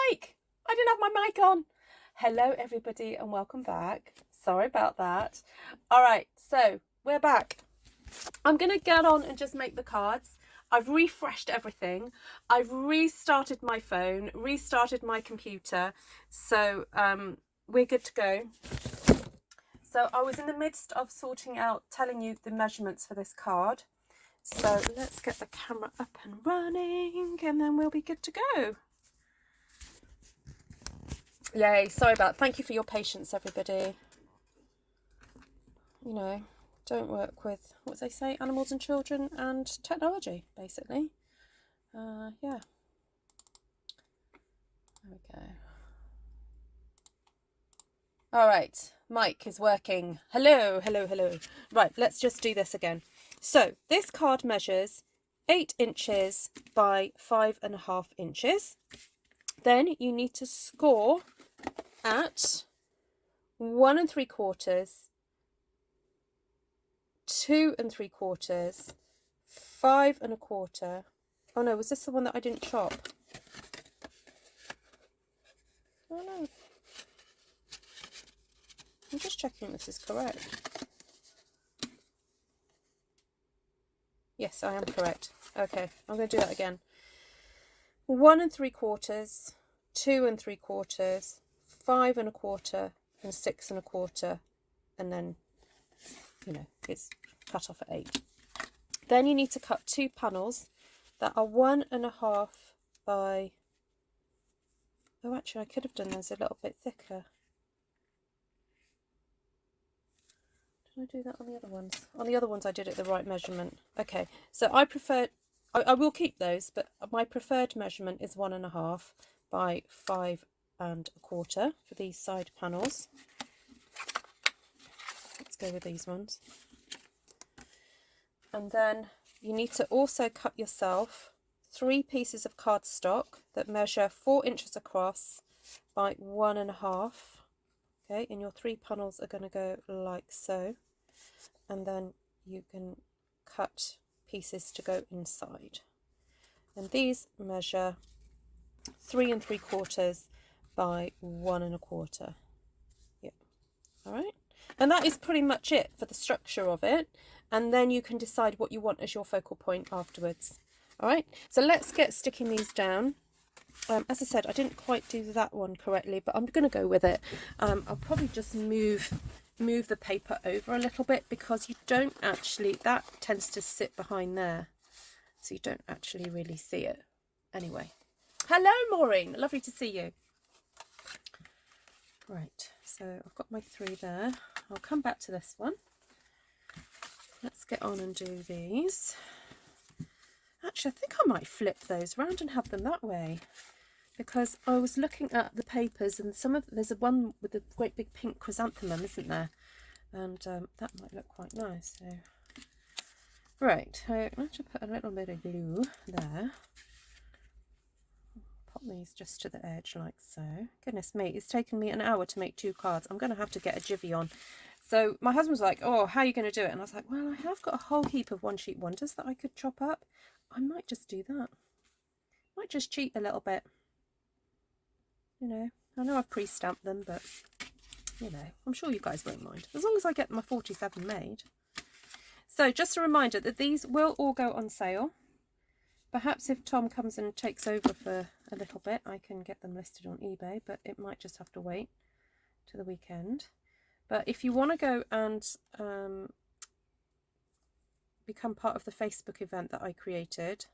mic. I didn't have my mic on. Hello, everybody, and welcome back. Sorry about that. All right, so we're back. I'm going to get on and just make the cards. I've refreshed everything. I've restarted my phone, restarted my computer. So we're good to go. So I was in the midst of sorting out, telling you the measurements for this card. So let's get the camera up and running and then we'll be good to go. Yay, sorry about that. Thank you for your patience, everybody. You know, don't work with, what do they say, animals and children and technology, basically. Yeah. There we go. All right, mic is working. Hello, hello, hello. Right, let's just do this again. So this card measures 8 inches by 5.5 inches. Then you need to score at 1 3/4, 2 3/4, 5 1/4. Oh no, was this the one that I didn't chop? Oh no. I'm just checking this is correct. Yes, I am correct. Okay, I'm going to do that again. 1 3/4, 2 3/4, 5 1/4, and 6 1/4, and then, you know, it's cut off at 8. Then you need to cut 2 panels that are 1.5 by, oh actually I could have done those a little bit thicker. Did I do that on the other ones? On the other ones I did it the right measurement. Okay, so I will keep those, but my preferred measurement is 1.5 by 5 1/4 for these side panels. Let's go with these ones. And then you need to also cut yourself 3 pieces of cardstock that measure 4 inches across by 1.5. Okay, and your 3 panels are going to go like so. And then you can cut pieces to go inside. And these measure 3 3/4 by 1 1/4. Yeah, all right. And that is pretty much it for the structure of it. And then you can decide what you want as your focal point afterwards. All right, so let's get sticking these down. As I said, I didn't quite do that one correctly, but I'm going to go with it. I'll probably just move the paper over a little bit because you don't actually, that tends to sit behind there, so you don't actually really see it. Anyway, hello Maureen, lovely to see you. Right, so I've got my 3 there. I'll come back to this one. Let's get on and do these. Actually, I think I might flip those round and have them that way, because I was looking at the papers and there's a one with a great big pink chrysanthemum, isn't there? And that might look quite nice. So, right, so I'm going to put a little bit of glue there. Pop these just to the edge like so. Goodness me, it's taken me an hour to make 2 cards. I'm going to have to get a jivvy on. So my husband's like, oh, how are you going to do it? And I was like, well, I have got a whole heap of 1-sheet wonders that I could chop up. I might just do that. Might just cheat a little bit. You know, I know I've pre-stamped them, but, you know, I'm sure you guys won't mind. As long as I get my 47 made. So just a reminder that these will all go on sale. Perhaps if Tom comes and takes over for a little bit, I can get them listed on eBay, but it might just have to wait to the weekend. But if you want to go and become part of the Facebook event that I created,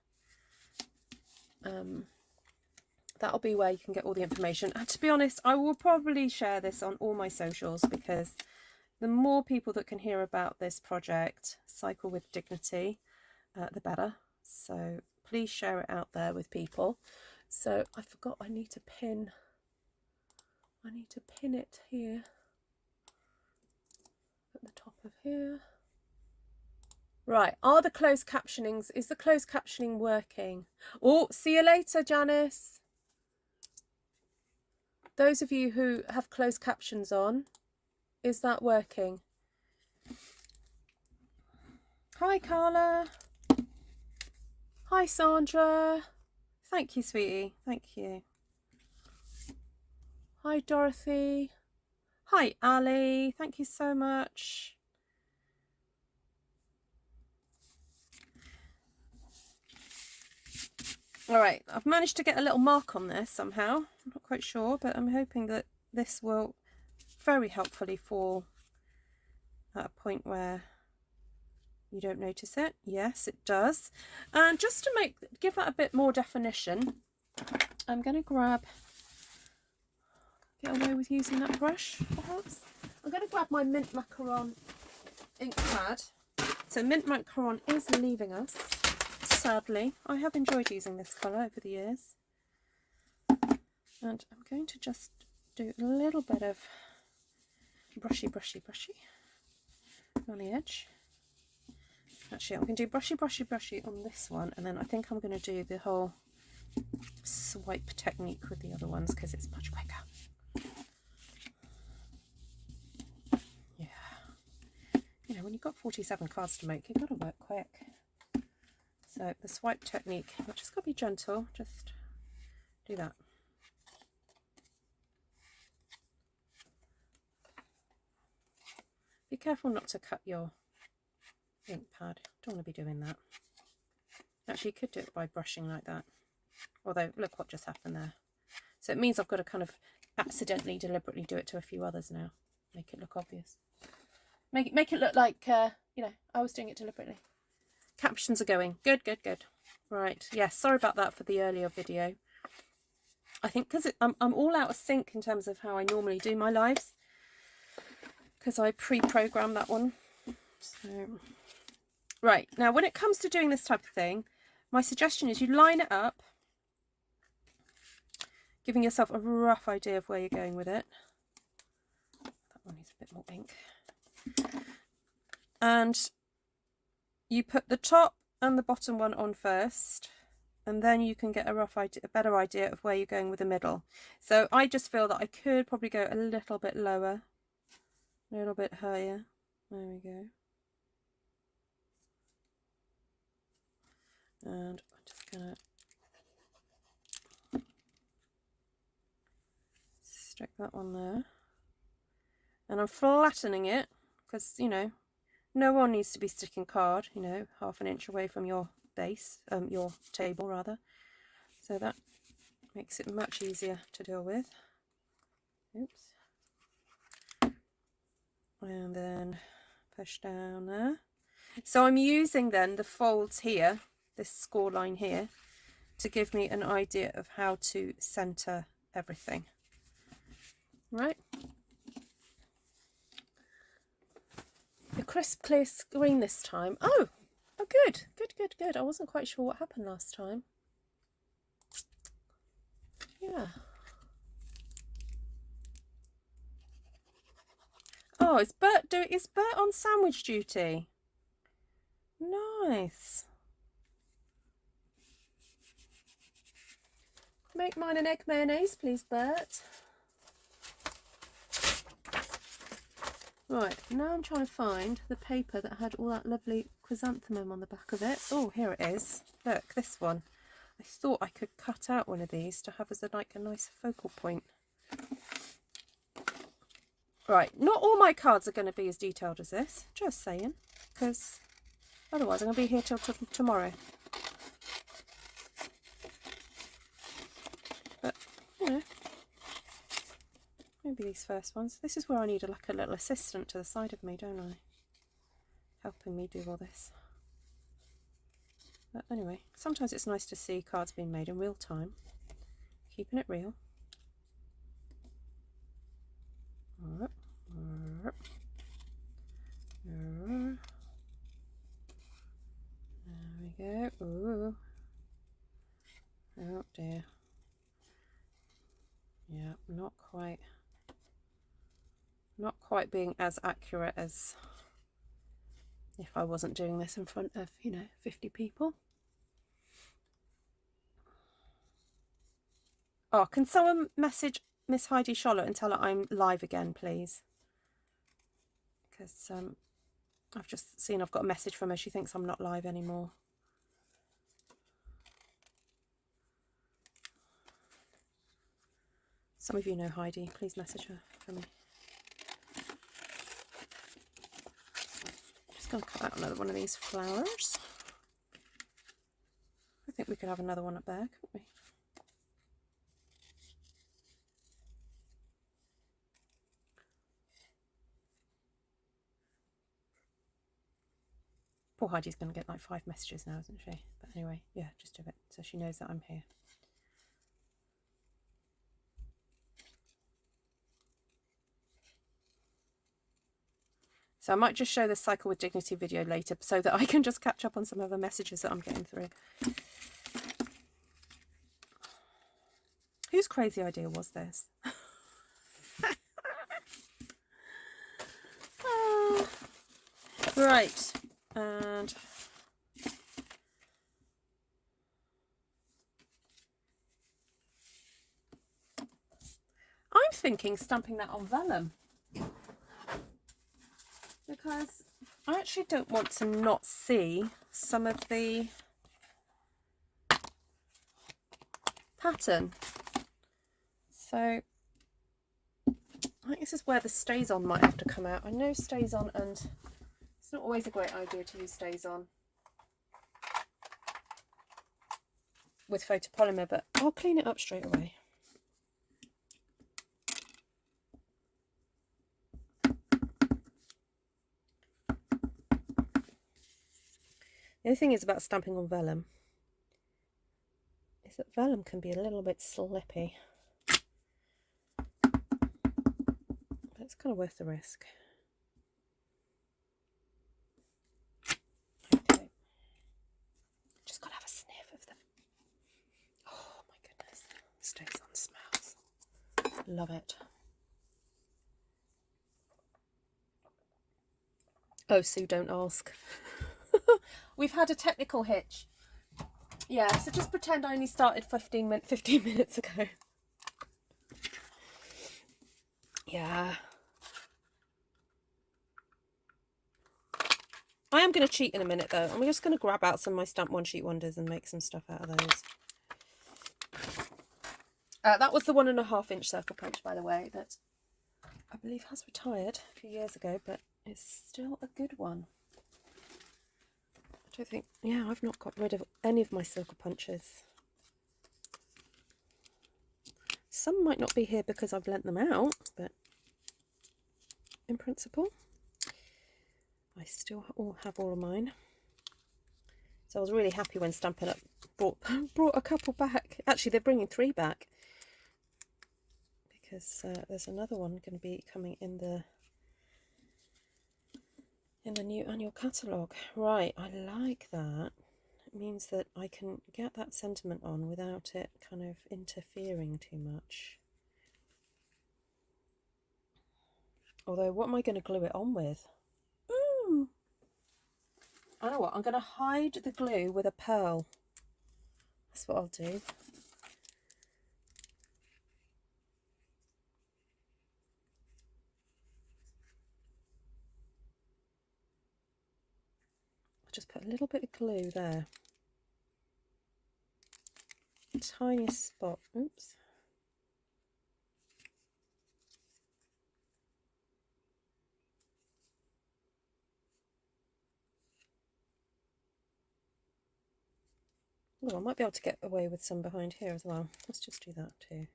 that'll be where you can get all the information. And to be honest, I will probably share this on all my socials, because the more people that can hear about this project, Cycle with Dignity, the better. So please share it out there with people. So I forgot I need to pin it here at the top of here. Right, are the closed captionings, is the closed captioning working? Oh, see you later, Janice. Those of you who have closed captions on, is that working? Hi, Carla. Hi, Sandra. Thank you, sweetie. Thank you. Hi, Dorothy. Hi, Ali. Thank you so much. All right, I've managed to get a little mark on this somehow. I'm not quite sure, but I'm hoping that this will very helpfully fall at a point where you don't notice it. Yes, it does. And just to give that a bit more definition, I'm going to get away with using that brush, perhaps. I'm going to grab my Mint Macaron ink pad. So Mint Macaron is leaving us, sadly. I have enjoyed using this colour over the years. And I'm going to just do a little bit of brushy on the edge. Actually, I'm going to do brushy on this one, and then I think I'm going to do the whole swipe technique with the other ones because it's much quicker. Yeah. You know, when you've got 47 cards to make, you've got to work quick. So the swipe technique, you've just got to be gentle, just do that. Be careful not to cut your ink pad. Don't want to be doing that. Actually, you could do it by brushing like that. Although, look what just happened there. So it means I've got to kind of accidentally, deliberately do it to a few others now. Make it look obvious. Make it look like, you know, I was doing it deliberately. Captions are going. Good. Right. Yes, sorry about that for the earlier video. I think because I'm all out of sync in terms of how I normally do my lives. Because I pre-programmed that one. So, right, now when it comes to doing this type of thing, my suggestion is you line it up, giving yourself a rough idea of where you're going with it. That one needs a bit more ink. And you put the top and the bottom one on first, and then you can get a better idea of where you're going with the middle. So I just feel that I could probably go a little bit lower, a little bit higher. There we go. And I'm just gonna stick that one there, and I'm flattening it because, you know, no one needs to be sticking card, you know, half an inch away from your base, your table rather. So that makes it much easier to deal with. Oops. And then push down there. So I'm using then the folds here, this score line here, to give me an idea of how to center everything. Right. A crisp clear screen this time. Oh good. I wasn't quite sure what happened last time. Yeah. Oh, is Bert on sandwich duty? Nice. Make mine an egg mayonnaise, please, Bert. Right, now I'm trying to find the paper that had all that lovely chrysanthemum on the back of it. Oh, here it is. Look, this one. I thought I could cut out one of these to have as a nice focal point. Right, not all my cards are going to be as detailed as this, just saying, because otherwise I'm going to be here till tomorrow. But, you know, maybe these first ones. This is where I need like a little assistant to the side of me, don't I? Helping me do all this. But anyway, sometimes it's nice to see cards being made in real time. Keeping it real. There we go. Ooh. Oh dear. Yeah, not quite being as accurate as if I wasn't doing this in front of, you know, 50 people. Oh, can someone message Miss Heidi Charlotte and tell her I'm live again, please? Because I've just seen I've got a message from her. She thinks I'm not live anymore. Some of you know Heidi. Please message her for me. Just going to cut out another one of these flowers. I think we could have another one up there, couldn't we? Poor Heidi's going to get like 5 messages now, isn't she? But anyway, yeah, just do it so she knows that I'm here. So I might just show the Cycle with Dignity video later so that I can just catch up on some of the messages that I'm getting through. Whose crazy idea was this? Right, and I'm thinking stamping that on vellum, because I actually don't want to not see some of the pattern. So I think this is where the stays on might have to come out. I know stays on, and it's not always a great idea to use stays on with photopolymer, but I'll clean it up straight away. The other thing is about stamping on vellum is that vellum can be a little bit slippy, but it's kind of worth the risk. Okay, just gotta have a sniff of the, oh my goodness, stays on smells, love it. Oh, Sue, don't ask. We've had a technical hitch. Yeah, so just pretend I only started 15 minutes ago. Yeah. I am going to cheat in a minute though. I'm just going to grab out some of my Stamp One Sheet Wonders and make some stuff out of those. That was the 1.5 inch circle punch, by the way, that I believe has retired a few years ago, but it's still a good one. I don't think, yeah, I've not got rid of any of my circle punches. Some might not be here because I've lent them out, but in principle, I still have all of mine. So I was really happy when Stampin' Up! brought a couple back. Actually, they're bringing 3 back, because there's another one going to be coming in the new annual catalogue. Right, I like that. It means that I can get that sentiment on without it kind of interfering too much. Although, what am I going to glue it on with? I know what, I'm going to hide the glue with a pearl. That's what I'll do. Just put a little bit of glue there. A tiny spot. Oops. Oh, I might be able to get away with some behind here as well. Let's just do that too.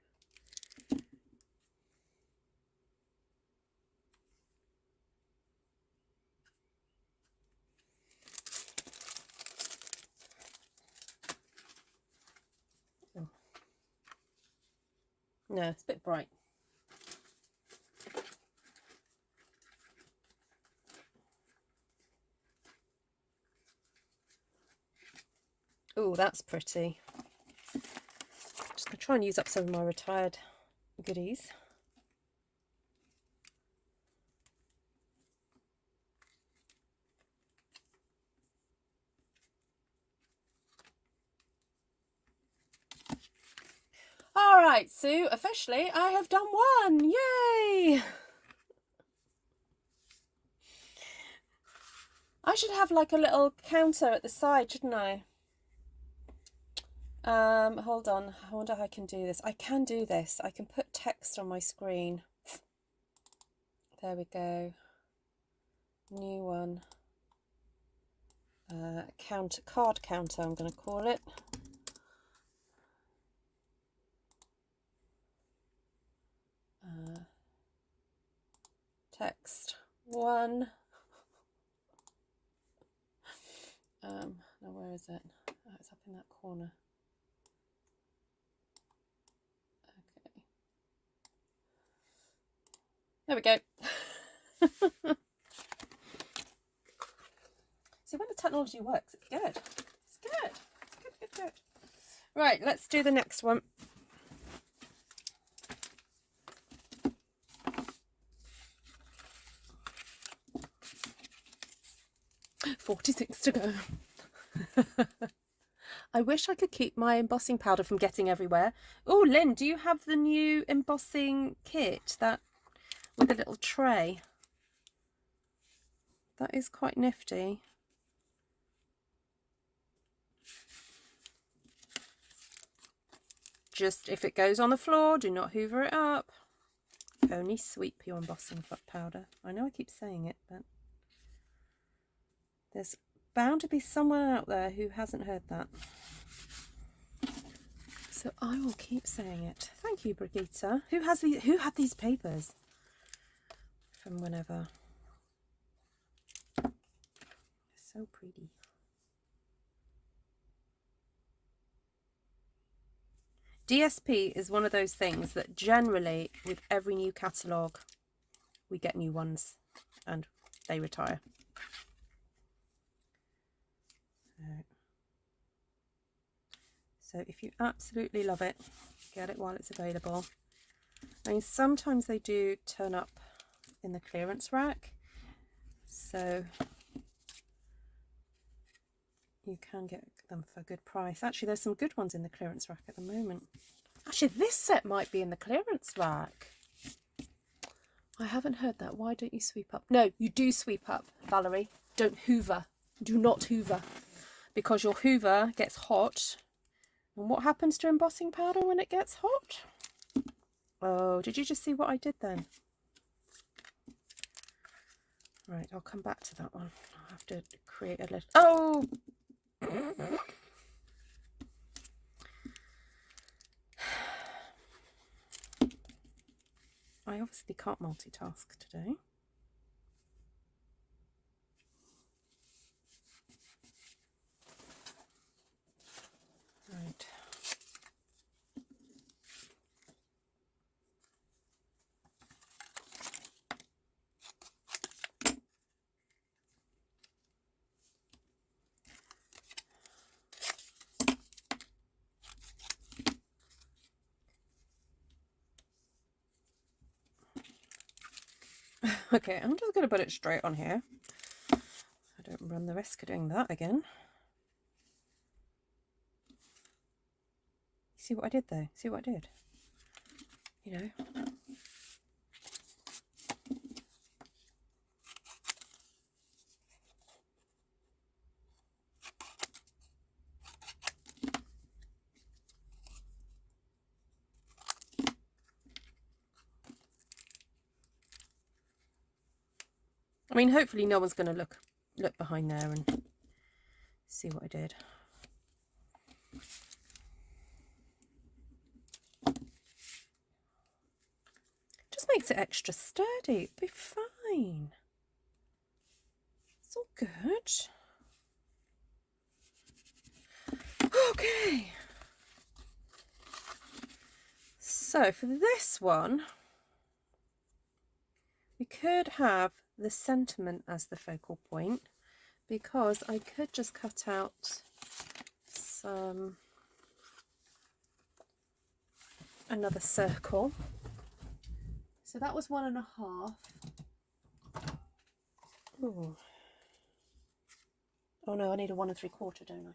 Oh. No, it's a bit bright. Oh, that's pretty. Just going to try and use up some of my retired goodies. All right, Sue, officially I have done one. Yay! I should have like a little counter at the side, shouldn't I? Hold on, I wonder how I can do this. I can do this. I can put text on my screen. There we go. New one. Card counter, I'm going to call it. Text 1. Now where is it? Oh, it's up in that corner. Okay. There we go. See, when the technology works, it's good. It's good. It's good. Right, let's do the next one. $46 to go. I wish I could keep my embossing powder from getting everywhere. Oh, Lynn, do you have the new embossing kit that with a little tray? That is quite nifty. Just if it goes on the floor, do not hoover it up. Only sweep your embossing powder. I know I keep saying it, but there's bound to be someone out there who hasn't heard that. So I will keep saying it. Thank you, Brigitte. Who had these papers from whenever? They're so pretty. DSP is one of those things that generally, with every new catalogue, we get new ones and they retire. So if you absolutely love it, get it while it's available. I mean, sometimes they do turn up in the clearance rack, so you can get them for a good price. Actually, there's some good ones in the clearance rack at the moment. Actually, this set might be in the clearance rack. I haven't heard that. Why don't you sweep up? No, you do sweep up, Valerie. Don't hoover. Do not hoover, because your hoover gets hot. And what happens to embossing powder when it gets hot? Oh, did you just see what I did then? Right, I'll come back to that one. I'll have to create a little... Oh! I obviously can't multitask today. Right. Okay, I'm just going to put it straight on here. I don't run the risk of doing that again. See what I did though? See what I did? You know. I mean, hopefully no one's going to look behind there and see what I did. Just makes it extra sturdy. It'll be fine. It's all good. Okay. So for this one, we could have the sentiment as the focal point, because I could just cut out another circle. So that was 1.5. Ooh. Oh no, I need a 1 3/4, don't I?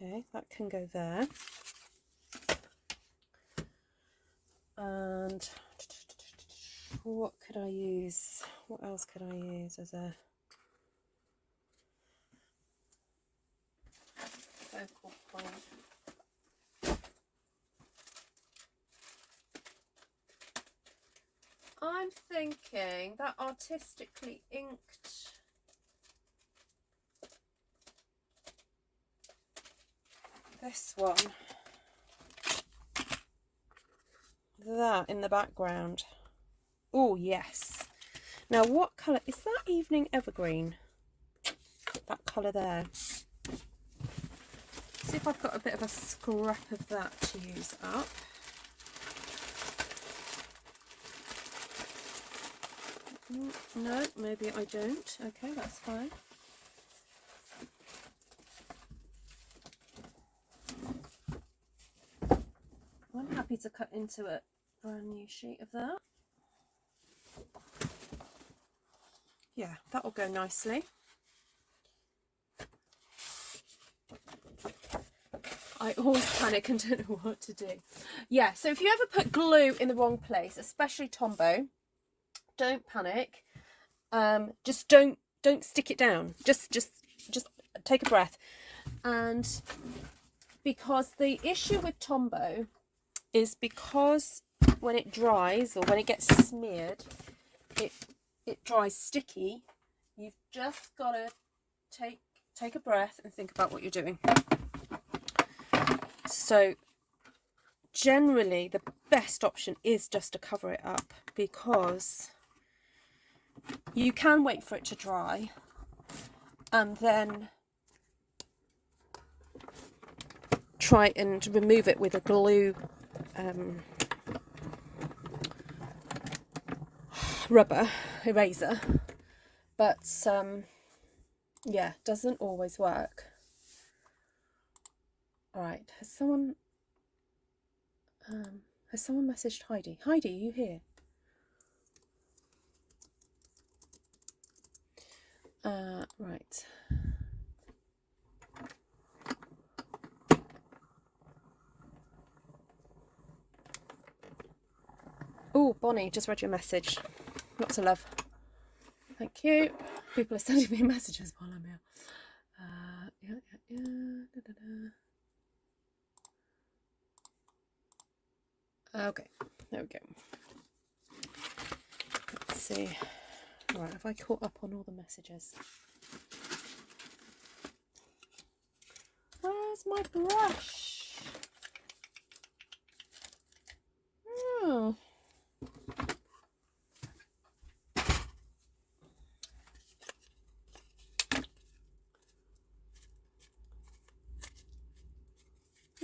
Okay, that can go there. And what could I use? What else could I use as a... thinking that artistically inked this one, that in the background. Oh yes. Now what colour is that? Evening Evergreen, that colour there. See if I've got a bit of a scrap of that to use up. No, maybe I don't. Okay, that's fine. I'm happy to cut into a brand new sheet of that. Yeah, that'll go nicely. I always panic and don't know what to do. Yeah, so if you ever put glue in the wrong place, especially Tombow, don't panic. Just don't stick it down. Just take a breath. And because the issue with Tombow is because when it dries or when it gets smeared, it dries sticky. You've just got to take a breath and think about what you're doing. So generally the best option is just to cover it up, because you can wait for it to dry and then try and remove it with a glue rubber eraser, but yeah, doesn't always work. All right, has someone messaged Heidi? Heidi, are you here? Right. Oh, Bonnie, just read your message. Lots of love. Thank you. People are sending me messages while I'm here. Okay, there we go. Let's see. Right, have I caught up on all the messages? Where's my brush? Oh.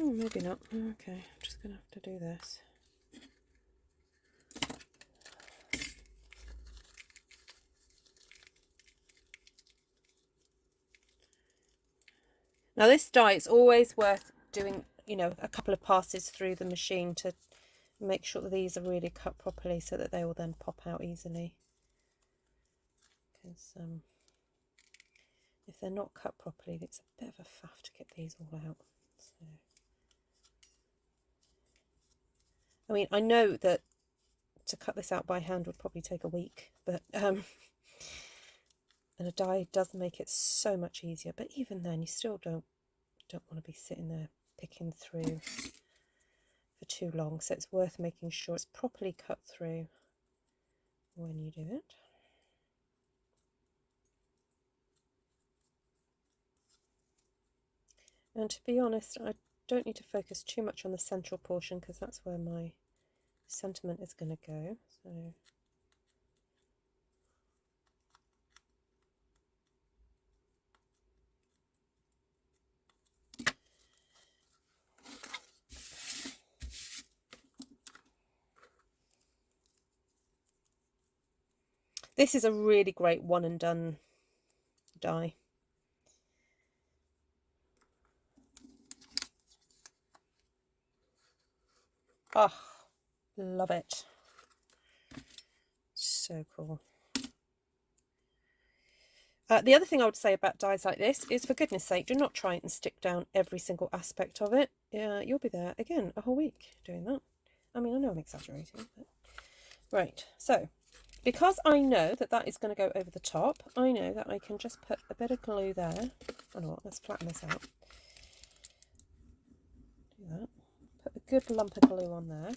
Oh, maybe not. Okay, I'm just going to have to do this. Now this die, it's always worth doing, you know, a couple of passes through the machine to make sure that these are really cut properly so that they will then pop out easily. Because if they're not cut properly, it's a bit of a faff to get these all out. So, I mean, I know that to cut this out by hand would probably take a week, but and a die does make it so much easier. But even then, you still don't want to be sitting there picking through for too long. So it's worth making sure it's properly cut through when you do it. And to be honest, I don't need to focus too much on the central portion because that's where my sentiment is going to go. So this is a really great one and done die. Oh, love it. So cool. The other thing I would say about dies like this is, for goodness sake, do not try and stick down every single aspect of it. You'll be there, again, a whole week doing that. I mean, I know I'm exaggerating, but... Right, so, because I know that that is going to go over the top, I know that I can just put a bit of glue there. Oh, no, let's flatten this out. Do that. Put a good lump of glue on there.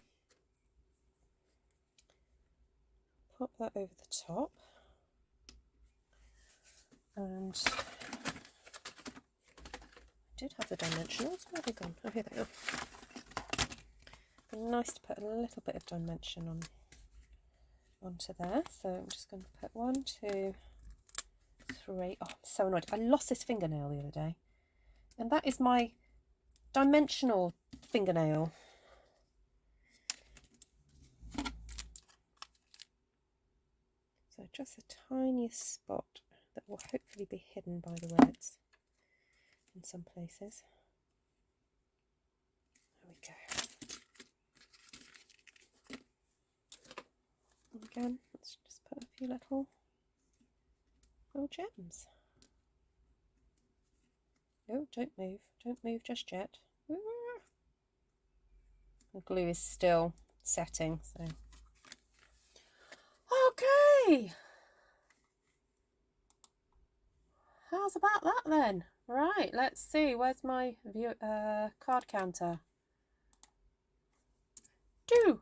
Pop that over the top. And I did have the dimensionals. Where have they gone? Oh, here they are. It's nice to put a little bit of dimension onto there. So I'm just going to put 1, 2, 3. Oh, I'm so annoyed. I lost this fingernail the other day. And that is my dimensional fingernail. So just the tiniest spot that will hopefully be hidden by the reds in some places. There we go. And again, let's just put a few little gems. Oh, don't move just yet. The glue is still setting, so. Okay. How's about that then? Right, let's see. Where's my card counter? 2.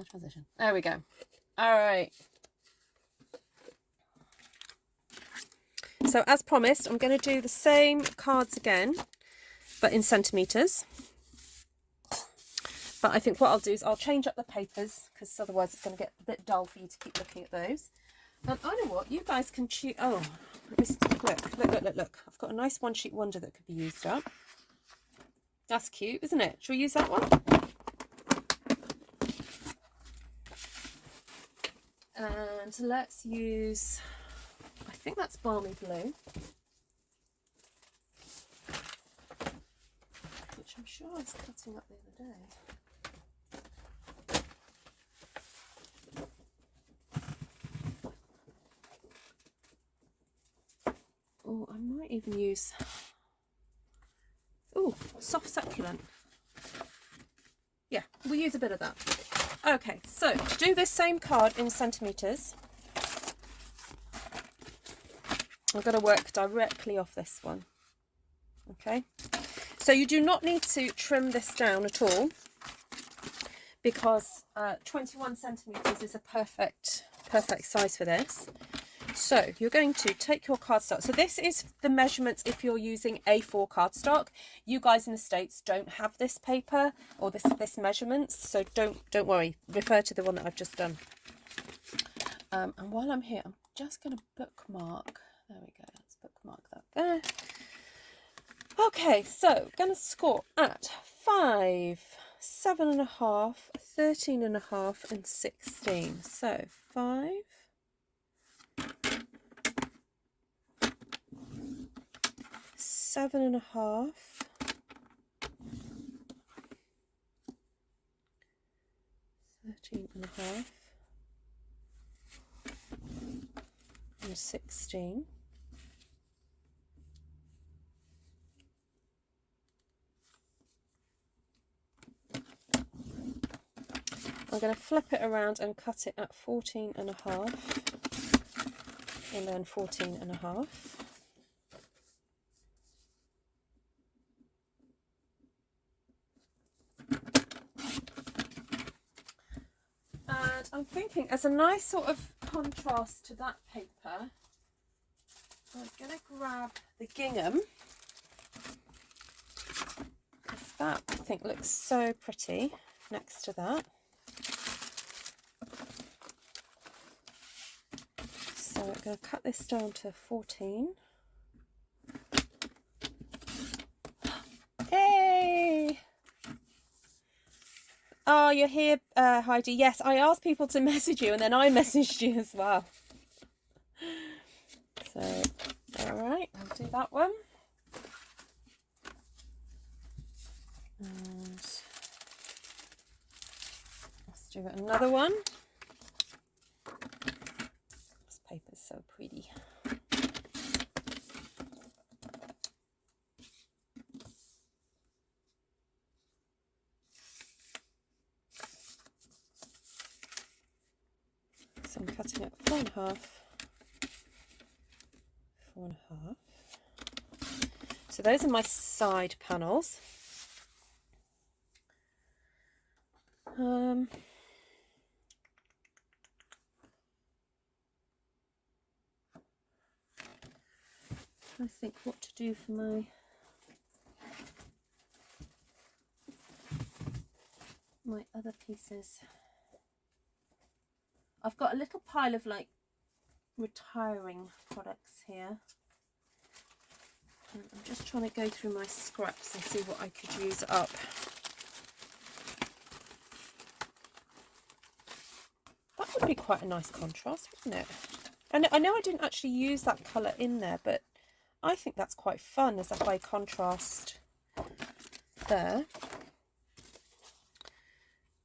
Transition. There we go. All right. So as promised, I'm going to do the same cards again, but in centimetres. But I think what I'll do is I'll change up the papers, because otherwise it's going to get a bit dull for you to keep looking at those. And I know what, you guys can choose. Oh, look. I've got a nice one sheet wonder that could be used up. That's cute, isn't it? Shall we use that one? And let's use, I think that's balmy blue, which I'm sure I was cutting up the other day. Oh, I might even use, oh, soft succulent. Yeah, we'll use a bit of that. Okay, so to do this same card in centimetres, I'm going to work directly off this one. Okay, so you do not need to trim this down at all, because 21 centimetres is a perfect size for this. So you're going to take your cardstock. So this is the measurements if you're using A4 cardstock. You guys in the States don't have this paper or this measurements, so don't worry. Refer to the one that I've just done. And while I'm here, I'm just going to bookmark. There we go. Let's bookmark that there. Okay, so going to score at 5, 7.5, 13.5, and 16. So 5. 7.5, 13.5, and 16. I'm going to flip it around and cut it at 14.5, and then 14.5. And I'm thinking, as a nice sort of contrast to that paper, I'm going to grab the gingham, because that I think looks so pretty next to that. So I'm going to cut this down to 14. Hey! Oh, you're here, Heidi. Yes, I asked people to message you, and then I messaged you as well. So, all right, I'll do that one. And let's do another one. This paper's so pretty. So I'm cutting it 4.5, 4.5. So those are my side panels. I think what to do for my other pieces. I've got a little pile of like retiring products here. And I'm just trying to go through my scraps and see what I could use up. That would be quite a nice contrast, wouldn't it? And I know I didn't actually use that colour in there, but I think that's quite fun as a high contrast there.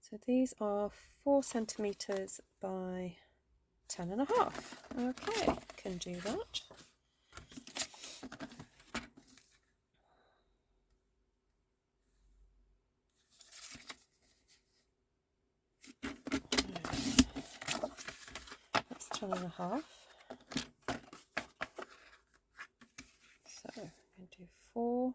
So these are 4 centimetres by 10.5. Okay, can do that. That's 10.5. So I'm going to do 4.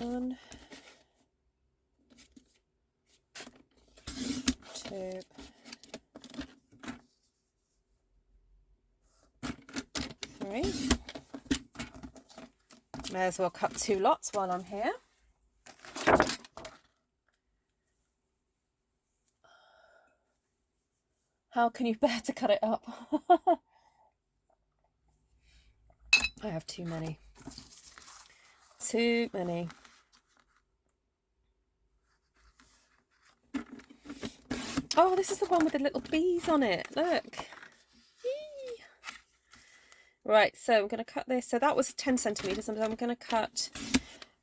One, 2, 3. May as well cut 2 lots while I'm here. How can you bear to cut it up? I have too many. Too many. Oh, this is the one with the little bees on it. Look. Eee. Right, so I'm going to cut this. So that was 10 centimetres, and I'm going to cut,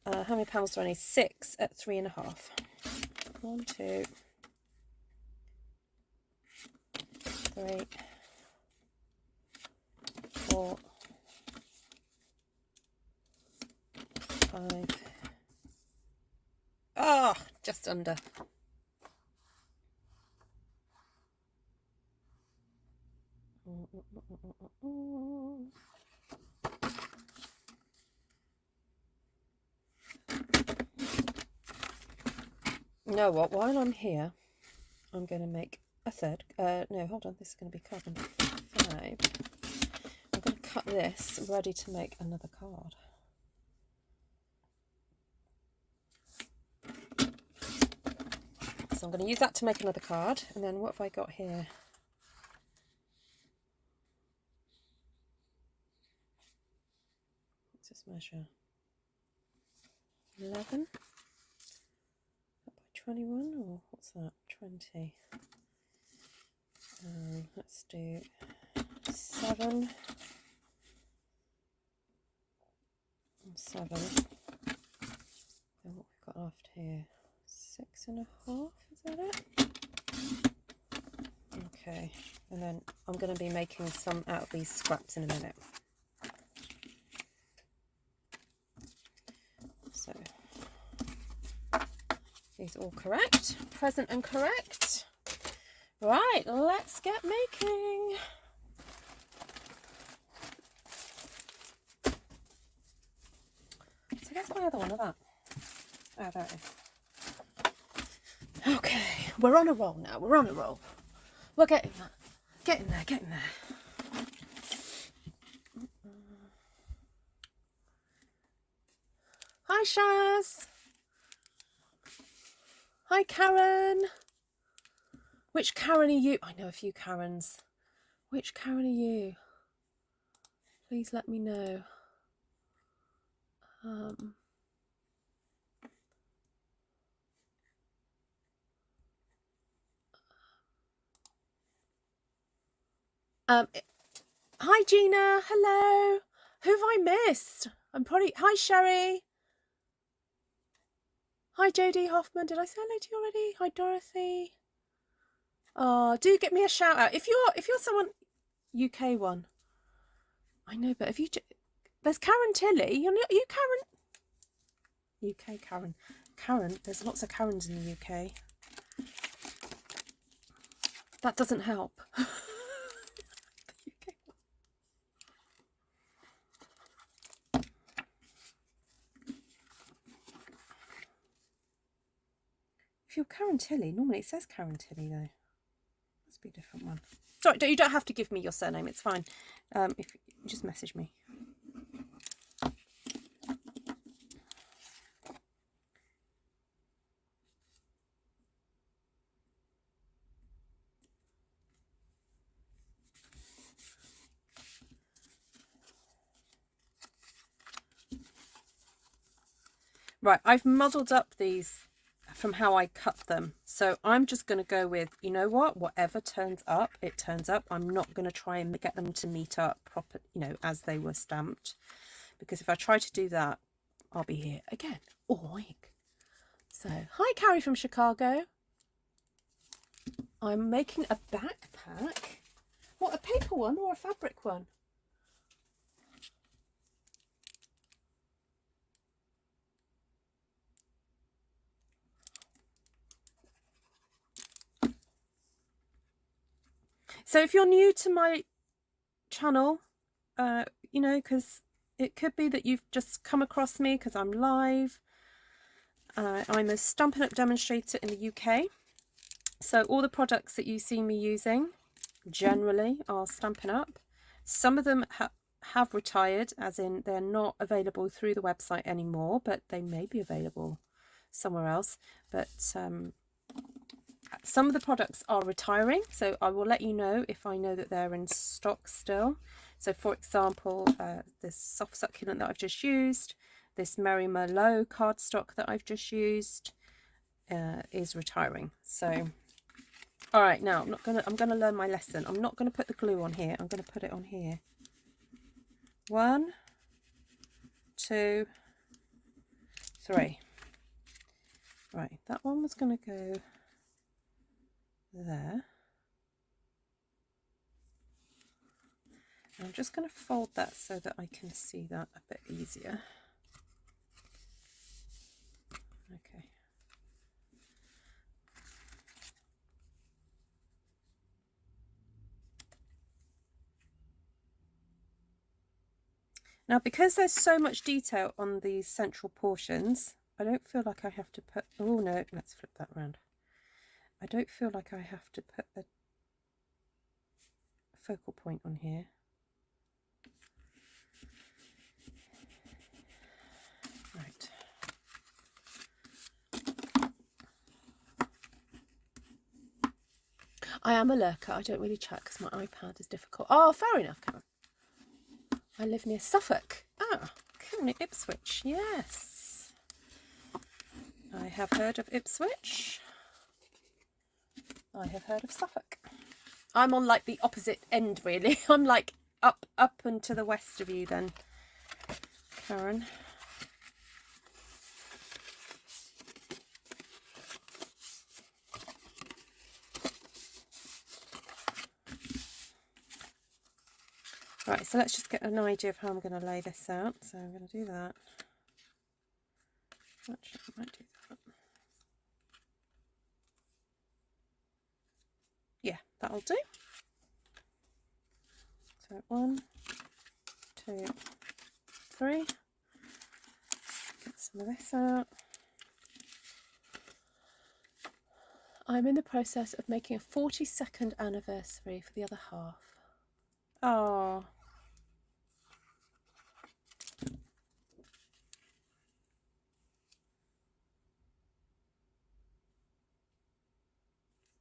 how many panels do I need? 6 at 3.5. 1, 2, 3, 4, 5. Oh, just under. You know what, while I'm here, I'm going to make a third, no, hold on, this is going to be carbon 5. I'm going to cut this ready to make another card. So I'm going to use that to make another card, and then what have I got here? Let's just measure 11 by 21, or what's that? 20. Let's do 7 and 7. And what we've got after here? 6.5. Is that it? Okay, and then I'm going to be making some out of these scraps in a minute. So these are all correct, present and correct. Right, let's get making. So where's my other one of that? Oh, there it is. Okay, we're on a roll now. We're on a roll. We're getting there. Getting there, getting there. Hi, Shaz. Hi, Karen. Which Karen are you? I know a few Karens. Which Karen are you? Please let me know. Hi, Gina. Hello. Who have I missed? I'm probably... Hi, Sherry. Hi, Jodie Hoffman. Did I say hello to you already? Hi, Dorothy. Oh, do get me a shout out. If you're someone... UK one. I know, but if you... There's Karen Tilley. Are you Karen? UK Karen. Karen. There's lots of Karens in the UK. That doesn't help. if you're Karen Tilly, normally it says Karen Tilly though. Must be a different one. Sorry, you don't have to give me your surname, it's fine. If you just message me. Right, I've muddled up these from how I cut them. So I'm just going to go with, you know what, whatever turns up, it turns up. I'm not going to try and get them to meet up proper, you know, as they were stamped. Because if I try to do that, I'll be here again all week. So, hi Carrie from Chicago. I'm making a backpack. What, a paper one or a fabric one? So if you're new to my channel, you know, because it could be that you've just come across me because I'm live. I'm a Stampin' Up demonstrator in the UK. So all the products that you see me using generally are Stampin' Up. Some of them have retired, as in they're not available through the website anymore, but they may be available somewhere else. But some of the products are retiring, so I will let you know if I know that they're in stock still. So for example, this soft succulent that I've just used, this Merry Merlot cardstock that I've just used is retiring. So all right, now I'm gonna learn my lesson. I'm not gonna put the glue on here, I'm gonna put it on here. 1, 2, 3. Right, that one was gonna go there. I'm just going to fold that so that I can see that a bit easier. Okay. Now, because there's so much detail on these central portions, I don't feel like I have to put... Oh, no, let's flip that around. I don't feel like I have to put a focal point on here. Right. I am a lurker. I don't really chat because my iPad is difficult. Oh, fair enough, Karen. I live near Suffolk. Ah, Karen, Ipswich. Yes. I have heard of Ipswich. I have heard of Suffolk. I'm on like the opposite end, really. I'm like up and to the west of you then, Karen. Right, so let's just get an idea of how I'm going to lay this out. So I'm going to do that. Actually, I might do that. Yeah, that'll do. So 1, 2, 3. Get some of this out. I'm in the process of making a 42nd anniversary for the other half. Oh.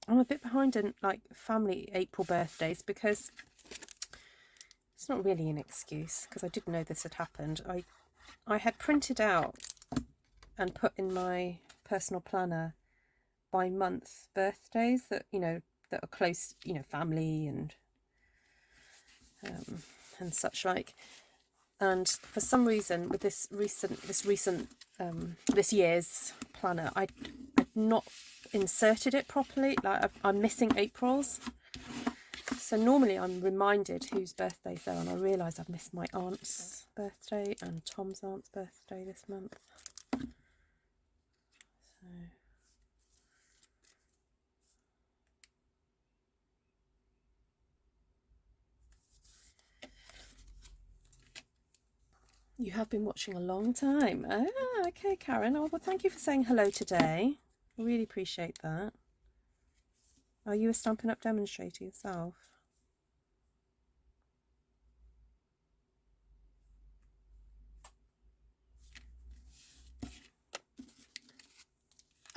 I'm a bit behind in like family April birthdays because it's not really an excuse because I didn't know this had happened. I had printed out and put in my personal planner by month birthdays that, you know, that are close, you know, family and such like. And for some reason with this year's planner, I'd not inserted it properly. Like I'm missing April's, so normally I'm reminded whose birthdays they're on. I realise I've missed my aunt's birthday and Tom's aunt's birthday this month. So you have been watching a long time. Ah, okay, Karen. Oh, well, thank you for saying hello today. I really appreciate that. Are you a Stampin' Up! Demonstrator yourself?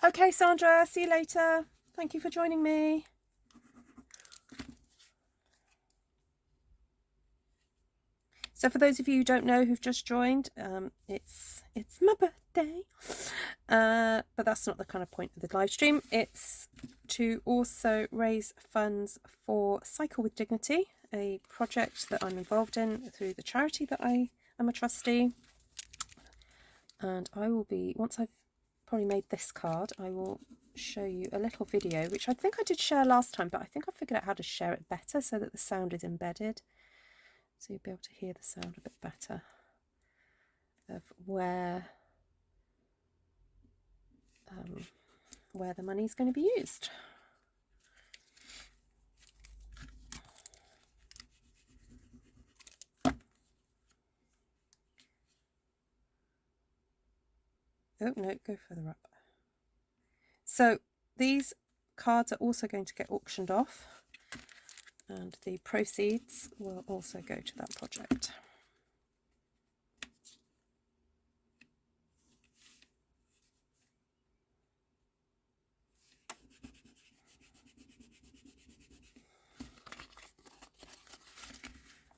Okay, Sandra, see you later. Thank you for joining me. So for those of you who don't know who've just joined, it's my birthday, but that's not the kind of point of the live stream. It's to also raise funds for Cycle with Dignity, a project that I'm involved in through the charity that I am a trustee. And I will be, once I've probably made this card, I will show you a little video, which I think I did share last time, but I think I figured out how to share it better so that the sound is embedded. So you'll be able to hear the sound a bit better of where the money is going to be used. Oh no, go further up. So these cards are also going to get auctioned off, and the proceeds will also go to that project.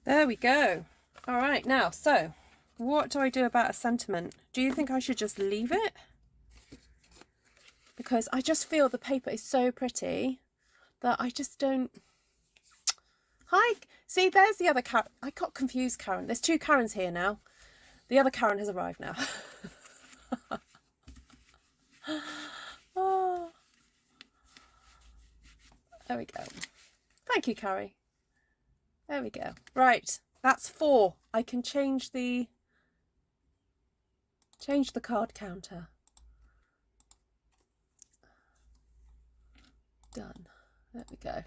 There we go. All right, now, so what do I do about a sentiment? Do you think I should just leave it? Because I just feel the paper is so pretty that I just don't... Hi, see, there's the other Karen. I got confused, Karen. There's two Karens here now. The other Karen has arrived now. Oh. There we go. Thank you, Carrie. There we go. Right, that's 4. I can change the card counter. Done. There we go.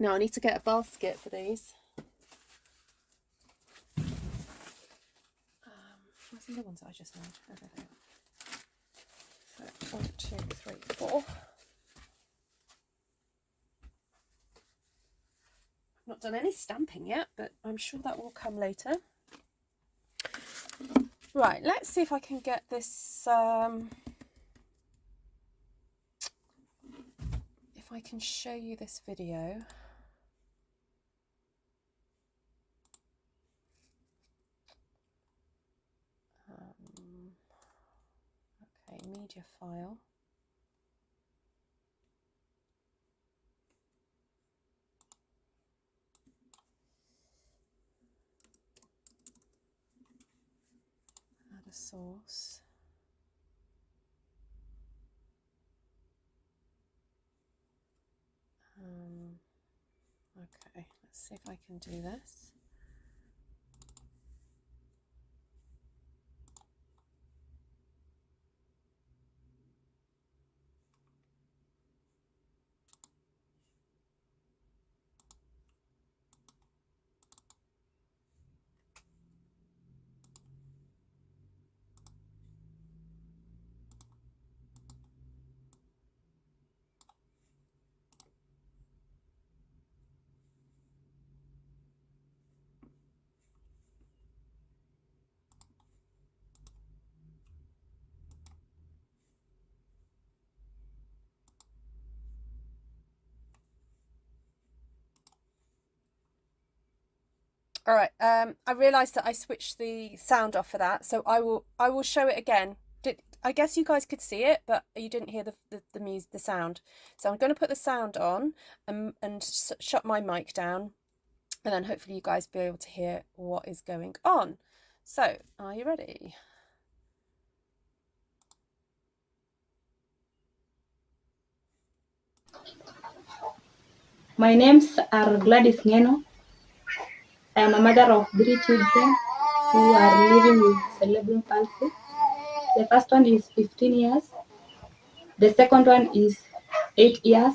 Now I need to get a basket for these. Where's the other ones that I just made? Okay. So 1, 2, 3, 4. I've not done any stamping yet, but I'm sure that will come later. Right, let's see if I can get this. If I can show you this video. Okay, media file. Add a source. Okay, let's see if I can do this. All right, I realised that I switched the sound off for that, so I will show it again. I guess you guys could see it, but you didn't hear the sound. So I'm going to put the sound on and shut my mic down, and then hopefully you guys will be able to hear what is going on. So, are you ready? My names are Gladys Ngeno. I am a mother of 3 children who are living with cerebral palsy. The first one is 15 years, the second one is 8 years,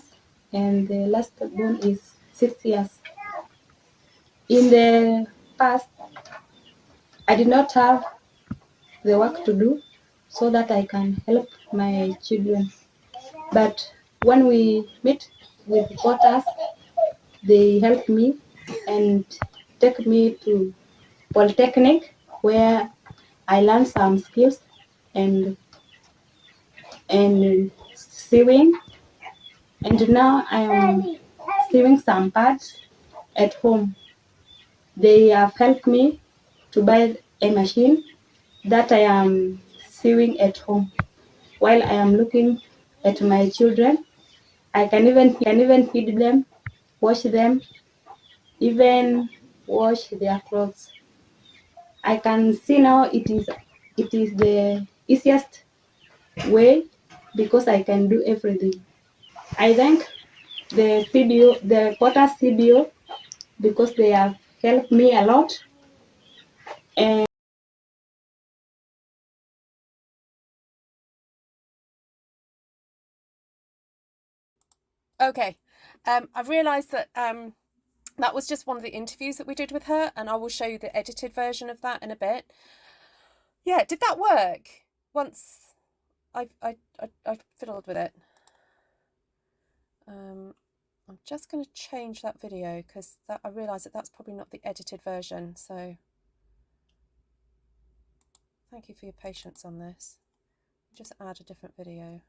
and the last one is 6 years. In the past, I did not have the work to do, so that I can help my children. But when we meet with potters, they help me and take me to Polytechnic where I learned some skills and sewing, and now I am sewing some parts at home. They have helped me to buy a machine that I am sewing at home. While I am looking at my children, I can even feed them, wash them, even wash their clothes. I can see now it is the easiest way because I can do everything. I thank the CBO, the Potter CBO, because they have helped me a lot. And Okay, I've realised that that was just one of the interviews that we did with her, and I will show you the edited version of that in a bit. Yeah, did that work? Once I fiddled with it. I'm just going to change that video because I realise that that's probably not the edited version. So thank you for your patience on this. Just add a different video.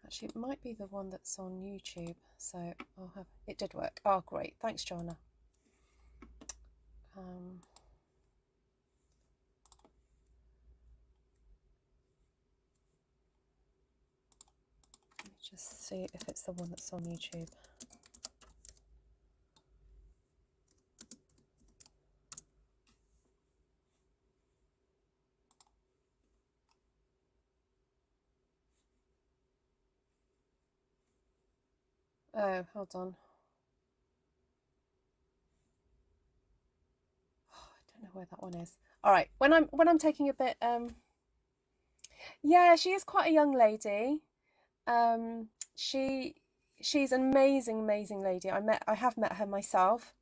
Actually, it might be the one that's on YouTube. So I'll have it did work. Oh, great! Thanks, Joanna. Let me just see if it's the one that's on YouTube. Oh, hold on. Oh, I don't know where that one is. All right, when I'm taking a bit yeah, she is quite a young lady. Um, she's an amazing lady. I have met her myself.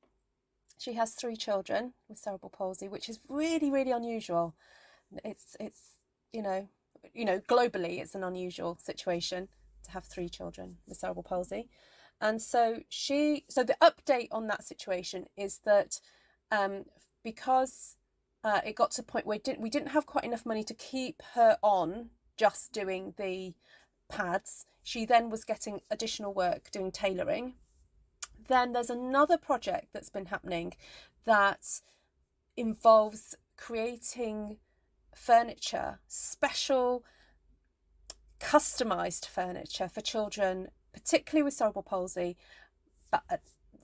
She has 3 children with cerebral palsy, which is really unusual. It's you know globally it's an unusual situation to have 3 children with cerebral palsy. And so the update on that situation is that because it got to a point where we didn't have quite enough money to keep her on just doing the pads. She then was getting additional work doing tailoring. Then there's another project that's been happening that involves creating furniture, special customized furniture for children, particularly with cerebral palsy, but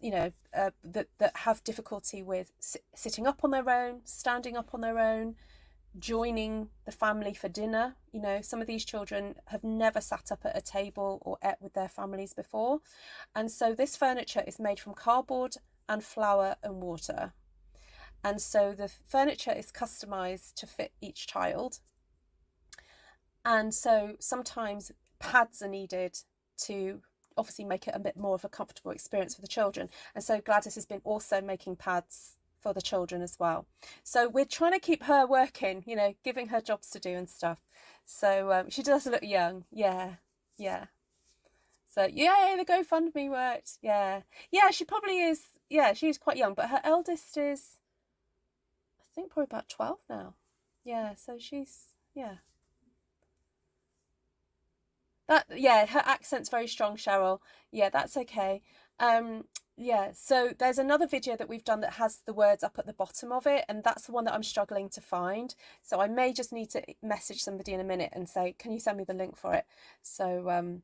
that have difficulty with sitting up on their own, standing up on their own, joining the family for dinner. Some of these children have never sat up at a table or ate with their families before. And so this furniture is made from cardboard and flour and water. And so the furniture is customized to fit each child. And so sometimes pads are needed to obviously make it a bit more of a comfortable experience for the children. And so Gladys has been also making pads for the children as well. So we're trying to keep her working, giving her jobs to do and stuff. So she does look young. Yeah. So yay, the GoFundMe worked. Yeah, she probably is. Yeah, she's quite young, but her eldest is, I think, probably about 12 now. Yeah, so she's, yeah. Her accent's very strong, Cheryl. Yeah, that's okay. Yeah, so there's another video that we've done that has the words up at the bottom of it, and that's the one that I'm struggling to find. So I may just need to message somebody in a minute and say, can you send me the link for it? So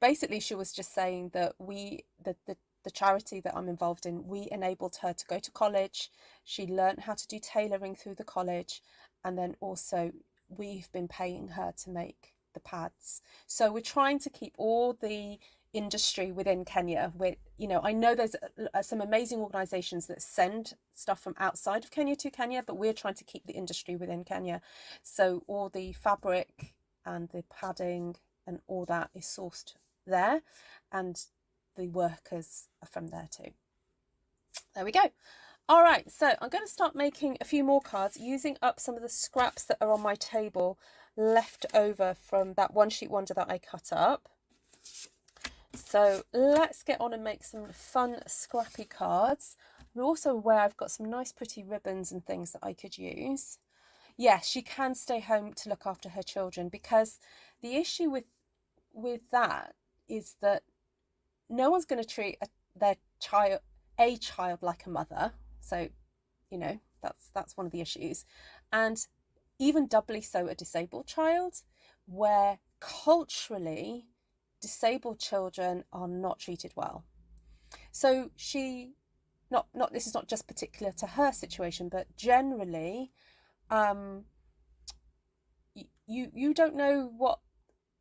basically she was just saying that the charity that I'm involved in, we enabled her to go to college. She learned how to do tailoring through the college, and then also we've been paying her to make the pads. So we're trying to keep all the industry within Kenya. I know there's some amazing organizations that send stuff from outside of Kenya to Kenya, but we're trying to keep the industry within Kenya. So all the fabric and the padding and all that is sourced there, and the workers are from there too. There we go. All right, so I'm going to start making a few more cards using up some of the scraps that are on my table left over from that one sheet wonder that I cut up. So let's get on and make some fun scrappy cards. I'm also aware I've got some nice pretty ribbons and things that I could use. Yes, she can stay home to look after her children, because the issue with that is that no one's going to treat a child like a mother. So, you know, that's one of the issues. And even doubly so a disabled child, where culturally disabled children are not treated well. So this is not just particular to her situation, but generally, you don't know what,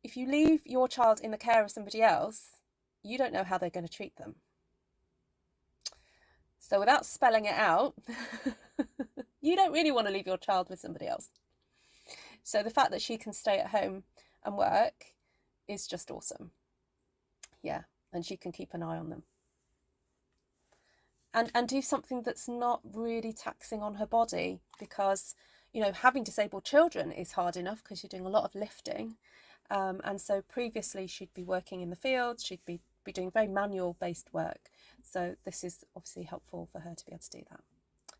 if you leave your child in the care of somebody else, you don't know how they're going to treat them. So without spelling it out, you don't really want to leave your child with somebody else. So the fact that she can stay at home and work is just awesome. Yeah, and she can keep an eye on them. And do something that's not really taxing on her body, because, you know, having disabled children is hard enough because you're doing a lot of lifting. And so previously she'd be working in the fields, she'd be doing very manual based work. So this is obviously helpful for her to be able to do that.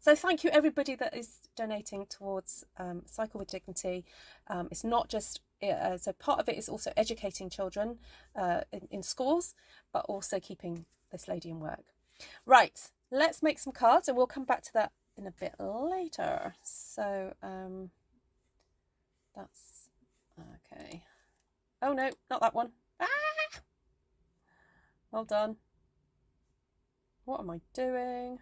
So thank you everybody that is donating towards Cycle with Dignity. It's not just, so part of it is also educating children in schools, but also keeping this lady in work. Right, let's make some cards and we'll come back to that in a bit later. So that's okay. Oh no, not that one. Ah! Well done. What am I doing?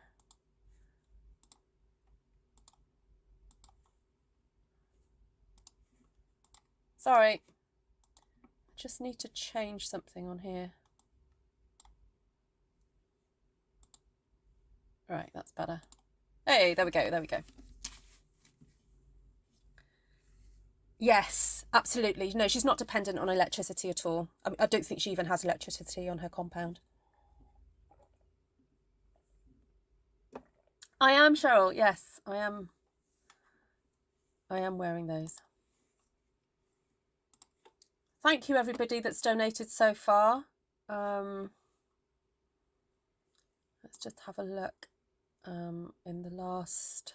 Sorry. Just need to change something on here. Right, that's better. Hey, there we go, there we go. Yes, absolutely. No, she's not dependent on electricity at all. I don't think she even has electricity on her compound. I am, Cheryl. Yes, I am. I am wearing those. Thank you, everybody that's donated so far. Let's just have a look in the last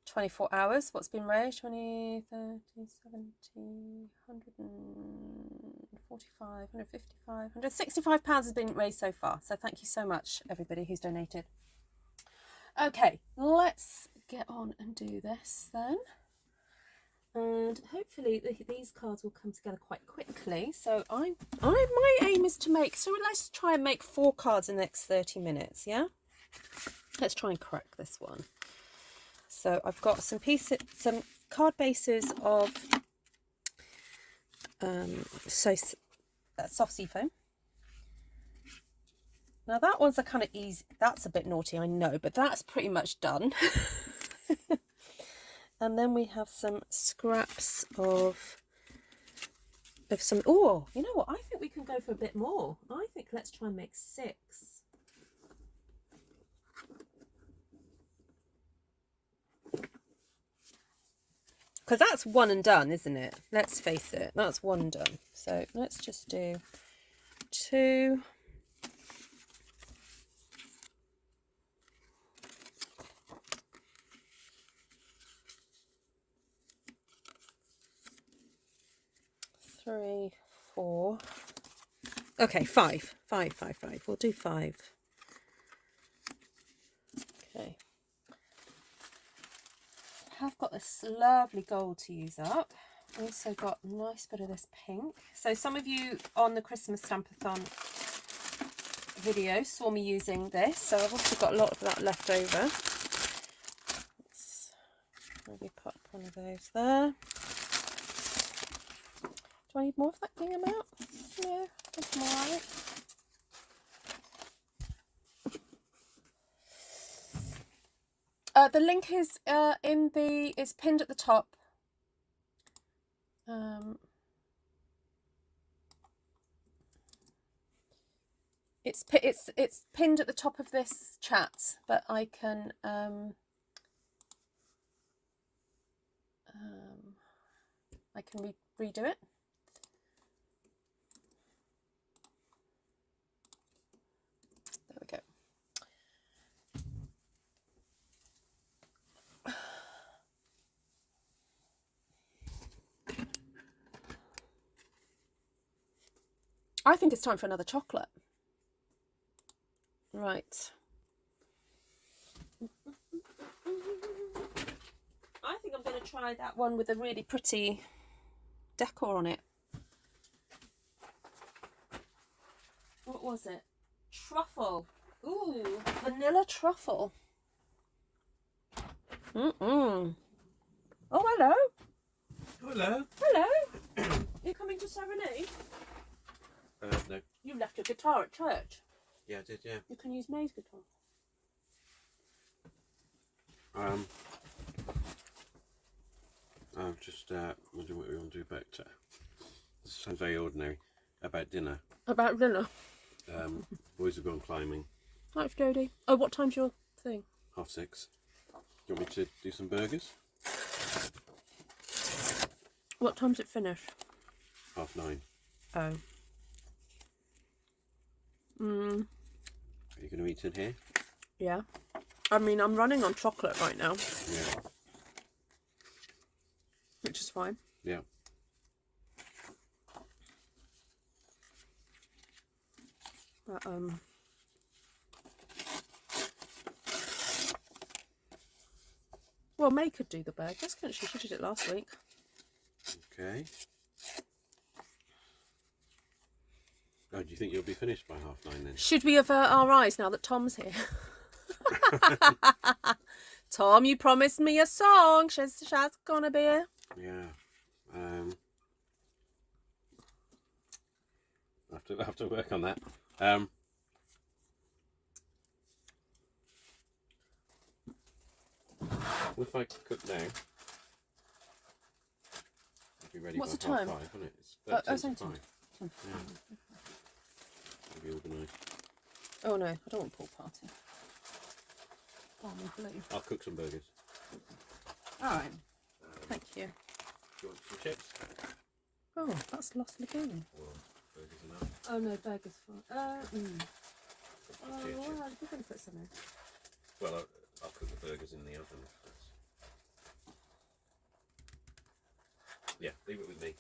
24 hours, what's been raised. 20, 30, 70, 145, 155, 165 pounds has been raised so far. So thank you so much, everybody who's donated. Okay, let's get on and do this then. And hopefully these cards will come together quite quickly. So my aim is to make, so let's try and make 4 cards in the next 30 minutes, yeah? Let's try and crack this one. So I've got some card bases of soft seafoam. Now that one's a kind of easy, that's a bit naughty, I know, but that's pretty much done. And then we have some scraps of some, oh, you know what, I think we can go for a bit more. I think let's try and make 6. Because that's one and done, isn't it? Let's face it, that's one and done. So let's just do 2. Three, 4. Okay, 5. We'll do 5. Okay. I've got this lovely gold to use up. Also got a nice bit of this pink. So some of you on the Christmas Stampathon video saw me using this. So I've also got a lot of that left over. Let's maybe pop one of those there. Do I need more of that gingham out? No, that's all right. The link is is pinned at the top. It's pinned at the top of this chat, but I can redo it. There we go. I think it's time for another chocolate. Right. I think I'm going to try that one with a really pretty decor on it. What was it? Truffle. Ooh, vanilla truffle. Mm-mm. Oh, hello. Hello. Hello. You're coming to serenade? No. You left your guitar at church. Yeah, I did, yeah. You can use May's guitar. I'm just wondering what we want to do about, this sounds very ordinary, about dinner. About dinner? Boys have gone climbing. Thanks, Jodie. Oh, what time's your thing? 6:30. Do you want me to do some burgers? What time's it finish? 9:30. Oh. Are you going to eat in here? Yeah. I mean, I'm running on chocolate right now. Yeah. Which is fine. Yeah. But, well, May could do the burgers, couldn't she? She did it last week. Okay. Oh, do you think you'll be finished by 9:30 then? Should we avert our eyes now that Tom's here? Tom, you promised me a song. She's gonna be here. Yeah. I have to work on that. If I cook now, it'll be ready What's by the time? 5:30, won't it? It's Oh, 10 to 5. Yeah. It'll be organised. Oh no, I don't want pool party. Oh, my blue. I'll cook some burgers. Alright. Thank you. Do you want some chips? Oh, that's lost again. Or burgers and that? Oh no, burgers fine. Oh, Cheers, well, cheers. we're going to put some in. Well, I'll cook the burgers in the oven. Yeah, leave it with me.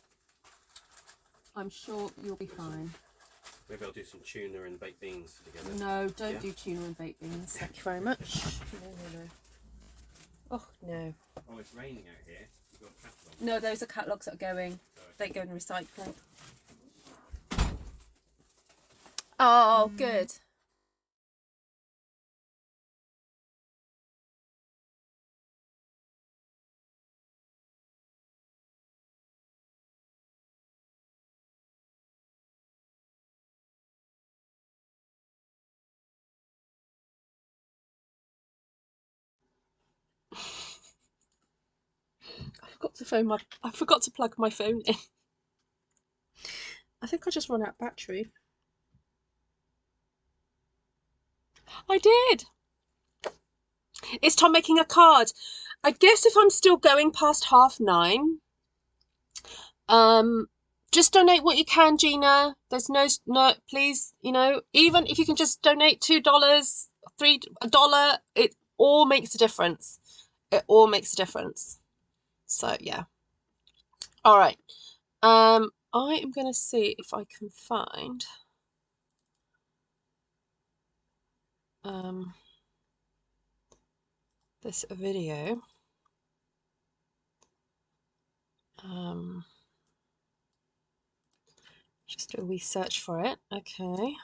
I'm sure you'll be fine. Maybe I'll do some tuna and baked beans together. No, don't Yeah? do tuna and baked beans. Thank you very much. No. Oh, no. Oh, it's raining out here. You've got a catalogue. No, those are catalogues that are going. They go in recycling. Oh, good. I forgot to plug my phone in. I think I just run out of battery. I did. Is Tom making a card? I guess if I'm still going past 9:30, just donate what you can, Gina. There's no, please, even if you can just donate $2, $3, it all makes a difference. It all makes a difference. So yeah. All right. I am going to see if I can find this video. Just do a wee search for it. Okay.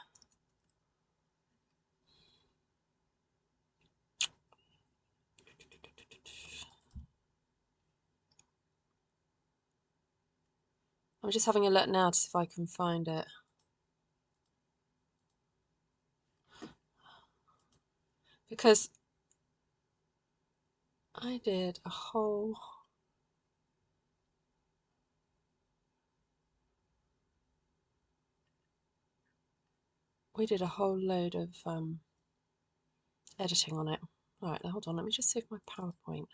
I'm just having a look now to see if I can find it. Because I did a whole... We did a whole load of editing on it. All right, now hold on. Let me just see if my PowerPoint.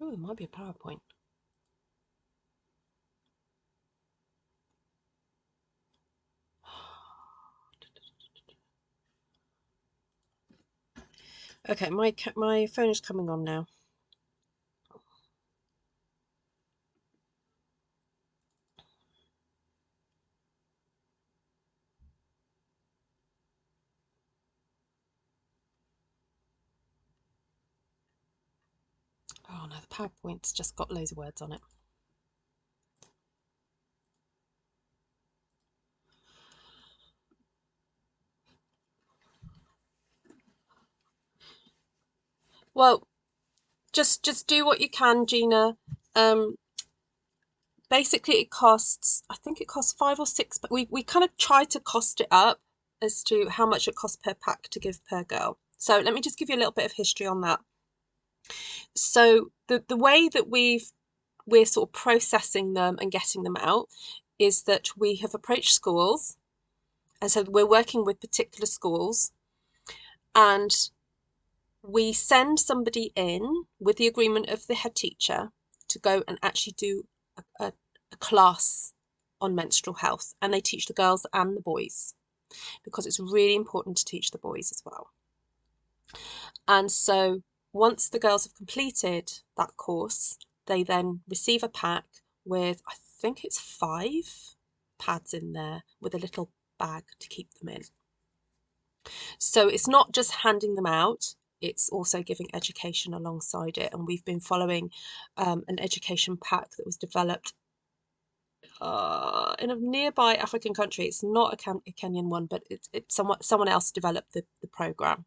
Oh, there might be a PowerPoint. Okay, my phone is coming on now. Oh no, the PowerPoint's just got loads of words on it. Well, just do what you can, Gina. Basically it costs, I think it costs 5 or 6, but we kind of try to cost it up as to how much it costs per pack to give per girl. So let me just give you a little bit of history on that. So the way that we're sort of processing them and getting them out is that we have approached schools, and so we're working with particular schools, and we send somebody in with the agreement of the head teacher to go and actually do a class on menstrual health, and they teach the girls and the boys because it's really important to teach the boys as well. And so once the girls have completed that course, they then receive a pack with, I think it's 5 pads in there with a little bag to keep them in. So it's not just handing them out, it's also giving education alongside it. And we've been following an education pack that was developed in a nearby African country. It's not a Kenyan one, but it's someone else developed the program.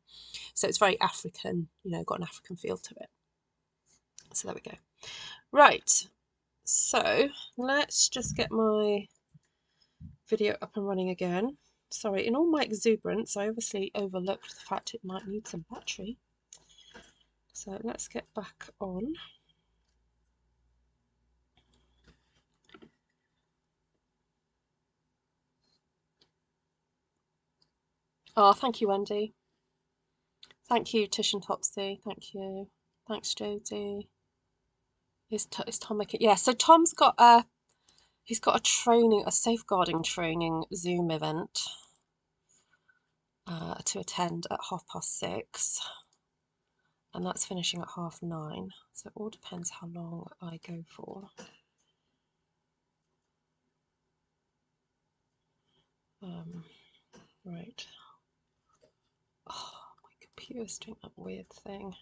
So it's very African, you know, got an African feel to it. So there we go. Right, so let's just get my video up and running again. Sorry, in all my exuberance, I obviously overlooked the fact it might need some battery. So let's get back on. Oh, thank you, Wendy. Thank you, Tish and Topsy. Thank you. Thanks, Jodie. Is Tom making? Yeah, so Tom's got he's got a safeguarding training Zoom event to attend at 6:30, and that's finishing at 9:30. So it all depends how long I go for. Right. Oh, my computer's doing that weird thing.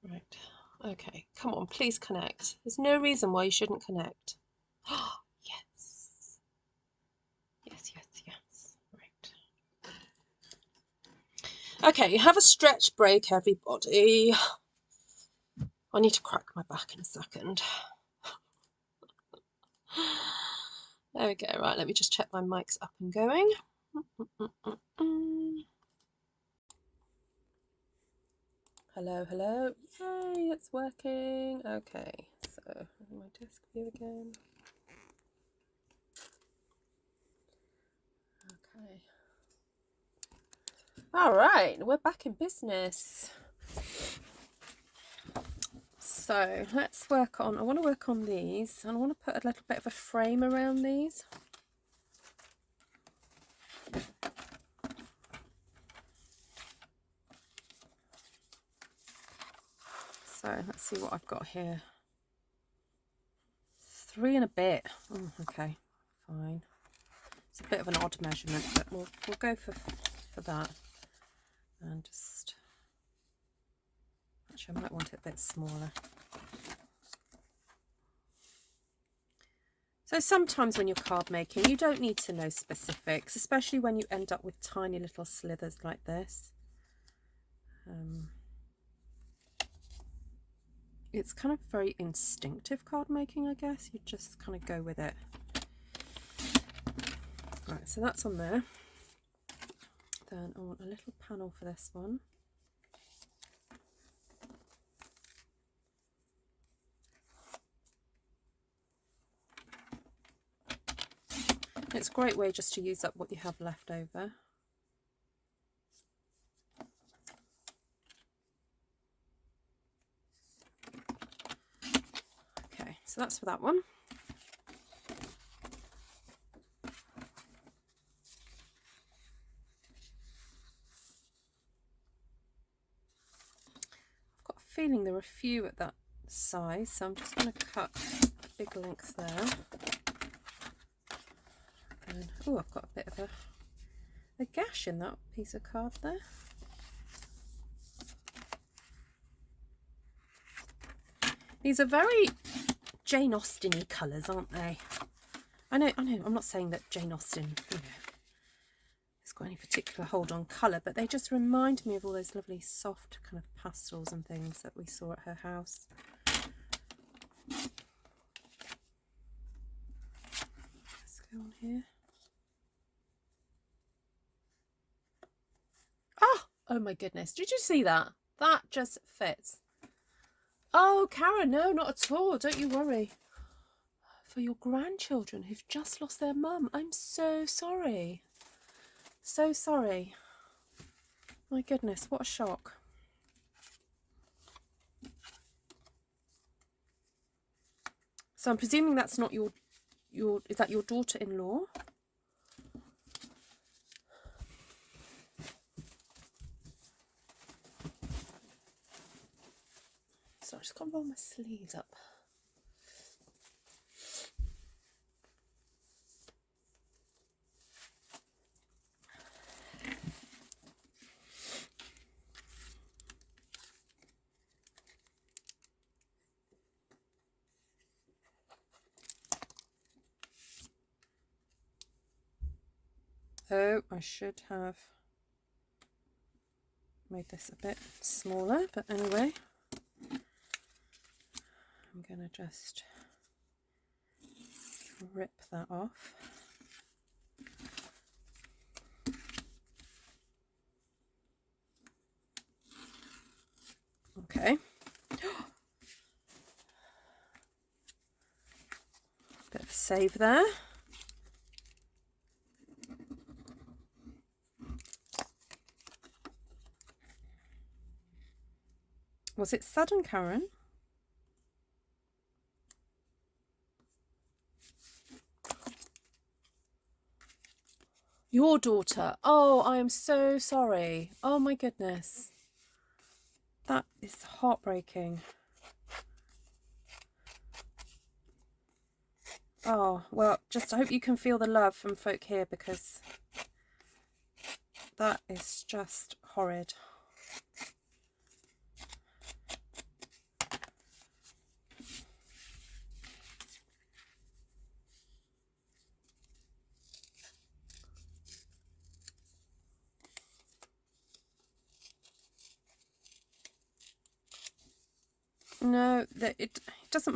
Right. Okay. Come on, please connect. There's no reason why you shouldn't connect. Oh, yes. Yes, yes, yes. Right. Okay, have a stretch break, everybody. I need to crack my back in a second. There we go. Right, let me just check my mic's up and going. Hello, hello. Yay, it's working. Okay, so my desk view again. Okay. All right, we're back in business. So let's work on, I want to work on these, and I want to put a little bit of a frame around these. So let's see what I've got here. 3 and a bit. Oh, okay, fine. It's a bit of an odd measurement, but we'll go for that. And just, actually I might want it a bit smaller. So sometimes when you're card making, you don't need to know specifics, especially when you end up with tiny little slithers like this. It's kind of very instinctive card making, I guess. You just kind of go with it. Right, so that's on there. Then I want a little panel for this one. It's a great way just to use up what you have left over. Okay, so that's for that one. I've got a feeling there are a few at that size, so I'm just going to cut a big length there. And, oh, I've got a bit of a gash in that piece of card there. These are very Jane Austen-y colours, aren't they? I know, I'm not saying that Jane Austen, you know, has got any particular hold on colour, but they just remind me of all those lovely soft kind of pastels and things that we saw at her house. Let's go on here. Oh my goodness, did you see that? That just fits. Oh, Karen, no, not at all. Don't you worry. For your grandchildren who've just lost their mum, I'm so sorry. So sorry. My goodness, what a shock. So I'm presuming that's not your is that your daughter-in-law? So I just got to roll my sleeves up. Oh, I should have made this a bit smaller, but anyway, I'm going to just rip that off. Okay. Bit of a save there. Was it sudden, Karen? Your daughter. Oh, I am so sorry. Oh my goodness. That is heartbreaking. Oh, well, just I hope you can feel the love from folk here, because that is just horrid. No, it doesn't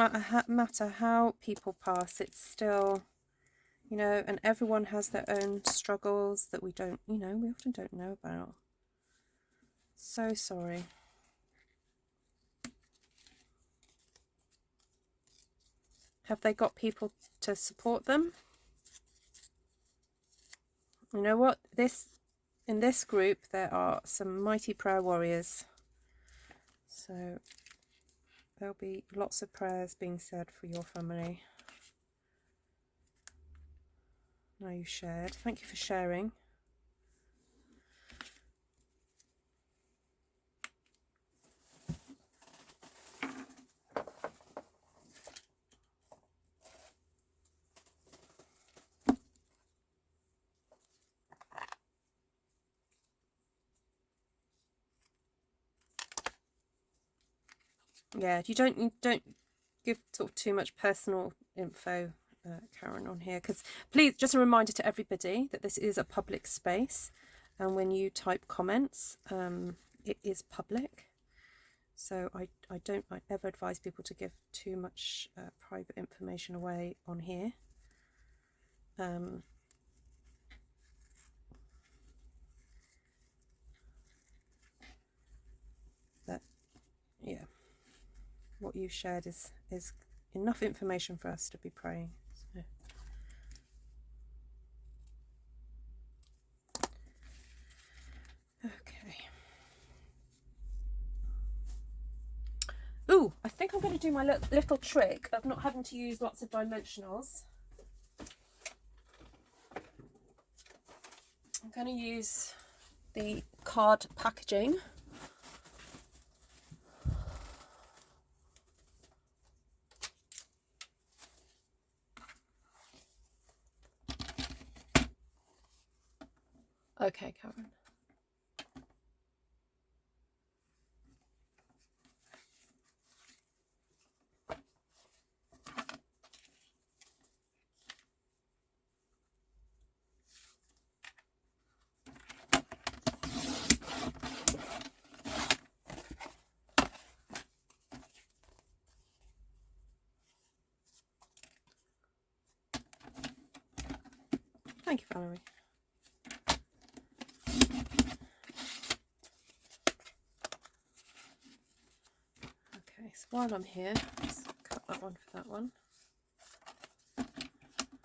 matter how people pass. It's still, you know, and everyone has their own struggles that we don't, you know, we often don't know about. So sorry. Have they got people to support them? You know what? In this group, there are some mighty prayer warriors. So there'll be lots of prayers being said for your family. Now you've shared. Thank you for sharing. Yeah, you don't give sort of too much personal info, Karen, on here, because please, just a reminder to everybody that this is a public space, and when you type comments, it is public. So I don't ever advise people to give too much private information away on here. But yeah, what you've shared is enough information for us to be praying. So. Okay. Ooh, I think I'm going to do my little trick of not having to use lots of dimensionals. I'm going to use the card packaging. Okay, Karen. Thank you, Valerie. Okay, so while I'm here, let's cut that one for that one.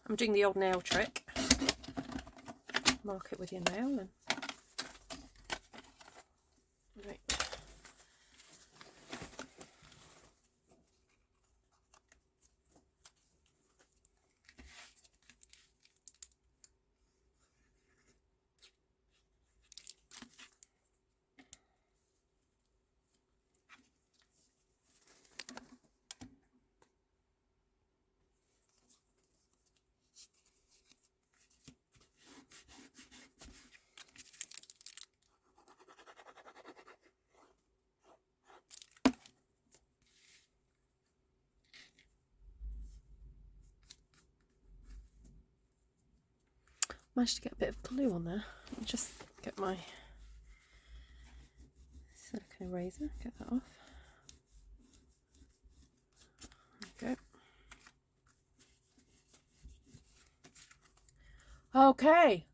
I'm doing the old nail trick. Mark it with your nail and right. Managed to get a bit of glue on there. Let me just get my silicone eraser, get that off. There we go. Okay,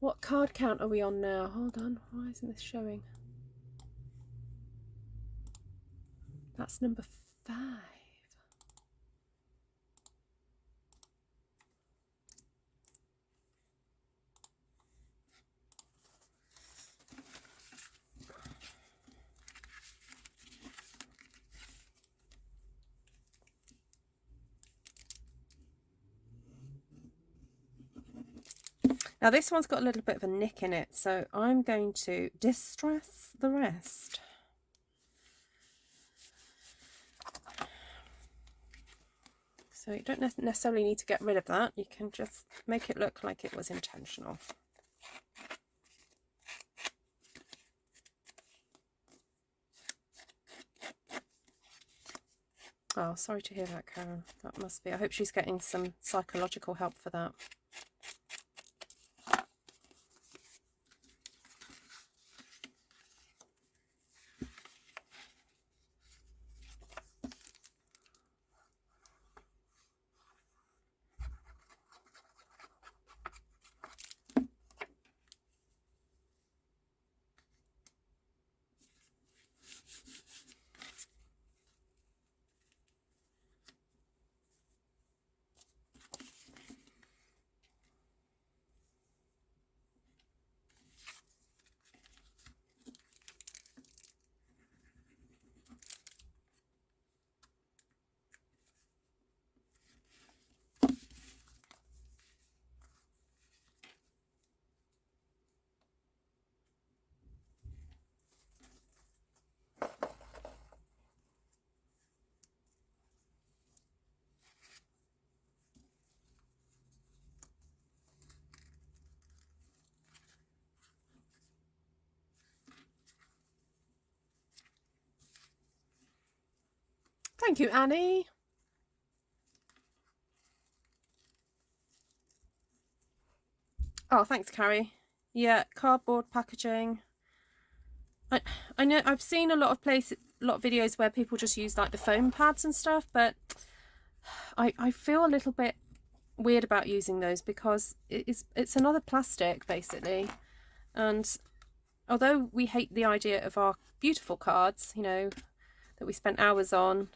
what card count are we on now? Hold on, why isn't this showing? That's number 5. Now this one's got a little bit of a nick in it, so I'm going to distress the rest. So you don't necessarily need to get rid of that, you can just make it look like it was intentional. Oh, sorry to hear that, Karen. That must be, I hope she's getting some psychological help for that. Thank you, Annie. Oh, thanks, Carrie. Yeah, cardboard packaging. I know I've seen a lot of videos where people just use like the foam pads and stuff, but I feel a little bit weird about using those because it's another plastic basically, and although we hate the idea of our beautiful cards, you know, that we spent hours on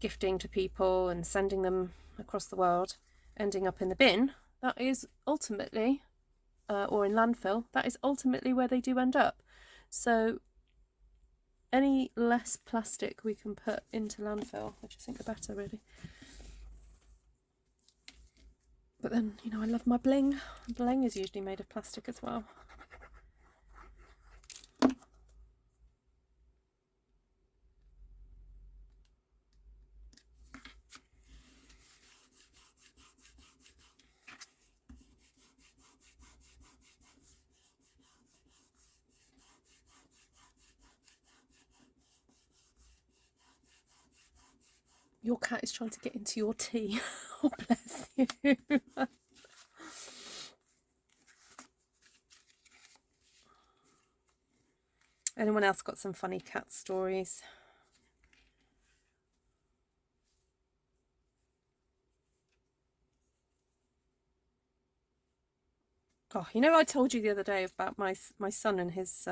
gifting to people and sending them across the world ending up in the bin, that is ultimately or in landfill, that is ultimately where they do end up. So any less plastic we can put into landfill, I just think the better, really. But then, you know, I love my bling. Bling is usually made of plastic as well. Your cat is trying to get into your tea. Oh, bless you. Anyone else got some funny cat stories? Oh, you know, I told you the other day about my son and his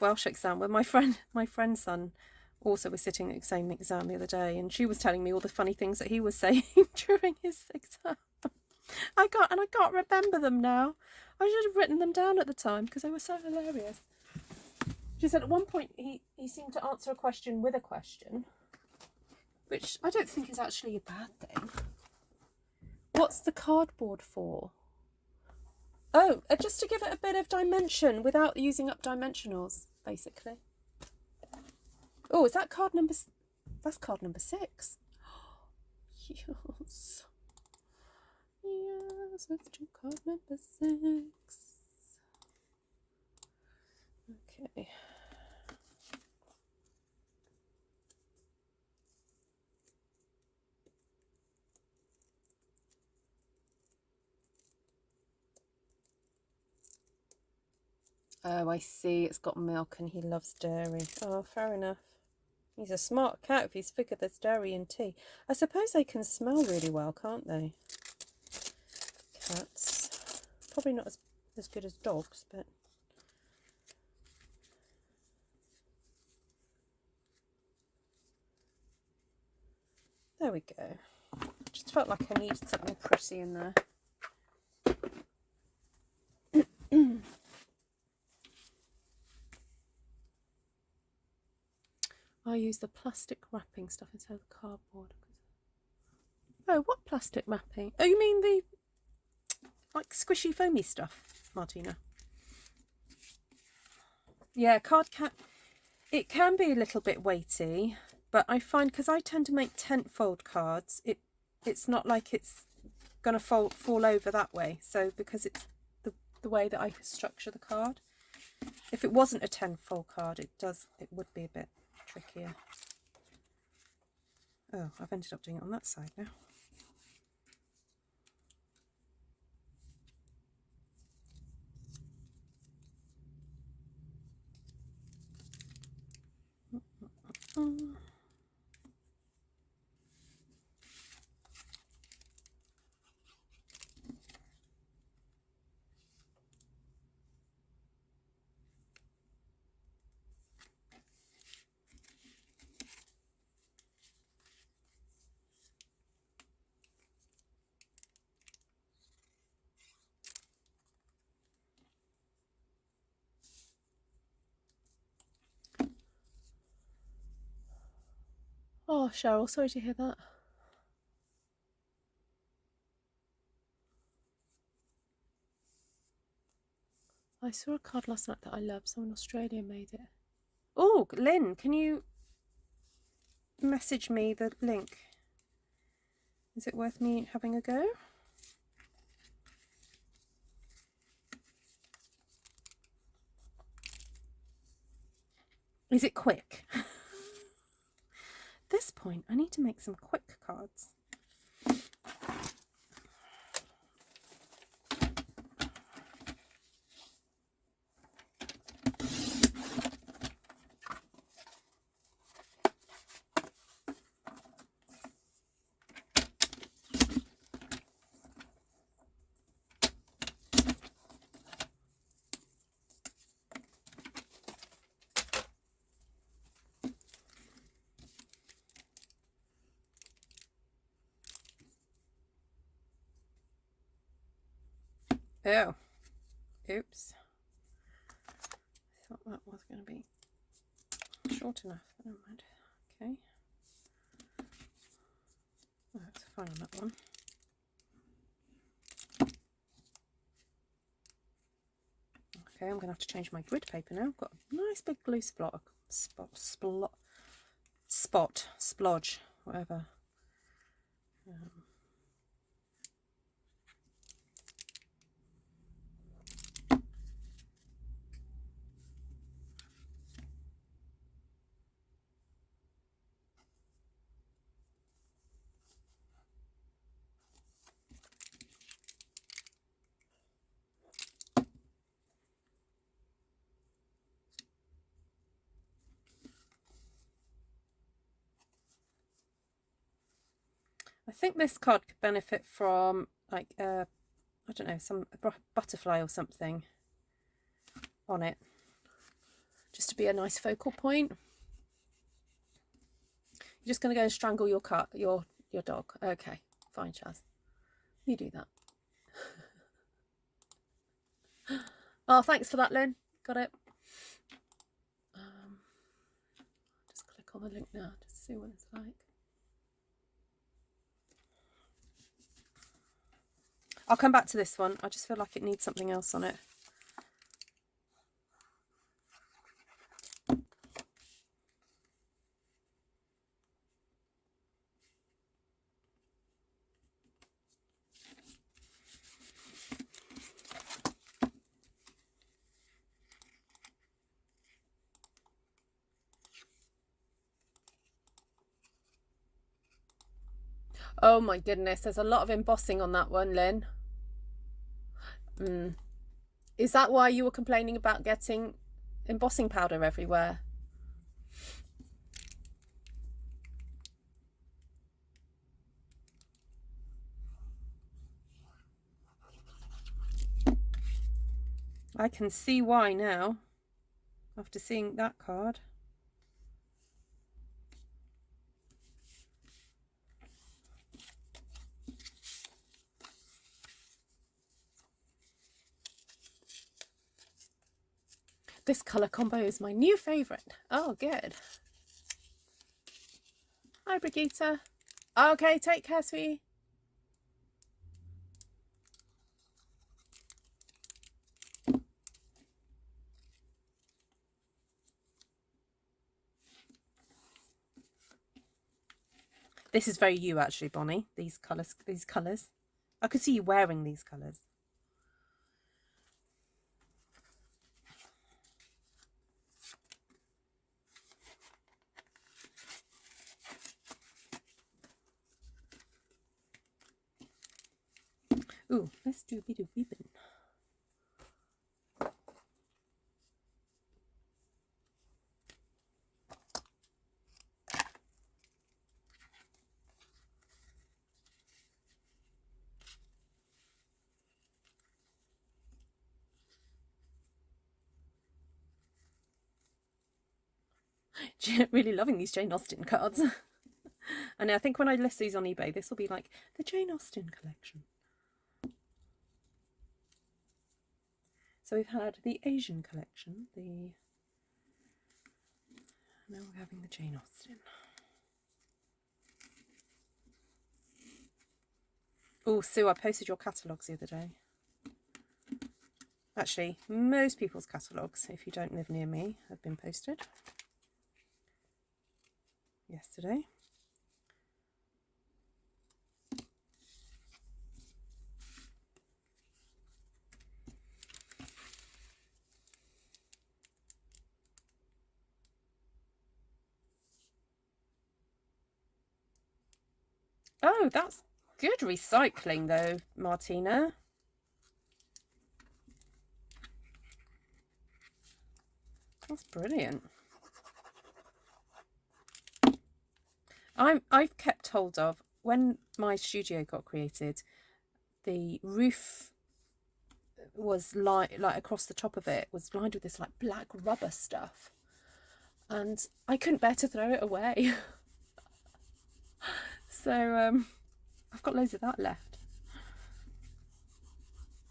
Welsh exam. Well, my friend's son also was sitting at the same exam the other day, and she was telling me all the funny things that he was saying during his exam. I can't remember them now. I should have written them down at the time because they were so hilarious. She said at one point he seemed to answer a question with a question, which I don't think is actually a bad thing. What's the cardboard for? Oh, just to give it a bit of dimension without using up dimensionals, basically. Oh, is that card number? That's card number 6. Yes. Yes, let's do card number 6. Okay. Oh, I see. It's got milk and he loves dairy. Oh, fair enough. He's a smart cat if he's figured there's dairy in tea. I suppose they can smell really well, can't they? Cats. Probably not as good as dogs, but... There we go. Just felt like I needed something pretty in there. I use the plastic wrapping stuff instead of the cardboard. Oh, what plastic wrapping? Oh, you mean the like squishy foamy stuff, Martina? Yeah, it can be a little bit weighty, but I find because I tend to make tent fold cards, it's not like it's gonna fall over that way. So because it's the way that I structure the card. If it wasn't a 10-fold card, it would be a bit trickier. Oh, I've ended up doing it on that side now. Oh, Cheryl, sorry to hear that. I saw a card last night that I love. Someone in Australia made it. Oh, Lynn, can you message me the link? Is it worth me having a go? Is it quick? At this point, I need to make some quick cards. Oh, oops. I thought that was going to be short enough. Never mind. Okay. Oh, that's fine on that one. Okay, I'm going to have to change my grid paper now. I've got a nice big glue splodge, whatever. I think this card could benefit from like I don't know, some butterfly or something on it, just to be a nice focal point. You're just going to go and strangle your dog. Okay, fine, Chaz, you do that. Oh, thanks for that, Lynn. Got it. Just click on the link now to see what it's like. I'll come back to this one. I just feel like it needs something else on it. Oh my goodness, there's a lot of embossing on that one, Lynn. Is that why you were complaining about getting embossing powder everywhere? I can see why now, after seeing that card. This colour combo is my new favourite. Oh, good. Hi, Brigitte. Okay, take care, sweetie. This is very you, actually, Bonnie. These colours. I could see you wearing these colours. Ooh, let's do a bit of ribbon. Really loving these Jane Austen cards. And I think when I list these on eBay, this will be like the Jane Austen collection. So we've had the Asian collection, now we're having the Jane Austen. Oh, Sue, I posted your catalogues the other day. Actually, most people's catalogues, if you don't live near me, have been posted yesterday. Oh, that's good recycling though, Martina. That's brilliant. I've kept hold of, when my studio got created, the roof was like across the top of it was lined with this like black rubber stuff, and I couldn't bear to throw it away. So I've got loads of that left,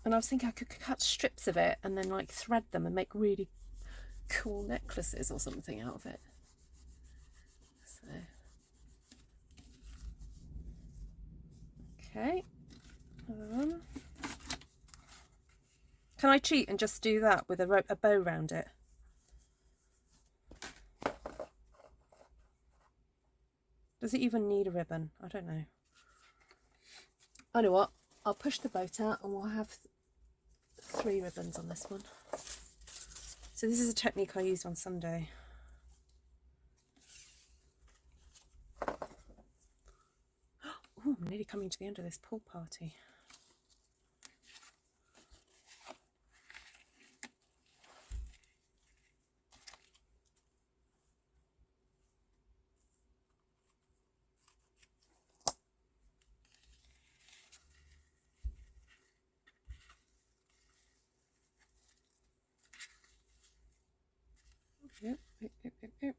and and I was thinking I could cut strips of it and then like thread them and make really cool necklaces or something out of it. So okay, can I cheat and just do that with a bow around it? Does it even need a ribbon? I don't know. I know what, I'll push the boat out and we'll have 3 ribbons on this one. So this is a technique I used on Sunday. Oh, I'm nearly coming to the end of this pool party. Yep, yep, yep, yep, yep.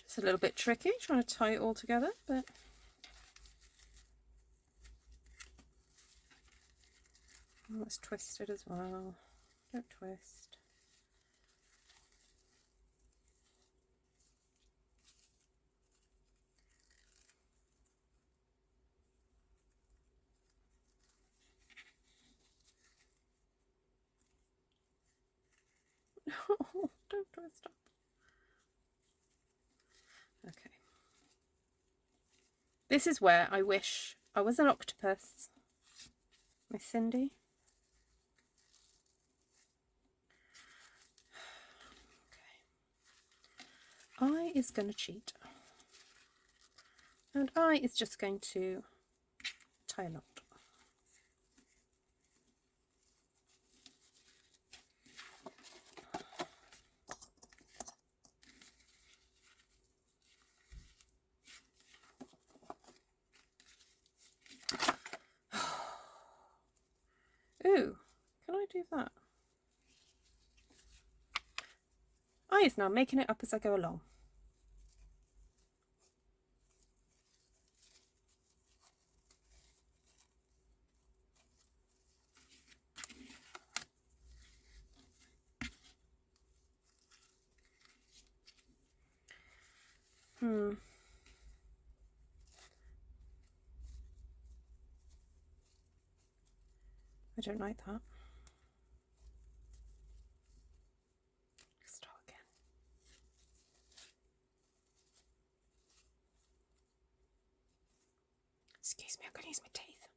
Just a little bit tricky trying to tie it all together, but oh, it's twisted as well. Don't twist. Don't twist up. Okay. This is where I wish I was an octopus. Miss Cindy. Okay. I is going to cheat. And I is just going to tie a knot. Ooh, can I do that? I is now making it up as I go along. I don't like that. Start again. Excuse me, I'm going to use my teeth.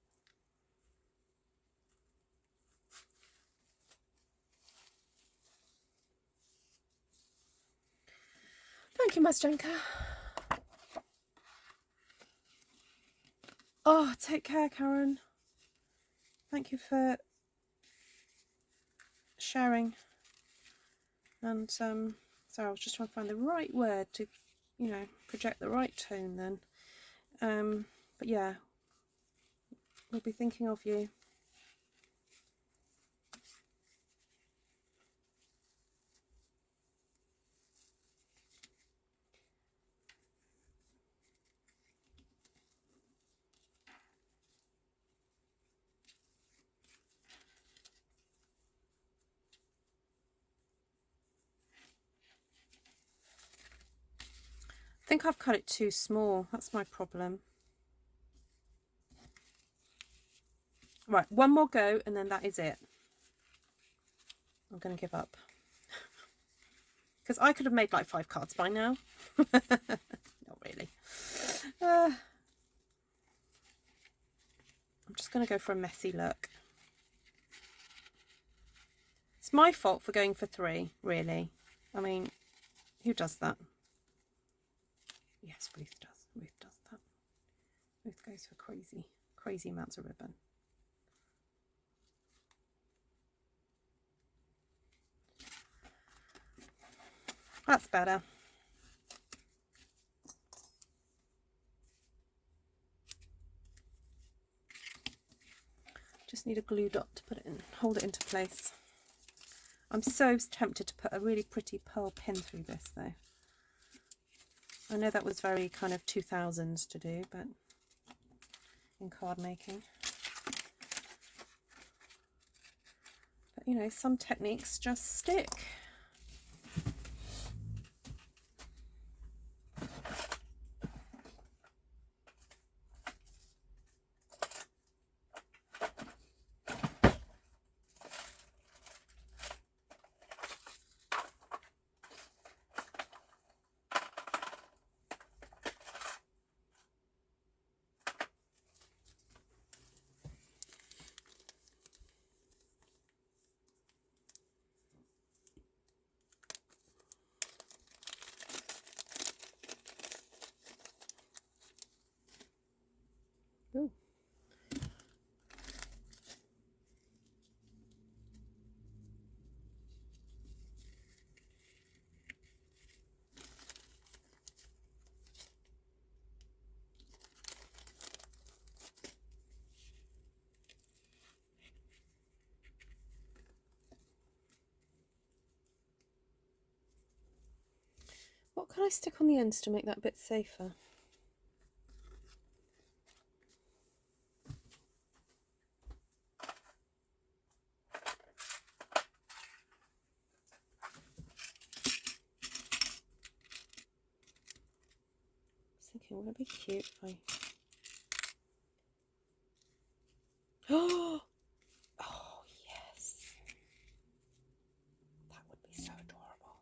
Thank you, Masjenka. Oh, take care, Karen. Thank you for sharing. And so I was just trying to find the right word to, you know, project the right tone then. But yeah, we'll be thinking of you. I think I've cut it too small. That's my problem. Right, one more go and then that is it. I'm going to give up. Because I could have made like 5 cards by now. Not really. I'm just going to go for a messy look. It's my fault for going for 3, really. I mean, who does that? Yes, Ruth does. Ruth does that. Ruth goes for crazy, crazy amounts of ribbon. That's better. Just need a glue dot to put it in, hold it into place. I'm so tempted to put a really pretty pearl pin through this though. I know that was very kind of 2000s to do, but in card making. But you know, some techniques just stick. Ooh. What can I stick on the ends to make that a bit safer? Thinking, would it be cute if I... Oh, yes. That would be so adorable.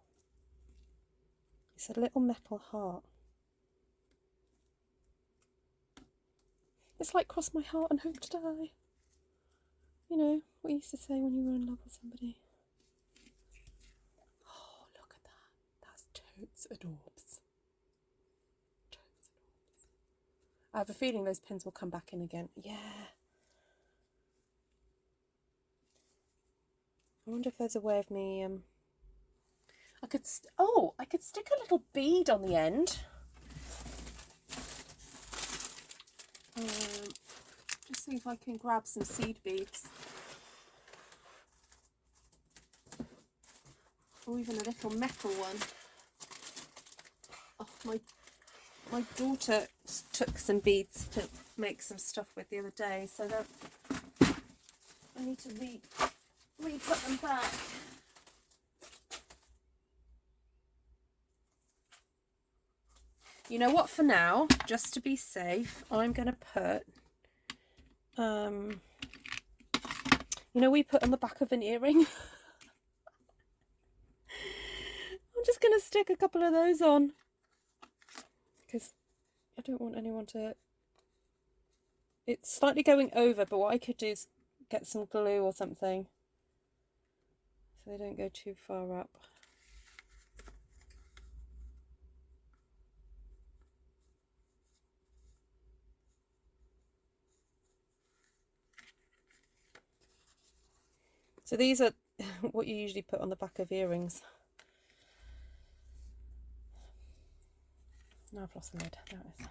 It's a little metal heart. It's like cross my heart and hope to die. You know, what you used to say when you were in love with somebody. Oh, look at that. That's totes adorbs. Totes adorbs. I have a feeling those pins will come back in again. Yeah. I wonder if there's a way of me... I could stick a little bead on the end. Just see if I can grab some seed beads. Or even a little metal one. Oh, my daughter took some beads to make some stuff with the other day, so that I need to re-put them back. You know what, for now, just to be safe, I'm going to put, you know, we put on the back of an earring. I'm just going to stick a couple of those on because I don't want anyone to... It's slightly going over, but what I could do is get some glue or something so they don't go too far up. So these are what you usually put on the back of earrings. Now I've lost the lid. There it is.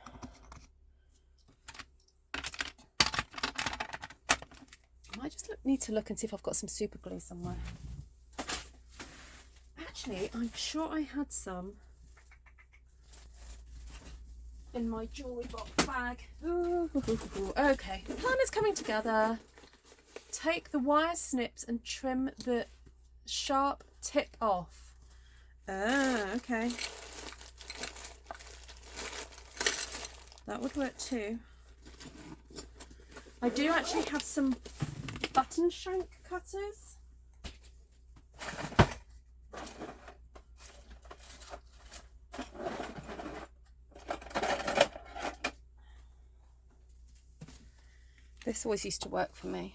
I might just need to look and see if I've got some super glue somewhere. Actually, I'm sure I had some in my jewellery box bag. Ooh, okay, the plan is coming together. Take the wire snips and trim the sharp tip off. Ah, okay. That would work too. I do actually have some button shank cutters. This always used to work for me.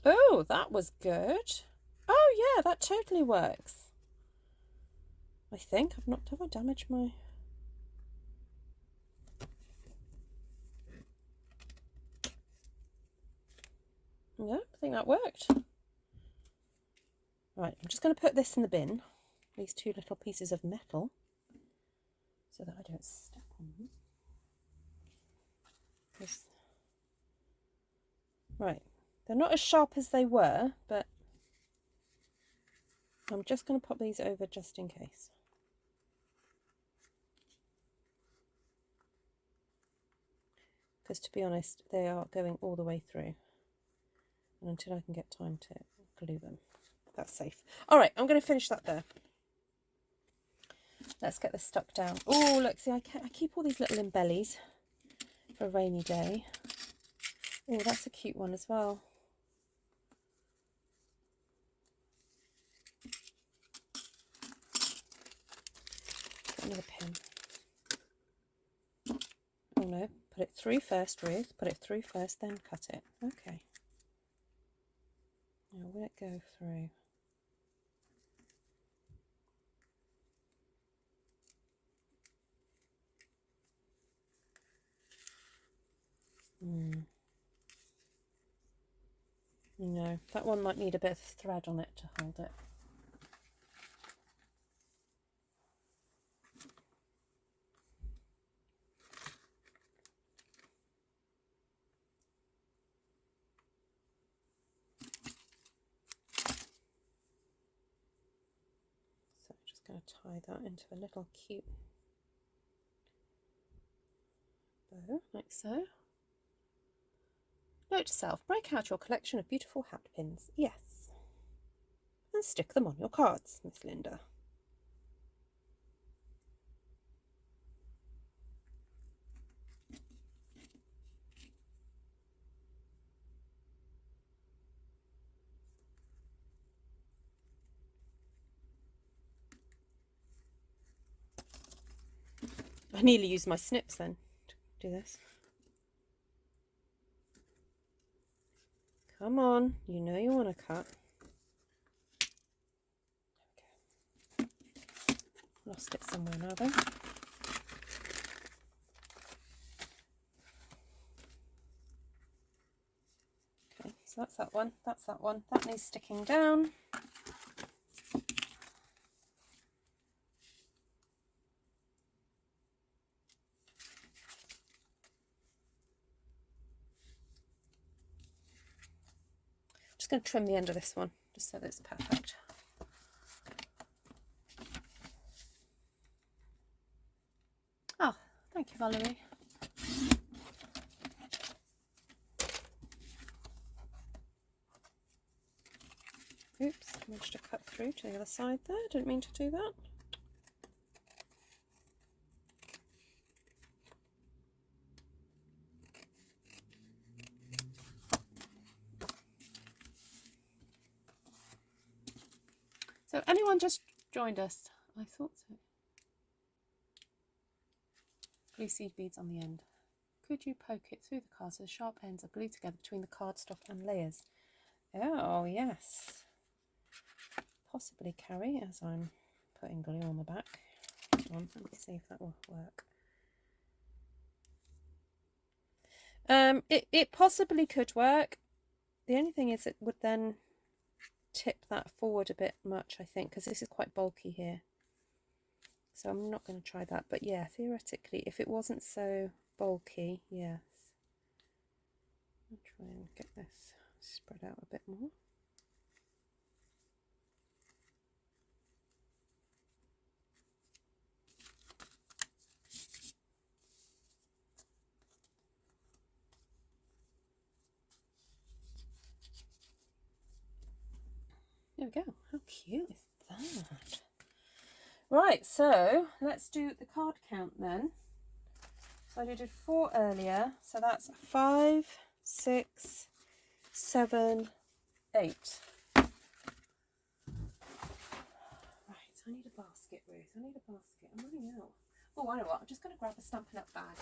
Oh, that was good. Oh yeah, that totally works. I think have I damaged my... No, I think that worked. Right, I'm just going to put this in the bin, these two little pieces of metal, so that I don't step on them. Right, They're not as sharp as they were, but I'm just going to pop these over just in case. Because to be honest, they are going all the way through. And until I can get time to glue them, that's safe. All right, I'm going to finish that there. Let's get this stuck down. Oh, look, see, I keep all these little embellies for a rainy day. Oh, that's a cute one as well. Get another pin. Oh no, put it through first, Ruth. Put it through first, then cut it. Okay. Now will it go through? No, that one might need a bit of thread on it to hold it. So I'm just going to tie that into a little cute bow, like so. Note to self, break out your collection of beautiful hat pins. Yes. And stick them on your cards, Miss Linda. I nearly used my snips then to do this. Come on, you know you want to cut. There we go. Lost it somewhere now then. Okay, so that's that one, that's that one. That needs sticking down. Just going to trim the end of this one just so that it's perfect. Ah, thank you, Valerie. Oops, managed to cut through to the other side there. Didn't mean to do that. So anyone just joined us? I thought so. Glue seed beads on the end. Could you poke it through the card so the sharp ends are glued together between the cardstock and layers? Oh, yes. Possibly, Carrie, as I'm putting glue on the back. Hold on, let me see if that will work. It possibly could work. The only thing is it would then tip that forward a bit much, I think, because this is quite bulky here. So I'm not going to try that. But yeah, theoretically, if it wasn't so bulky, yes. I'll try and get this spread out a bit more. There we go. How cute is that? Right, so let's do the card count then. So I did 4 earlier, so that's 5, 6, 7, 8. Right, I need a basket, Ruth. I need a basket. I'm running out. Oh, I know what. I'm just going to grab a Stampin' Up bag.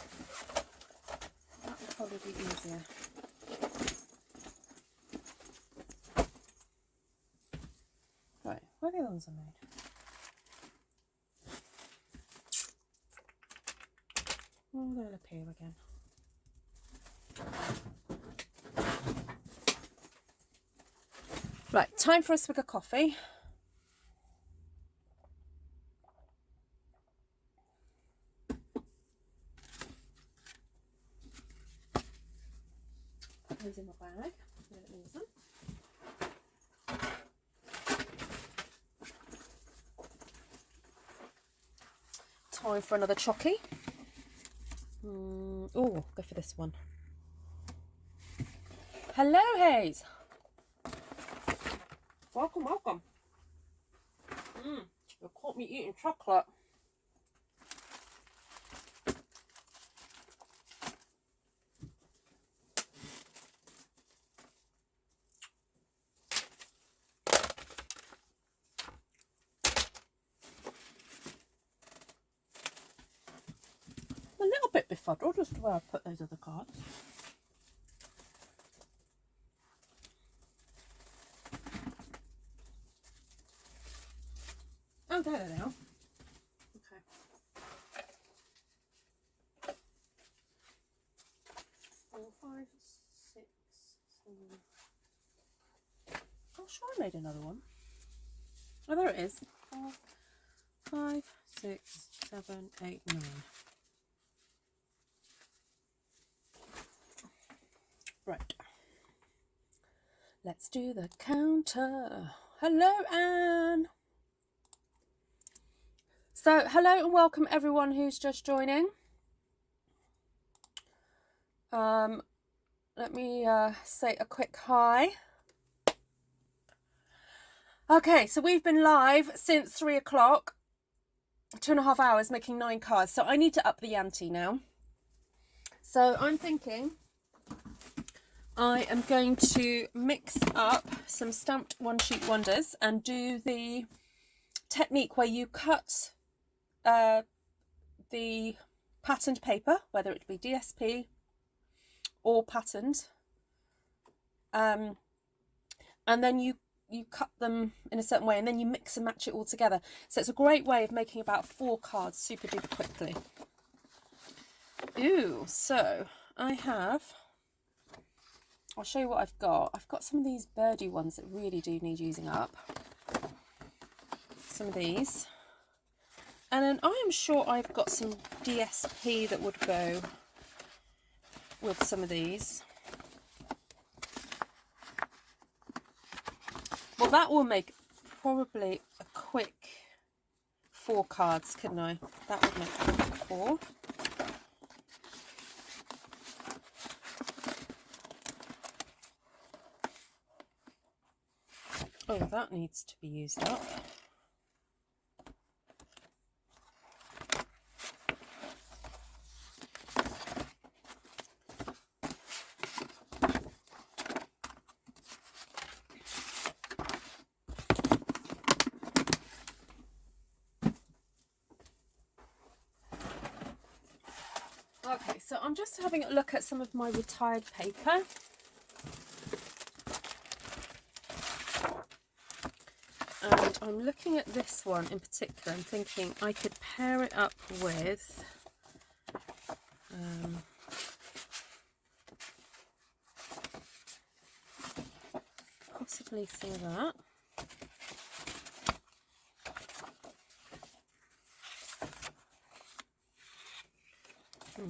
That would probably be easier. Right, where are the other ones I made? Oh, they'll appear again. Right, time for a swig of coffee. Put those in my bag. don't lose them. Time for another chocky. Oh, go for this one. Hello, Hayes. Welcome, welcome. You caught me eating chocolate. A little bit befuddled as to where I put those other cards. Oh, there they are. Okay. Four, five, six, seven. I'm sure I made another one. Oh, there it is. 4, 5, 6, 7, 8, 9. Right. Let's do the counter. Hello, Anne. So, hello and welcome everyone who's just joining. Let me say a quick hi. Okay, so we've been live since 3 o'clock, 2.5 hours making 9 cards. So I need to up the ante now. So I'm thinking I am going to mix up some stamped one sheet wonders and do the technique where you cut the patterned paper, whether it be DSP or patterned, and then you cut them in a certain way and then you mix and match it all together. So it's a great way of making about 4 cards super duper quickly. Ooh, so I have, I'll show you what I've got. I've got some of these birdie ones that really do need using up. Some of these. And then I am sure I've got some DSP that would go with some of these. Well, that will make probably a quick 4 cards, couldn't I? That would make a quick 4. Oh, that needs to be used up. Okay, so I'm just having a look at some of my retired paper. And I'm looking at this one in particular and thinking I could pair it up with possibly some of that.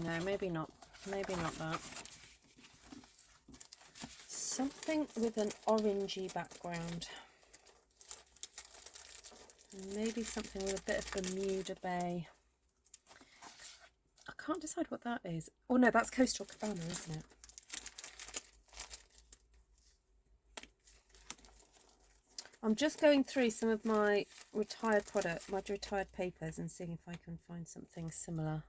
No, maybe not. Maybe not that. Something with an orangey background. Maybe something with a bit of Bermuda Bay. I can't decide what that is. Oh no, that's Coastal Cabana, isn't it? I'm just going through some of my retired papers and seeing if I can find something similar.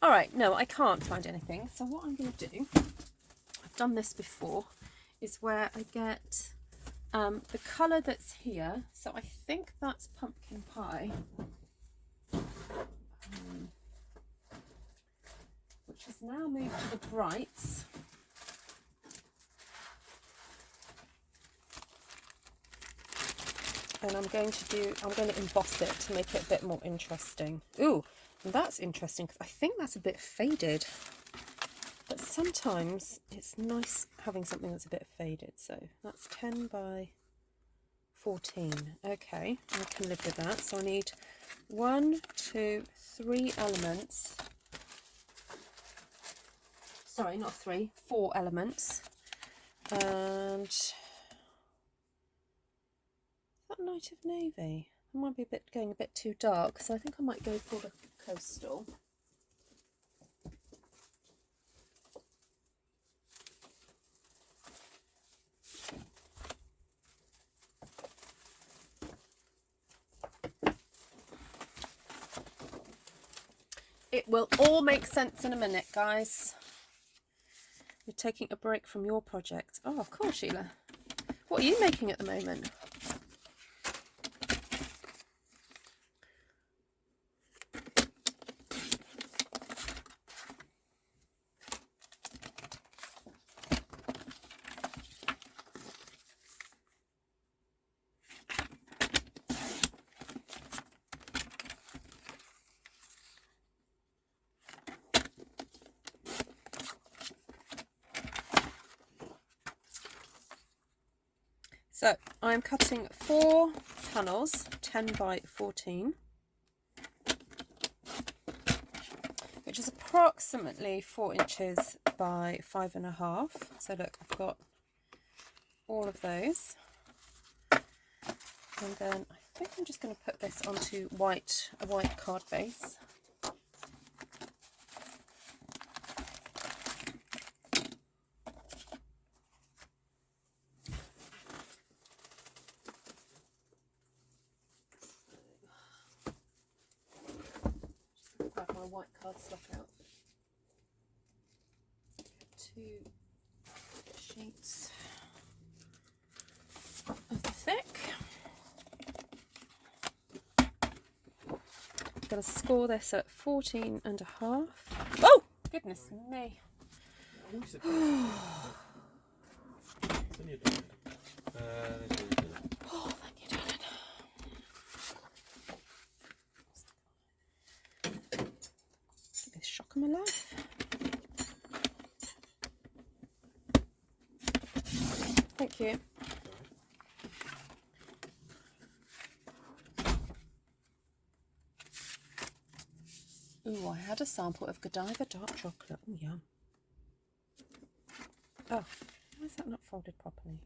All right, no, I can't find anything. So what I'm going to do, I've done this before, is where I get the colour that's here. So I think that's pumpkin pie, which has now moved to the brights. And I'm going to emboss it to make it a bit more interesting. Ooh, that's interesting because I think that's a bit faded. But sometimes it's nice having something that's a bit faded. So that's 10 by 14. Okay, I can live with that. So I need 1, 2, 3 elements. Sorry, not 3, 4 elements. And that Night of Navy. I might be going a bit too dark, so I think I might go for the coastal. It will all make sense in a minute, guys. You're taking a break from your project. Oh, of course, Sheila. What are you making at the moment? So I'm cutting 4 panels, 10 by 14, which is approximately 4 inches by 5.5. So look, I've got all of those. And then I think I'm just going to put this onto a white card base. Grab my white cardstock out. 2 sheets of the thick. I'm going to score this at 14.5. Oh, goodness me. Oh, thank you, darling. Biggest shock of my life. Thank you. Ooh, I had a sample of Godiva dark chocolate. Oh, yum. Oh, why is that not folded properly?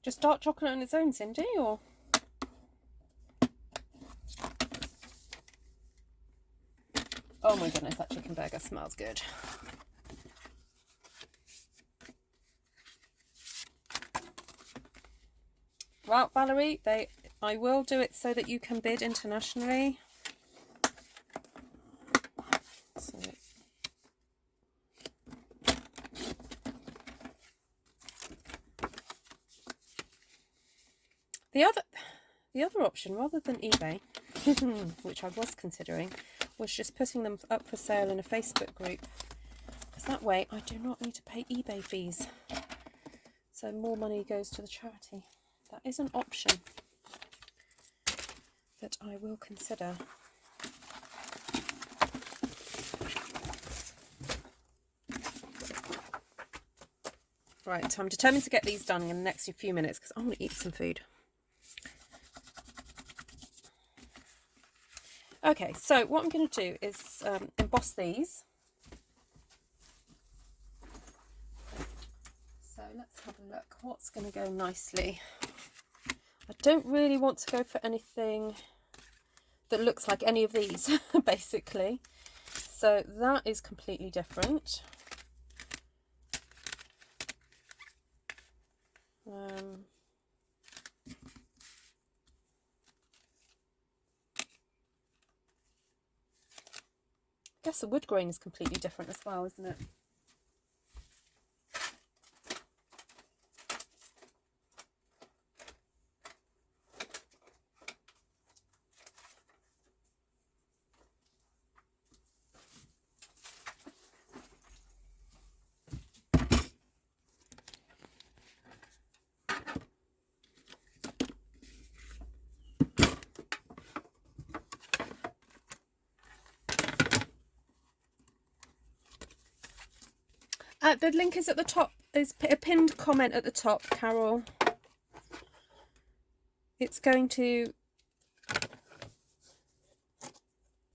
Just dark chocolate on its own, Cindy, or? Oh my goodness, that chicken burger smells good. Well, Valerie, I will do it so that you can bid internationally. So, the other option, rather than eBay, which I was considering, was just putting them up for sale in a Facebook group. Because that way I do not need to pay eBay fees. So more money goes to the charity. That is an option that I will consider. Right, I'm determined to get these done in the next few minutes because I want to eat some food. Okay, so what I'm going to do is emboss these. So let's have a look. What's going to go nicely? I don't really want to go for anything that looks like any of these, basically. So that is completely different. I guess the wood grain is completely different as well, isn't it? The link is at the top. There's a pinned comment at the top, Carol. It's going to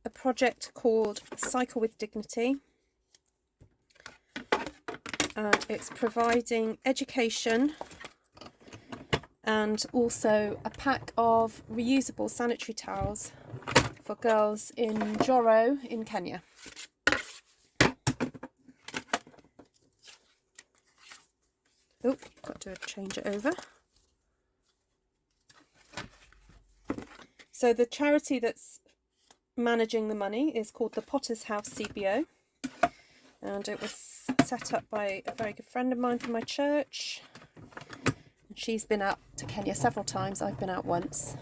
a project called Cycle with Dignity. And it's providing education and also a pack of reusable sanitary towels for girls in Joro in Kenya. Oh, got to change it over. So the charity that's managing the money is called the Potter's House CBO, and it was set up by a very good friend of mine from my church. And she's been out to Kenya several times. I've been out once.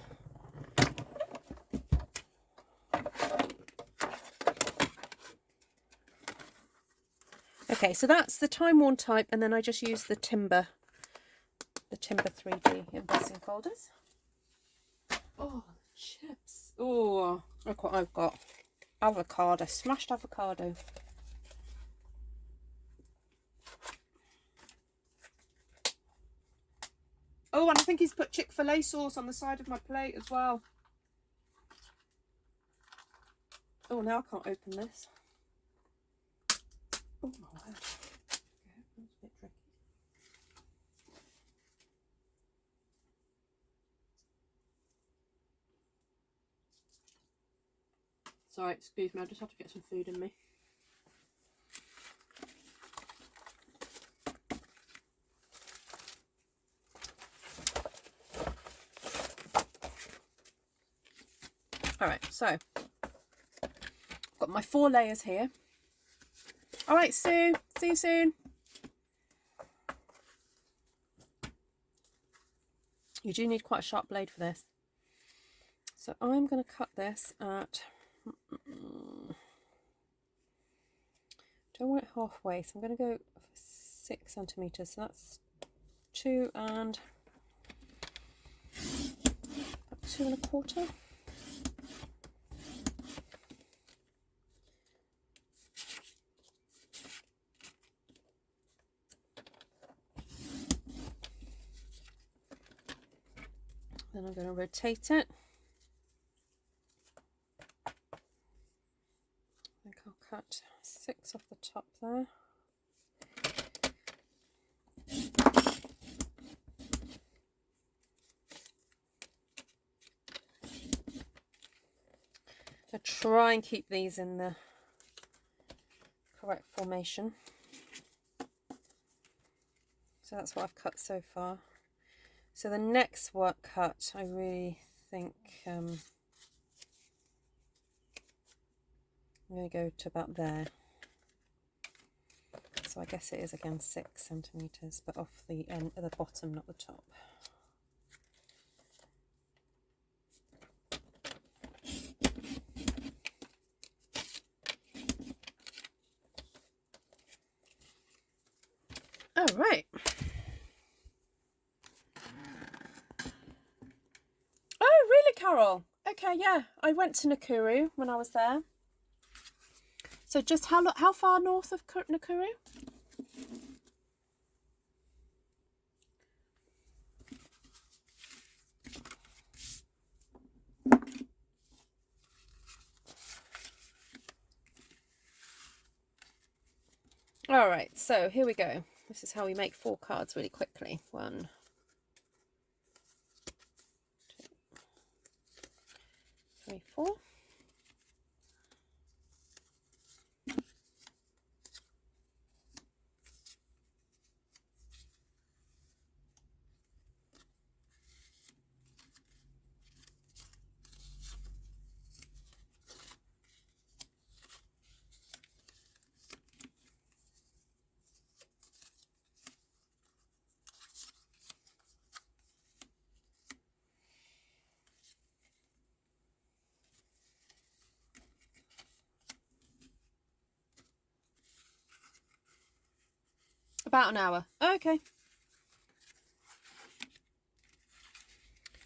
Okay, so that's the time worn type, and then I just use the Timber 3D embossing folders. Oh, chips. Oh, look what I've got. Avocado, smashed avocado. Oh, and I think he's put Chick-fil-A sauce on the side of my plate as well. Oh, now I can't open this. Oh my word. Okay, that's a bit tricky. Sorry, excuse me, I just have to get some food in me. Alright, so got my 4 layers here. Alright, Sue, see you soon. You do need quite a sharp blade for this. So I'm going to cut this at, don't want it halfway, so I'm going to go 6 centimetres. So that's 2 and about 2 1/4. Then I'm going to rotate it. I think I'll cut 6 off the top there. I try and keep these in the correct formation. So that's what I've cut so far. So the next work cut, I really think I'm going to go to about there. So I guess it is again 6 centimetres, but off the end at the bottom, not the top. Oh, right. Oh, really, Carol? Okay, yeah. I went to Nakuru when I was there. So just how far north of Nakuru? All right, so here we go. This is how we make 4 cards really quickly. 1, 2, 3, 4. About an hour. Okay.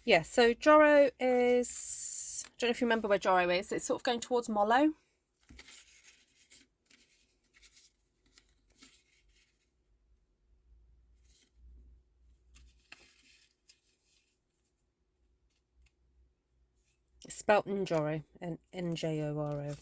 Yeah, so Joro is, I don't know if you remember where Joro is. It's sort of going towards Molo. spelt Njoro, and Njoro.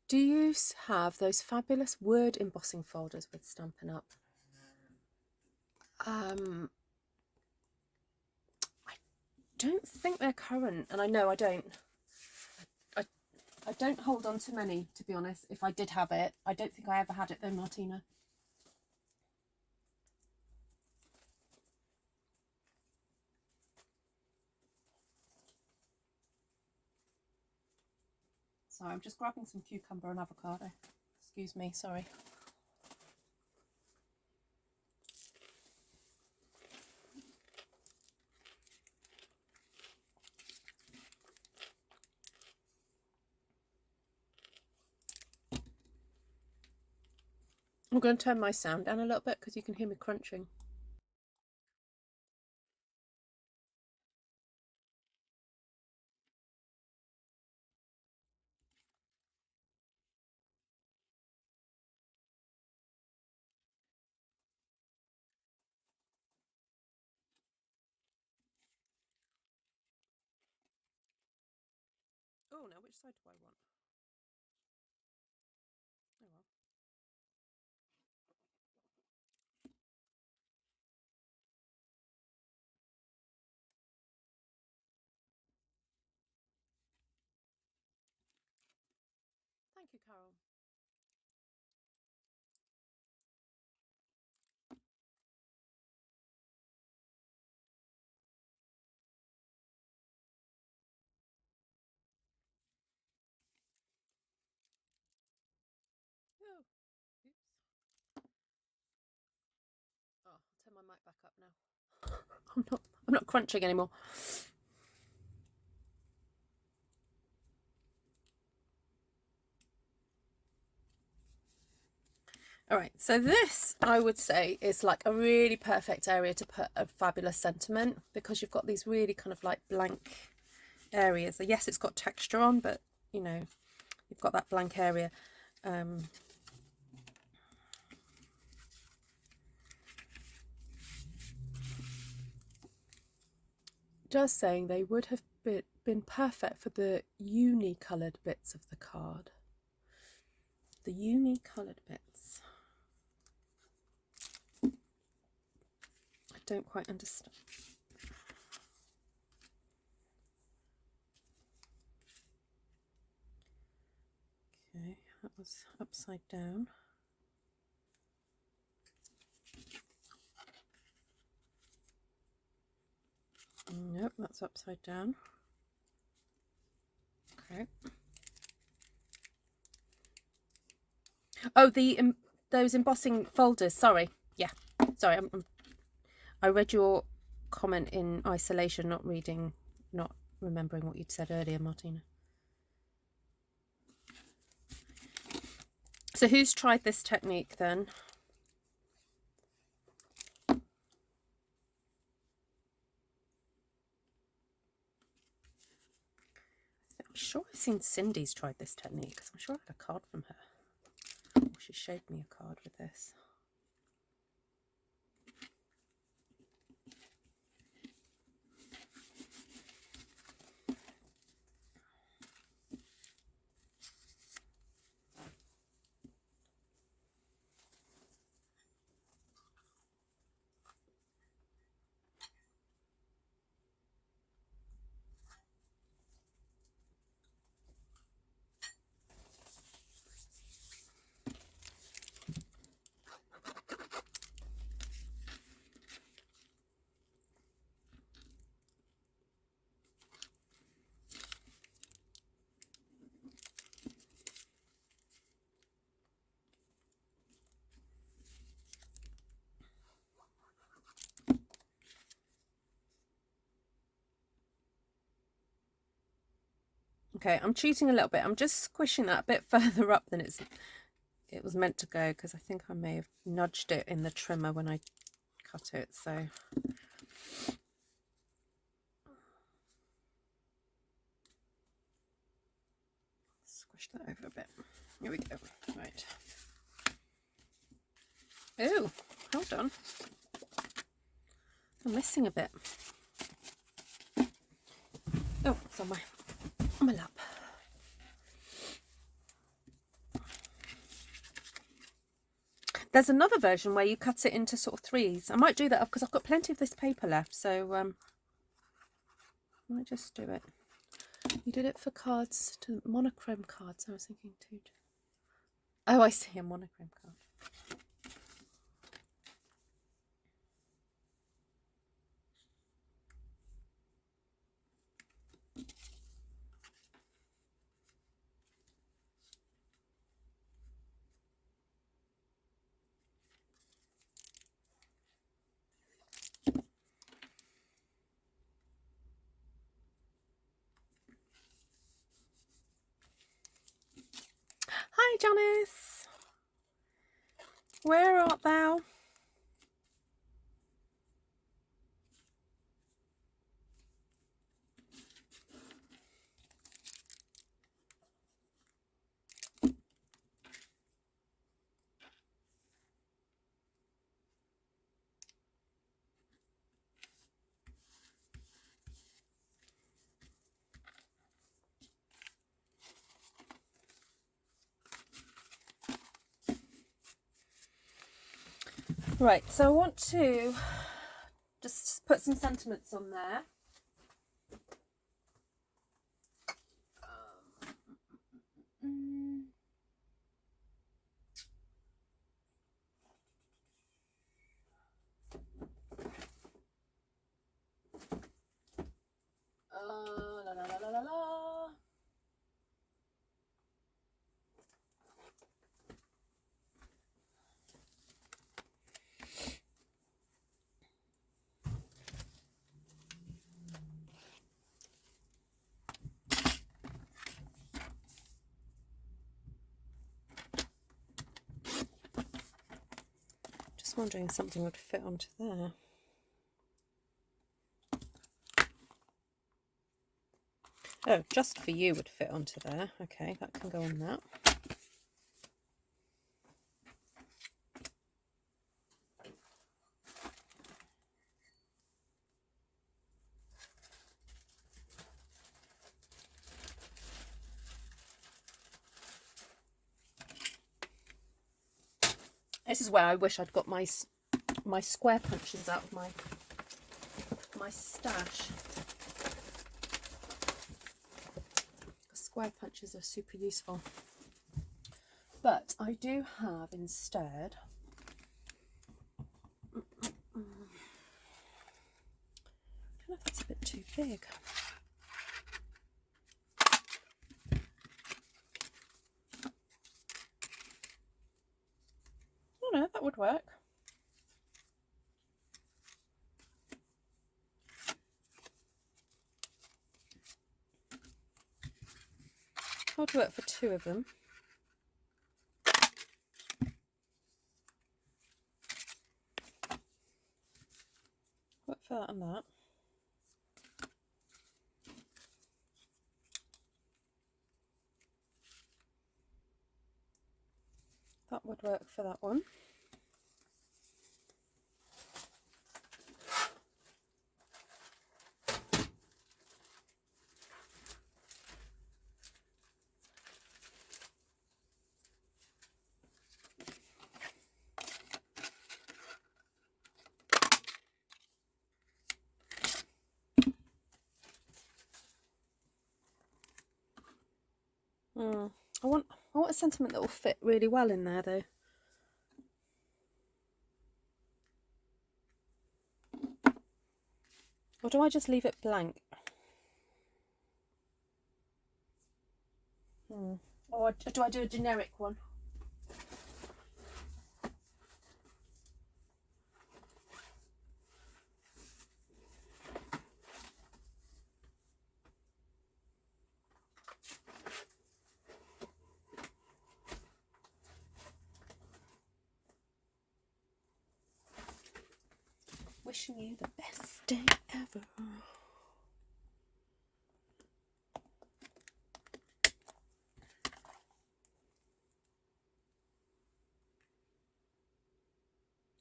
Do you have those fabulous word embossing folders with Stampin' Up? I don't think they're current, and I know I don't. I don't hold on to many, to be honest. If I did have it, I don't think I ever had it though, Martina. Sorry, I'm just grabbing some cucumber and avocado. Excuse me, sorry. I'm going to turn my sound down a little bit because you can hear me crunching. Oh, now which side do I want? Oh well. Thank you, Carol. Oh, oops. Oh, I'll turn my mic back up now. I'm not crunching anymore. All right, so this, I would say, is like a really perfect area to put a fabulous sentiment, because you've got these really kind of like blank areas. So yes, it's got texture on, but you know, you've got that blank area. Just saying they would have been perfect for the uni-coloured bits of the card. The uni-coloured bits. I don't quite understand. Okay, that was upside down. Nope, that's upside down. Okay. Oh, those embossing folders. Sorry. Yeah. Sorry. I read your comment in isolation, not remembering what you'd said earlier, Martina. So who's tried this technique then? I'm sure I've seen Cindy's tried this technique, because I'm sure I had a card from her. Oh, she showed me a card with this. Okay, I'm cheating a little bit. I'm just squishing that a bit further up than it was meant to go, because I think I may have nudged it in the trimmer when I cut it. So Push that over a bit. Here we go. Right. Oh, hold on. I'm missing a bit. Oh, it's on my lap. There's another version where you cut it into sort of threes. I might do that because I've got plenty of this paper left, so I might just do it. You did it for cards, to monochrome cards. I was thinking too. Oh, I see, a monochrome card. Hi, Janice. Where art thou? Right, so I want to just put some sentiments on there. La, la, la, la, la, la. Just wondering if something would fit onto there. Oh, just for you would fit onto there. Okay, that can go on that. This is where I wish I'd got my square punches out of my stash. Square punches are super useful. But I do have instead I don't know if that's a bit too big. Oh no, that would work. That would work for two of them. Work for that and that. That would work for that one. I want a sentiment that will fit really well in there though. Or do I just leave it blank? Or do I do a generic one? Wishing you the best day ever.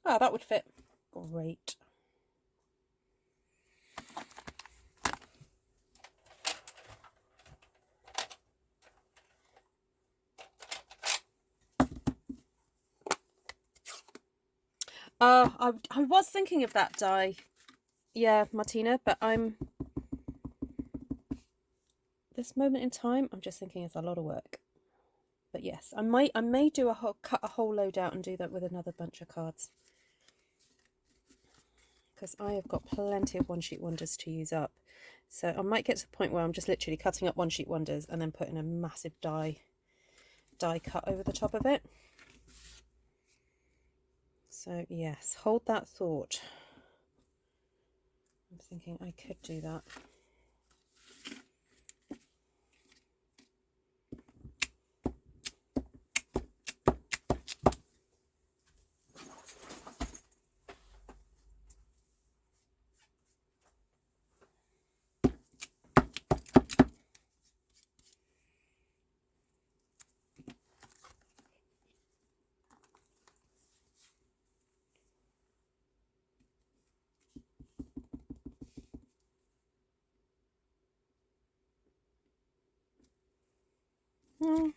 Oh, that would fit great. I was thinking of that die. Yeah, Martina, but this moment in time, I'm just thinking it's a lot of work. But yes, I may do cut a whole load out and do that with another bunch of cards. Because I have got plenty of one sheet wonders to use up. So I might get to the point where I'm just literally cutting up one sheet wonders and then putting a massive die cut over the top of it. So yes, hold that thought. I'm thinking I could do that.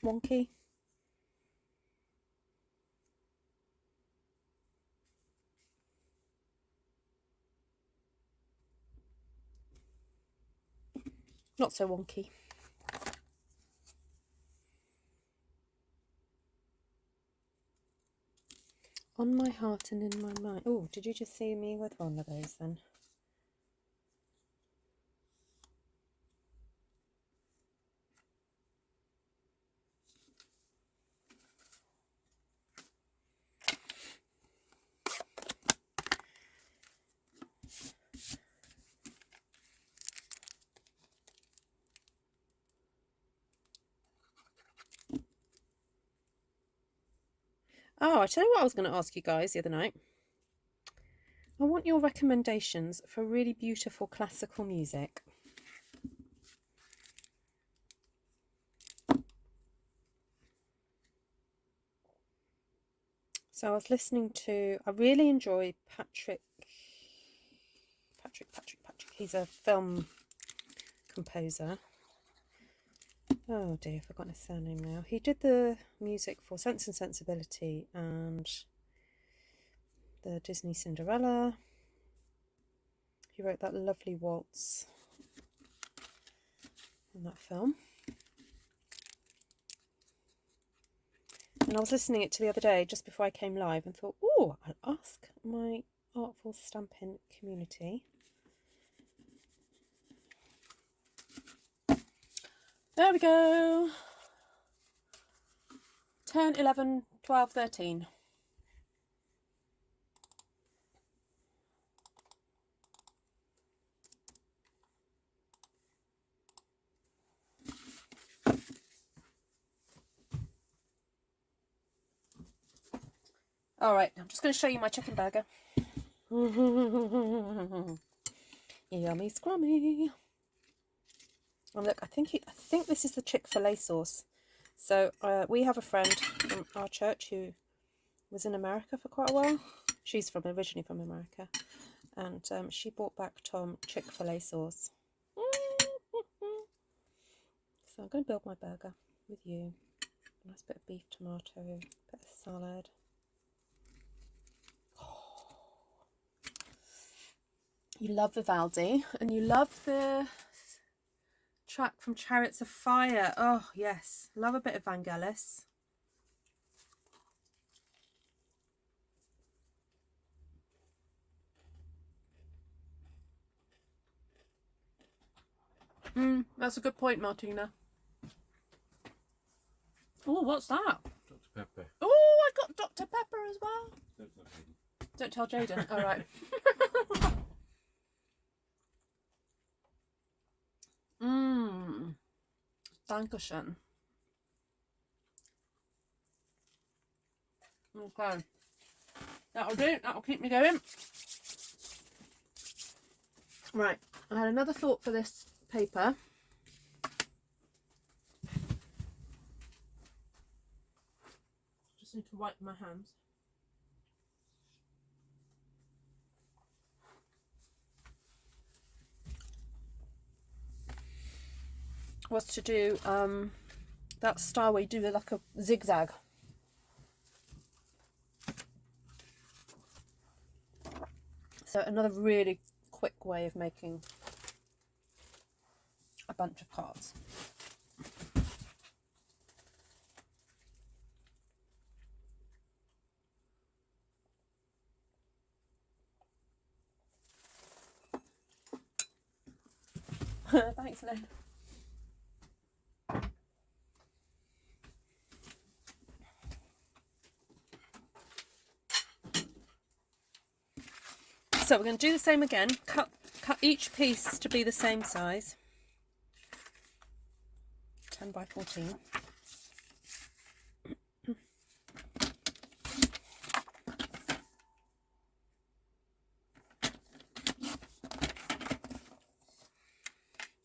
Wonky. Not so wonky. On my heart and in my mind. Oh, did you just see me with one of those then? Oh, I tell you what I was going to ask you guys the other night. I want your recommendations for really beautiful classical music. So I was listening to, I really enjoy Patrick. He's a film composer. Oh dear, I've forgotten his surname now. He did the music for Sense and Sensibility and the Disney Cinderella. He wrote that lovely waltz in that film. And I was listening it to the other day just before I came live and thought, oh, I'll ask my Artful Stampin community. There we go. 10, 11, 12, 13. All right, I'm just going to show you my chicken burger. Yummy scrummy. And look, I think this is the Chick-fil-A sauce. So we have a friend from our church who was in America for quite a while. She's originally from America, and she brought back Tom Chick-fil-A sauce. So I'm going to build my burger with you. A nice bit of beef, tomato, bit of salad. You love Vivaldi, and you love the track from Chariots of Fire. Oh yes, love a bit of Vangelis. That's a good point, Martina. Oh, what's that? Dr. Pepper. Oh, I got Dr. Pepper as well. Don't tell Jaden. All right. Dankeschön. Okay. That'll do. That'll keep me going. Right. I had another thought for this paper. Just need to wipe my hands. was to do that style where you do like a zigzag. So another really quick way of making a bunch of cards. Thanks, Lynn. So we're going to do the same again. Cut each piece to be the same size. 10 by 14.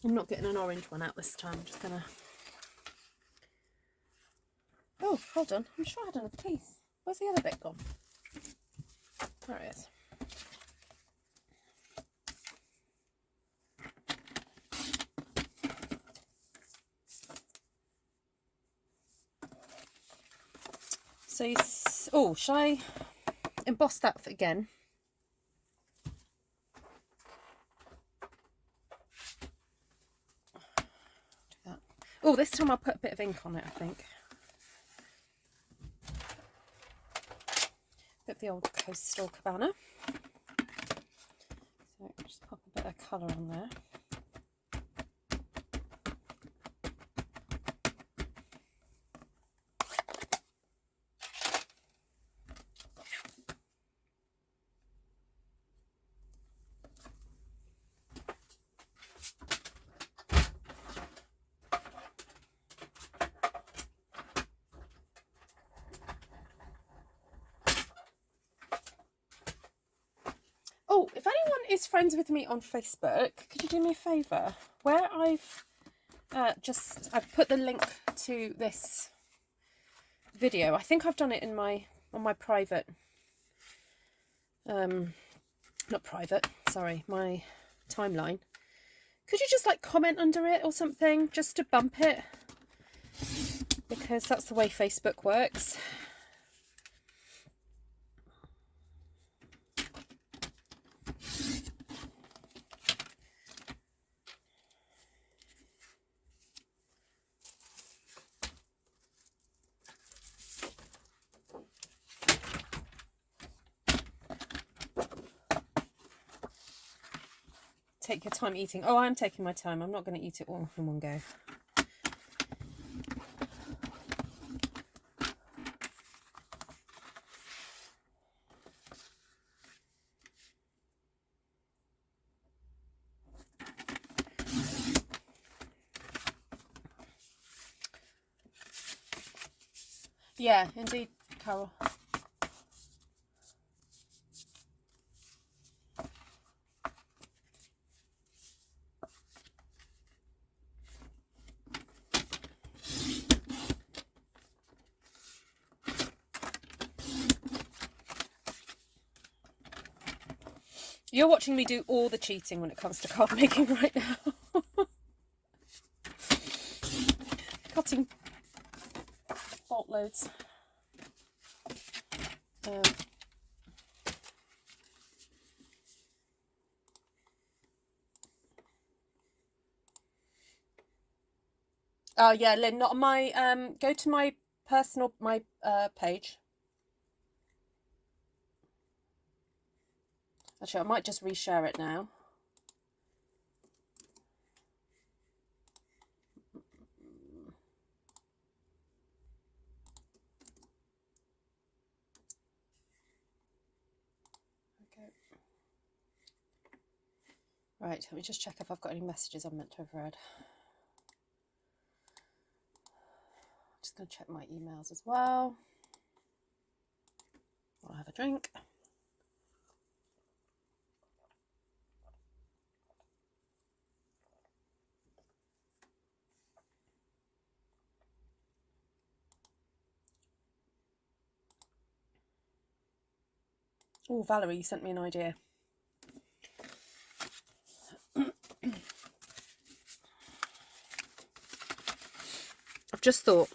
I'm not getting an orange one out this time. I'm just gonna... Oh, hold on. I'm sure I had another piece. Where's the other bit gone? There it is. So you... Oh, shall I emboss that again? Oh, this time I'll put a bit of ink on it, I think. Bit of the old Coastal Cabana. So just pop a bit of colour on there. Oh, if anyone is friends with me on Facebook, could you do me a favour? Where I've put the link to this video. I think I've done it in on my private, not private, sorry, my timeline. Could you just like comment under it or something, just to bump it? Because that's the way Facebook works. Take your time eating. Oh, I'm taking my time. I'm not going to eat it all in one go. Yeah, indeed, Carol. You're watching me do all the cheating when it comes to card making right now. Cutting bolt loads. Oh yeah, Lynn, not on my go to my personal page. Actually, I might just reshare it now. Okay. Right, let me just check if I've got any messages I'm meant to have read. Just going to check my emails as well. I'll have a drink. Oh, Valerie, you sent me an idea. just thought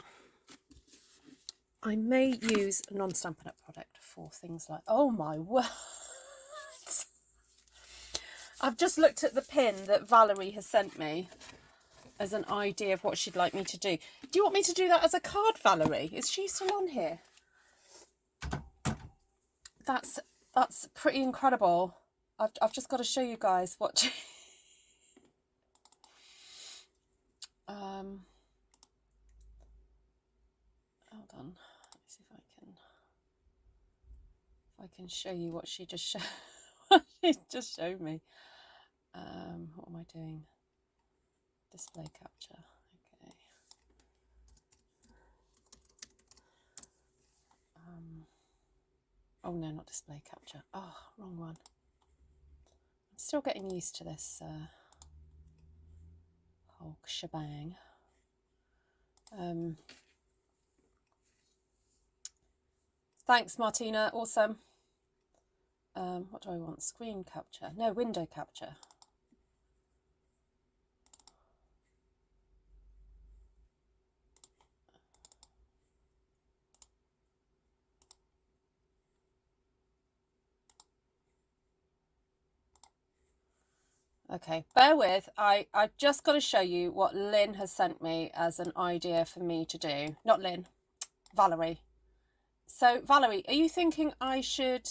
I may use a non-Stampin' Up product for things like, oh my word. I've just looked at the pin that Valerie has sent me as an idea of what she'd like me to do. Do you want me to do that as a card, Valerie? Is she still on here? That's pretty incredible. I've just got to show you guys what she... hold on. Let me see if I can show you what she just showed. She just showed me. What am I doing? Display capture. Okay. Oh no, not display capture. Oh, wrong one. I'm still getting used to this whole shebang. Thanks, Martina. Awesome. What do I want? Screen capture? No, window capture. Okay, bear with. I've just got to show you what Lynn has sent me as an idea for me to do. Not Lynn, Valerie. So, Valerie, are you thinking I should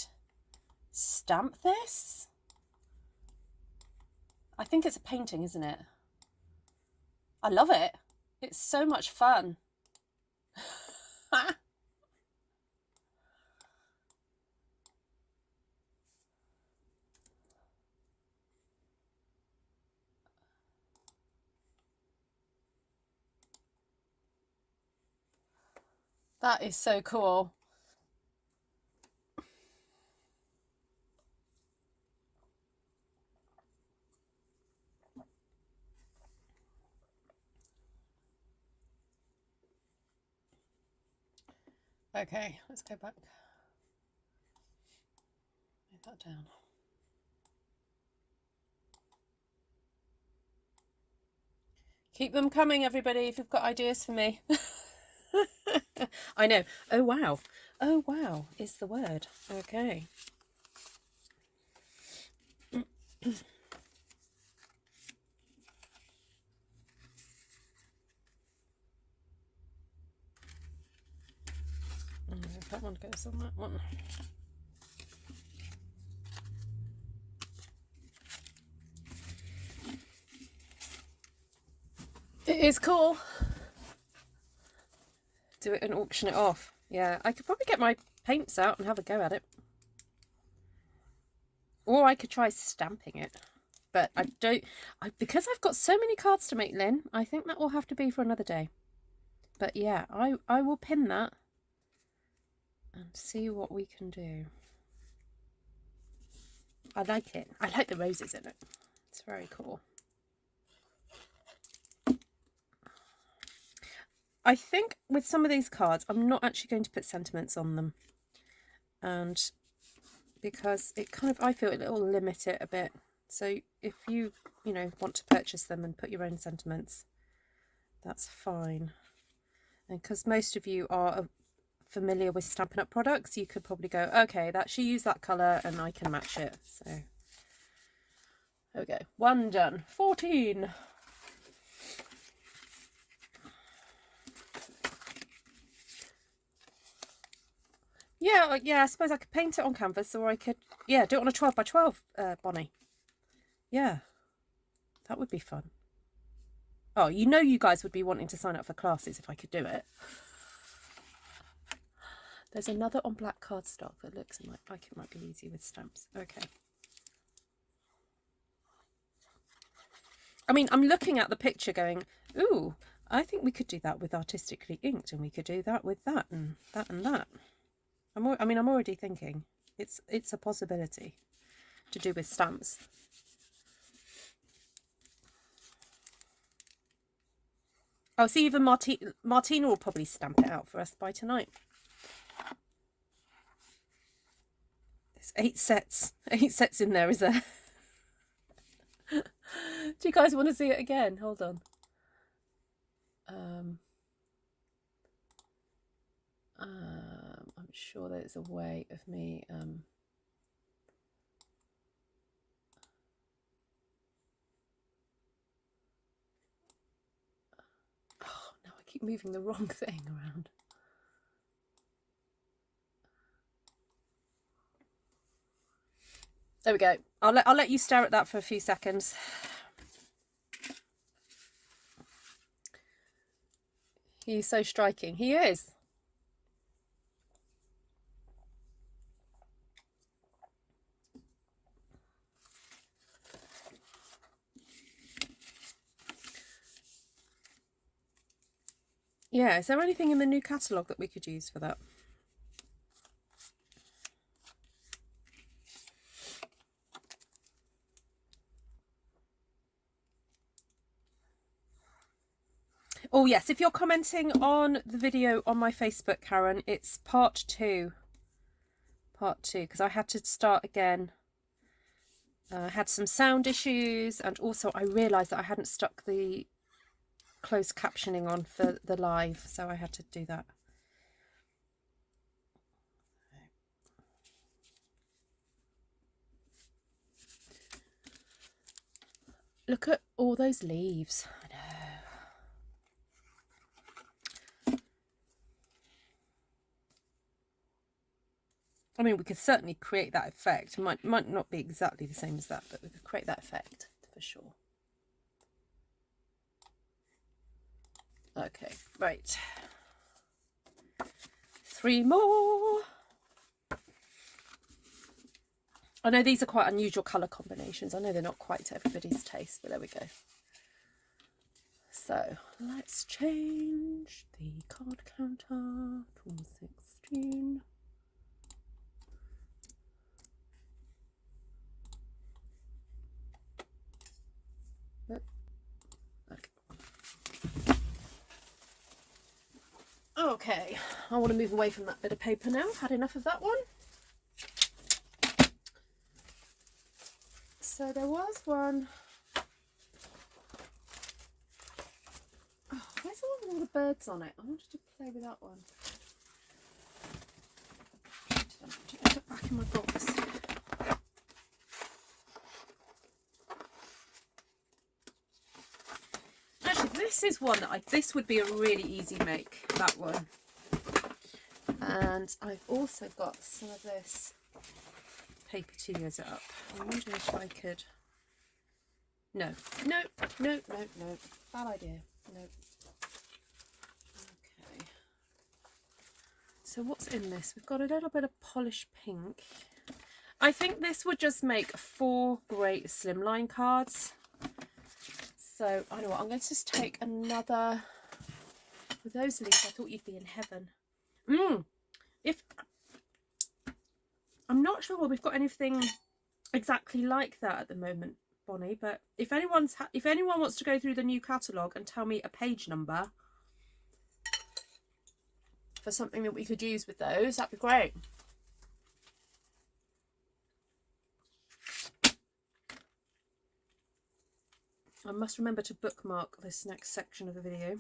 stamp this? I think it's a painting, isn't it? I love it. It's so much fun. That is so cool. Okay, let's go back. Move that down. Keep them coming, everybody, if you've got ideas for me. I know. Oh, wow. Oh, wow is the word. Okay. That one goes on that one. It is cool. Do it and auction it off. Yeah, I could probably get my paints out and have a go at it. Or I could try stamping it. But I don't... because I've got so many cards to make, Lynn, I think that will have to be for another day. But yeah, I will pin that and see what we can do. I like it. I like the roses in it. It's very cool. I think with some of these cards, I'm not actually going to put sentiments on them. And because it kind of, I feel it will limit it a bit. So if you know, want to purchase them and put your own sentiments, that's fine. And because most of you are familiar with Stampin' Up products, you could probably go, okay, that she used that colour and I can match it. So there we go. 1 done. 14. Yeah, I suppose I could paint it on canvas, or I could, yeah, do it on a 12 by 12 Bonnie. Yeah, that would be fun. Oh, you know you guys would be wanting to sign up for classes if I could do it. There's another on black cardstock that looks like it might be easy with stamps. Okay. I mean, I'm looking at the picture going, ooh, I think we could do that with artistically inked, and we could do that with that and that and that. I'm already thinking it's a possibility to do with stamps. Oh, see, even Martina will probably stamp it out for us by tonight. There's 8 sets. 8 sets in there, is there? Do you guys want to see it again? Hold on. sure there's a way of me oh, now I keep moving the wrong thing around. There we go. I'll let you stare at that for a few seconds. He's so striking. He is. Yeah, is there anything in the new catalogue that we could use for that? Oh yes, if you're commenting on the video on my Facebook, Karen, it's part two, because I had to start again. I had some sound issues, and also I realised that I hadn't stuck the closed captioning on for the live, so I had to do that. Look at all those leaves. I know. I mean, we could certainly create that effect. Might not be exactly the same as that, but we could create that effect for sure. Okay, right. 3 more. I know these are quite unusual colour combinations. I know they're not quite to everybody's taste, but there we go. So let's change the card counter to 16. Okay, I want to move away from that bit of paper now. I've had enough of that one. So there was one. Oh, where's the one with all the birds on it? I wanted to play with that one. Put it back in my box. Actually, this is one that this would be a really easy make, that one. And I've also got some of this paper to use it up. I wonder if I could. No. Bad idea. No. Okay. So what's in this? We've got a little bit of polished pink. I think this would just make 4 great slimline cards. So I know what, I'm going to just take another. With those leaves, I thought you'd be in heaven. If I'm not sure we've got anything exactly like that at the moment, Bonnie, but if anyone wants to go through the new catalogue and tell me a page number for something that we could use with those, that'd be great. I must remember to bookmark this next section of the video.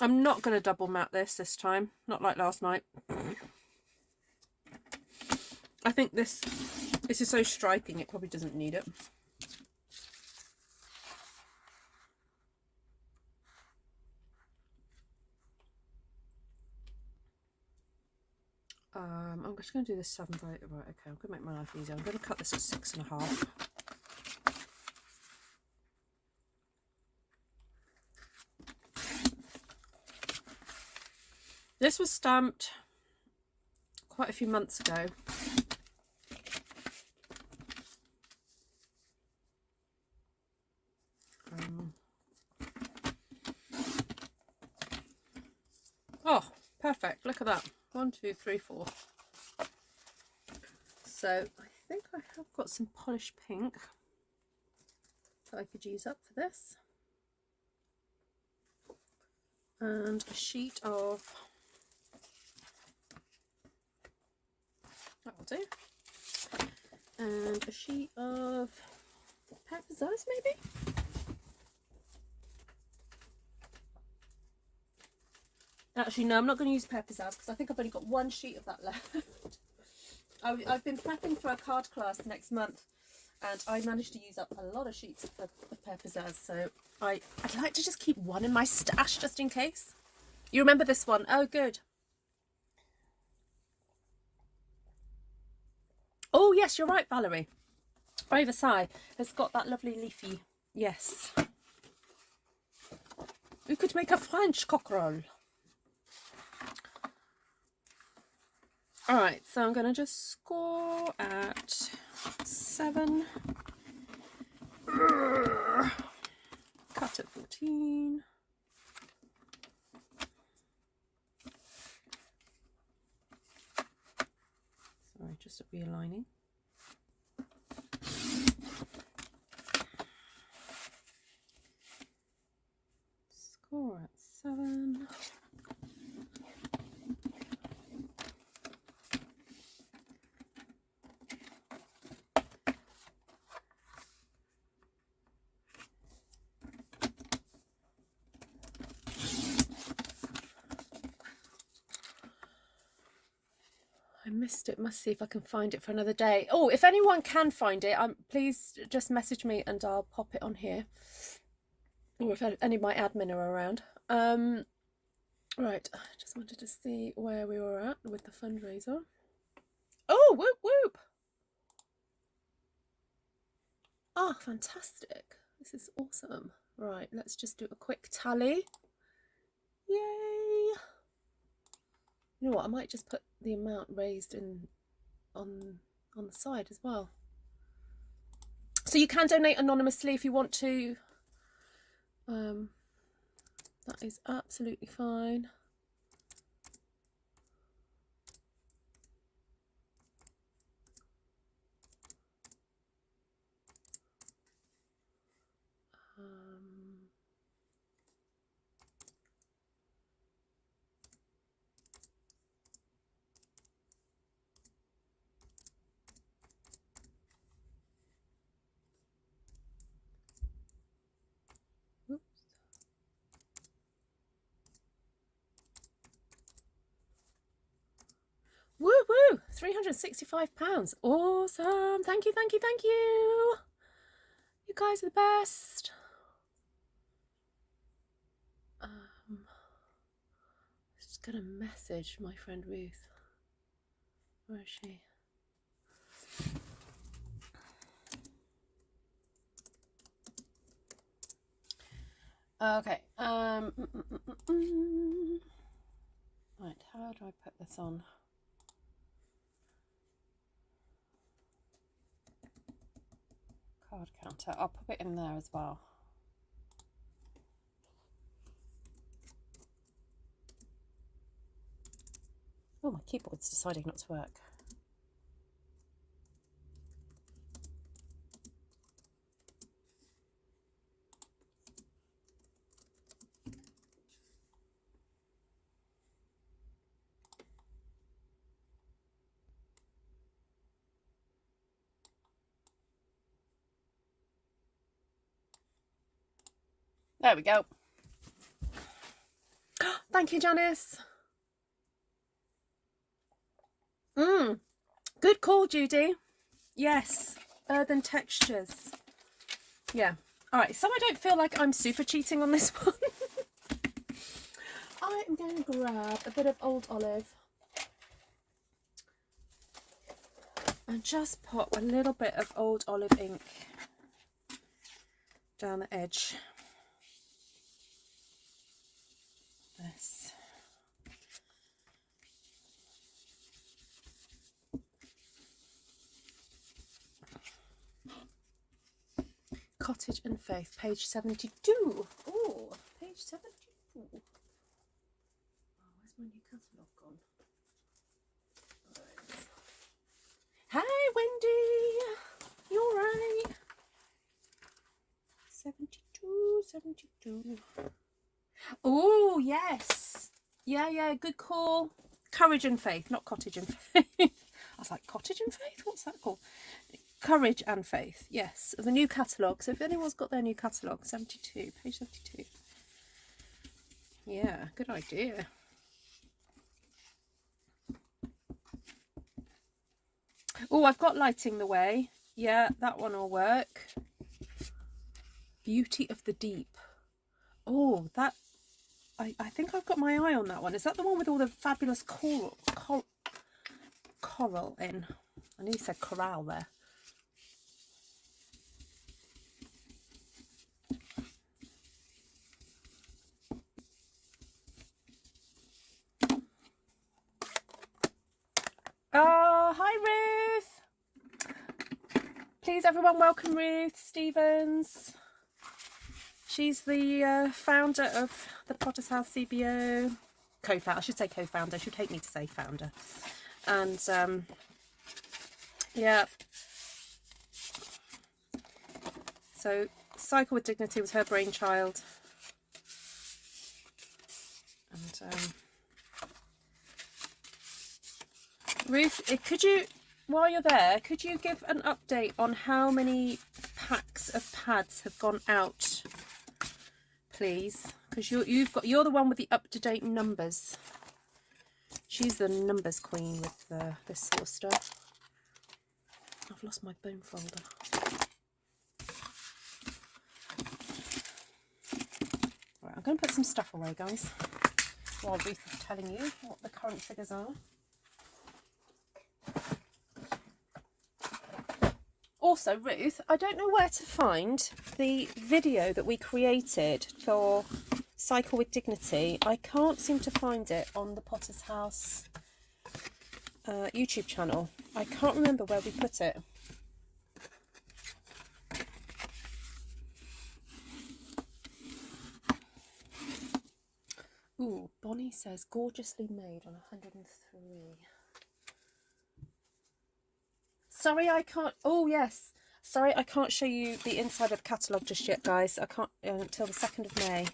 I'm not going to double mat this time, not like last night. I think this is so striking, it probably doesn't need it. I'm just going to do this 7 by 8. Right, okay, I'm going to make my life easier. I'm going to cut this at 6.5. This was stamped quite a few months ago. Oh, perfect. Look at that. 1, 2, 3, 4. So I think I have got some polished pink that I could use up for this. and a sheet of, that'll do, and a sheet of peppers, maybe. Actually, no, I'm not going to use peppers because I think I've only got one sheet of that left. I've been prepping for a card class next month, and I managed to use up a lot of sheets of peppers, so I'd like to just keep one in my stash just in case. You remember this one? Oh, good. Oh, yes, you're right, Valerie. Brave Versailles has got that lovely leafy. Yes. We could make a French cockerel. All right, so I'm going to just score at 7. Cut at 14. Sorry, just realigning. Score at 7. I missed it. Must see if I can find it for another day. Oh, if anyone can find it, please just message me and I'll pop it on here. Or if any of my admin are around. Right, I just wanted to see where we were at with the fundraiser. Oh, whoop whoop! Ah, fantastic. This is awesome. Right, let's just do a quick tally. Yay! You know what, I might just put the amount raised in on the side as well. So you can donate anonymously if you want to. That is absolutely fine. Woo woo! £365. Awesome! Thank you, thank you, thank you! You guys are the best. Just gonna message my friend Ruth. Where is she? Okay. Right, how do I put this on? Card counter. I'll put it in there as well. Oh, my keyboard's deciding not to work. There we go. Thank you, Janice. Good call, Judy. Yes, earthen textures. Yeah. All right, so I don't feel like I'm super cheating on this one. I am going to grab a bit of old olive and just put a little bit of old olive ink down the edge. This. Cottage and Faith, page 72. Oh, page 72. Oh, where's my new catalogue gone? Right. Hi, Wendy. You alright? 72, 72. Oh, yes. Yeah, yeah, good call. Courage and Faith, not Cottage and Faith. I was like, Cottage and Faith? What's that called? Courage and Faith, yes. The new catalogue. So if anyone's got their new catalogue, 72, page 72. Yeah, good idea. Oh, I've got Lighting the Way. Yeah, that one will work. Beauty of the Deep. Oh, that... I think I've got my eye on that one. Is that the one with all the fabulous coral in? I nearly said corral there. Oh, hi Ruth. Please everyone welcome Ruth Stevens. She's the founder of the Potter's House CBO. Co-founder, I should say co-founder. She'd hate me to say founder. And yeah. So Cycle with Dignity was her brainchild. And Ruth, could you, while you're there, could you give an update on how many packs of pads have gone out, please? Because you're the one with the up-to-date numbers. She's the numbers queen with this sort of stuff. I've lost my bone folder. Right, I'm going to put some stuff away, guys, while Ruth is telling you what the current figures are. Also, Ruth, I don't know where to find the video that we created for Cycle with Dignity. I can't seem to find it on the Potter's House YouTube channel. I can't remember where we put it. Ooh, Bonnie says gorgeously made on 103. Sorry, I can't. Oh, yes. Sorry, I can't show you the inside of the catalogue just yet, guys. I can't until the 2nd of May,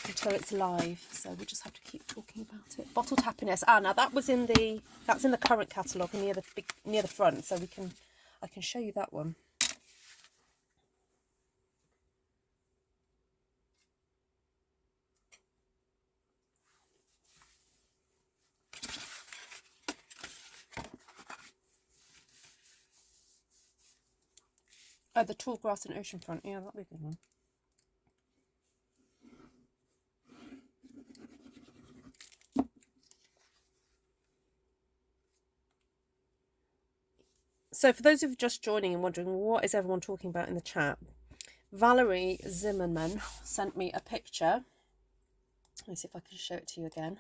until it's live. So we'll just have to keep talking about it. Bottled Happiness. Ah, now that's in the current catalogue near the front, so I can show you that one. Oh, the Tall Grass and Oceanfront. Yeah, that'll be a good one. So for those of you just joining and wondering what is everyone talking about in the chat, Valerie Zimmerman sent me a picture. Let me see if I can show it to you again.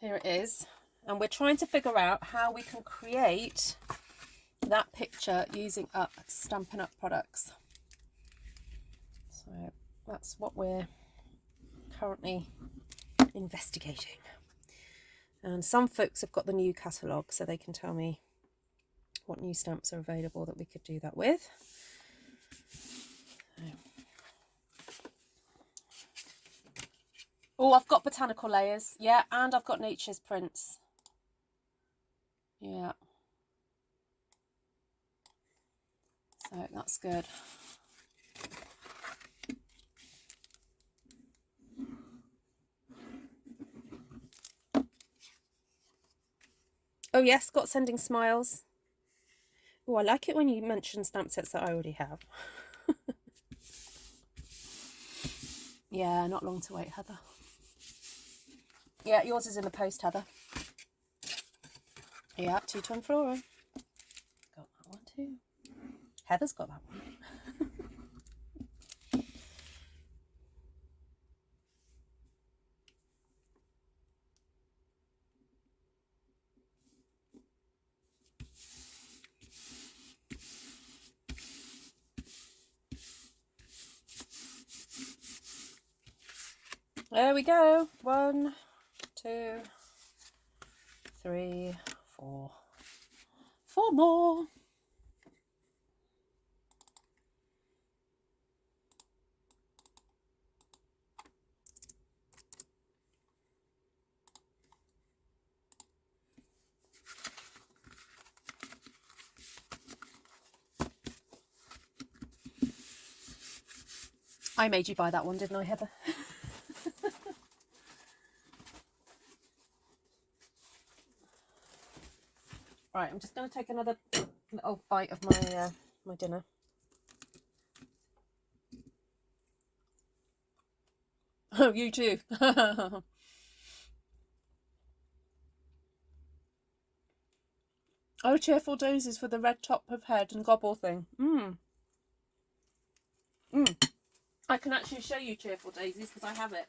Here it is, and we're trying to figure out how we can create that picture using Stampin' Up products. So that's what we're currently investigating. And some folks have got the new catalogue, so they can tell me what new stamps are available that we could do that with. Oh, I've got Botanical Layers, yeah, and I've got Nature's Prints. Yeah. So that's good. Oh yes, got Sending Smiles. Oh, I like it when you mention stamp sets that I already have. Yeah, not long to wait, Heather. Yeah, yours is in the post, Heather. Yeah, 2-tone flora. Got that one too. Heather's got that one. There we go. 1, 2, 3, 4 more. I made you buy that one, didn't I, Heather? Right, I'm just going to take another little bite of my my dinner. Oh, you too. Oh, cheerful daisies for the red top of head and gobble thing. I can actually show you cheerful daisies because I have it.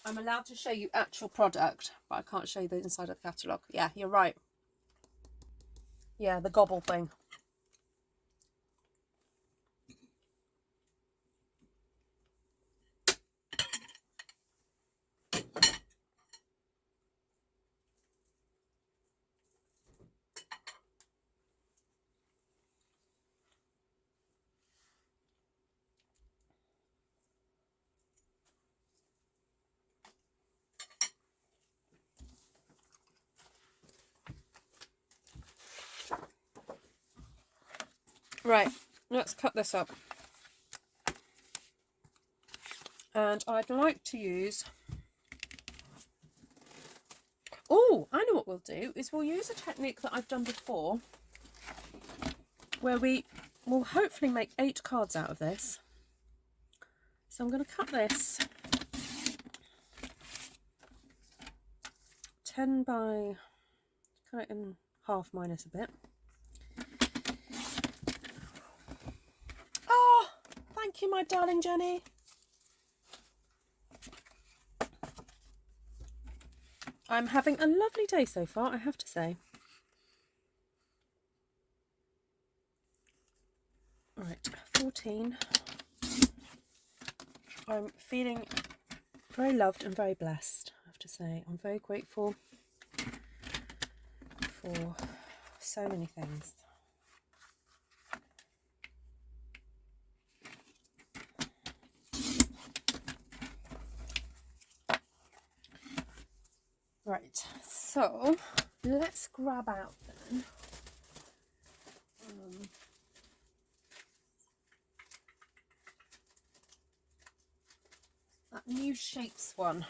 I'm allowed to show you actual product, but I can't show you the inside of the catalogue. Yeah, you're right. Yeah, the gobble thing. Right, let's cut this up. And I'd like to use... Oh, I know what we'll do, is we'll use a technique that I've done before, where we will hopefully make 8 cards out of this. So I'm going to cut this 10 by... cut it in half minus a bit. Oh, thank you, my darling Jenny. I'm having a lovely day so far, I have to say. Right, 14. I'm feeling very loved and very blessed, I have to say. I'm very grateful for so many things. Right, so let's grab out then that new shapes one.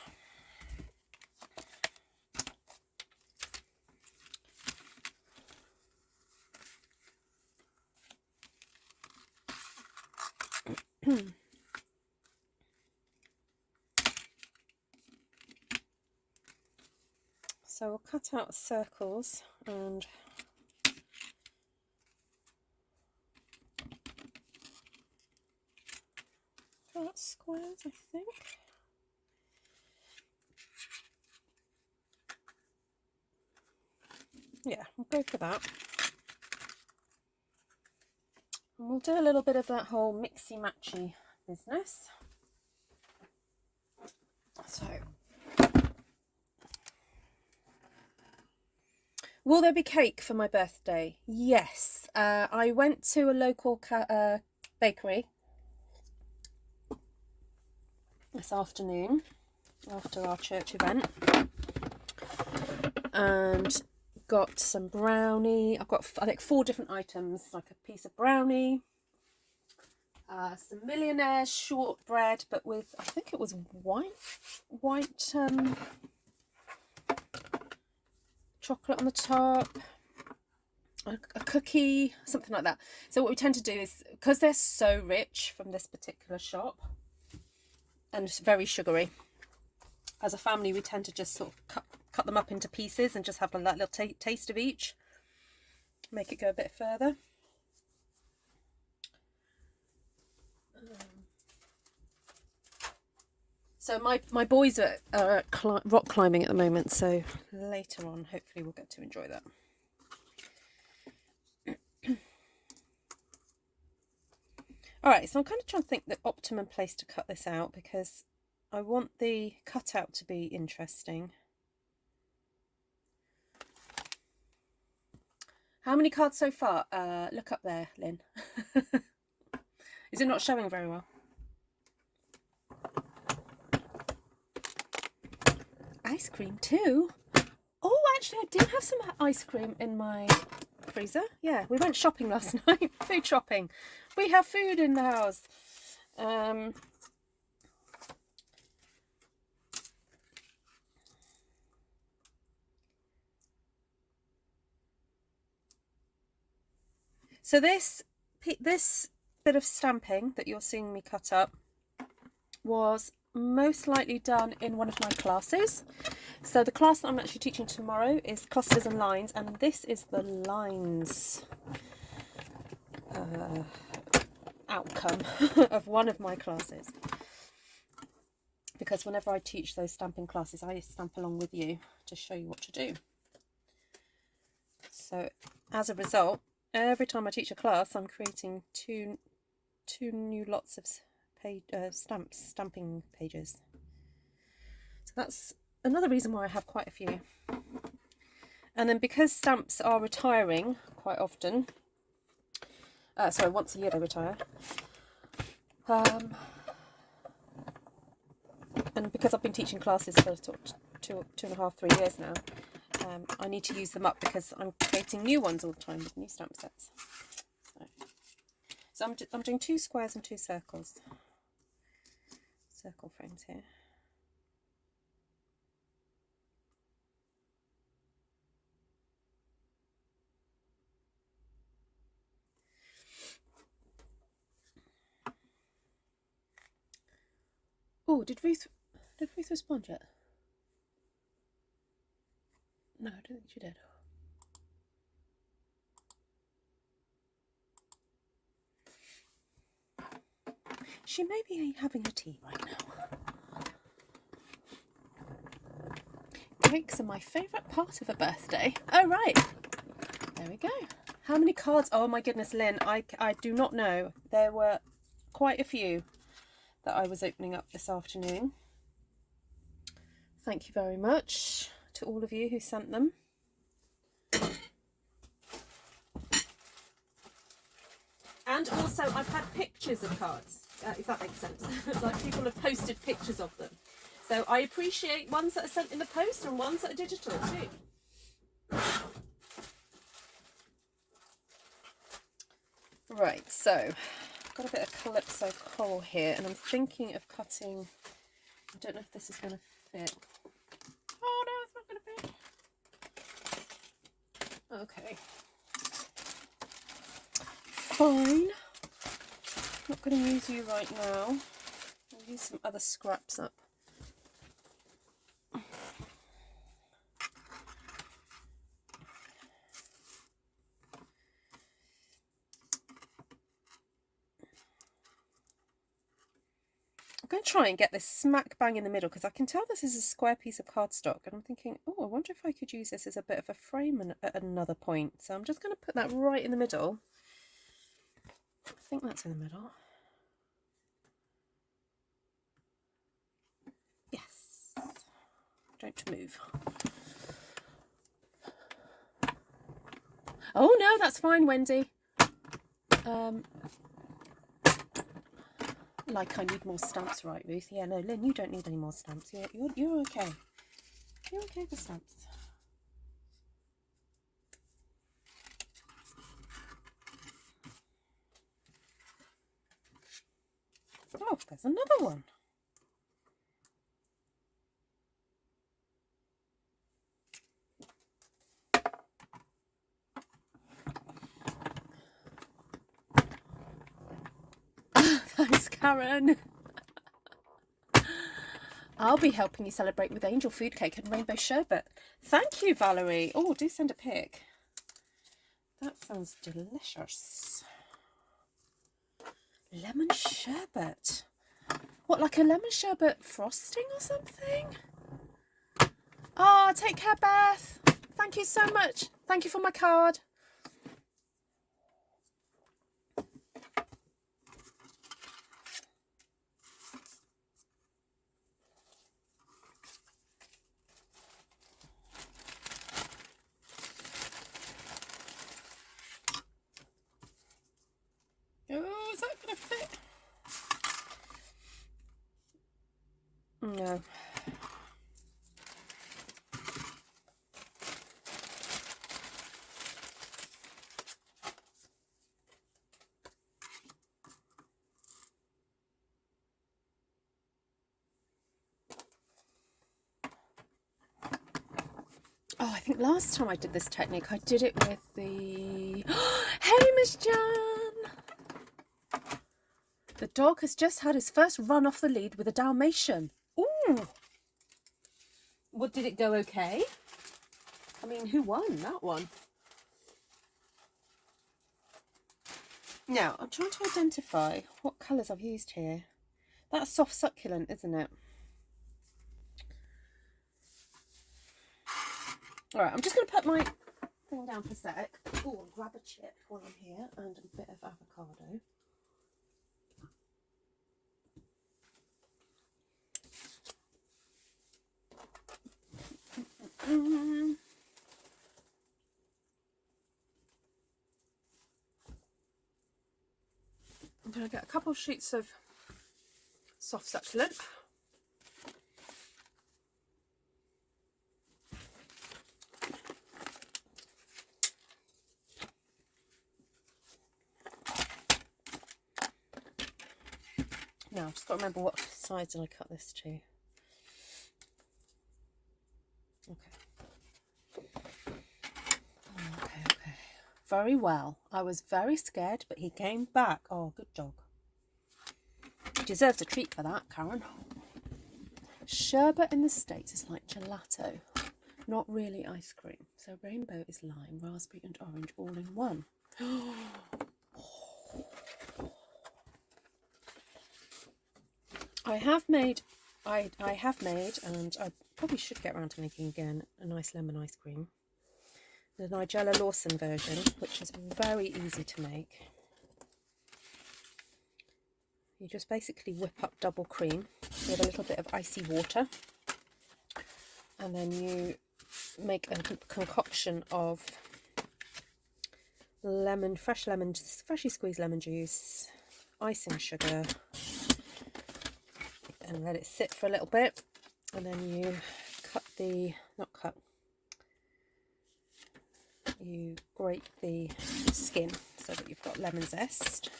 So we'll cut out circles and cut squares, I think. Yeah, we'll go for that. And we'll do a little bit of that whole mixy-matchy business. So, will there be cake for my birthday? Yes. I went to a local bakery this afternoon after our church event and got some brownie. I've got, I think, 4 different items, like a piece of brownie, some millionaire shortbread, but with, I think it was white chocolate on the top, a cookie, something like that. So what we tend to do is, because they're so rich from this particular shop and it's very sugary, as a family we tend to just sort of cut them up into pieces and just have a little taste of each, make it go a bit further. So my boys are rock climbing at the moment, so later on hopefully we'll get to enjoy that. Alright, so I'm kind of trying to think the optimum place to cut this out, because I want the cutout to be interesting. How many cards so far? Look up there, Lynn. Is it not showing very well? Ice cream too? Oh, actually, I did have some ice cream in my freezer. Yeah, we went shopping last night. Food shopping. We have food in the house. So this bit of stamping that you're seeing me cut up was most likely done in one of my classes. So the class that I'm actually teaching tomorrow is clusters and lines, and this is the lines outcome of one of my classes. Because whenever I teach those stamping classes, I stamp along with you to show you what to do. So as a result, every time I teach a class, I'm creating two new lots of stamping pages. So that's another reason why I have quite a few. And then because stamps are retiring quite often, sorry, once a year they retire, and because I've been teaching classes for two and a half, 3 years now, I need to use them up because I'm creating new ones all the time with new stamp sets. So I'm doing 2 squares and 2 circles. Circle frames here. Oh, did Ruth respond yet? No, I don't think she did. She may be having a tea right now. Cakes are my favourite part of a birthday. Oh, right. There we go. How many cards? Oh my goodness, Lynn, I do not know. There were quite a few that I was opening up this afternoon. Thank you very much to all of you who sent them. And also I've had pictures of cards, if that makes sense. Like people have posted pictures of them. So I appreciate ones that are sent in the post and ones that are digital too. Right, so I've got a bit of Calypso coral here and I'm thinking of cutting, I don't know if this is going to fit. Oh no, it's not going to fit. Okay. Fine. Not going to use you right now. I'll use some other scraps up. I'm going to try and get this smack bang in the middle because I can tell this is a square piece of cardstock and I'm thinking, oh, I wonder if I could use this as a bit of a frame at another point. So I'm just going to put that right in the middle. I think that's in the middle. Yes. Don't move. Oh no, that's fine, Wendy. Like I need more stamps, right, Ruth? Yeah, no, Lynn, you don't need any more stamps. You're okay. You're okay with stamps. Oh, there's another one. Thanks, Karen. I'll be helping you celebrate with angel food cake and rainbow sherbet. Thank you, Valerie. Oh, do send a pic. That sounds delicious. Lemon sherbet. What, like a lemon sherbet frosting or something? Oh, take care, Beth. Thank you so much. Thank you for my card. fit? No. Oh, I think last time I did this technique, I did it with the... Hey, Miss Jan! The dog has just had his first run off the lead with a Dalmatian. Ooh! What, did it go okay? I mean, who won that one? Now, I'm trying to identify what colours I've used here. That's soft succulent, isn't it? All right, I'm just going to put my thing down for a sec. Oh, and grab a chip while I'm here and a bit of avocado. I'm going to get a couple of sheets of soft succulent. Now, I've just got to remember what size did I cut this to. Okay. Very well. I was very scared, but he came back. Oh, good dog. He deserves a treat for that, Karen. Sherbet in the States is like gelato, not really ice cream. So rainbow is lime, raspberry and orange all in one. I have made, and I probably should get around to making again, a nice lemon ice cream. The Nigella Lawson version, which is very easy to make. You just basically whip up double cream with a little bit of icy water, and then you make a concoction of freshly squeezed lemon juice, icing sugar, and let it sit for a little bit, and then you you grate the skin so that you've got lemon zest.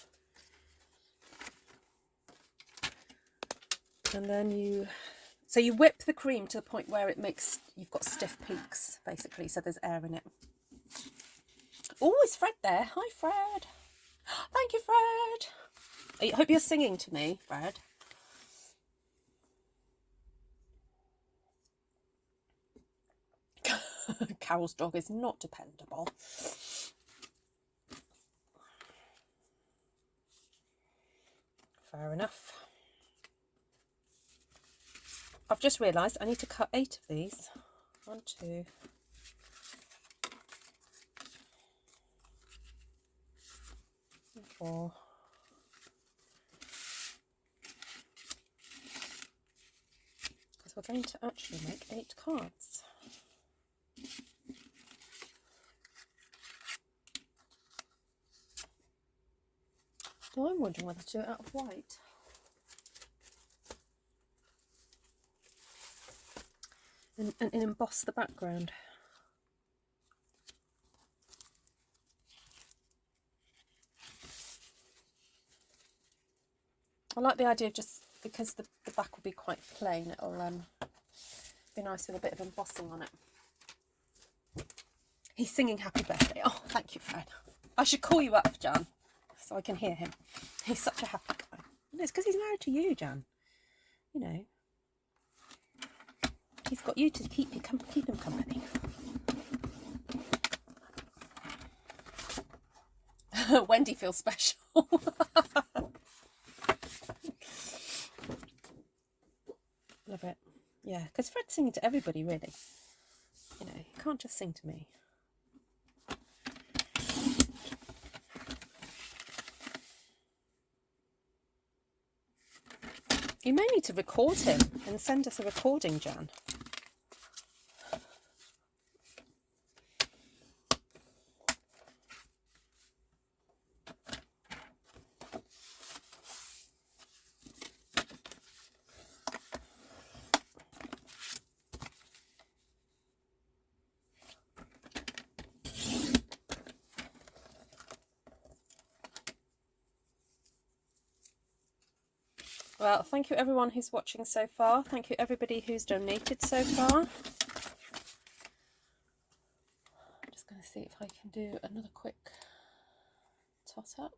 And then you whip the cream to the point where you've got stiff peaks, basically, so there's air in it. Oh, is Fred there? Hi, Fred. Thank you, Fred. I hope you're singing to me, Fred. Carol's dog is not dependable. Fair enough. I've just realised I need to cut 8 of these. 1, 2, 4. Because we're going to actually make 8 cards. So I'm wondering whether to do it out of white. And emboss the background. I like the idea of just because the back will be quite plain, it'll be nice with a bit of embossing on it. He's singing happy birthday. Oh, thank you, Fred. I should call you up, Jan, so I can hear him. He's such a happy guy. And it's because he's married to you, Jan. You know. He's got you to keep him company. Wendy feels special. Love it. Yeah, because Fred's singing to everybody, really. You know, you can't just sing to me. You may need to record him and send us a recording, Jan. Well, thank you everyone who's watching so far. Thank you everybody who's donated so far. I'm just going to see if I can do another quick tot up.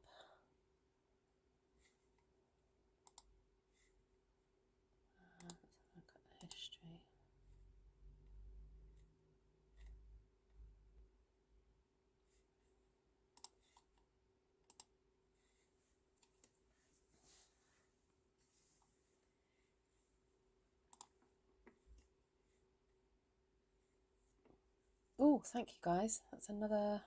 Look at the history. Oh, thank you guys. That's another.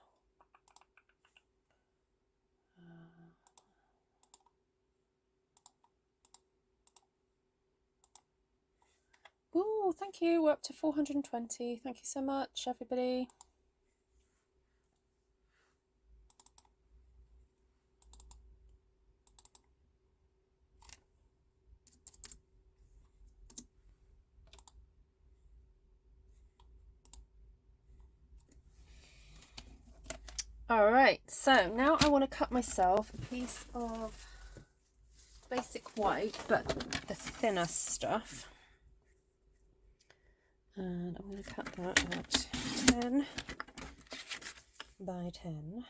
Oh, thank you. We're up to 420. Thank you so much, everybody. All right, so now I want to cut myself a piece of basic white, but the thinner stuff. And I'm going to cut that at 10 by 10.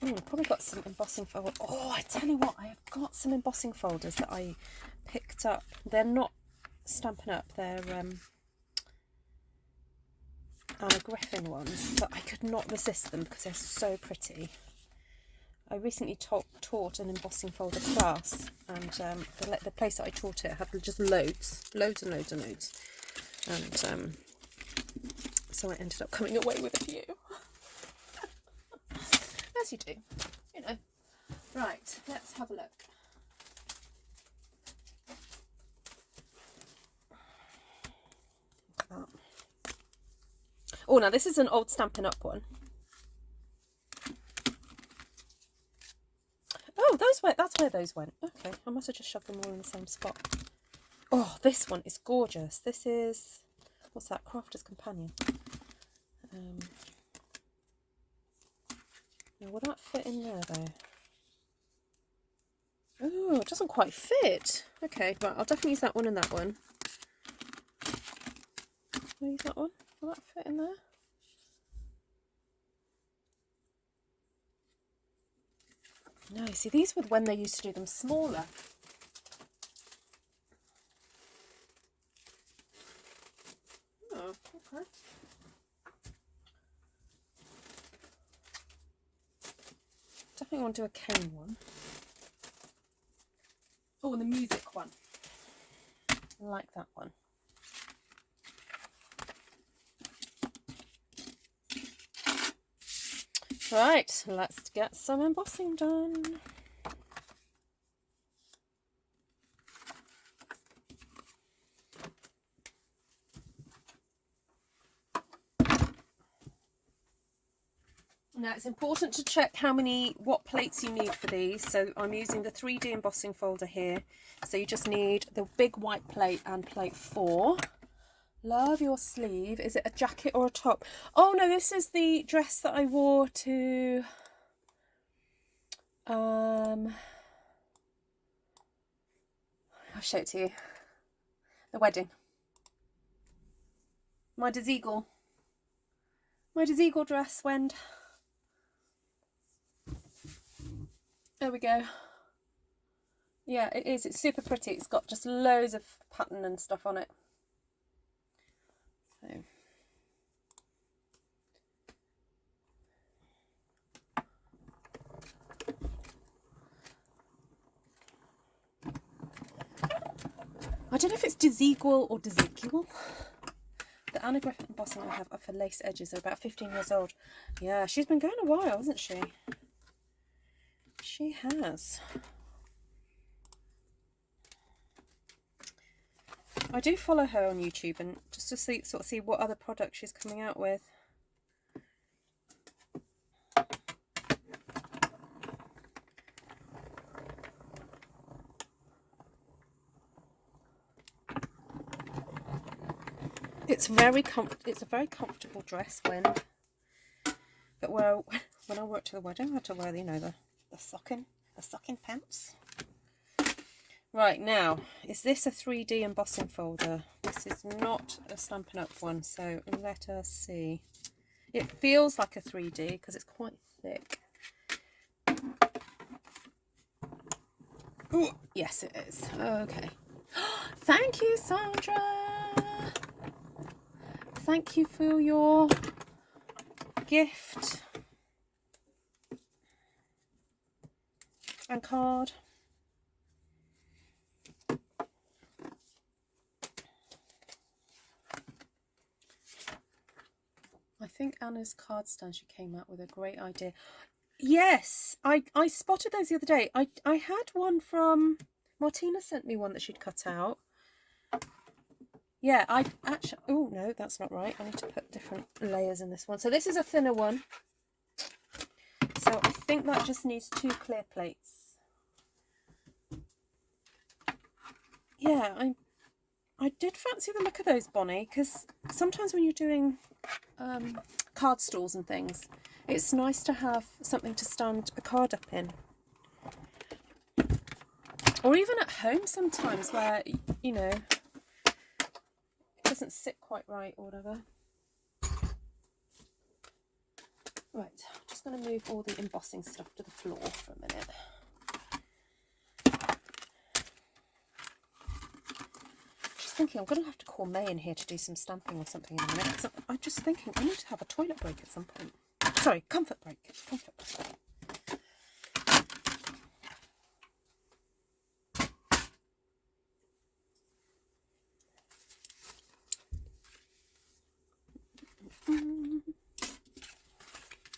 I've probably got some embossing folders. Oh, I tell you what, I have got some embossing folders that I picked up. They're not Stampin' Up, they're Anna Griffin ones, but I could not resist them because they're so pretty. I recently taught an embossing folder class, and the place that I taught it had just loads and loads. And so I ended up coming away with a few. As you do, you know. Right, let's have a look. Look at that. Oh, now this is an old Stampin' Up one. Oh, that's where those went. Okay, I must have just shoved them all in the same spot. Oh, this one is gorgeous. This is, what's that? Crafter's Companion. Now, will that fit in there though? Oh, it doesn't quite fit. Okay, right, I'll definitely use that one and that one. Will I use that one? Will that fit in there? No, see, these were when they used to do them smaller. Oh, okay. Definitely want to do a cane one. Oh, and the music one. I like that one. Right, let's get some embossing done. Now it's important to check what plates you need for these. So I'm using the 3D embossing folder here. So you just need the big white plate and plate 4. Love your sleeve. Is it a jacket or a top? Oh no, this is the dress that I wore to I'll show it to you. The wedding. My Desigual dress went. There we go. Yeah, it is. It's super pretty. It's got just loads of pattern and stuff on it. So. I don't know if it's Desigual or Desigual. The Anna Griffin embossing I have are for lace edges. They're about 15 years old. Yeah, she's been going a while, hasn't she? She has. I do follow her on YouTube and just to see what other products she's coming out with. It's a very comfortable dress when I worked at the wedding I had to wear, you know, the socking pants. Right, now, is this a 3D embossing folder? This is not a Stampin' Up one, so let us see. It feels like a 3D because it's quite thick. Ooh, yes, it is. Okay. Thank you, Sandra. Thank you for your gift and card. I think Anna's card stand she came out with a great idea. Yes, I spotted those the other day. I had one from Martina, sent me one that she'd cut out. Yeah, I actually, oh no, that's not right. I need to put different layers in this one. So this is a thinner one. So I think that just needs 2 clear plates. Yeah, I did fancy the look of those, Bonnie, because sometimes when you're doing card stalls and things, it's nice to have something to stand a card up in. Or even at home sometimes where, you know, it doesn't sit quite right or whatever. Right, I'm just going to move all the embossing stuff to the floor for a minute. Just thinking I'm going to have to call May in here to do some stamping or something in a minute. So I'm just thinking I need to have a toilet break at some point. Sorry, comfort break. Comfort break.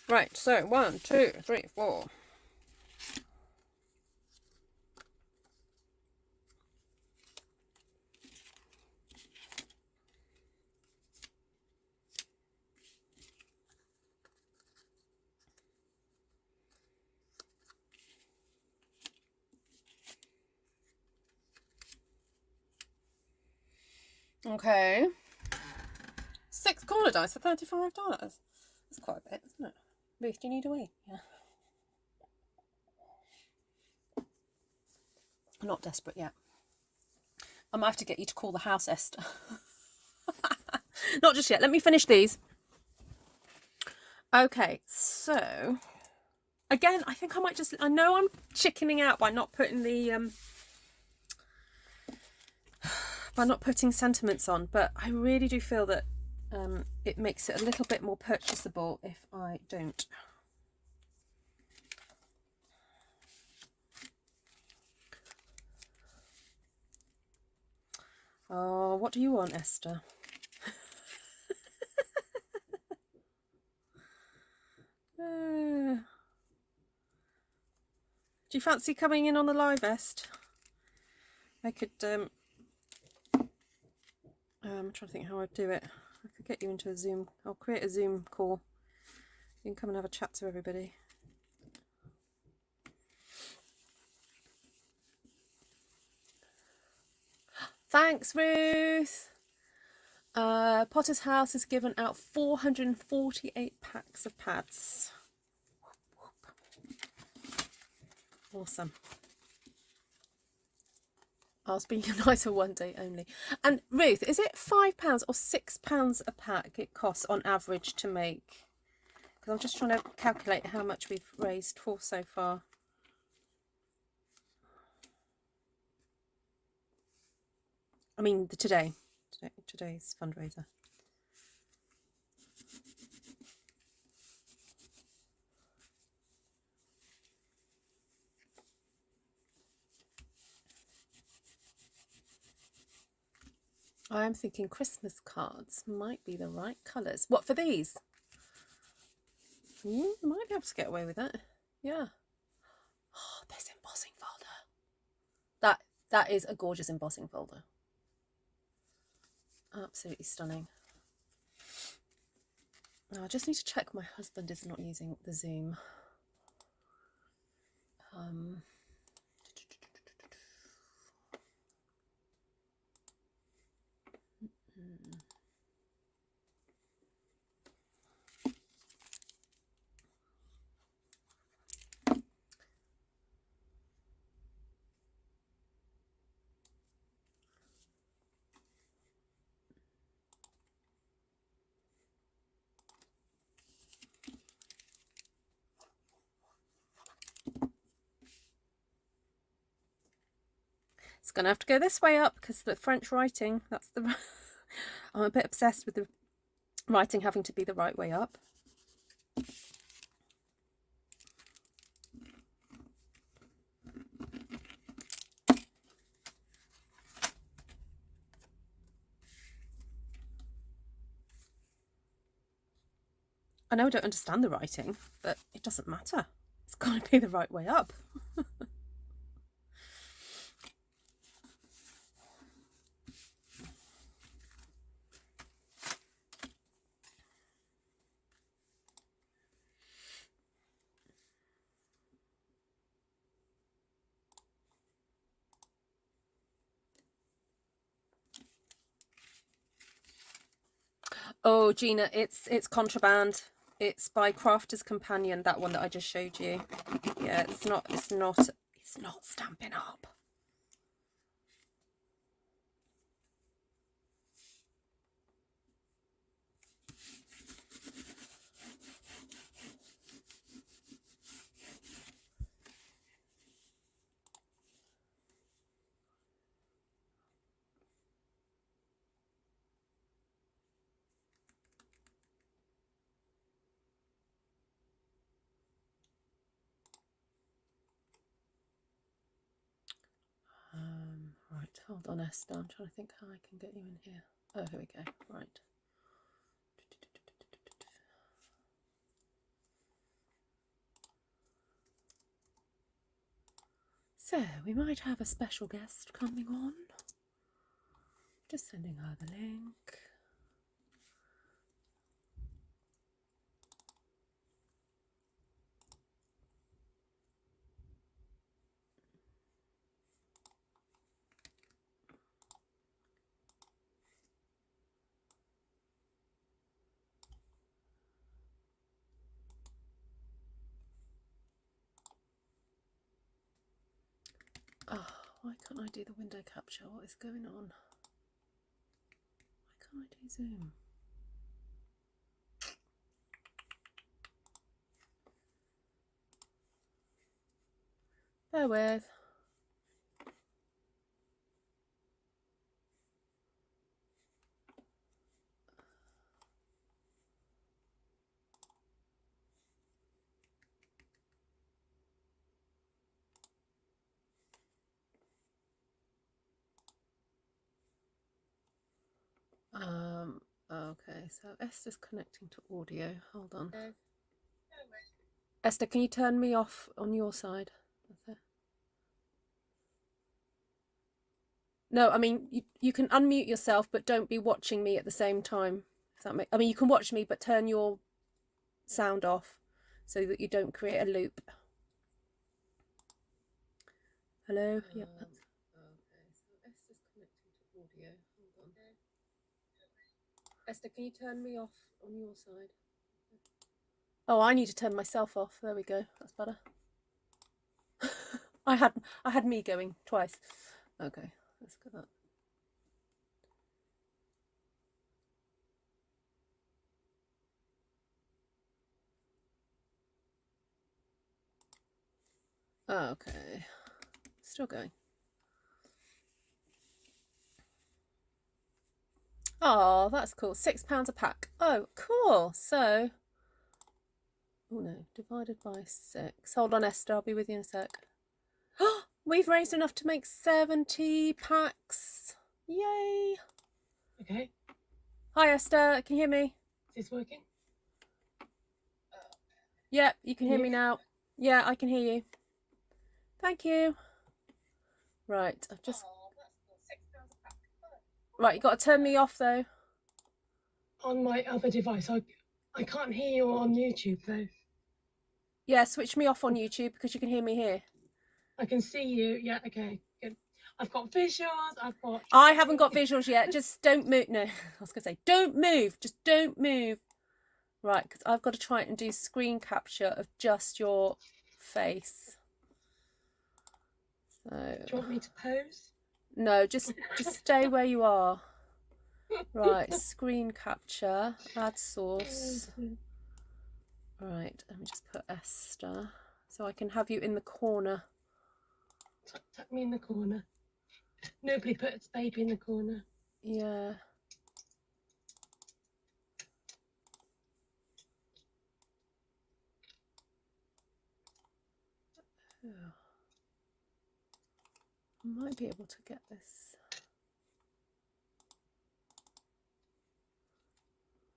Right, so 1, 2, 3, 4. Okay. 6 corner dice for $35. That's quite a bit, isn't it? Ruth, do you need a wee? Yeah. I'm not desperate yet. I might have to get you to call the house, Esther. Not just yet. Let me finish these. Okay, so again, I think I might just, I know I'm chickening out by not putting the by not putting sentiments on, but I really do feel that it makes it a little bit more purchasable if I don't. Oh, what do you want, Esther? Do you fancy coming in on the live, Est? I could, I'm trying to think how I'd do it. I could get you into a Zoom. I'll create a Zoom call. You can come and have a chat to everybody. Thanks, Ruth. Potter's House has given out 448 packs of pads. Awesome. I was being nicer one day only. And Ruth, is it £5 or £6 a pack it costs on average to make? Because I'm just trying to calculate how much we've raised for so far. I mean, today's fundraiser. I am thinking Christmas cards might be the right colours. What, for these? You might be able to get away with it. Yeah. Oh, this embossing folder. That is a gorgeous embossing folder. Absolutely stunning. Now, I just need to check my husband is not using the Zoom. gonna have to go this way up because the French writing, that's the I'm a bit obsessed with the writing having to be the right way up. I know I don't understand the writing, but it doesn't matter. It's got to be the right way up. Oh, Gina, it's Contraband. It's by Crafter's Companion, that one that I just showed you. Yeah, it's not Stampin' Up. Right, hold on, Esther. I'm trying to think how I can get you in here. Oh, here we go. Right. So, we might have a special guest coming on. Just sending her the link. Oh, why can't I do the window capture? What is going on? Why can't I do Zoom? Bear with. Okay, so Esther's connecting to audio. Hold on. Esther, can you turn me off on your side? That's it. No, I mean, you can unmute yourself, but don't be watching me at the same time. If that I mean, you can watch me, but turn your sound off so that you don't create a loop. Hello? Yep. Okay, so Esther's connecting to audio. Hold on. Esther, can you turn me off on your side? Oh, I need to turn myself off. There we go. That's better. I had me going twice. Okay, let's go that. Okay, still going. Oh, that's cool. £6 a pack. Oh, cool. So, oh no, divided by 6. Hold on, Esther. I'll be with you in a sec. We've raised enough to make 70 packs. Yay. Okay. Hi, Esther. Can you hear me? Is this working? Yep, you can hear me now. Yeah, I can hear you. Thank you. Right, I've just... Right, you got to turn me off, though. On my other device. I can't hear you on YouTube, though. Yeah, switch me off on YouTube because you can hear me here. I can see you. Yeah, okay, good. I've got visuals. I've got... I haven't got visuals yet. Just don't move. No, I was going to say, don't move. Just don't move. Right, because I've got to try and do screen capture of just your face. So... Do you want me to pose? No, just stay where you are. Right, screen capture, add source. Right, let me just put Esther so I can have you in the corner. Tuck me in the corner. Nobody put its baby in the corner. Yeah. Oh. I might be able to get this.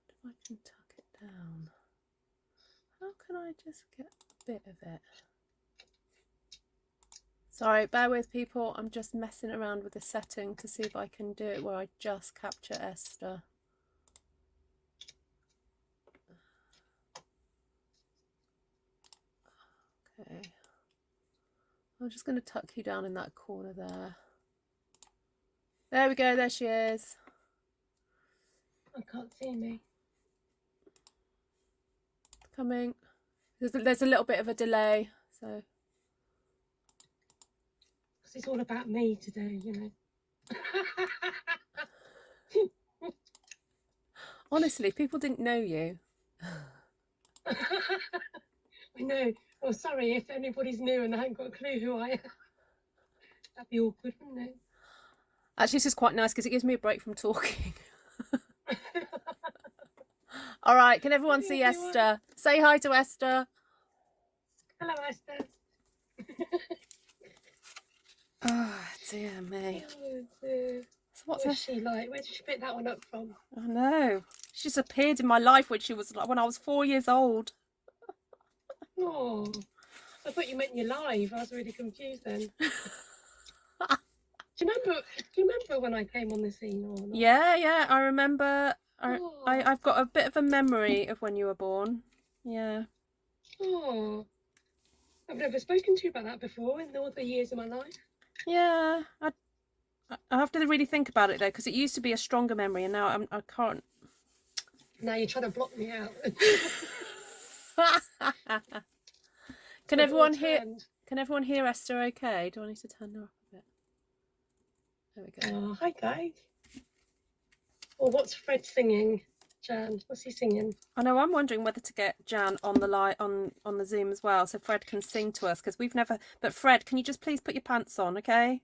If I can tuck it down. How can I just get a bit of it? Sorry, bear with people. I'm just messing around with the setting to see if I can do it where I just capture Esther. Okay. I'm just going to tuck you down in that corner there. There we go. There she is. I can't see me. Coming. There's a little bit of a delay, so. Because it's all about me today, you know. Honestly, people didn't know you. I know. Oh, sorry if anybody's new and I haven't got a clue who I am. That'd be awkward, wouldn't it? Actually, this is quite nice because it gives me a break from talking. All right, can everyone see Esther? Say hi to Esther. Hello, Esther. Oh, dear me. Oh, dear. So what's What is she like? Where did she pick that one up from? I know. She just appeared in my life when I was 4 years old. Oh, I thought you meant you're live. I was really confused then. Do you remember when I came on the scene or not? Yeah, I remember. Oh. I've got a bit of a memory of when you were born. Yeah. Oh, I've never spoken to you about that before in all the years of my life. Yeah. I have to really think about it though, because it used to be a stronger memory, and now I can't. Now you're trying to block me out. Can everyone hear? Can everyone hear Esther? Okay. Do I need to turn her up a bit? There we go. Oh, hi guys. Well, what's Fred singing? Jan, what's he singing? I know. I'm wondering whether to get Jan on the on the Zoom as well, so Fred can sing to us, because we've never. But Fred, can you just please put your pants on, okay?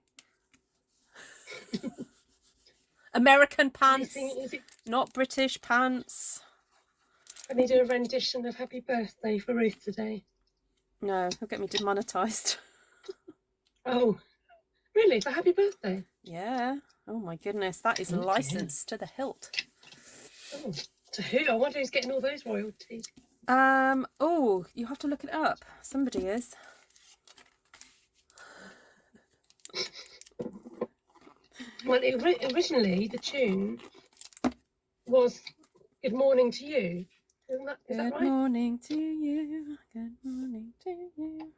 American pants, not British pants. Can he do a rendition of Happy Birthday for Ruth today? No, he'll get me demonetised. Oh, really? For Happy Birthday? Yeah. Oh my goodness, that is licensed to the hilt. Oh, to who? I wonder who's getting all those royalties. Oh, you have to look it up. Somebody is. Well, originally the tune was "Good Morning to You." Is that right? Good morning to you. Good morning to you.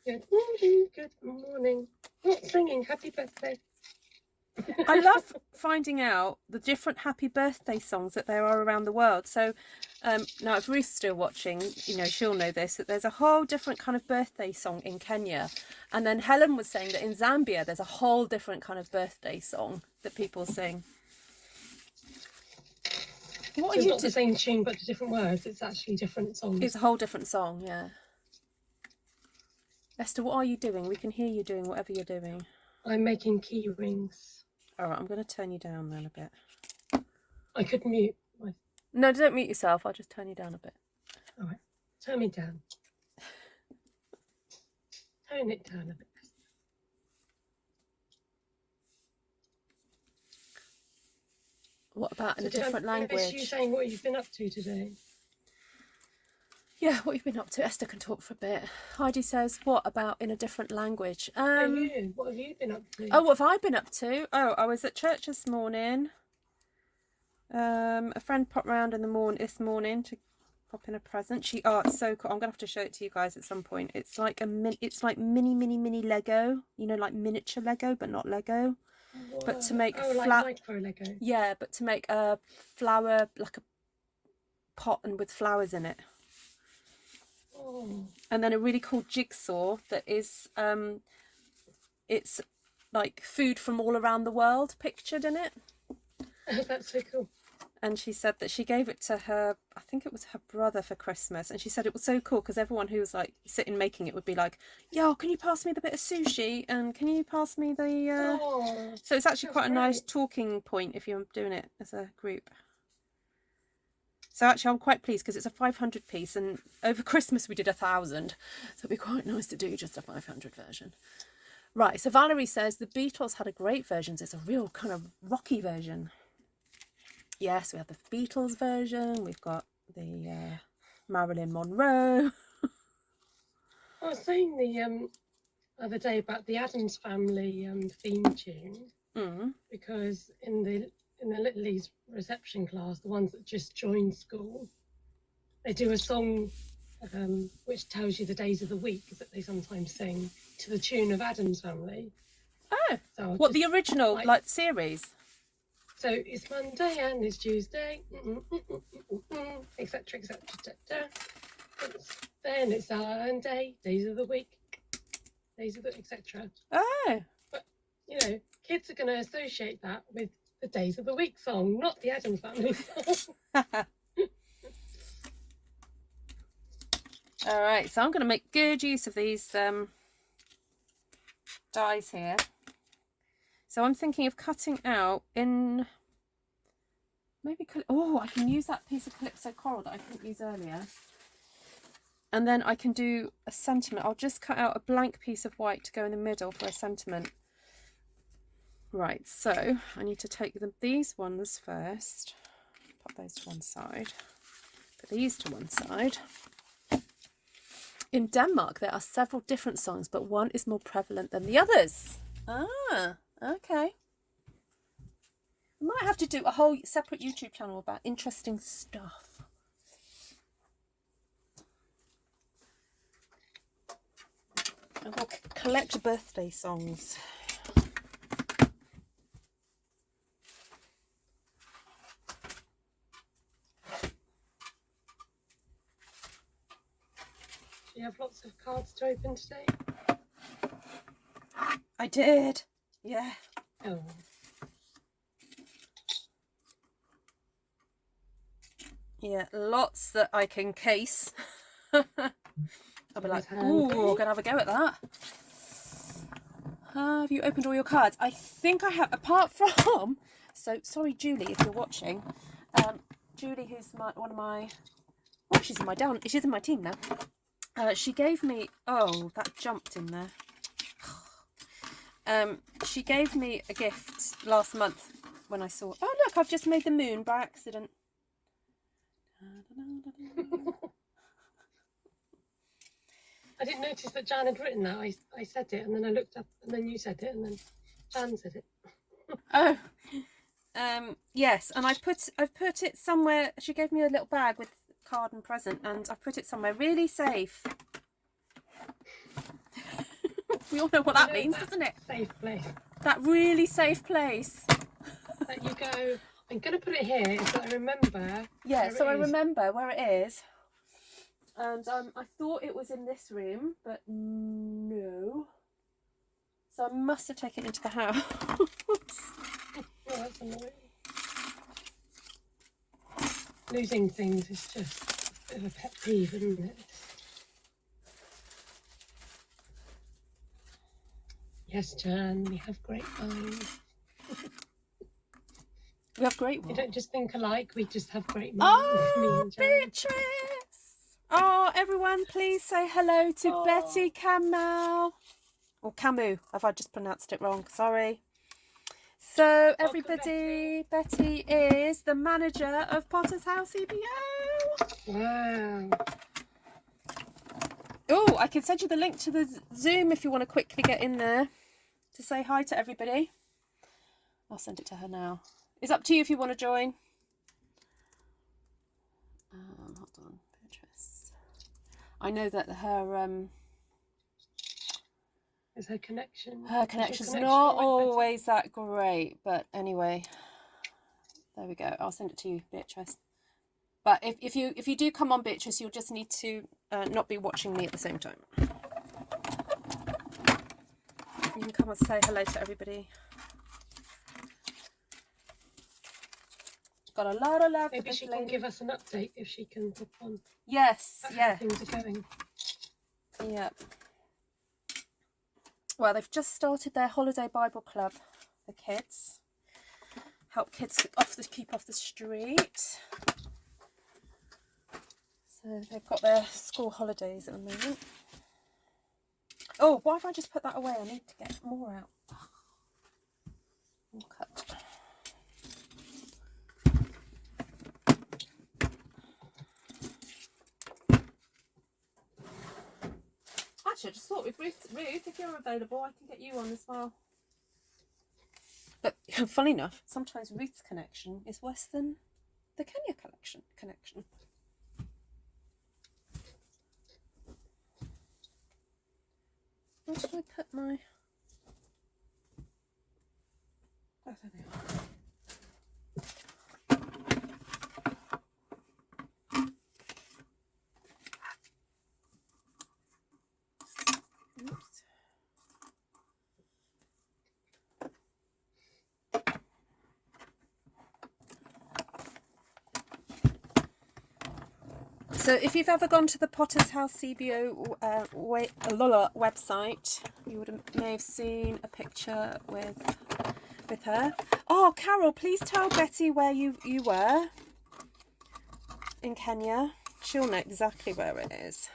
Good morning. Good morning. Not singing Happy Birthday. I love finding out the different happy birthday songs that there are around the world. So now if Ruth's still watching, you know, she'll know this, that there's a whole different kind of birthday song in Kenya. And then Helen was saying that in Zambia, there's a whole different kind of birthday song that people sing. What so it's not the same tune, but different words. It's actually different songs. It's a whole different song, yeah. Esther, what are you doing? We can hear you doing whatever you're doing. I'm making key rings. All right, I'm going to turn you down then a bit. I could mute. No, don't mute yourself. I'll just turn you down a bit. All right, turn me down. Turn it down a bit. What about in a different language? You saying what you've been up to today? Yeah, what you've been up to. Esther can talk for a bit. Heidi says, what about in a different language? What have you been up to? Oh, what have I been up to? Oh, I was at church this morning. A friend popped round in this morning to pop in a present. It's so cool. I'm gonna have to show it to you guys at some point. It's like mini Lego. You know, like miniature Lego, but not Lego. Whoa. But to make like micro Lego. Yeah, but to make a flower, like a pot and with flowers in it. Oh. And then a really cool jigsaw that is it's like food from all around the world pictured in it. That's so cool. and she said that she gave it to her, I think it was her brother for Christmas, and she said it was so cool because everyone who was like sitting making it would be like, yo, can you pass me the bit of sushi, and can you pass me the Oh, so it's actually that's quite a nice great. talking point if you're doing it as a group. So actually I'm quite pleased because it's a 500 piece, and over Christmas we did 1,000, so it'd be quite nice to do just a 500 version. Right, so Valerie says the Beatles had a great version. It's a real kind of rocky version. Yes, we have the Beatles version. We've got the Marilyn Monroe. I was saying the other day about the Addams Family theme tune, because in the Little Lee's reception class, the ones that just joined school, they do a song which tells you the days of the week that they sometimes sing to the tune of Addams Family. Oh, so what, the original like series? So it's Monday and it's Tuesday, etc., etc., etc. Then it's Sunday, days of the week, days of the etc. Oh, But you know, kids are going to associate that with the days of the week song, not the Addams Family song. all right. So I'm going to make good use of these dies here. So I'm thinking of cutting out in maybe, oh, I can use that piece of Calypso coral that I couldn't use earlier. And then I can do a sentiment. I'll just cut out a blank piece of white to go in the middle for a sentiment. Right, so I need to take these ones first. Put those to one side. Put these to one side. In Denmark, there are several different songs, but one is more prevalent than the others. Ah, okay. We might have to do a whole separate YouTube channel about interesting stuff. And we'll collect birthday songs. Do you have lots of cards to open today? I did, yeah. Oh. Yeah, lots that I can case. I'll be like, ooh, gonna have a go at that. Have you opened all your cards? I think I have, apart from, so sorry Julie if you're watching. Julie, who's one of my, oh, she's in my team now. She gave me, oh, that jumped in there. She gave me a gift last month when I saw, oh look, I've just made the moon by accident. I didn't notice that Jan had written that. I said it, and then I looked up, and then you said it, and then Jan said it. Oh, yes, and I've put it somewhere. She gave me a little bag with card and present, and I've put it somewhere really safe. We all know what that means, doesn't it? Safe place. That really safe place. That you go, I'm going to put it here so I remember. Yeah, so I remember where it is. And I thought it was in this room, but no. So I must have taken it into the house. Oh, that's annoying. Losing things is just a bit of a pet peeve, isn't it? Yes, Jan, we have great minds. We have great ones. We don't just think alike, we just have great minds. Oh, Beatrice! Oh, everyone, please say hello to Betty Camus. Or Camus, if I just pronounced it wrong, sorry. So, everybody, Betty is the manager of Potter's House EBO. Wow. Oh, I can send you the link to the Zoom if you want to quickly get in there to say hi to everybody. I'll send it to her now. It's up to you if you want to join. Hold on, Beatrice. I know that her Is her connection? her connection's not always that great, but anyway, there we go. I'll send it to you, Beatrice. But if you do come on, Beatrice, you'll just need to not be watching me at the same time. You can come and say hello to everybody. got a lot of love Maybe for this she lady. can give us an update if she can pop on Yes, how yeah. things are going. Yeah. Well, they've just started their holiday Bible club for kids. Help kids keep off the street. So they've got their school holidays at the moment. Oh, why have I just put that away? I need to get more out. More cut. Actually, I just thought with Ruth, if you're available, I can get you on as well. But funny enough, sometimes Ruth's connection is worse than the Kenya connection. Where did I put my... Oh, there they are. Oops. So if you've ever gone to the Potter's House CBO website, you may have seen a picture with her. Oh, Carol, please tell Betty where you were in Kenya. She'll know exactly where it is.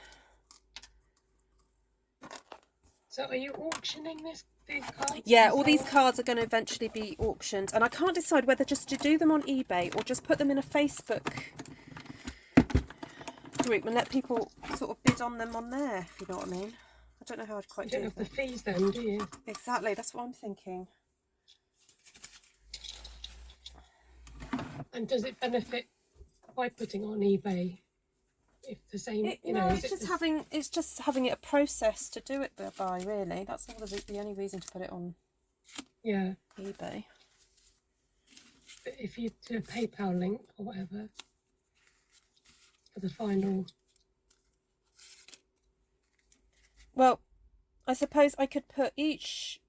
So are you auctioning these cards? Yeah, all these cards are going to eventually be auctioned, and I can't decide whether just to do them on eBay or just put them in a Facebook group and let people sort of bid on them on there, if you know what I mean. I don't know how I'd quite do that. You don't have the fees then, do you? Exactly, that's what I'm thinking. And does it benefit by putting on eBay? If the same, it's just having it a process to do it by, really. That's all the only reason to put it on eBay. But if you do a PayPal link or whatever for the final. Well, I suppose I could put each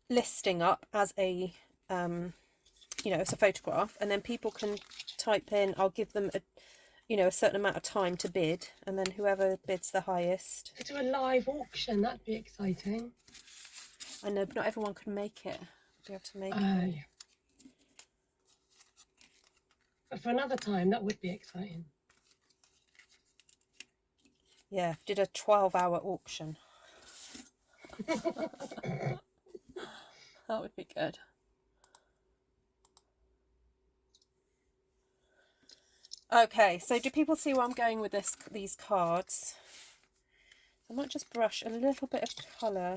listing up as a as a photograph, and then people can type in, I'll give them a certain amount of time to bid, and then whoever bids the highest. To do a live auction, that'd be exciting. I know, but not everyone can make it. Be able to make it. Yeah. But for another time, that would be exciting. Yeah, did a 12-hour auction. That would be good. Okay, so do people see where I'm going with these cards? I might just brush a little bit of colour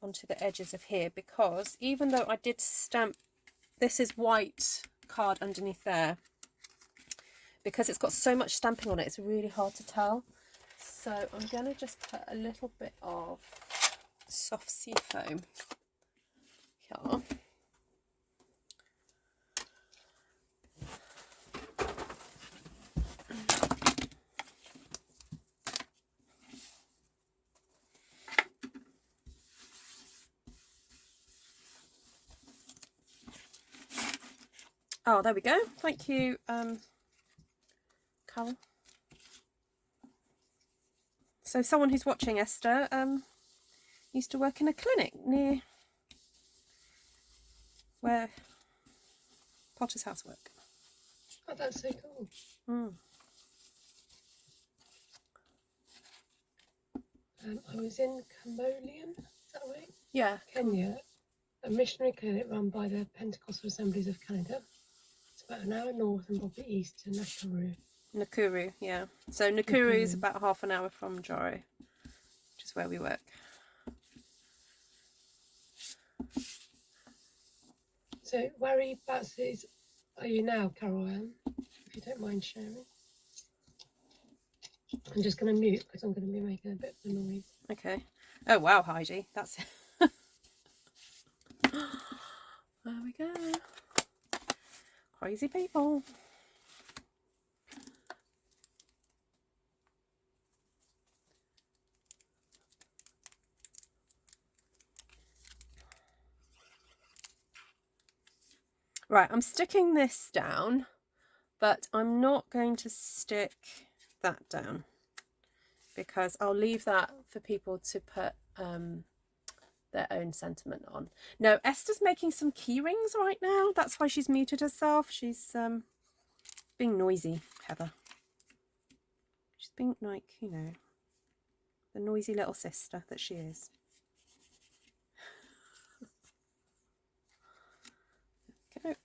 onto the edges of here, because even though I did stamp, this is white card underneath there, because it's got so much stamping on it, it's really hard to tell. So I'm going to just put a little bit of soft sea foam here. Oh, there we go. Thank you, Carol. So someone who's watching, Esther, used to work in a clinic near where Potter's House work. Oh, that's so cool. Mm. I was in Camolian, is that right? Yeah. Kenya, a missionary clinic run by the Pentecostal Assemblies of Canada. It's about an hour north and probably east to Nakuru. Nakuru, yeah. So Nakuru is about half an hour from Joro, which is where we work. So whereabouts are you now, Carol Ann, if you don't mind sharing? I'm just going to mute because I'm going to be making a bit of a noise. Okay. Oh, wow, Heidi. That's it. There we go. Crazy people. Right, I'm sticking this down, but I'm not going to stick that down because I'll leave that for people to put their own sentiment on. No, Esther's making some key rings right now. That's why she's muted herself. She's being noisy, Heather. She's being like, you know, the noisy little sister that she is. Okay.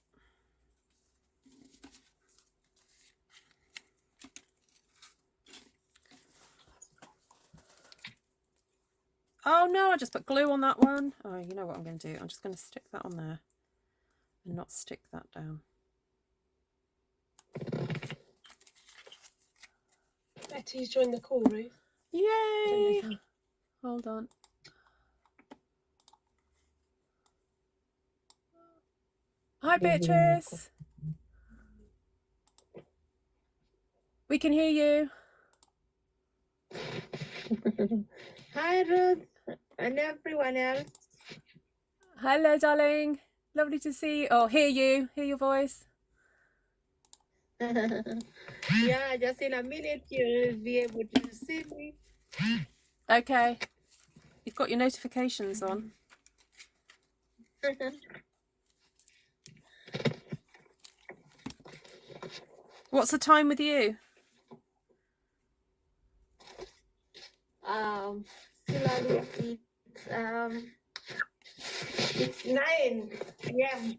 Oh no, I just put glue on that one. Oh, you know what I'm going to do? I'm just going to stick that on there and not stick that down. Betty's joined the call, Ruth. Yay! Hold on. Hi, Beatrice. We can hear you. Hi, Ruth, and everyone else. Hello, darling. Lovely to see you. Oh, hear you. Hear your voice. Yeah, just in a minute you'll be able to see me. Okay. You've got your notifications on. What's the time with you? Similarly, it's 9 p.m.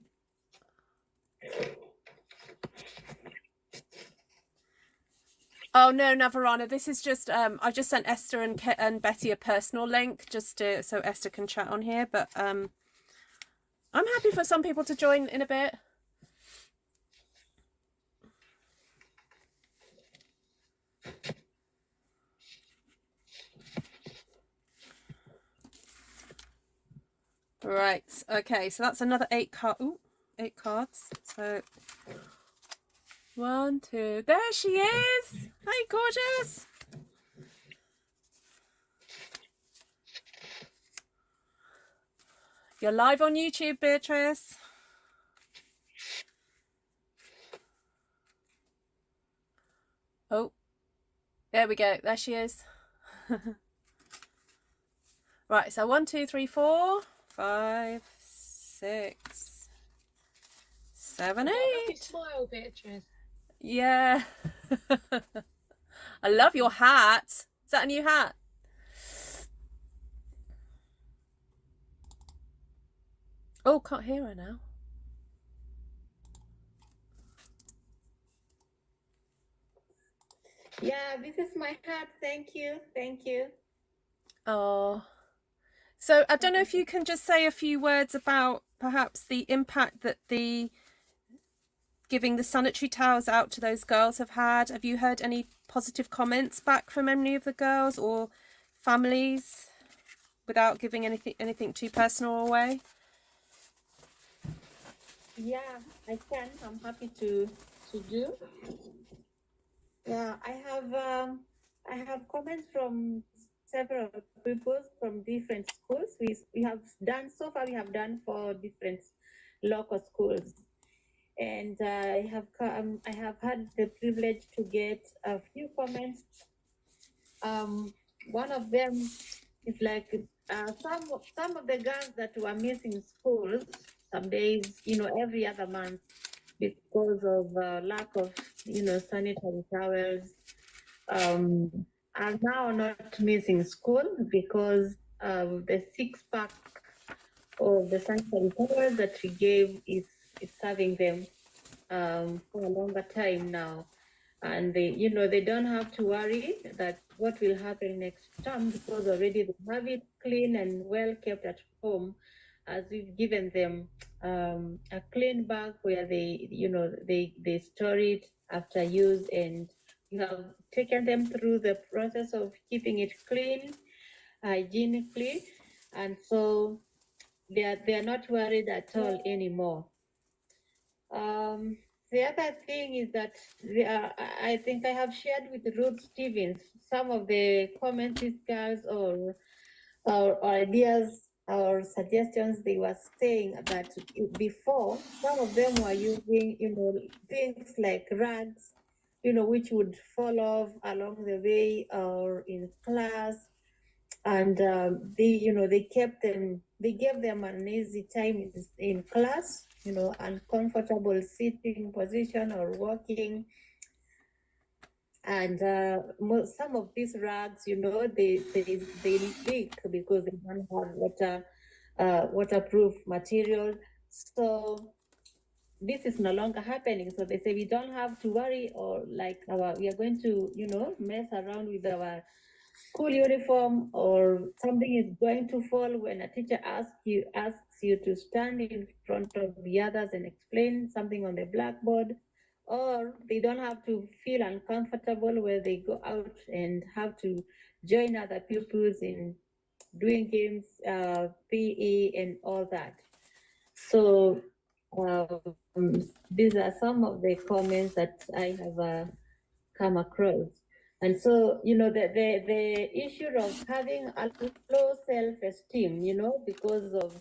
Oh no, Navarana. This is just I just sent Esther and Betty a personal link just so Esther can chat on here. But I'm happy for some people to join in a bit. Right. Okay. So that's another 8 cards. So 1, 2. There she is. Hi, gorgeous. You're live on YouTube, Beatrice. Oh, there we go. There she is. Right. So 1, 2, 3, 4, 5, 6, 7, 8. Lovely smile, Beatrice. Yeah. I love your hat. Is that a new hat? Oh, can't hear her now. Yeah, this is my hat. Thank you. Thank you. Oh. So I don't know if you can just say a few words about perhaps the impact that the giving the sanitary towels out to those girls have had. Have you heard any positive comments back from any of the girls or families without giving anything too personal away? Yeah, I can. I'm happy to do. Yeah, I have comments from several people from different schools. We have done so far. We have done for different local schools, and I have had the privilege to get a few comments. One of them is like some of the girls that were missing schools some days, every other month because of lack of, sanitary towels, are now not missing school because the 6-pack of the sanitary towels that we gave is serving them for a longer time now. And they don't have to worry that what will happen next term because already they have it clean and well kept at home, as we've given them a clean bag where they store it after use, and we have taken them through the process of keeping it clean, hygienically, and so they are not worried at all anymore. The other thing is that I think I have shared with Ruth Stevens some of the comments these girls or ideas or suggestions, they were saying that before, some of them were using, things like rugs, which would fall off along the way or in class. And they gave them an easy time in class, uncomfortable sitting position or walking. And some of these rugs, they leak because they don't have waterproof material. So this is no longer happening. So they say we don't have to worry, or we are going to, mess around with our school uniform, or something is going to fall when a teacher asks you to stand in front of the others and explain something on the blackboard, or they don't have to feel uncomfortable where they go out and have to join other pupils in doing games, PE, and all that. So these are some of the comments that I have come across. And so, the issue of having a low self-esteem, because of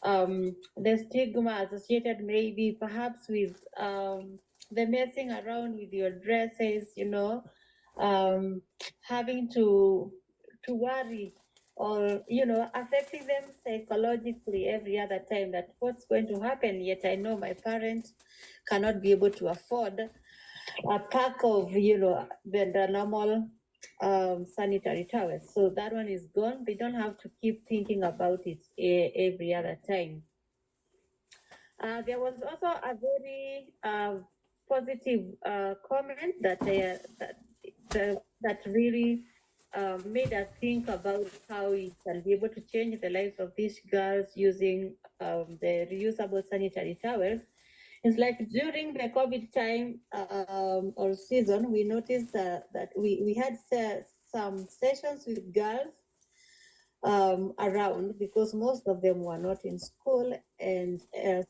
the stigma associated maybe perhaps with the messing around with your dresses, having to worry, or affecting them psychologically every other time, that what's going to happen, yet I know my parents cannot be able to afford a pack of the normal sanitary towels. So that one is gone. They don't have to keep thinking about it every other time. There was also a very positive comment that really made us think about how we can be able to change the lives of these girls using the reusable sanitary towels. It's like during the COVID time or season, we noticed that we had some sessions with girls around, because most of them were not in school, and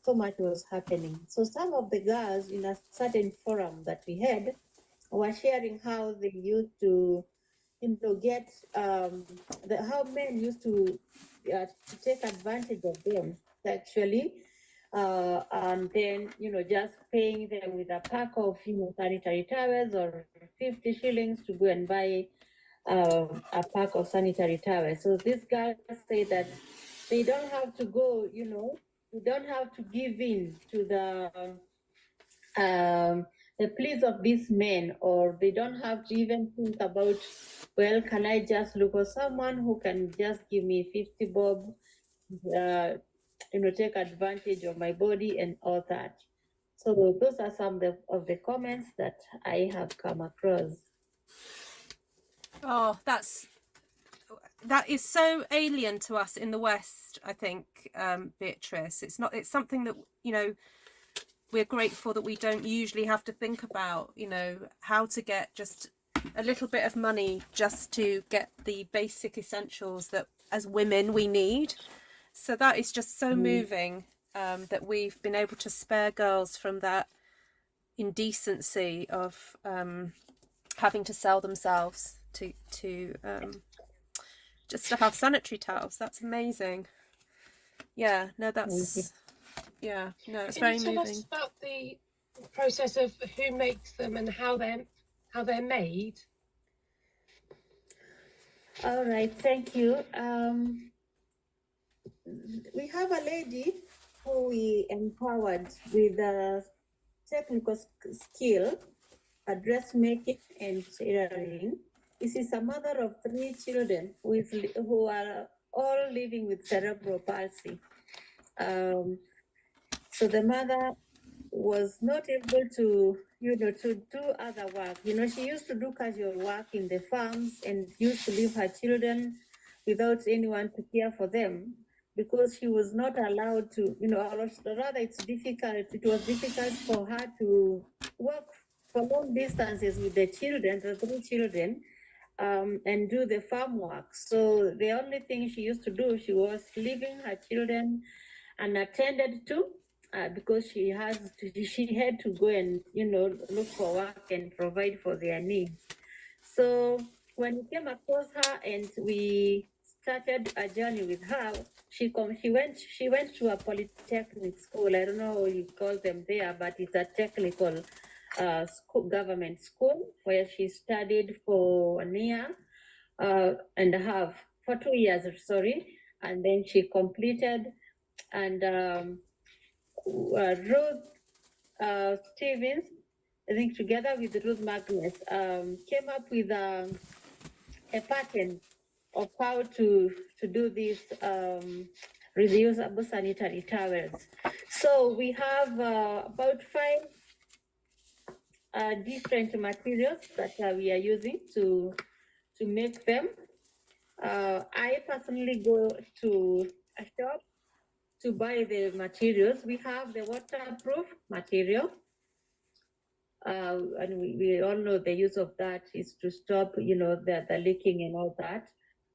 so much was happening. So some of the girls in a certain forum that we had were sharing how they used to, get how men used to take advantage of them sexually, and then just paying them with a pack of sanitary towels or 50 shillings to go and buy a pack of sanitary towels. So these guys say that they don't have to go, they don't have to give in to the pleas of these men, or they don't have to even think about, well, can I just look for someone who can just give me 50 bob, take advantage of my body and all that. So those are some of the comments that I have come across. Oh, that is so alien to us in the West, I think, Beatrice. It's something that, we're grateful that we don't usually have to think about, how to get just a little bit of money just to get the basic essentials that as women we need. So that is just so moving, that we've been able to spare girls from that indecency of having to sell themselves to just to have sanitary towels. That's amazing. Yeah, no, that's it's very moving. Can you tell us about the process of who makes them and how they're made? All right, thank you. We have a lady who we empowered with a technical skill, dressmaking and tailoring. This is a mother of 3 children who are all living with cerebral palsy. So the mother was not able to, to do other work. She used to do casual work in the farms and used to leave her children without anyone to care for them, because she was not allowed to, or rather it was difficult for her to work for long distances with the 3 children, and do the farm work. So the only thing she used to do, she was leaving her children unattended to, because she had to go and look for work and provide for their needs. So when we came across her and we started a journey with her. She went to a polytechnic school. I don't know how you call them there, but it's a technical school, government school, where she studied for 1 year and a half, for 2 years, sorry, and then she completed. And Ruth Stevens, I think, together with Ruth Magnus, came up with a pattern of how to do this reusable sanitary towels. So we have about 5 different materials that we are using to make them. I personally go to a shop to buy the materials. We have the waterproof material, and we all know the use of that is to stop, the leaking and all that.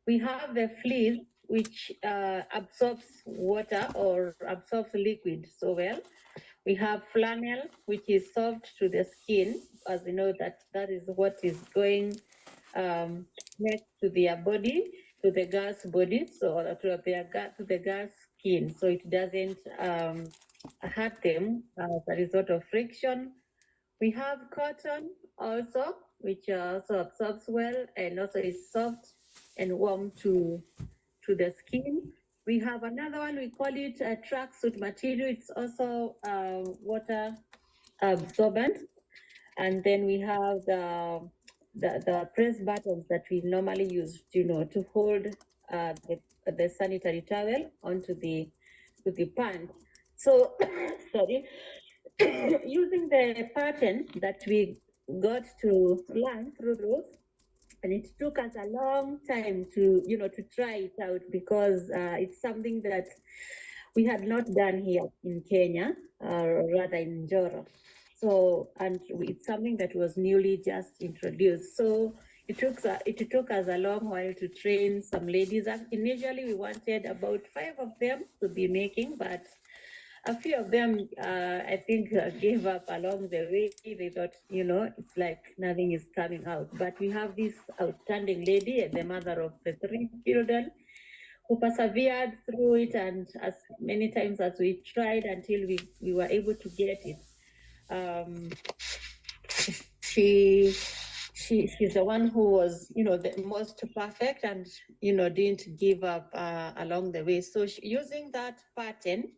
We have the fleece, which absorbs water or absorbs liquid so well. We have flannel, which is soft to the skin, as you know that is what is going next to their body, to the girl's body, so to the girl's skin, so it doesn't hurt them as a result of friction. We have cotton also, which also absorbs well and also is soft and warm to the skin. We have another one, we call it a tracksuit material. It's also water absorbent. And then we have the press buttons that we normally use, to hold the sanitary towel onto the pant. So, sorry, using the pattern that we got to learn through Ruth, and it took us a long time to try it out, because it's something that we had not done here in Kenya, or rather in Njoro. So, and it's something that was newly just introduced. So it took us a long while to train some ladies. Initially, we wanted about 5 of them to be making, but a few of them, I think, gave up along the way. They thought, it's like nothing is coming out. But we have this outstanding lady, the mother of the 3 children, who persevered through it, and as many times as we tried until we were able to get it. She's the one who was, the most perfect, and didn't give up along the way. So using that pattern,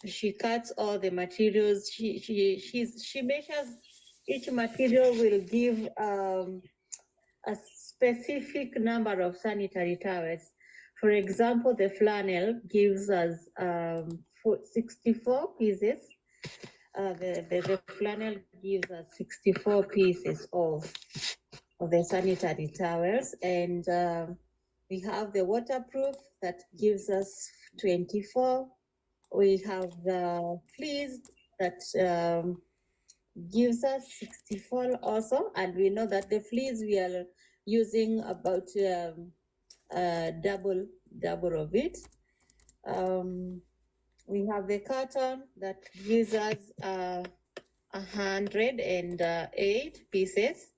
she cuts all the materials. She measures each material will give a specific number of sanitary towels. For example, the flannel gives us 64 pieces. The flannel gives us 64 pieces of the sanitary towels, and we have the waterproof that gives us 24. We have the fleece that gives us 64 also, and we know that the fleece we are using about double of it. We have the cotton that gives us 108 pieces.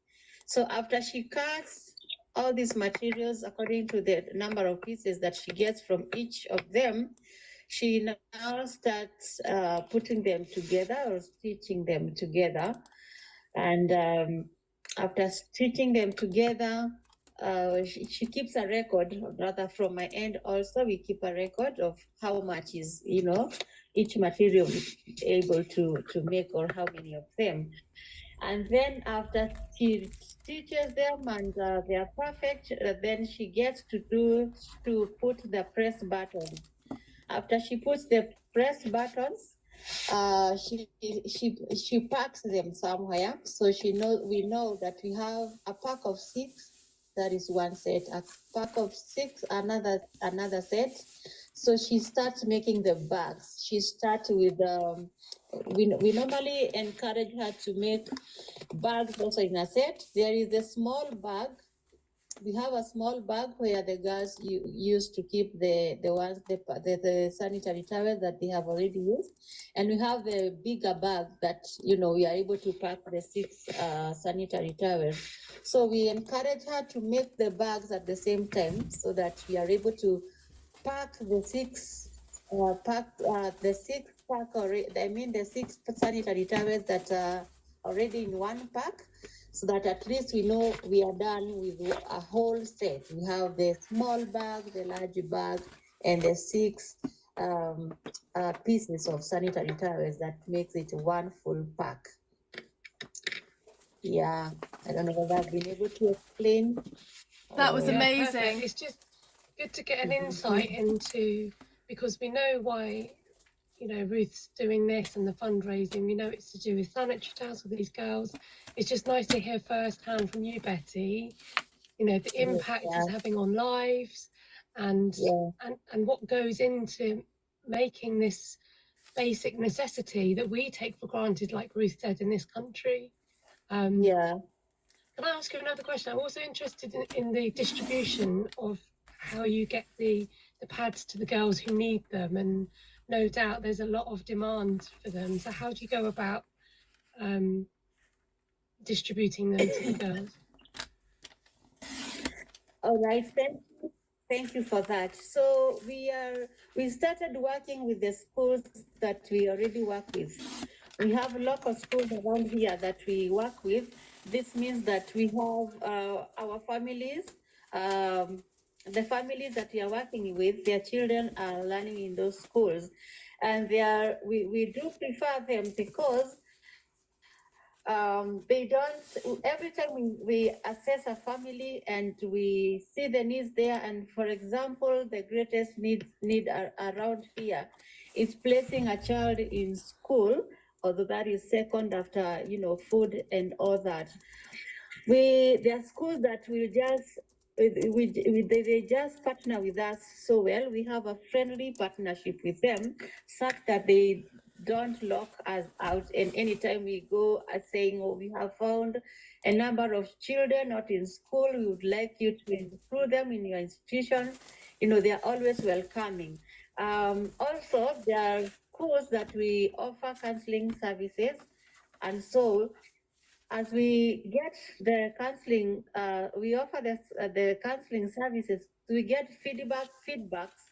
So after she cuts all these materials according to the number of pieces that she gets from each of them, she now starts putting them together or stitching them together. And after stitching them together, she keeps a record, rather from my end also, we keep a record of how much is, each material is able to make, or how many of them. And then after she stitches them and they are perfect, then she gets to put the press button. After she puts the press buttons, she packs them somewhere. So we know that we have a pack of 6. That is one set. A pack of 6, another set. So she starts making the bags. She starts with we normally encourage her to make bags also in a set. There is a small bag we have a small bag where the girls used to keep the sanitary towels that they have already used, and we have the bigger bag that we are able to pack the 6 sanitary towels. So we encourage her to make the bags at the same time so that we are able to pack the 6 pack already. I mean the 6 sanitary towels that are already in one pack, so that at least we know we are done with a whole set. We have the small bag, the large bag, and the 6 pieces of sanitary towels that makes it one full pack. Yeah, I don't know whether I've been able to explain. That was Yeah, amazing. perfect. It's just good to get an insight into, because we know why, Ruth's doing this and the fundraising. We know it's to do with sanitary towels for these girls. It's just nice to hear firsthand from you, Betty, the impact it's having on lives and what goes into making this basic necessity that we take for granted, like Ruth said, in this country. Can I ask you another question? I'm also interested in the distribution of how you get the pads to the girls who need them, and no doubt there's a lot of demand for them. So how do you go about distributing them to the girls? All right, thank you for that. So we started working with the schools that we already work with. We have local schools around here that we work with. This means that we have our families, the families that we are working with, their children are learning in those schools. And we do prefer them because they don't, every time we assess a family and we see the needs there, and for example, the greatest need around here is placing a child in school, although that is second after, food and all that. There are schools that will just, they just partner with us so well. We have a friendly partnership with them, such that they don't lock us out. And anytime we go saying, oh, we have found a number of children not in school, we would like you to include them in your institution, they are always welcoming. Also, there are schools that we offer counseling services, and so as we get the counseling, we offer the counseling services, we get feedbacks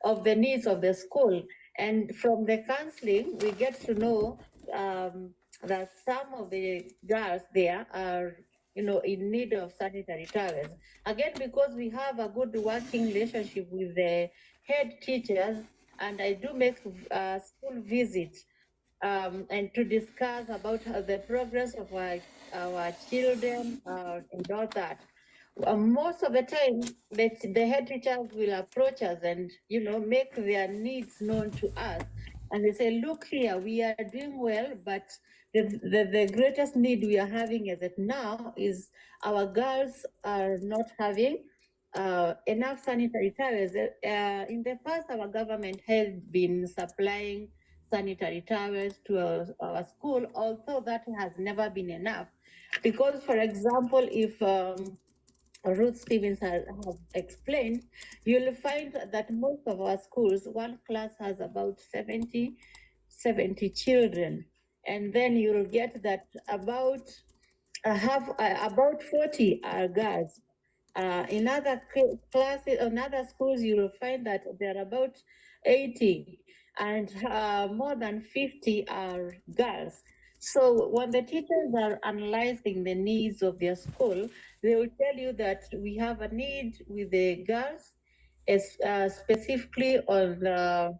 of the needs of the school. And from the counseling, we get to know that some of the girls there are, in need of sanitary towels. Again, because we have a good working relationship with the head teachers, and I do make school visits and to discuss about the progress of our children and all that. Most of the time, the head teachers will approach us and make their needs known to us, and they say, "Look here, we are doing well, but the greatest need we are having as of now is our girls are not having enough sanitary towels." In the past, our government had been supplying sanitary towels to our school, although that has never been enough. Because, for example, if Ruth Stevens has explained, you'll find that most of our schools, one class has about 70 children. And then you'll get that about 40 are girls. In other classes, in other schools, you will find that there are about 80, and more than 50 are girls. So when the teachers are analyzing the needs of their school, they will tell you that we have a need with the girls, specifically on the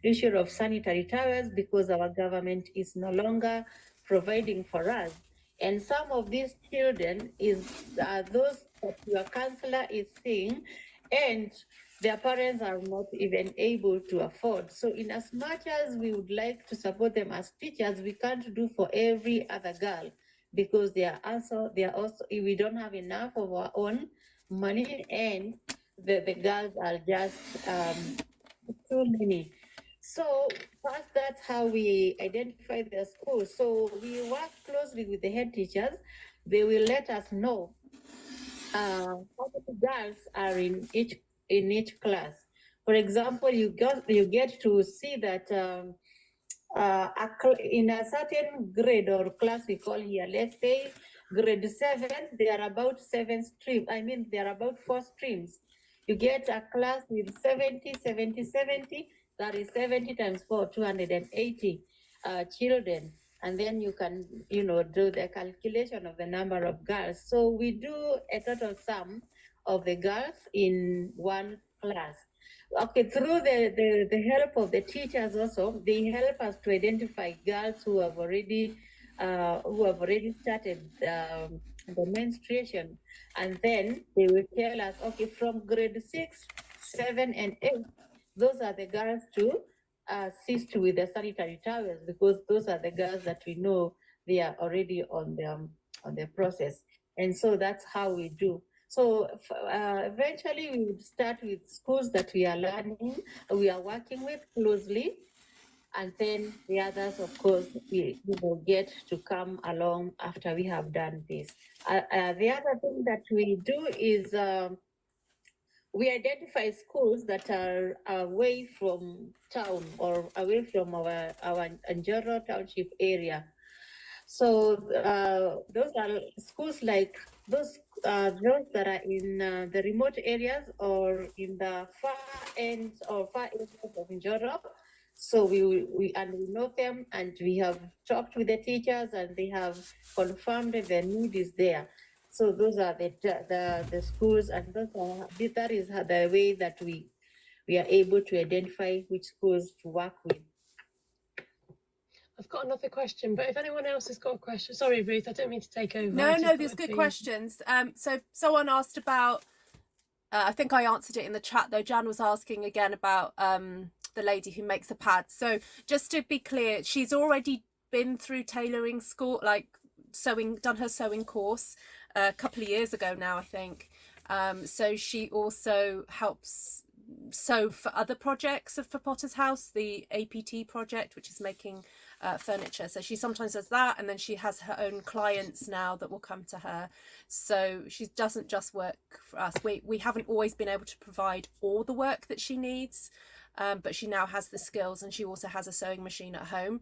issue of sanitary towels, because our government is no longer providing for us. And some of these children are those that your counselor is seeing, and their parents are not even able to afford. So in as much as we would like to support them as teachers, we can't do for every other girl, because they are also, we don't have enough of our own money, and the girls are just too many. So first, that's how we identify the school. So we work closely with the head teachers. They will let us know how many girls are in each class. For example, you get to see that in a certain grade or class we call here, let's say grade 7, there are about 7 streams. I mean, there are about 4 streams. You get a class with 70, 70, 70. That is 70 times 4, 280 children. And then you can, do the calculation of the number of girls. So we do a total sum of the girls in one class. Okay, through the help of the teachers also, they help us to identify girls who have already started the menstruation, and then they will tell us, okay, from grade 6, 7, and 8, those are the girls to assist with the sanitary towels, because those are the girls that we know they are already on the process, and so that's how we do. So eventually we would start with schools that we are working with closely, and then the others, of course, we will get to come along after we have done this. The other thing that we do is we identify schools that are away from town or away from our Njoro Township area. So those are schools like those that are in the remote areas or in the far ends or far areas of Njoro. So we know them, and we have talked with the teachers, and they have confirmed that the need is there. So those are the schools, and that is the way that we are able to identify which schools to work with. I've got another question, but if anyone else has got a question, sorry, Ruth, I don't mean to take over. No, there's good questions. So someone asked about, I think I answered it in the chat though. Jan was asking again about the lady who makes the pads. So just to be clear, she's already been through tailoring school, like done her sewing course a couple of years ago now, I think. So she also helps sew for other projects for Potter's House, the APT project, which is making furniture. So she sometimes does that, and then she has her own clients now that will come to her. So she doesn't just work for us. We haven't always been able to provide all the work that she needs, but she now has the skills, and she also has a sewing machine at home,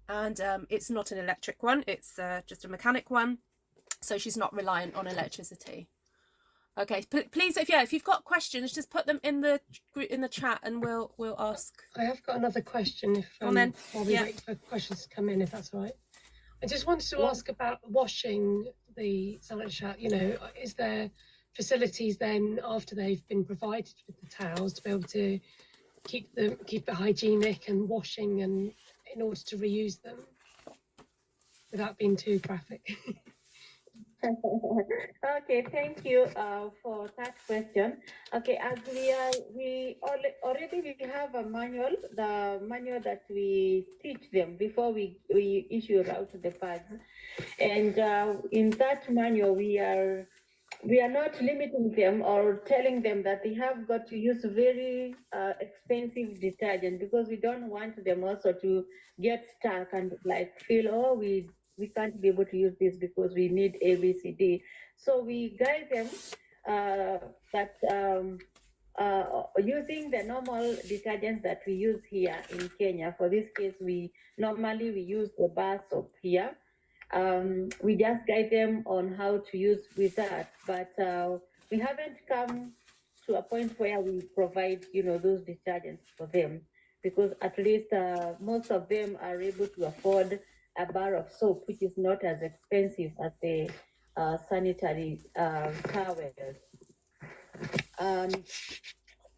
and it's not an electric one, it's just a mechanic one, so she's not reliant on electricity. Okay, please, if you've got questions, just put them in the chat, and we'll ask. I have got another question. While we wait for questions to come in, if that's all right. I just wanted to ask about washing the sanitary. Is there facilities then after they've been provided with the towels to be able to keep it hygienic and washing, and in order to reuse them without being too graphic? Okay, thank you for that question. Okay, as we already have a manual, the manual that we teach them before we issue out the pads, and in that manual we are not limiting them or telling them that they have got to use very expensive detergent, because we don't want them also to get stuck and like feel, we can't be able to use this because we need ABCD. So we guide them that using the normal detergents that we use here in Kenya. For this case, we use the bar soap here. We just guide them on how to use with that, but we haven't come to a point where we provide, those detergents for them, because at least most of them are able to afford a bar of soap, which is not as expensive as the sanitary towels.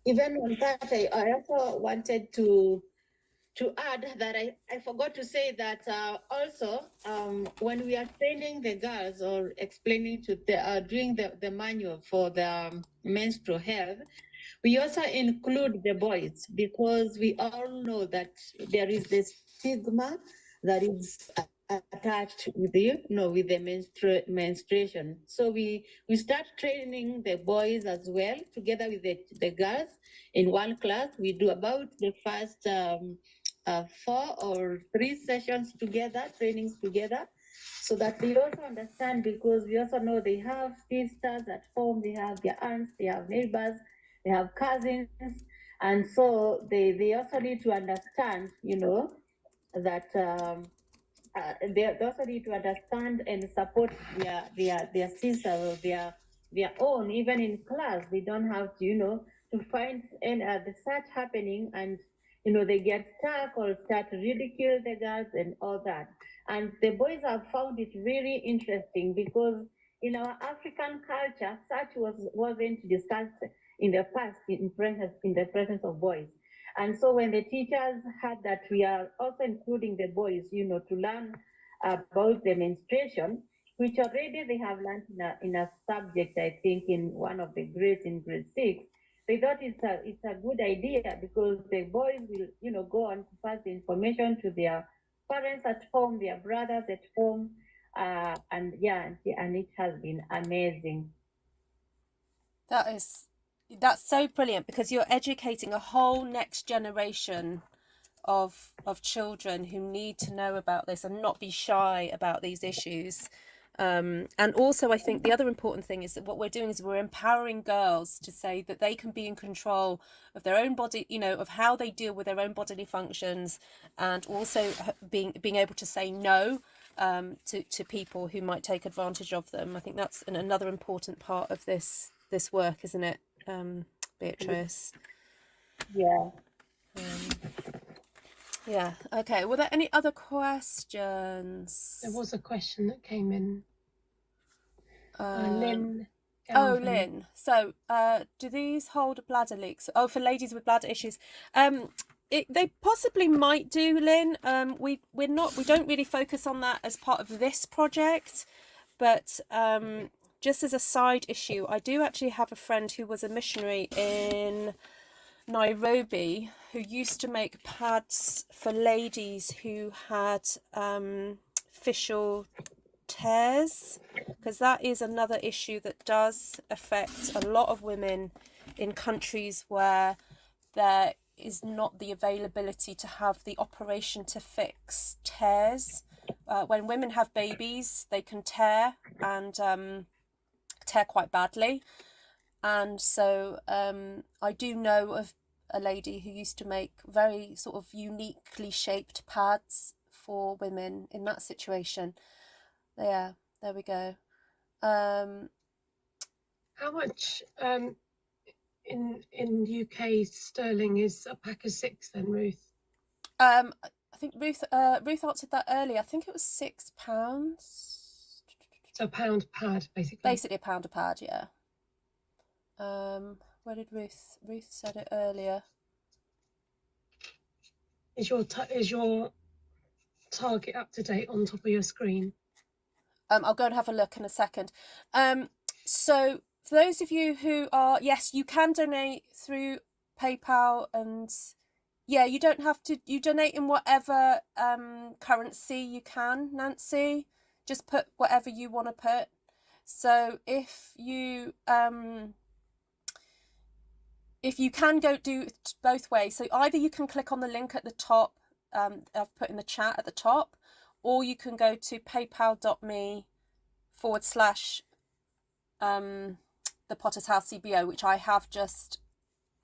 Even on that, I also wanted to add that I forgot to say that also when we are training the girls or explaining to doing the manual for the menstrual health, we also include the boys, because we all know that there is this stigma that is attached with the menstruation. So we start training the boys as well, together with the girls in one class. We do about the first 4 or 3 sessions together, trainings together, so that they also understand, because we also know they have sisters at home, they have their aunts, they have neighbors, they have cousins, and so they also need to understand, that they also need to understand and support their sisters or their own, even in class. They don't have to, to find the search happening, and they get stuck or start to ridicule the girls and all that. And the boys have found it really interesting, because in our African culture, such wasn't discussed in the past in the presence of boys. And so when the teachers heard that we are also including the boys, to learn about the menstruation, which already they have learned in a subject, I think, in one of the grades in grade 6, they thought it's a good idea, because the boys will, go on to pass the information to their parents at home, their brothers at home, and it has been amazing. That's so brilliant, because you're educating a whole next generation of children who need to know about this and not be shy about these issues. And also, I think the other important thing is that what we're doing is we're empowering girls to say that they can be in control of their own body, of how they deal with their own bodily functions, and also being able to say no to people who might take advantage of them. I think that's another important part of this work, isn't it, Beatrice? Yeah. Yeah. Okay. Were there any other questions? There was a question that came in. Lynn. Oh, Lynn. So, do these hold bladder leaks? Oh, for ladies with bladder issues. They possibly might do, Lynn. We don't really focus on that as part of this project, but just as a side issue, I do actually have a friend who was a missionary in Nairobi who used to make pads for ladies who had fissure tears, because that is another issue that does affect a lot of women in countries where there is not the availability to have the operation to fix tears. When women have babies, they can tear, and tear quite badly. And so I do know of a lady who used to make very sort of uniquely shaped pads for women in that situation. Yeah, there we go. How much in UK sterling is a pack of 6 then, Ruth? I think Ruth answered that earlier. I think it was £6. So a pound pad, basically. Basically a pound a pad, yeah. Where did Ruth said it earlier? Is your target up to date on top of your screen? I'll go and have a look in a second. So for those of you who are, yes, you can donate through PayPal, and yeah, you don't have to, you donate in whatever currency you can, Nancy. Just put whatever you want to put. So if you can go do both ways, so either you can click on the link at the top, I've put in the chat at the top, or you can go to paypal.me/ the Potter's House CBO, which I have just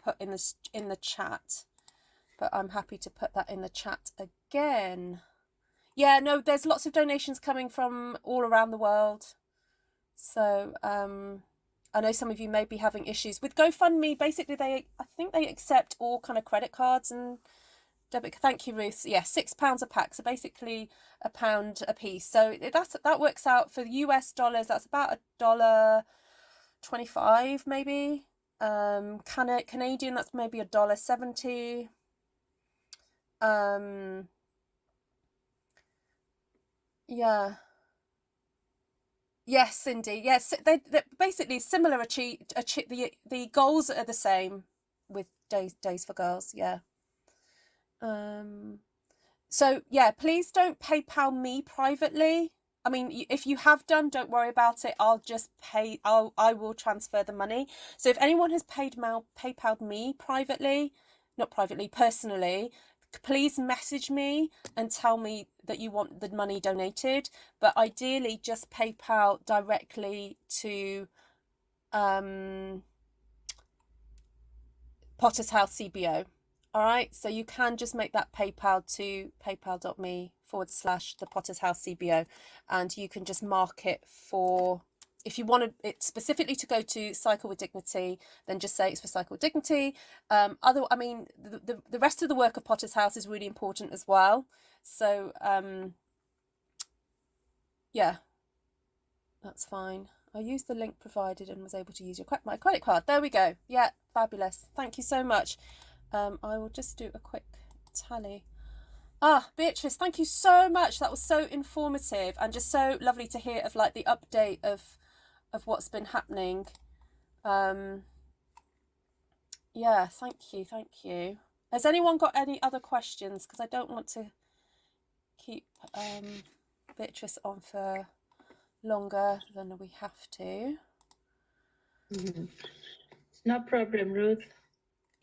put in the chat, but I'm happy to put that in the chat again. Yeah, no, there's lots of donations coming from all around the world. So I know some of you may be having issues with GoFundMe. Basically, I think they accept all kind of credit cards and debit. Thank you, Ruth. Yeah, £6 a pack, so basically £1 a piece. So that works out for US dollars. That's about $1.25 maybe. Canadian, that's maybe $1.70. Yeah. Yes, Cindy. Yes, they're basically similar. The goals are the same with Days for Girls. Yeah. So yeah, please don't PayPal me privately. I mean, if you have done, don't worry about it. I'll just pay. I will transfer the money. So if anyone has PayPal'd me privately, not privately, personally, please message me and tell me that you want the money donated, but ideally just PayPal directly to Potter's House CBO. All right, so you can just make that PayPal to paypal.me/the Potter's House CBO, and you can just mark it for, if you want it specifically to go to Cycle with Dignity, then just say it's for Cycle with Dignity. I mean, the rest of the work of Potter's House is really important as well. So yeah, that's fine. I used the link provided and was able to use my credit card. There we go. Yeah, fabulous. Thank you so much. I will just do a quick tally. Beatrice, thank you so much. That was so informative and just so lovely to hear of like the update of what's been happening. Yeah, thank you. Has anyone got any other questions? Because I don't want to keep Beatrice on for longer than we have to. No problem, Ruth.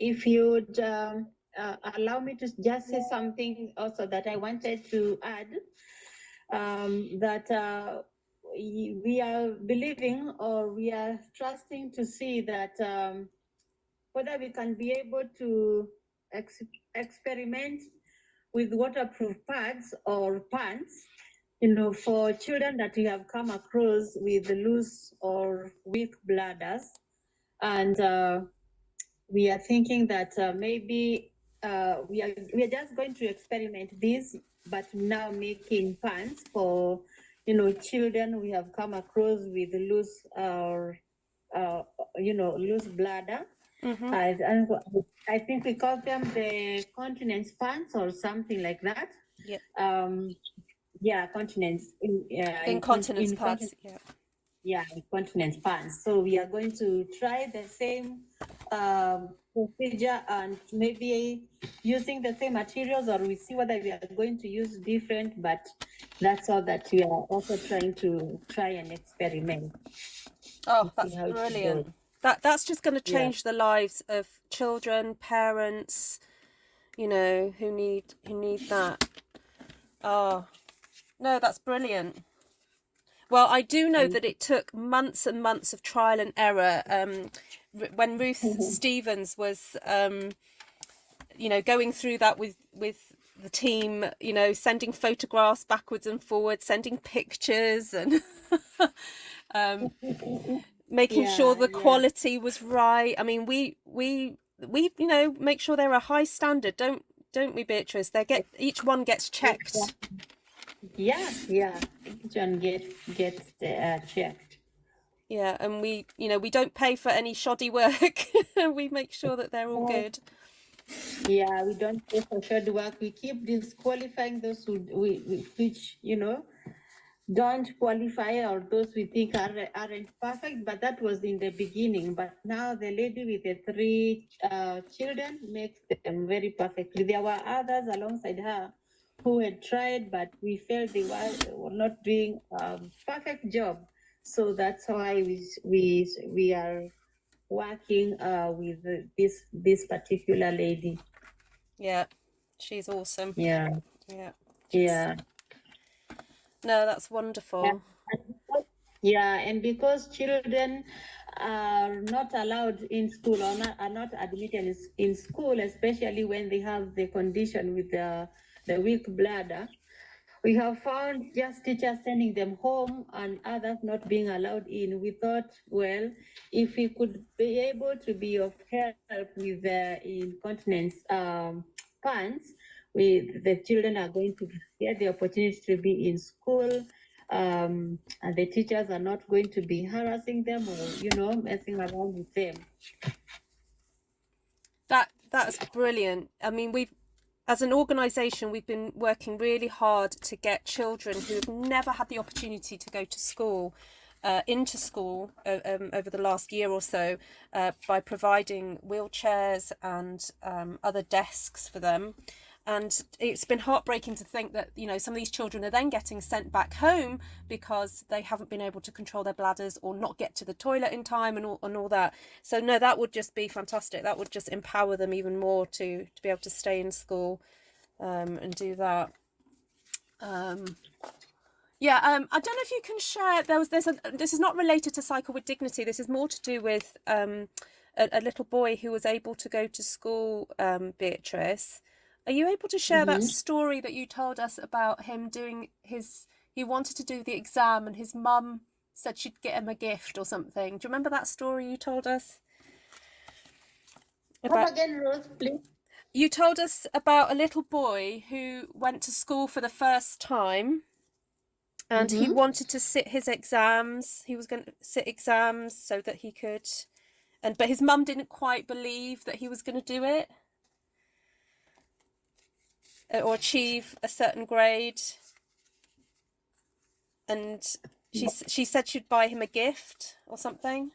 If you'd allow me to just say something also that I wanted to add, that we are believing or we are trusting to see that whether we can be able to experiment with waterproof pads or pants, for children that we have come across with loose or weak bladders. And we are thinking that maybe we are just going to experiment this, but now making pants for children we have come across with loose or loose bladder. And I think we call them the continence pants or something like that. Continence incontinence pads. Incontinence pants. So we are going to try the same procedure and maybe using the same materials, or we see whether we are going to use different, but that's all that we are also trying to and experiment. Oh, that's brilliant. That's just going to change the lives of children, parents, who need that. Oh, no, that's brilliant. Well, I do know that it took months and months of trial and error. When Ruth Stevens was, going through that with the team, sending photographs backwards and forwards, sending pictures and making sure the quality was right. I mean, we make sure they're a high standard, don't we, Beatrice? Each one gets checked. Yeah. Each one gets checked. Yeah, and we don't pay for any shoddy work. We make sure that they're all good. Yeah, we don't pay for shoddy work. We keep disqualifying those which don't qualify, or those we think aren't perfect. But that was in the beginning. But now the lady with the 3 children makes them very perfectly. There were others alongside her who had tried, but we felt they were not doing a perfect job. So that's why we are working with this particular lady. Yeah, she's awesome. Yeah. No, that's wonderful. Yeah, and because children are not allowed in school or are not admitted in school, especially when they have the condition with the weak bladder, we have found just teachers sending them home and others not being allowed in. We thought, well, if we could be able to be of help with the incontinence pants, the children are going to get the opportunity to be in school, and the teachers are not going to be harassing them or messing around with them. That's brilliant. I mean, as an organisation, we've been working really hard to get children who have never had the opportunity to go to school into school over the last year or so by providing wheelchairs and other desks for them. And it's been heartbreaking to think that some of these children are then getting sent back home because they haven't been able to control their bladders or not get to the toilet in time and all that. So no, that would just be fantastic. That would just empower them even more to be able to stay in school. and do that. Yeah, I don't know if you can share. This is not related to Cycle with Dignity. This is more to do with a little boy who was able to go to school. Beatrice, are you able to share that story that you told us about him doing his? He wanted to do the exam, and his mum said she'd get him a gift or something. Do you remember that story you told us? Come again, Ruth, please. You told us about a little boy who went to school for the first time. And he wanted to sit his exams. He was going to sit exams so that he could, but his mum didn't quite believe that he was going to do it or achieve a certain grade. And she said she'd buy him a gift or something.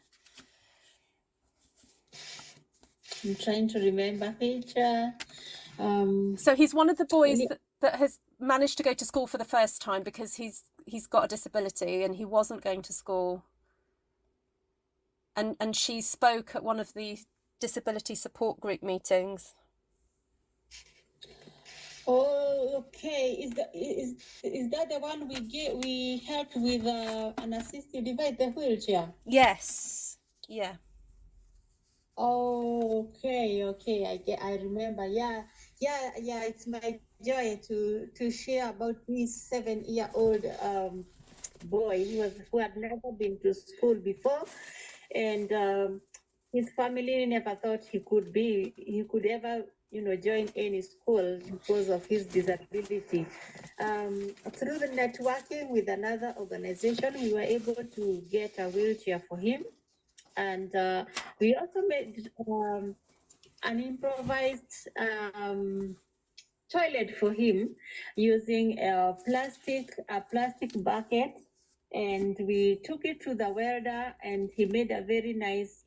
I'm trying to remember picture. So he's one of the boys that has managed to go to school for the first time because he's got a disability and he wasn't going to school. And she spoke at one of the disability support group meetings. Oh, okay. Is that the one we helped with an assistive device, the wheelchair? Yes. Yeah. Oh, okay. I remember. Yeah. It's my joy to share about this 7-year-old boy who had never been to school before, and his family never thought he could ever join any school because of his disability. Through the networking with another organization, we were able to get a wheelchair for him, and we also made an improvised toilet for him using a plastic bucket, and we took it to the welder, and he made a very nice,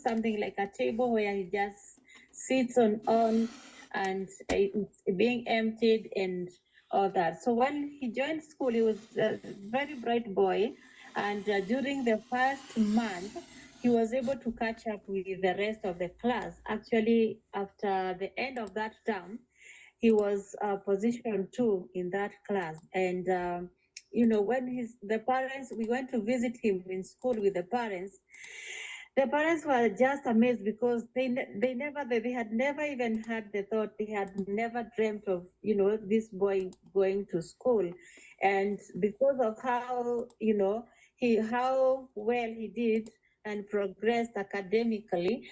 something like a table where he just sits on, and it's being emptied and all that. So when he joined school, he was a very bright boy, and during the first month, he was able to catch up with the rest of the class. Actually, after the end of that term, he was position 2 in that class. And when the parents, we went to visit him in school with the parents. The parents were just amazed because they had never even had the thought, they had never dreamt of this boy going to school, and because of how how well he did and progressed academically,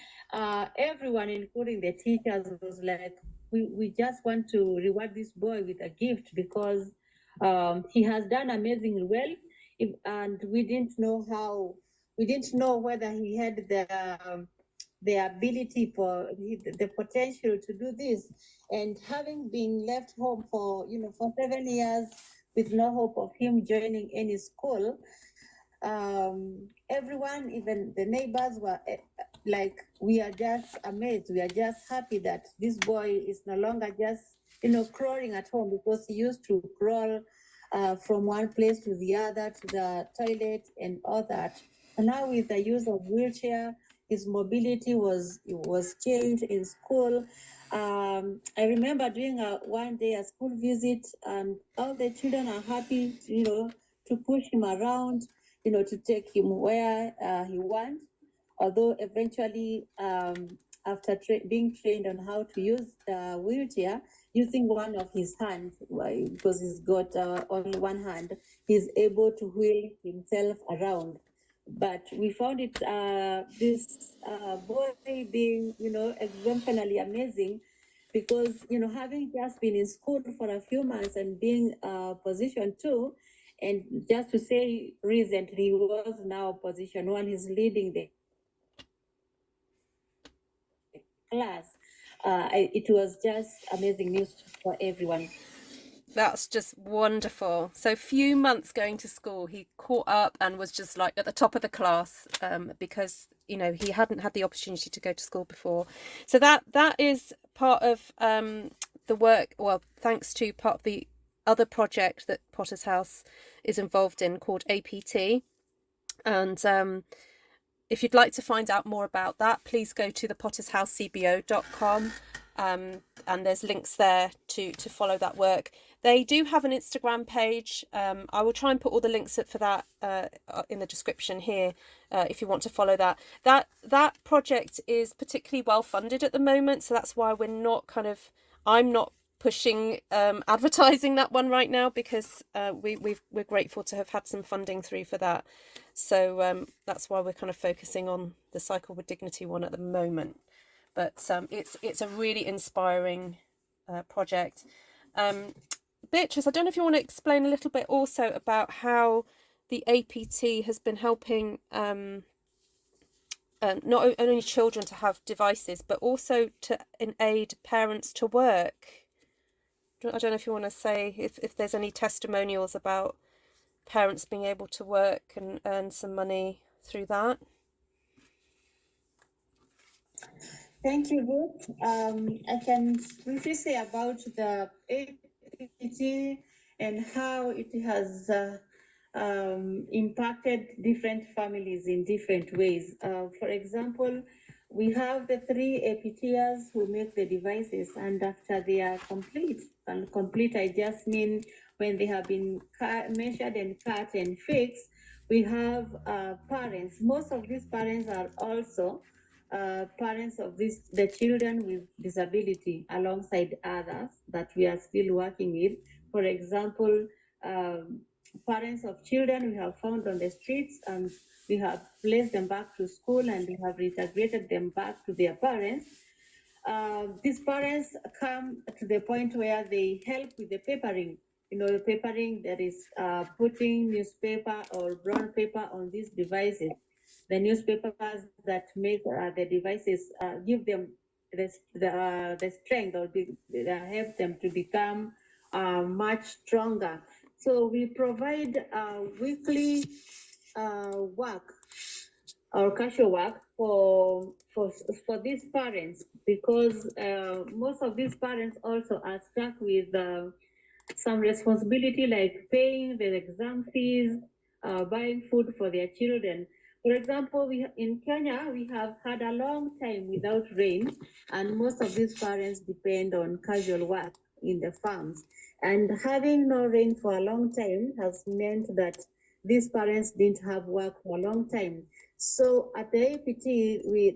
everyone, including the teachers, was like, we just want to reward this boy with a gift because he has done amazingly well, and we didn't know whether he had the ability the potential to do this. And having been left home for 7 years with no hope of him joining any school, everyone, even the neighbors, were like, we are just amazed. We are just happy that this boy is no longer just crawling at home, because he used to crawl from one place to the other, to the toilet and all that. And now with the use of wheelchair, his mobility was changed in school. I remember doing one day a school visit, and all the children are happy, to push him around, to take him where he wants. Although eventually, after being trained on how to use the wheelchair, using one of his hands, because he's got only one hand, he's able to wheel himself around. But we found it this boy being, exemplarily amazing, because having just been in school for a few months and being position 2, and just to say recently he was now position 1, he's leading the class. It was just amazing news for everyone. That's just wonderful. So few months going to school, he caught up and was just like at the top of the class, because he hadn't had the opportunity to go to school before. So that is part of the work, well, thanks to part of the other project that Potter's House is involved in, called APT. And if you'd like to find out more about that, please go to thepottershousecbo.com. and there's links there to follow that work. They do have an Instagram page. I will try and put all the links for that in the description here if you want to follow that. That project is particularly well funded at the moment, so that's why I'm not pushing advertising that one right now, because we're grateful to have had some funding through for that. So that's why we're kind of focusing on the Cycle with Dignity one at the moment. But it's a really inspiring project. Beatrice, I don't know if you want to explain a little bit also about how the APT has been helping not only children to have devices, but also to aid parents to work. I don't know if you want to say if there's any testimonials about parents being able to work and earn some money through that. Thank you, Ruth. I can briefly say about the APT and how it has impacted different families in different ways. For example, we have the 3 APTers who make the devices, and after they are complete, and complete I just mean when they have been measured and cut and fixed, we have parents. Most of these parents are also parents of the children with disability, alongside others that we are still working with. For example, parents of children we have found on the streets, and we have placed them back to school, and we have reintegrated them back to their parents. These parents come to the point where they help with the papering. The papering, that is putting newspaper or brown paper on these devices. The newspapers that make the devices give them the strength, or help them to become much stronger. So we provide weekly work or casual work for these parents, because most of these parents also are stuck with some responsibility, like paying the exam fees, buying food for their children. For example, in Kenya, we have had a long time without rain, and most of these parents depend on casual work in the farms. And having no rain for a long time has meant that these parents didn't have work for a long time. So at the APT,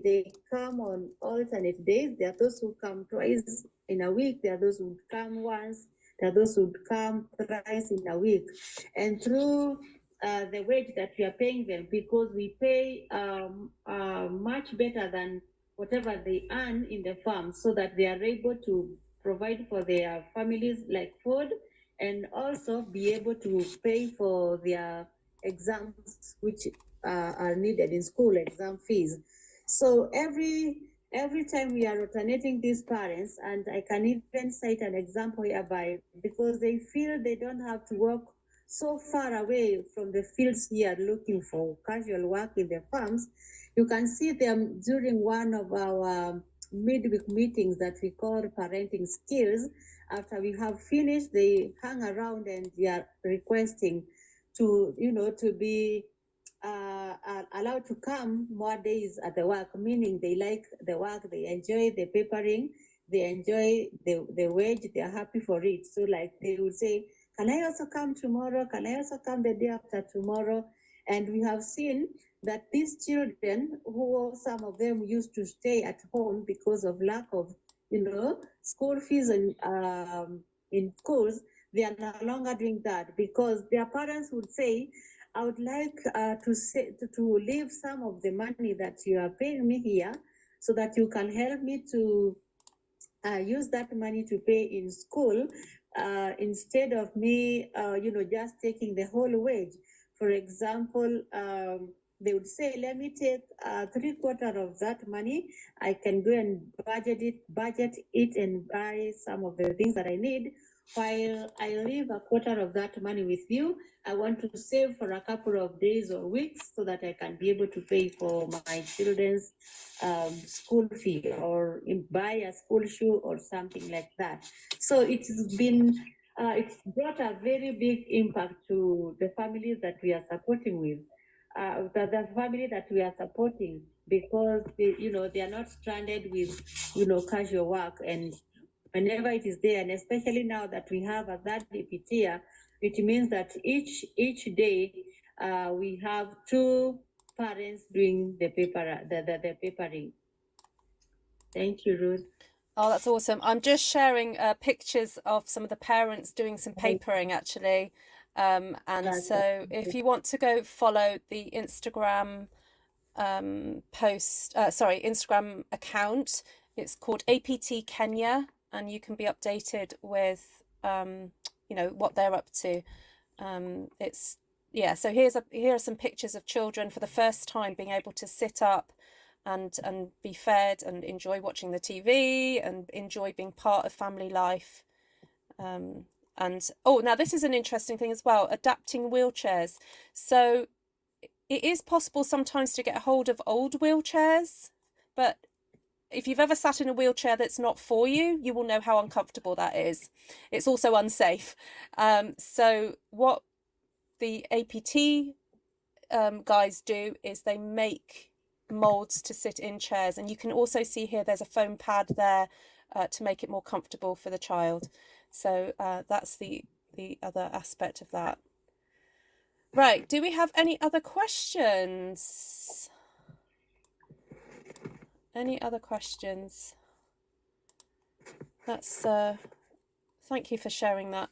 they come on alternate days. There are those who come twice in a week. There are those who come once. There are those who come thrice in a week. And through the wage that we are paying them, because we pay much better than whatever they earn in the farm, so that they are able to provide for their families, like food, and also be able to pay for their exams, which are needed in school, exam fees. So every time we are alternating these parents, and I can even cite an example hereby, because they feel they don't have to work so far away from the fields here looking for casual work in the farms. You can see them during one of our midweek meetings that we call parenting skills. After we have finished, they hang around and they are requesting to be allowed to come more days at the work, meaning they like the work, they enjoy the papering, they enjoy the wage, they're happy for it. So like they would say, can I also come tomorrow? Can I also come the day after tomorrow? And we have seen that these children, who some of them used to stay at home because of lack of school fees and in schools, they are no longer doing that, because their parents would say, I would like to leave some of the money that you are paying me here, so that you can help me to use that money to pay in school, instead of me, just taking the whole wage. For example, they would say, let me take 3/4 of that money. I can go and budget it and buy some of the things that I need, while I leave 1/4 of that money with you. I want to save for a couple of days or weeks, so that I can be able to pay for my children's school fee, or buy a school shoe or something like that. So it's brought a very big impact to the families that we are supporting with. the family that we are supporting, because they are not stranded with casual work, and whenever it is there, and especially now that we have a third DPT, it means that each day we have 2 parents doing the papering. Thank you, Ruth. Oh, that's awesome. I'm just sharing pictures of some of the parents doing some papering actually. And so if you want to go follow the Instagram Instagram account, it's called APT Kenya, and you can be updated with what they're up to. So here are some pictures of children for the first time being able to sit up and be fed and enjoy watching the TV and enjoy being part of family life. Now this is an interesting thing as well, adapting wheelchairs. So it is possible sometimes to get a hold of old wheelchairs, but if you've ever sat in a wheelchair that's not for you, you will know how uncomfortable that is. It's also unsafe. So what the APT guys do is they make molds to sit in chairs, and you can also see here there's a foam pad there to make it more comfortable for the child. So that's the other aspect of that. Right, do we have any other questions? Any other questions? That's thank you for sharing that,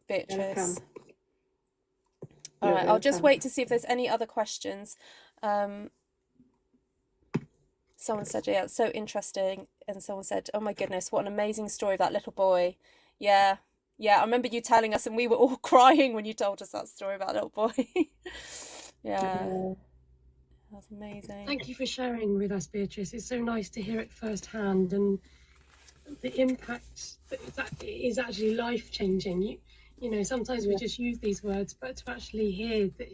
Beatrice. All right, I'll just wait to see if there's any other questions. Someone said, yeah, it's so interesting. And someone said, oh my goodness, what an amazing story of that little boy. Yeah, I remember you telling us, and we were all crying when you told us that story about that little boy. Yeah, that's amazing. Thank you for sharing with us, Beatrice. It's so nice to hear it firsthand, and the impact that is actually life-changing. Sometimes we just use these words, but to actually hear that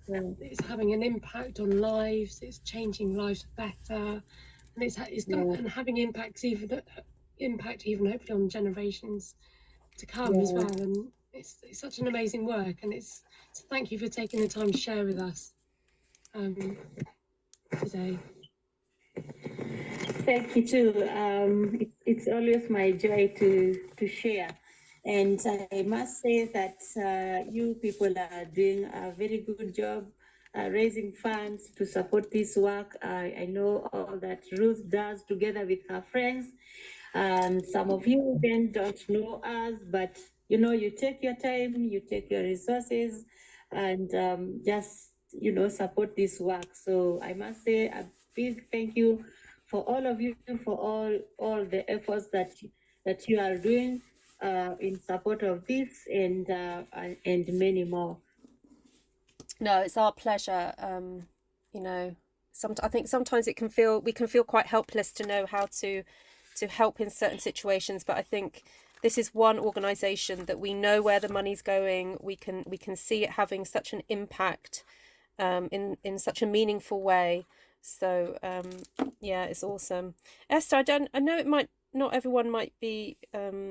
it's having an impact on lives, it's changing lives better, and and having impact even hopefully on generations to come as well. And it's such an amazing work, and so thank you for taking the time to share with us today. Thank you too. It's always my joy to share. And I must say that you people are doing a very good job raising funds to support this work. I know all that Ruth does together with her friends. Some of you then don't know us, but you take your time, you take your resources, and just support this work. So I must say a big thank you for all of you, for all the efforts that you are doing in support of this and many more. No, it's our pleasure. I think sometimes we can feel quite helpless to know how to help in certain situations, but I think this is one organisation that we know where the money's going. We can see it having such an impact in such a meaningful way. So yeah, it's awesome. Esther, I know not everyone might be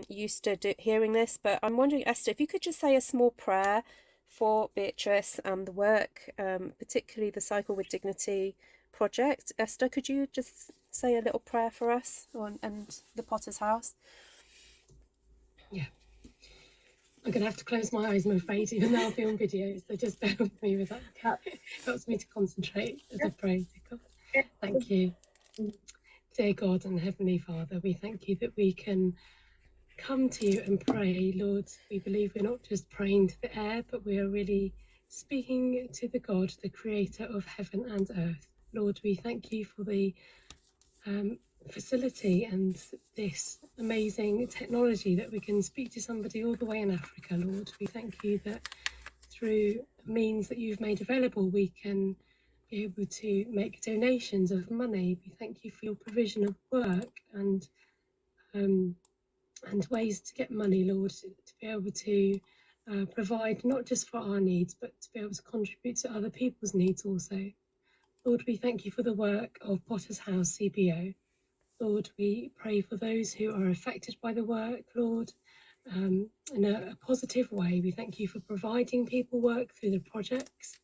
used to hearing this, but I'm wondering, Esther, if you could just say a small prayer for Beatrice and the work, particularly the Cycle with Dignity project. Esther, could you just say a little prayer for us and the Potter's House? Yeah. I'm going to have to close my eyes, I'm afraid, even though I'll be on video, so just bear with me with that. It helps me to concentrate as I pray to God. Thank you. Dear God and Heavenly Father, we thank you that we can come to you and pray, Lord. We believe we're not just praying to the air, but we are really speaking to the God, the creator of heaven and earth. Lord, we thank you for the facility and this amazing technology that we can speak to somebody all the way in Africa, Lord. We thank you that through means that you've made available, we can be able to make donations of money. We thank you for your provision of work and ways to get money, Lord, to be able to provide not just for our needs, but to be able to contribute to other people's needs also. Lord, we thank you for the work of Potter's House CBO. Lord, we pray for those who are affected by the work, Lord, in a positive way. We thank you for providing people work through the projects.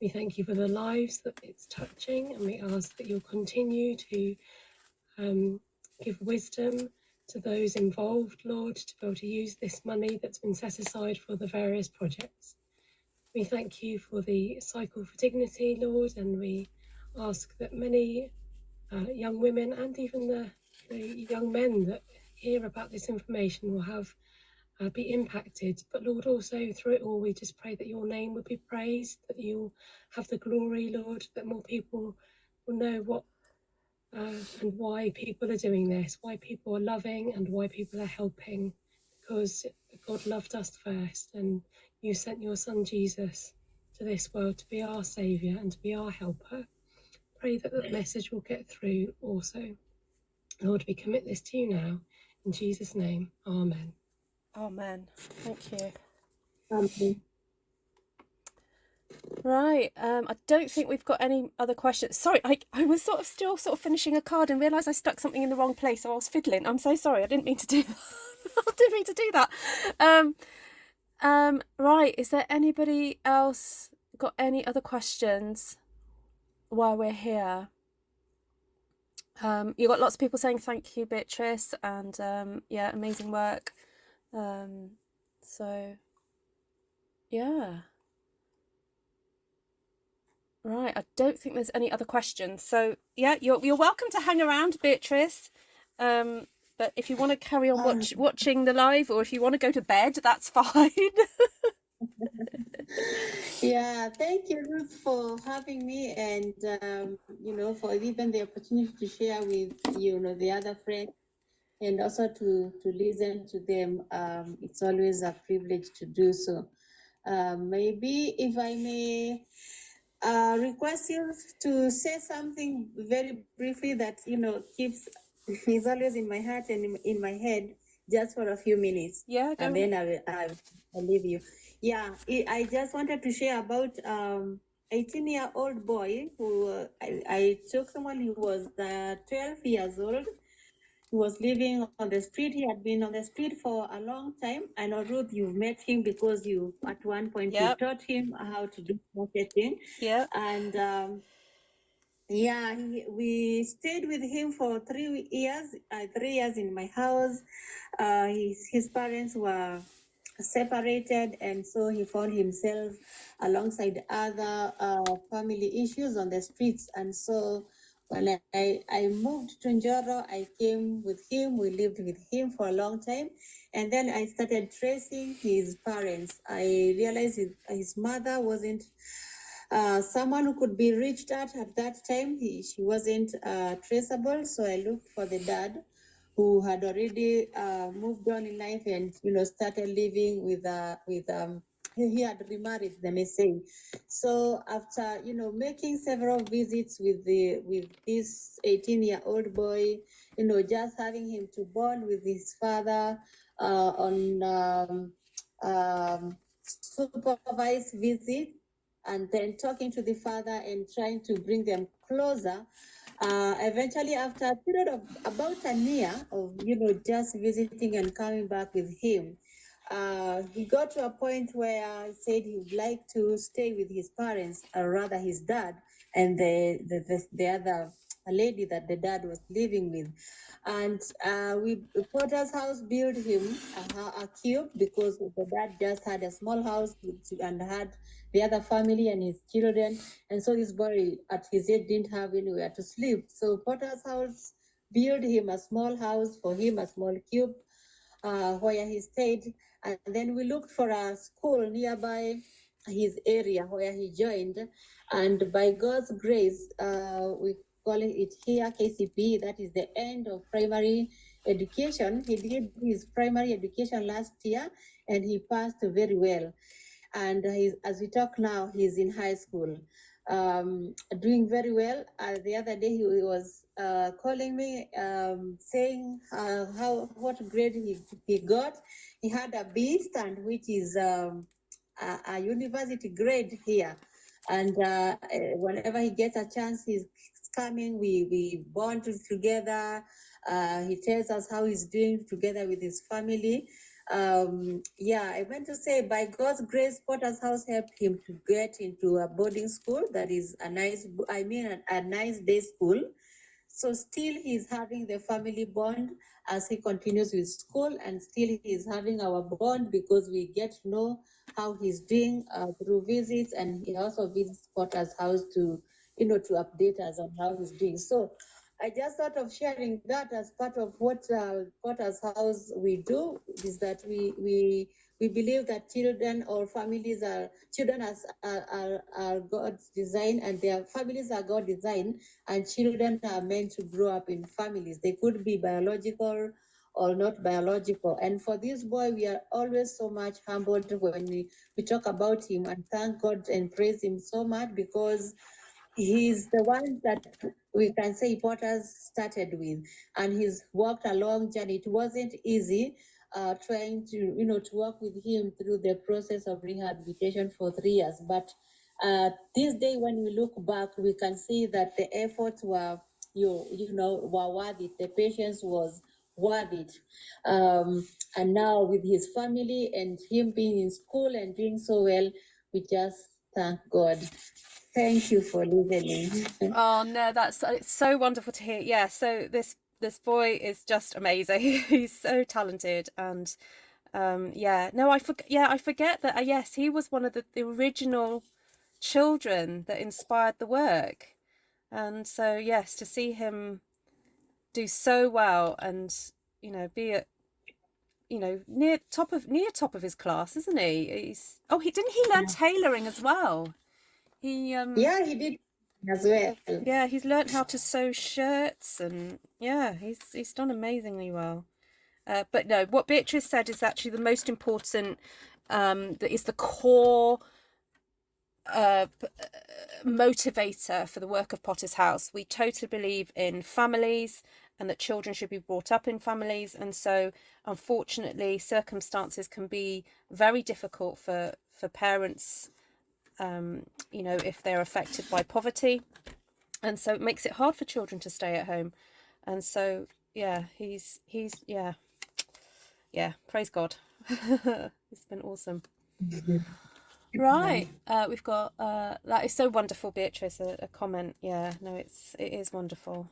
We thank you for the lives that it's touching, and we ask that you'll continue to give wisdom to those involved, Lord, to be able to use this money that's been set aside for the various projects. We thank you for the Cycle for Dignity, Lord, and we ask that many young women and even the young men that hear about this information will have be impacted. But Lord, also through it all, we just pray that your name would be praised, that you'll have the glory, Lord, that more people will know what and why people are doing this, why people are loving and why people are helping, because God loved us first and you sent your son Jesus to this world to be our saviour and to be our helper. Pray that that message will get through also. Lord, we commit this to you now. In Jesus' name, amen. Amen. Thank you. Amen. Right, I don't think we've got any other questions. Sorry, I was still finishing a card and realised I stuck something in the wrong place, so I was fiddling. I'm so sorry, I didn't mean to do that. I didn't mean to do that. Right, is there anybody else got any other questions while we're here? You got lots of people saying thank you, Beatrice, and yeah, amazing work. So yeah. Right, I don't think there's any other questions. So yeah, you're welcome to hang around, Beatrice. But if you want to carry on watching the live, or if you want to go to bed, that's fine. Yeah, thank you, Ruth, for having me, and for even the opportunity to share with the other friends, and also to listen to them. It's always a privilege to do so. Maybe if I may request you to say something very briefly that keeps is always in my heart and in my head, just for a few minutes. Yeah, go and ahead. then I'll leave you. Yeah, I just wanted to share about 18-year-old boy who I took someone who was 12 years old. He was living on the street. He had been on the street for a long time. I know, Ruth, you've met him because you, at one point, you taught him how to do marketing. Yeah. And yeah, we stayed with him for 3 years. 3 years in my house. His parents were separated, and so he found himself alongside other family issues on the streets. And so when I moved to Njoro, I came with him. We lived with him for a long time, and then I started tracing his parents. I realized his mother wasn't someone who could be reached at that time. She wasn't traceable, so I looked for the dad, who had already moved on in life and started living with he had remarried, let me say. So after making several visits with this 18-year-old boy, just having him to bond with his father on supervised visit, and then talking to the father and trying to bring them closer. Eventually, after a period of about a year of just visiting and coming back with him, he got to a point where he said he would like to stay with his parents, or rather his dad and the other lady that the dad was living with. And Potter's house built him a cube, because the dad just had a small house and had the other family and his children, and so his boy at his age didn't have anywhere to sleep. So Potter's house built him a small house for him, a small cube where he stayed. And then we looked for a school nearby his area where he joined, and by God's grace, we call it here KCP. That is the end of primary education. He did his primary education last year, and he passed very well. And as we talk now, he's in high school, doing very well. The other day he was calling me, saying what grade he got. He had a B stand, which is a university grade here. And whenever he gets a chance, he's coming. We bond together. He tells us how he's doing together with his family. Yeah, I meant to say, by God's grace, Potter's House helped him to get into a boarding school that is a nice, a nice day school. So still he's having the family bond as he continues with school, and still he's having our bond because we get to know how he's doing through visits, and he also visits Potter's House to, to update us on how he's doing. So I just thought of sharing that as part of what Potter's House we do, is that we believe that children or families are God's design, and their families are God's design, and children are meant to grow up in families. They could be biological or not biological. And for this boy, we are always so much humbled when we talk about him, and thank God and praise him so much, because he's the one that we can say Potter's started with, and he's walked a long journey. It wasn't easy trying to, to work with him through the process of rehabilitation for 3 years. But this day, when we look back, we can see that the efforts were, were worth it. The patience was worth it. And now with his family and him being in school and doing so well, we just thank God. Thank you for listening. Oh no, it's so wonderful to hear. Yeah, so this boy is just amazing. He's so talented, and I forget that yes, he was one of the original children that inspired the work. And so yes, to see him do so well, and be at near top of his class, isn't he? Didn't he learn tailoring as well? He he did as well. Yeah, he's learned how to sew shirts, and yeah, he's done amazingly well. But no, what Beatrice said is actually the most important. That is the core motivator for the work of Potter's House. We totally believe in families, and that children should be brought up in families. And so, unfortunately, circumstances can be very difficult for parents. If they're affected by poverty, and so it makes it hard for children to stay at home. And so he's praise God. It's been awesome. Right, we've got that is so wonderful, Beatrice, a comment. It is wonderful.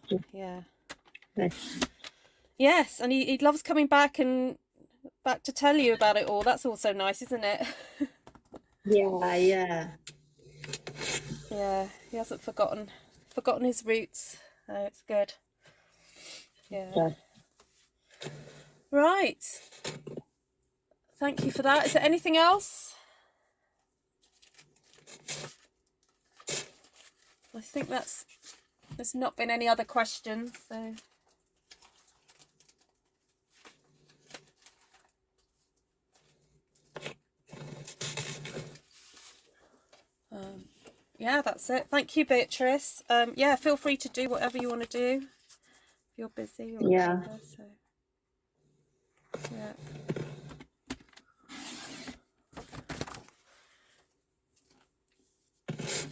Yes, and he loves coming back to tell you about it all. That's also nice, isn't it? Yeah, he hasn't forgotten his roots. It's good. Right, thank you for that. Is there anything else? I think there's not been any other questions, so that's it. Thank you, Beatrice. Feel free to do whatever you want to do if you're busy or whatever, so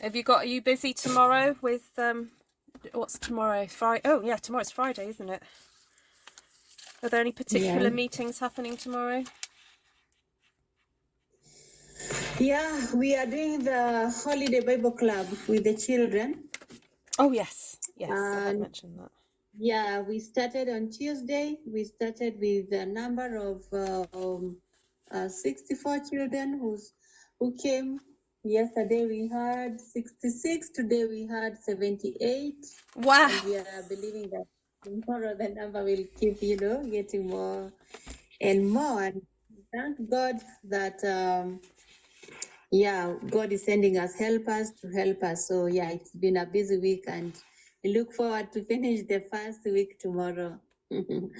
Are you busy tomorrow with what's tomorrow? Friday? Oh yeah, tomorrow's Friday, isn't it? Are there any particular meetings happening tomorrow? Yeah, we are doing the Holiday Bible Club with the children. Oh yes, I had mentioned that. Yeah, we started on Tuesday. We started with a number of 64 children who came. Yesterday we had 66. Today we had 78. Wow! And we are believing that tomorrow the number will keep, getting more and more. And thank God that God is sending us helpers to help us. So it's been a busy week, and we look forward to finish the first week tomorrow. And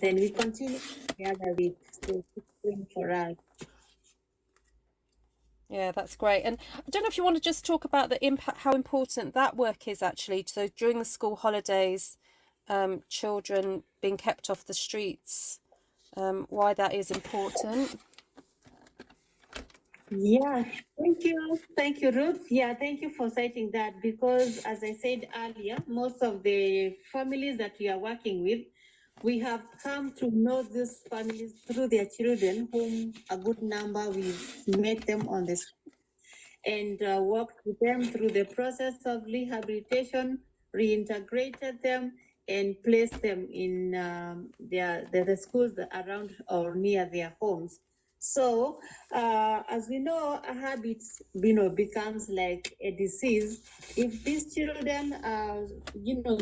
then we continue the other week. So keep praying for us. Yeah, that's great. And I don't know if you want to just talk about the impact, how important that work is actually. So during the school holidays, children being kept off the streets, why that is important. Yeah, thank you, Ruth. Yeah, thank you for citing that, because as I said earlier, most of the families that we are working with, we have come to know these families through their children, whom a good number we've met them on the street and worked with them through the process of rehabilitation, reintegrated them, and placed them in the schools around or near their homes. So, as we know, a habit, becomes like a disease. If these children,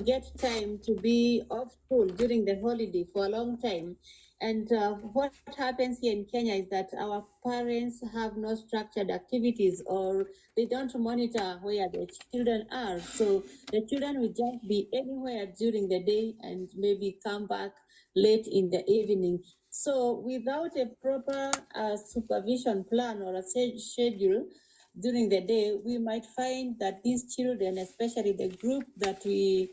get time to be off school during the holiday for a long time, and what happens here in Kenya is that our parents have no structured activities, or they don't monitor where the children are. So the children will just be anywhere during the day and maybe come back late in the evening. So without a proper supervision plan or a schedule during the day, we might find that these children, especially the group that we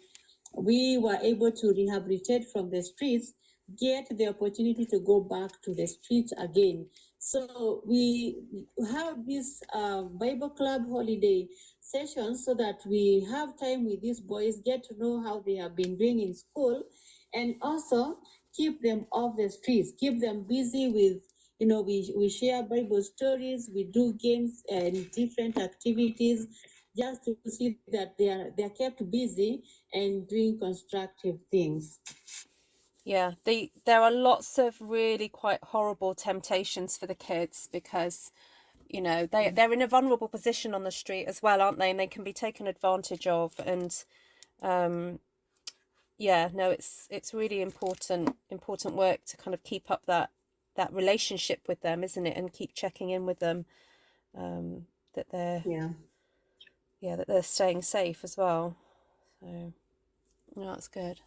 were able to rehabilitate from the streets, get the opportunity to go back to the streets again. So we have this Bible Club holiday sessions so that we have time with these boys, get to know how they have been doing in school, and also keep them off the streets, keep them busy with, we share Bible stories, we do games and different activities just to see that they're kept busy and doing constructive things. Yeah, there are lots of really quite horrible temptations for the kids because, they're in a vulnerable position on the street as well, aren't they? And they can be taken advantage of. And it's really important work to kind of keep up that relationship with them, isn't it? And keep checking in with them, that they're that they're staying safe as well. So that's good.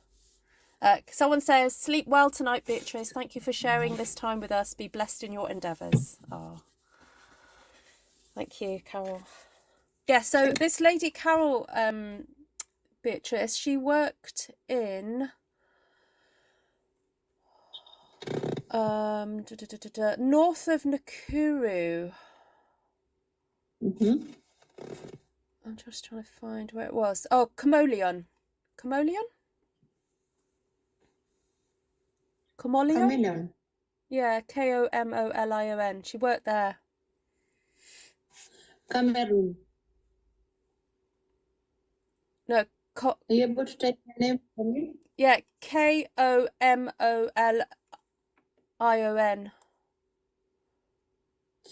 Someone says, sleep well tonight, Beatrice. Thank you for sharing this time with us. Be blessed in your endeavours. Thank you, Carol. Yeah, so this lady, Carol, Beatrice, she worked in north of Nakuru. Mm-hmm. I'm just trying to find where it was. Oh, Kamolion. Kamolion? Yeah, Komolion. She worked there. Cameroon. No, Are you able to type your name for me? Yeah, Komolion.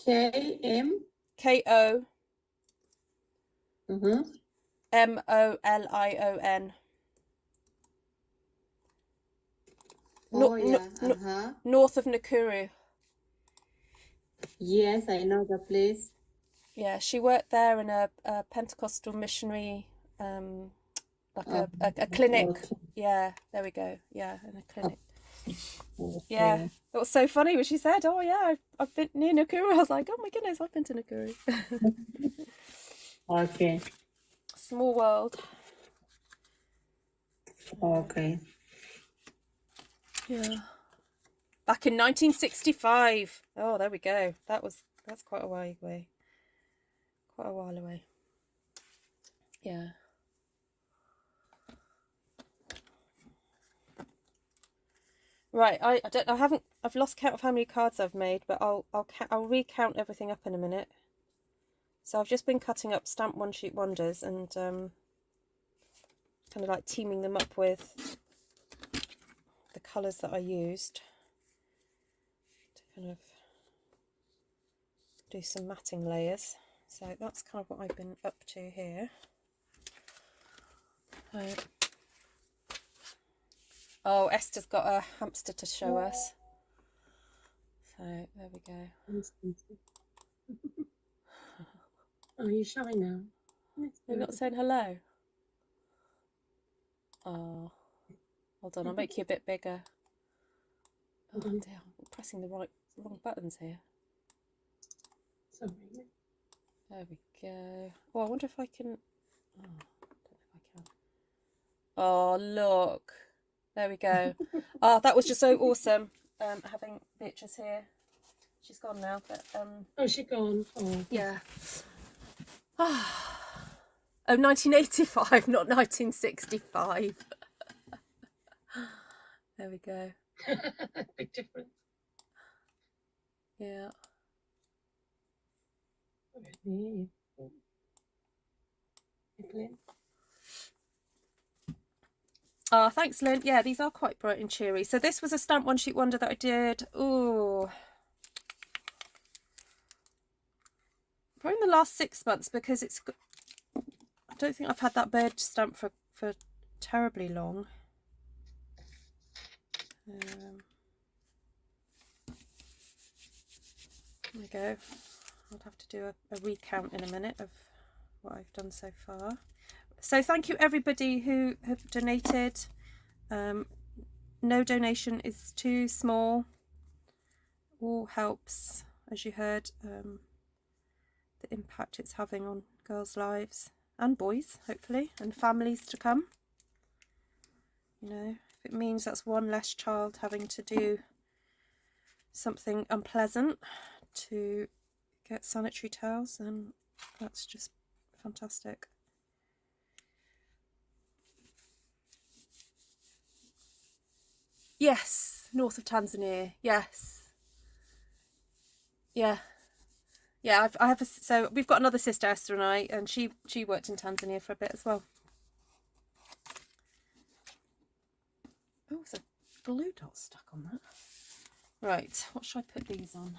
KM. KO. Mm-hmm. MOLION. North of Nakuru. Yes, I know the place. Yeah, she worked there in a Pentecostal missionary, like a clinic. Okay. Yeah, there we go. Yeah, in a clinic. Okay. Yeah, it was so funny when she said, "Oh yeah, I've been near Nakuru." I was like, "Oh my goodness, I've been to Nakuru." Okay. Small world. Okay. Yeah. Back in 1965. Oh, there we go. That's quite a while away. Quite a while away. Yeah. Right, I've lost count of how many cards I've made, but I'll recount everything up in a minute. So I've just been cutting up stamp one sheet wonders and kind of like teaming them up with the colours that I used to kind of do some matting layers. So that's kind of what I've been up to here. Oh, Esther's got a hamster to show us. So there we go. Oh, you're showing now. You're not saying hello? Oh, hold on, I'll make you a bit bigger. Oh dear, I'm pressing the wrong buttons here. Sorry. There we go. Oh, I wonder if I can. Oh, I don't know if I can. Oh, look. There we go. Oh, that was just so awesome. Having Beatrice here. She's gone now, but Oh, she's gone. Oh, yeah. Oh, 1985, not 1965. There we go. Big difference. Yeah. Oh, thanks, Lynn. Yeah, these are quite bright and cheery. So this was a stamp one sheet wonder that I did. Ooh. Probably in the last 6 months, because it's... I don't think I've had that bird stamp for terribly long. There we go. I'll have to do a recount in a minute of what I've done so far. So thank you everybody who have donated. No donation is too small. All helps, as you heard, the impact it's having on girls' lives and boys, hopefully, and families to come. You know, if it means that's one less child having to do something unpleasant to get sanitary towels, then that's just fantastic. Yes, north of Tanzania. Yes. Yeah. Yeah, I have so we've got another sister, Esther, and she worked in Tanzania for a bit as well. Oh, there's a glue dot stuck on that. Right, what should I put these on?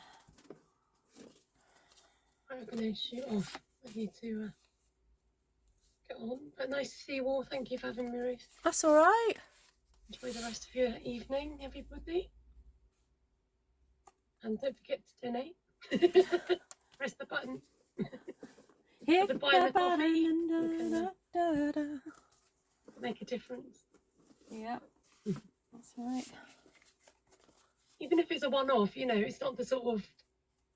I'm going to shoot off. I need to get on. But nice to see you all. Thank you for having me, Ruth. That's all right. Enjoy the rest of your evening, everybody. And don't forget to donate. Press the button. Hit the the coffee. button. Make a difference. Yeah, that's right. Even if it's a one-off, you know, it's not the sort of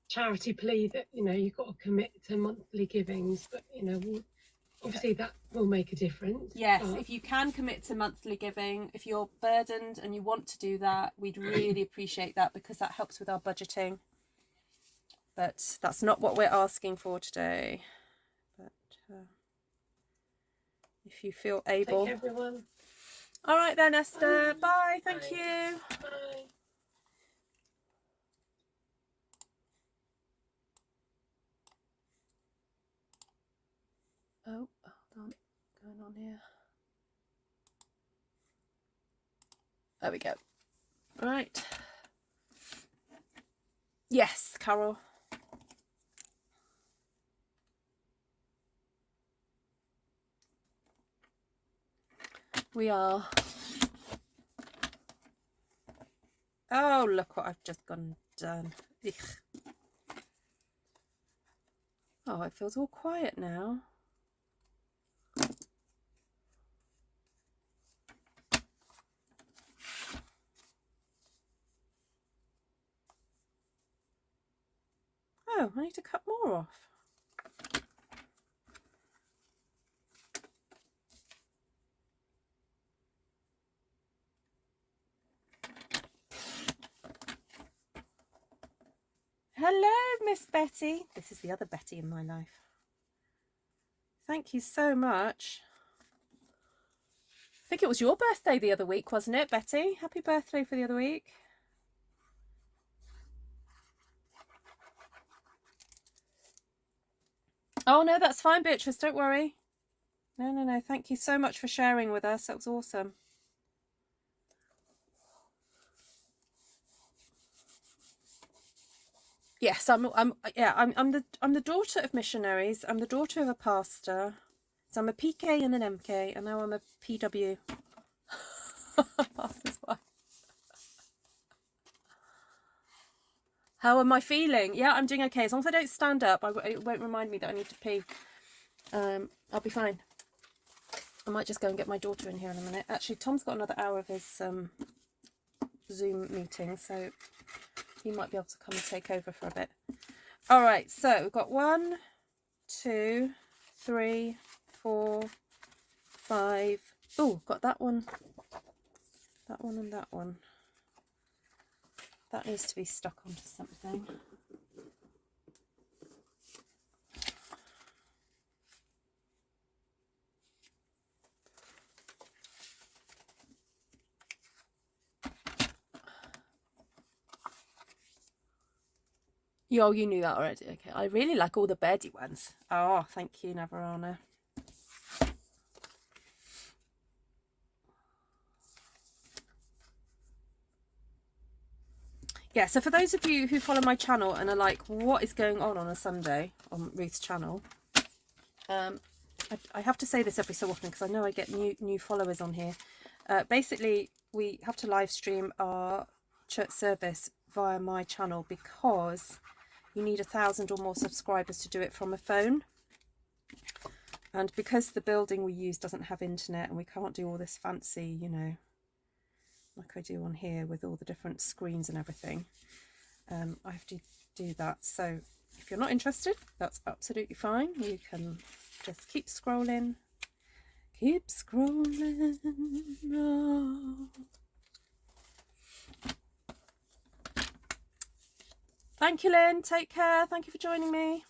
charity plea that, you know, you've got to commit to monthly givings, but, you know, obviously that will make a difference. Yes, if you can commit to monthly giving, if you're burdened and you want to do that, we'd really appreciate that, because that helps with our budgeting. But that's not what we're asking for today. But if you feel able. Take care, everyone. All right then, Esther. Bye. Thank you. Bye. Oh, hold on. Going on here. There we go. Right. Yes, Carol. We are. Oh, look what I've just gone done. Ugh. Oh, it feels all quiet now. Oh, I need to cut more off. Hello, Miss Betty. This is the other Betty in my life. Thank you so much. I think it was your birthday the other week, wasn't it, Betty? Happy birthday for the other week. Oh, no, that's fine, Beatrice. Don't worry. No. Thank you so much for sharing with us. That was awesome. Yes, I'm the daughter of missionaries. I'm the daughter of a pastor. So I'm a PK and an MK, and now I'm a PW. Pastor's wife. How am I feeling? Yeah, I'm doing okay. As long as I don't stand up, it won't remind me that I need to pee. I'll be fine. I might just go and get my daughter in here in a minute. Actually, Tom's got another hour of his Zoom meeting, so he might be able to come and take over for a bit. All right, so we've got 1, 2, 3, 4, 5. Oh, got that one, and that one. That needs to be stuck onto something. Yo, you knew that already. Okay, I really like all the birdie ones. Oh, thank you, Navarana. Yeah, so for those of you who follow my channel and are like, what is going on a Sunday on Ruth's channel? I have to say this every so often because I know I get new followers on here. Basically, we have to live stream our church service via my channel because you need 1,000 or more subscribers to do it from a phone. And because the building we use doesn't have internet and we can't do all this fancy, you know, like I do on here with all the different screens and everything, I have to do that. So if you're not interested, that's absolutely fine. You can just keep scrolling. Keep scrolling. Oh. Thank you, Lynn. Take care. Thank you for joining me.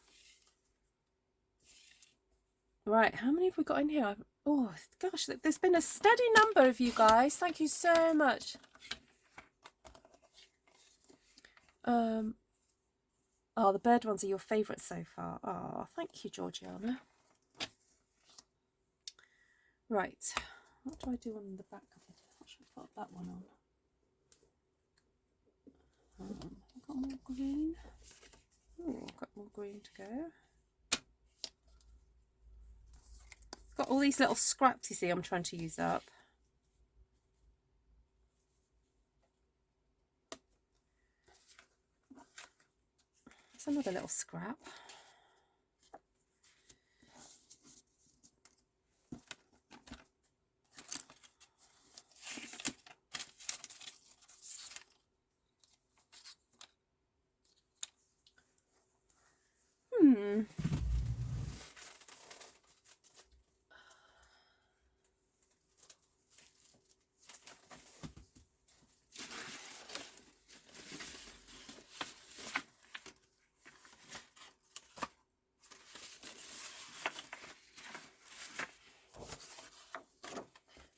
Right, how many have we got in here? Oh, gosh, there's been a steady number of you guys. Thank you so much. Oh, the bird ones are your favourites so far. Oh, thank you, Georgiana. Right, what do I do on the back of it? What should I put that one on? I've got more green. Oh, I've got more green to go. Got all these little scraps, you see, I'm trying to use up. It's another little scrap.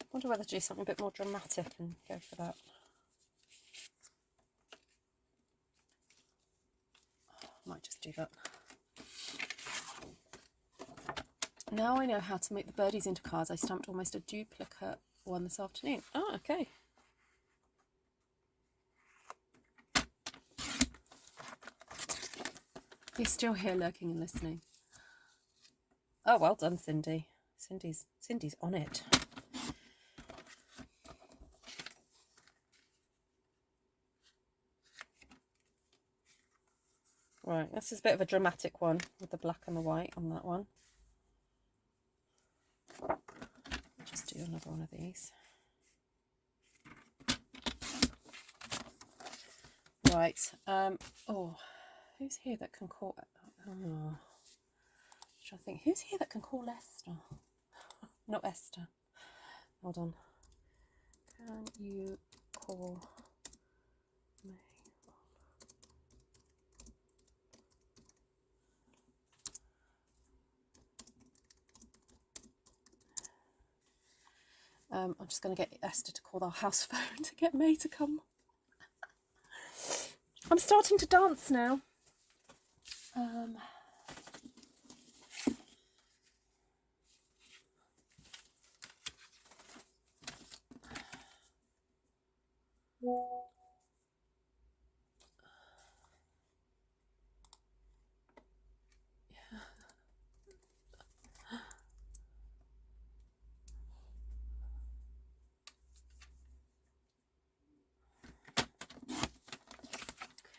I wonder whether to do something a bit more dramatic and go for that. Might just do that. Now I know how to make the birdies into cards. I stamped almost a duplicate one this afternoon. Oh, okay. You're still here lurking and listening. Oh, well done, Cindy. Cindy's on it. Right, this is a bit of a dramatic one with the black and the white on that one. Just do another one of these. Right. Oh, who's here that can call? Oh, I think who's here that can call Esther? Not Esther. Hold on. Can you call me? I'm just going to get Esther to call our house phone to get May to come. I'm starting to dance now.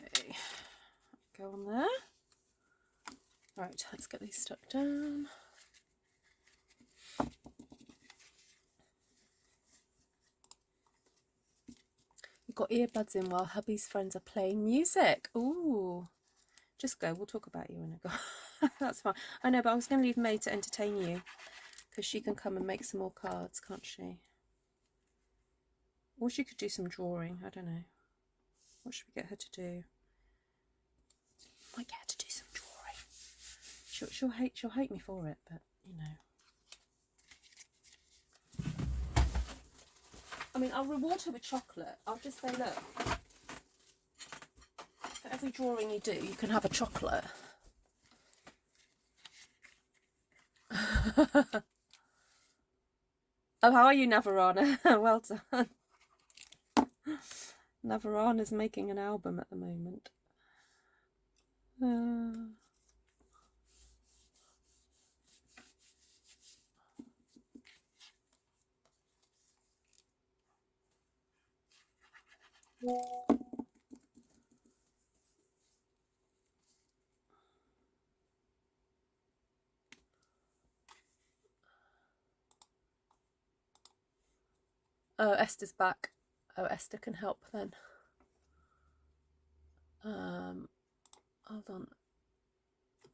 Okay, go on there. Right, let's get these stuck down. You've got earbuds in while hubby's friends are playing music. Ooh, just go. We'll talk about you when I go. That's fine. I know, but I was going to leave May to entertain you because she can come and make some more cards, can't she? Or she could do some drawing. I don't know. What should we get her to do? Might get her to do some drawing. She'll hate me for it, but you know. I mean, I'll reward her with chocolate. I'll just say, look, For every drawing you do, you can have a chocolate. Oh, how are you, Navarana? Well done. Navarana's making an album at the moment. Oh, Esther's back. Oh, Esther can help then. Hold on.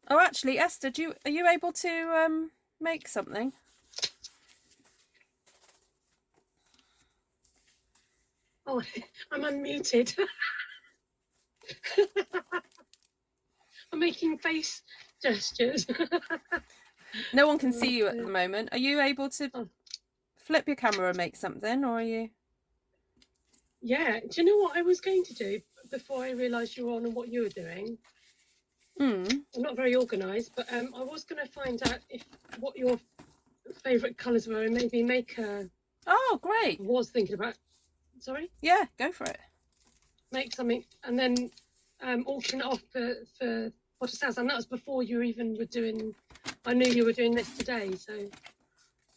Oh, actually, Esther, are you able to make something? Oh, I'm unmuted. I'm making face gestures. No one can see you at the moment. Are you able to flip your camera and make something, or are you? Yeah, do you know what I was going to do before I realised you were on and what you were doing? I'm not very organised, but I was going to find out what your favourite colours were and maybe make a... Oh, great. I was thinking about... Sorry? Yeah, go for it. Make something and then auction it off for what it sells. And that was before you even were doing... I knew you were doing this today, so...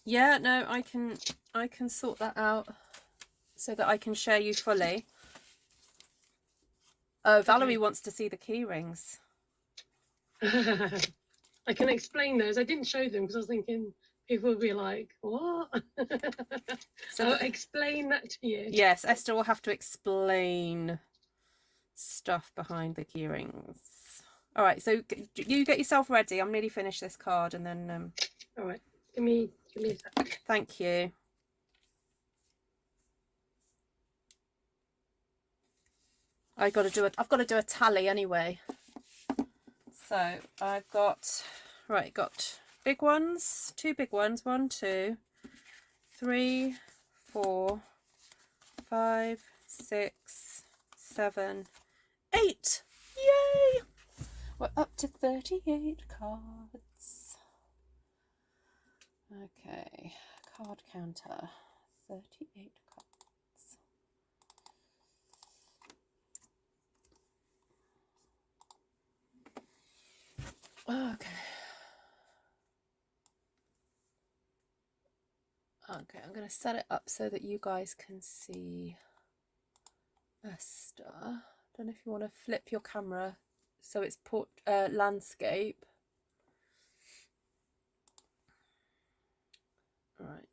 Yeah, no, I can sort that out so that I can share you fully. Oh, Valerie wants to see the key rings. I can explain those. I didn't show them because I was thinking people would be like, what? So I'll explain that to you. Yes, Esther will have to explain stuff behind the key rings. All right, so you get yourself ready. I'm nearly finished this card and then... All right, give me a sec. Thank you. I've got to do a tally anyway. So I've got big ones, 2 big ones, 1, 2, 3, 4, 5, 6, 7, 8. Yay! We're up to 38 cards. Okay, card counter, 38 cards. Okay, I'm going to set it up so that you guys can see Esther. I don't know if you want to flip your camera so it's landscape. Right.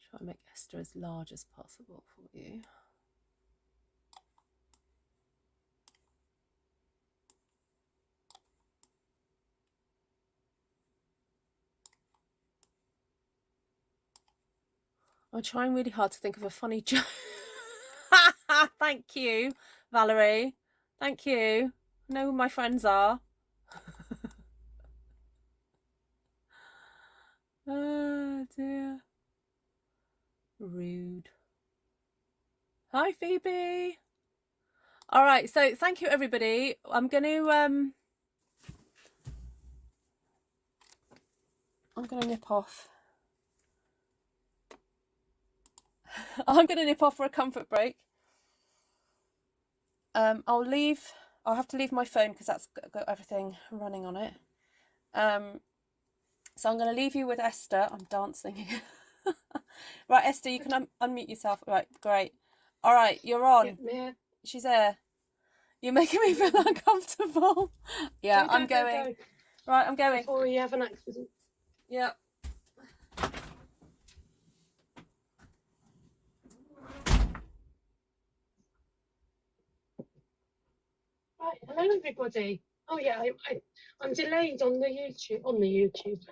Try and make Esther as large as possible for you. I'm trying really hard to think of a funny joke. Thank you, Valerie. Thank you. I know who my friends are. Oh dear. Rude. Hi, Phoebe. All right, so thank you, everybody. I'm going to nip off. I'm going to nip off for a comfort break. I'll have to leave my phone because that's got everything running on it. So I'm going to leave you with Esther. I'm dancing. Right, Esther, you can unmute yourself. Right, great. All right, you're on. Yeah. She's there. You're making me feel uncomfortable. Yeah, I'm going. Go. Right, I'm going. Before you have an accident. Yeah. Right, hello everybody. Oh yeah, I'm delayed on the YouTube. On the YouTube.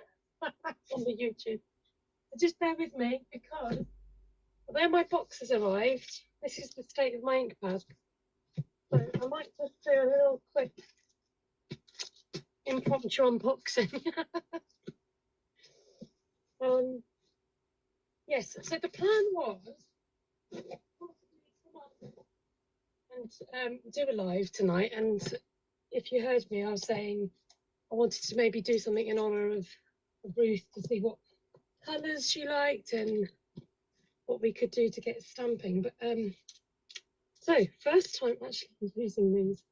Just bear with me because There my box has arrived. This is the state of my ink pad. So I might just do a little quick impromptu unboxing. Yes, so the plan was and do a live tonight, and if you heard me, I was saying I wanted to maybe do something in honour of Ruth to see what colours she liked and what we could do to get stamping. But so first time actually using these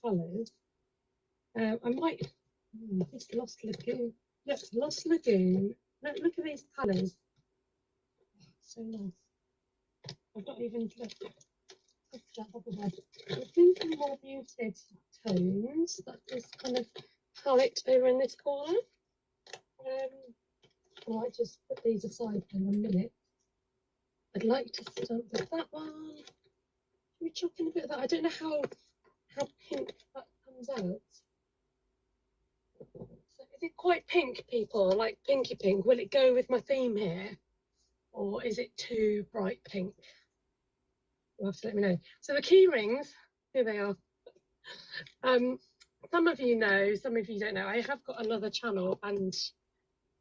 colours. I might it's Lost Lagoon. Yep, Lost Lagoon. Look at these colours. So nice. I've not even looked that up ahead. I'm thinking more muted tones. That is kind of palette over in this corner. I might just put these aside for a minute. I'd like to stamp with that one. Should we chuck in a bit of that? I don't know how pink that comes out. So is it quite pink, people? Like pinky pink? Will it go with my theme here? Or is it too bright pink? You'll have to let me know. So the key rings, here they are. Some of you know, some of you don't know. I have got another channel, and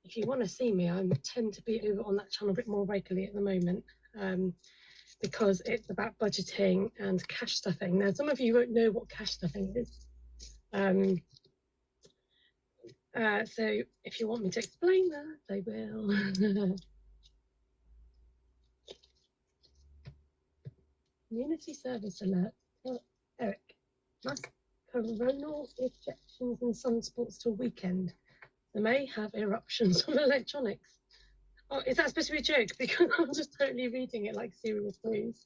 if you want to see me, I tend to be over on that channel a bit more regularly at the moment, because it's about budgeting and cash stuffing. Now, some of you won't know what cash stuffing is. So if you want me to explain that, I will. Community service alert. Oh, Eric, mass coronal ejections and sunspots till weekend. They may have eruptions on electronics. Oh, is that supposed to be a joke? Because I'm just totally reading it like serious news.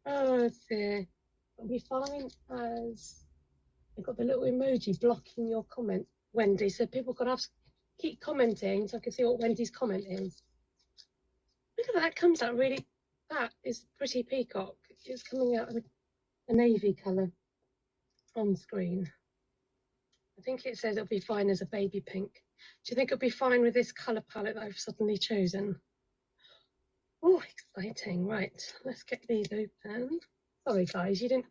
Oh dear. It'll be fine as I've got the little emoji blocking your comment, Wendy. So people got to keep commenting so I can see what Wendy's comment is. Look at that, it comes out really, that is pretty peacock. It's coming out in a navy colour on screen. I think it says it'll be fine as a baby pink. Do you think it'll be fine with this colour palette that I've suddenly chosen? Oh, exciting. Right, let's get these open. Sorry guys, you didn't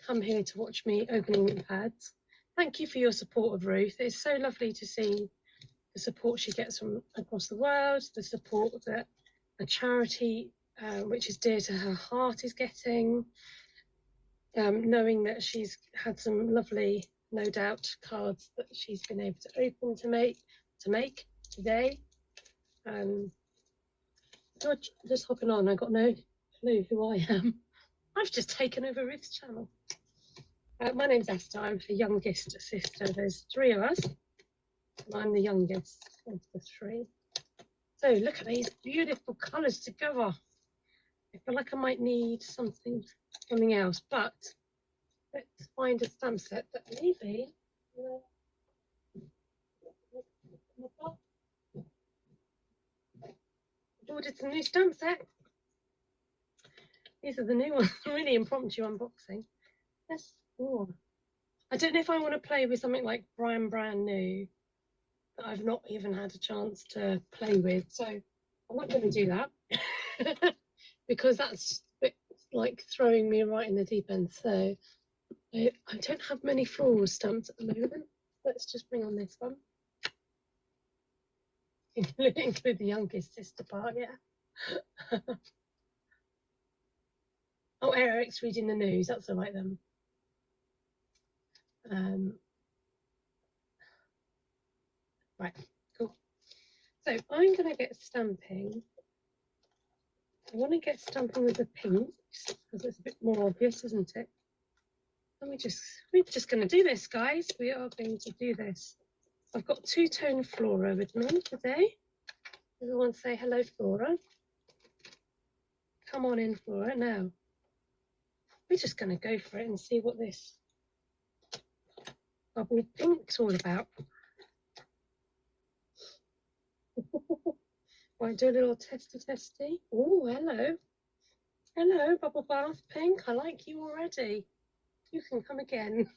come here to watch me opening pads. Thank you for your support of Ruth. It's so lovely to see the support she gets from across the world, the support that a charity which is dear to her heart is getting, knowing that she's had some lovely, no doubt, cards that she's been able to open to make today. Just hopping on, I got no clue who I am. I've just taken over Ruth's channel. My name's Esther. I'm the youngest sister. There's 3 of us, and I'm the youngest of the 3. So look at these beautiful colours together. I feel like I might need something else, but let's find a stamp set that maybe. I've ordered some new stamp set. These are the new ones. Really impromptu unboxing. Yes. Oh. I don't know if I want to play with something like brand new that I've not even had a chance to play with. So I'm not going to do that because that's a bit like throwing me right in the deep end. So I don't have many floral stamps at the moment. Let's just bring on this one. Include the youngest sister part, yeah. Oh, Eric's reading the news. That's all right then. Right, cool. So I'm going to get stamping. I want to get stamping with the pinks because it's a bit more obvious, isn't it? And we're just going to do this, guys. We are going to do this. I've got 2-tone Flora with me today. Everyone say hello, Flora. Come on in, Flora. Now, we're just going to go for it and see what this bubble pink's all about. Might do a little testy. Oh, hello. Hello, bubble bath pink. I like you already. You can come again.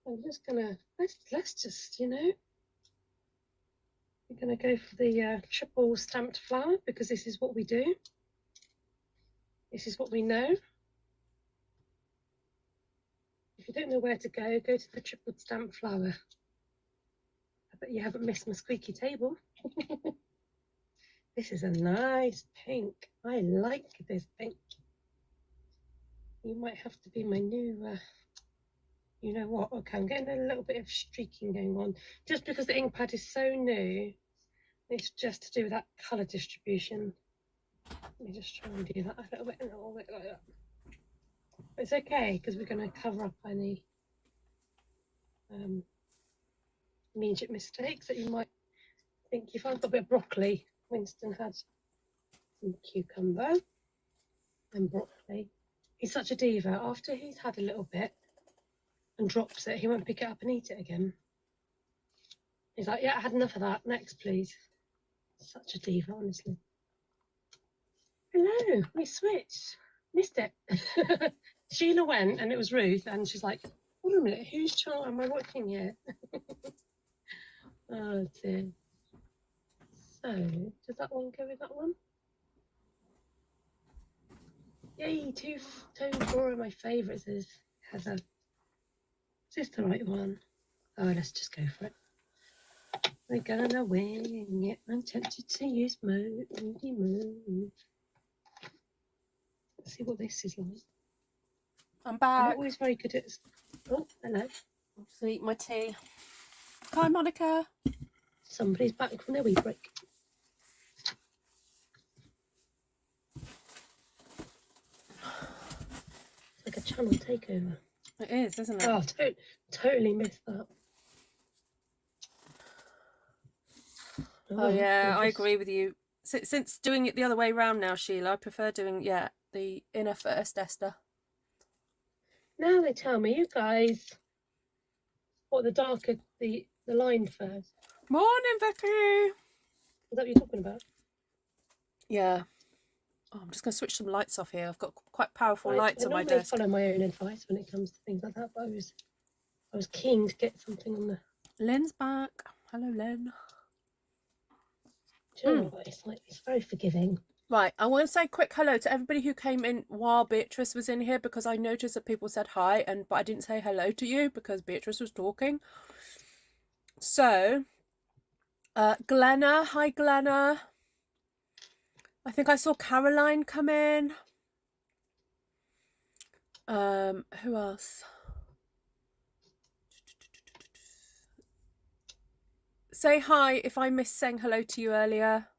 I'm just gonna let's just, you know, We're going to go for the triple stamped flower because this is what we do. This is what we know. If you don't know where to go to the triple stamped flower. I bet you haven't missed my squeaky table. This is a nice pink. I like this pink. You might have to be my new, you know what? Okay, I'm getting a little bit of streaking going on. Just because the ink pad is so new, it's just to do with that colour distribution. Let me just try and do that a little bit like that. It's okay because we're going to cover up any immediate mistakes that you might think you found. Got a bit of broccoli. Winston had some cucumber and broccoli. He's such a diva. After he's had a little bit and drops it, he won't pick it up and eat it again. He's like, yeah, I had enough of that. Next, please. Such a diva, honestly. Hello, we switched. Missed it. Sheila went and it was Ruth, and she's like, hold on a minute, whose channel am I watching here? Oh dear. So, does that one go with that one? Yay, Tone 4 are my favourites. Is Heather. Is this the right one? Oh, let's just go for it. We're gonna wing it. I'm tempted to use Moody Move. Let's see what this is like. I'm I'm back. not always very good at. Oh, hello. I'm just gonna eat my tea. Hi, Monica. Somebody's back from their wee break. It's like a channel takeover. It is, isn't it? Oh, totally missed that. Oh yeah, I agree with you. Since doing it the other way around now, Sheila, I prefer doing the inner first, Esther. Now they tell me, you guys, what the darker the line first. Morning, Vicky. Is that what you're talking about? Yeah. Oh, I'm just going to switch some lights off here. I've got quite powerful lights on my I desk. follow my own advice when it comes to things like that, but I was keen to get something on the. Lynn's back. Hello, Lynn. Do you know what? It's very forgiving. Right, I want to say a quick hello to everybody who came in while Beatrice was in here, because I noticed that people said hi, but I didn't say hello to you because Beatrice was talking. So, Glenna, hi Glenna. I think I saw Caroline come in. Who else? Say hi if I missed saying hello to you earlier.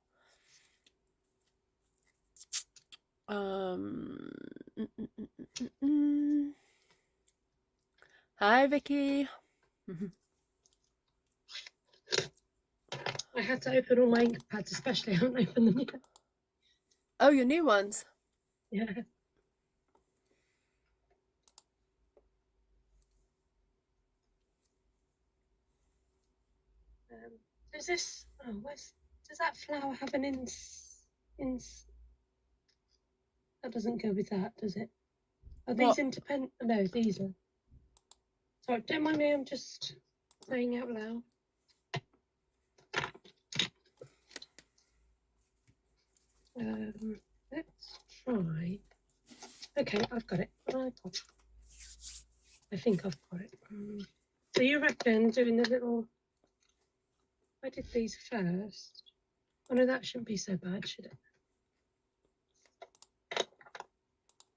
Hi, Vicky. I had to open all my ink pads, especially I haven't opened them yet. Oh, your new ones? Yeah. Does this? Oh, does that flower have an ins? That doesn't go with that, does it? Are these independent? No, these are. Sorry, don't mind me. I'm just saying out loud. Let's try. Okay, I've got it. I think I've got it. So you reckon doing the little? I did these first. Oh no, that shouldn't be so bad, should it?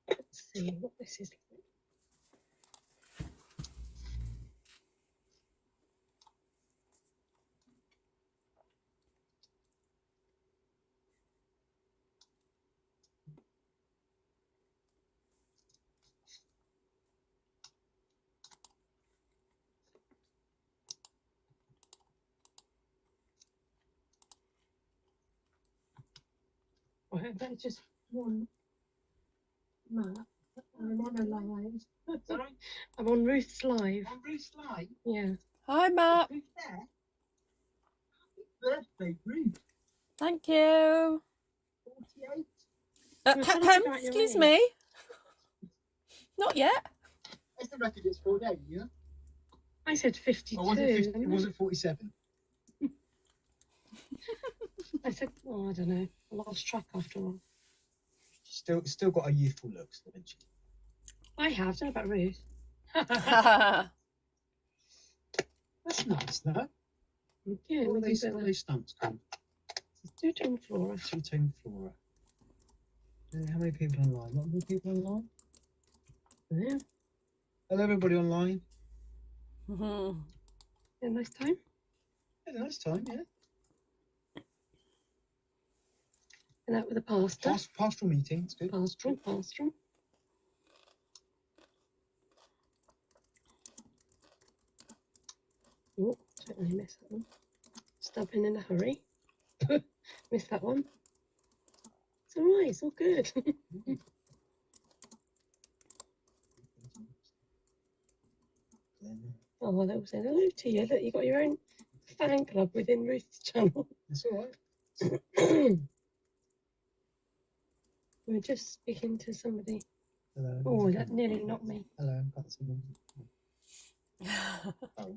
Let's see what this is like. Right, that's just one map. I'm on a live. Sorry? I'm on Ruth's live. On Ruth's live? Yeah. Hi, Matt. Who's there? Happy birthday, Ruth. Thank you. 48. Excuse me. Not yet. That's the record. It's 48, yeah? I said 52. Or was it 50? Was it 47? I said, oh, I don't know. I lost track after all. Still got a youthful look, haven't she? I have. I don't know about Ruth. That's nice, though. Yeah, What are maybe those stamps called? two-tone flora. Two-tone flora. How many people online? Not many people online? Yeah. Hello, everybody online. Yeah, nice time. Had a nice time, yeah. And out with a pastor. Pastoral meeting, it's good. Pastoral. Oh, totally missed that one. Stamping in a hurry. Missed that one. It's alright, it's all good. Oh, they were saying hello to you. Look, you got your own fan club within Ruth's channel. That's all right. We were just speaking to somebody. Hello. Oh, that nearly knocked me. Hello, I've got someone. Oh,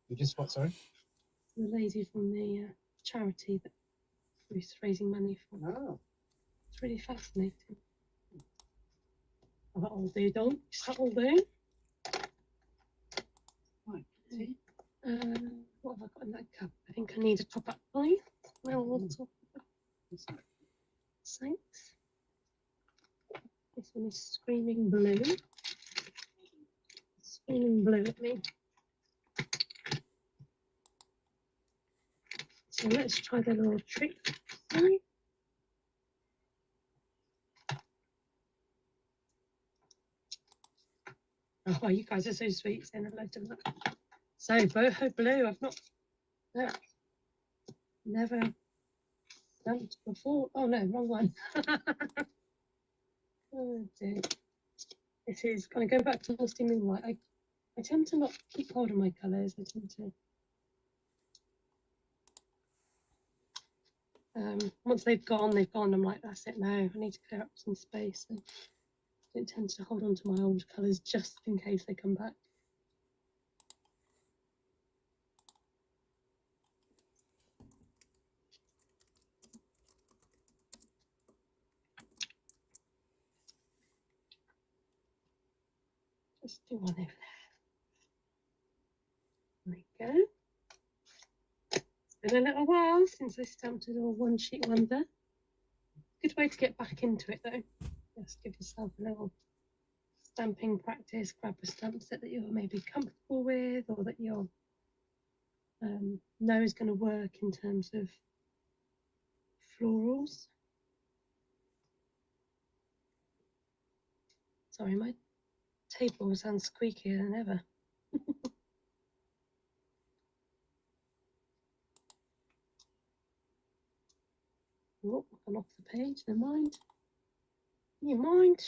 you just what, sorry? The lady from the charity that Ruth's raising money for. Oh. It's really fascinating. Oh, that'll do, Don. That'll do. Right. What have I got in that cup? I think I need a top-up line. Well, we'll talk about thanks. This one is screaming blue. Screaming blue at me. So let's try the little trick. Sorry. Oh, you guys are so sweet saying hello to that. So, boho blue, I've not, no, never done before. Oh no, wrong one. Oh dear. This is going to go back to Dusty Moonlight. I tend to not keep hold of my colours. I tend to, once they've gone, they've gone. I'm like, that's it now. I need to clear up some space. So I don't tend to hold on to my old colours just in case they come back. Just do one over there. There we go. It's been a little while since I stamped a little one sheet wonder. Good way to get back into it though. Just give yourself a little stamping practice, grab a stamp set that you're maybe comfortable with or that you know is going to work in terms of florals. Sorry, my table sounds squeakier than ever. Oh, I've gone off the page, never mind. You mind?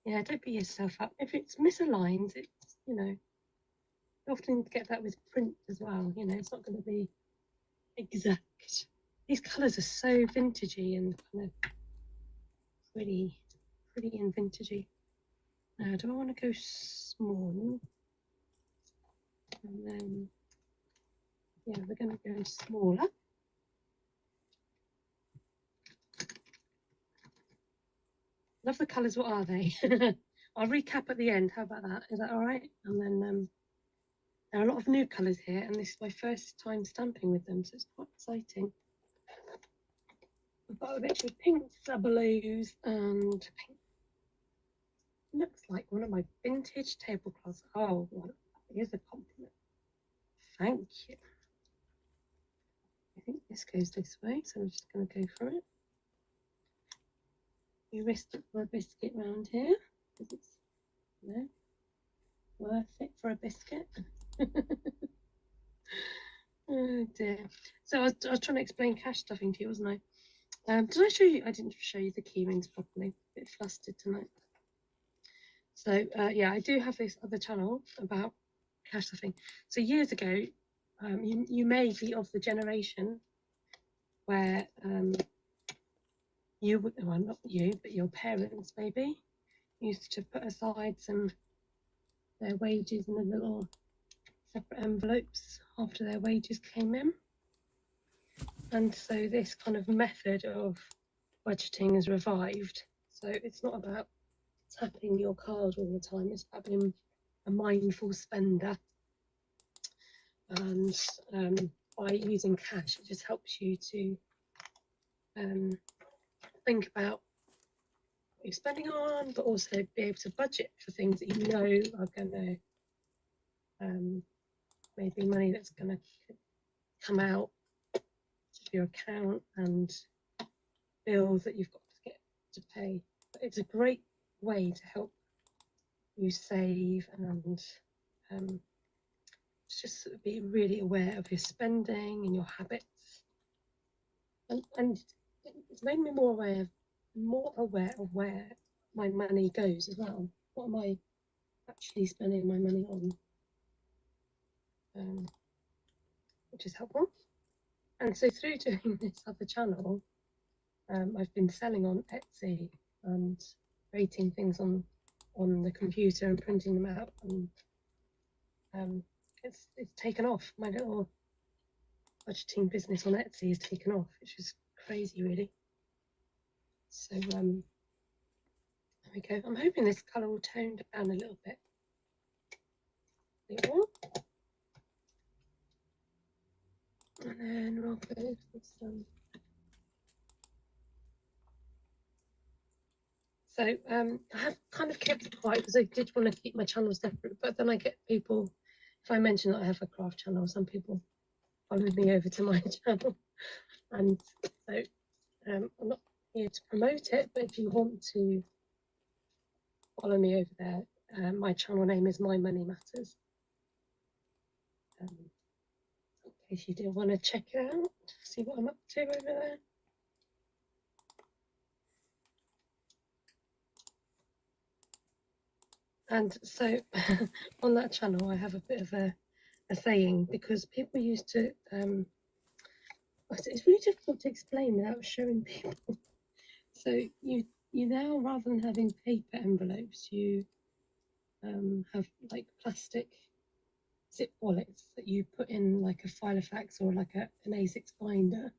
Yeah, don't beat yourself up. If it's misaligned, it's, you know, you often get that with print as well, you know, it's not going to be exact. These colours are so vintagey and kind of pretty and vintagey. Now, do I want to go small? And then, yeah, we're going to go smaller. Love the colours, what are they? I'll recap at the end, how about that? Is that all right? And then there are a lot of new colours here, and this is my first time stamping with them, so it's quite exciting. I've got a bit of pinks, blues, and pink. Looks like one of my vintage tablecloths. Oh, well, here's a compliment. Thank you. I think this goes this way, so I'm just going to go for it. You risked it for a biscuit round here, because it's, you know, worth it for a biscuit. Oh dear. So I was trying to explain cash stuffing to you, wasn't I? Did I show you? I didn't show you the key rings properly. A bit flustered tonight. So yeah, I do have this other channel about cash stuffing. So years ago, you may be of the generation where you would, well, not you, but your parents maybe used to put aside their wages in the little separate envelopes after their wages came in. And so this kind of method of budgeting is revived. So it's not about tapping your card all the time, it's about being a mindful spender. And by using cash, it just helps you to think about what you're spending on, but also be able to budget for things that you know are going to maybe money that's going to come out of your account and bills that you've got to get to pay. But it's a great way to help you save and just sort of be really aware of your spending and your habits. And it's made me more aware of where my money goes as well. What am I actually spending my money on? Which is helpful. And so through doing this other channel, I've been selling on Etsy and creating things on the computer and printing them out, and it's taken off. My little budgeting business on Etsy has taken off, which is crazy, really. So there we go. I'm hoping this colour will tone down a little bit. And then we'll go with some. So I have kind of kept it quiet because I did want to keep my channels separate, but then I get people, if I mention that I have a craft channel, some people follow me over to my channel, and so I'm not here to promote it, but if you want to follow me over there, my channel name is My Money Matters. In case you do want to check it out, see what I'm up to over there. And so on that channel, I have a bit of a saying, because people used to, it's really difficult to explain without showing people. So you now, rather than having paper envelopes, you have like plastic zip wallets that you put in like a Filofax or like an A6 binder.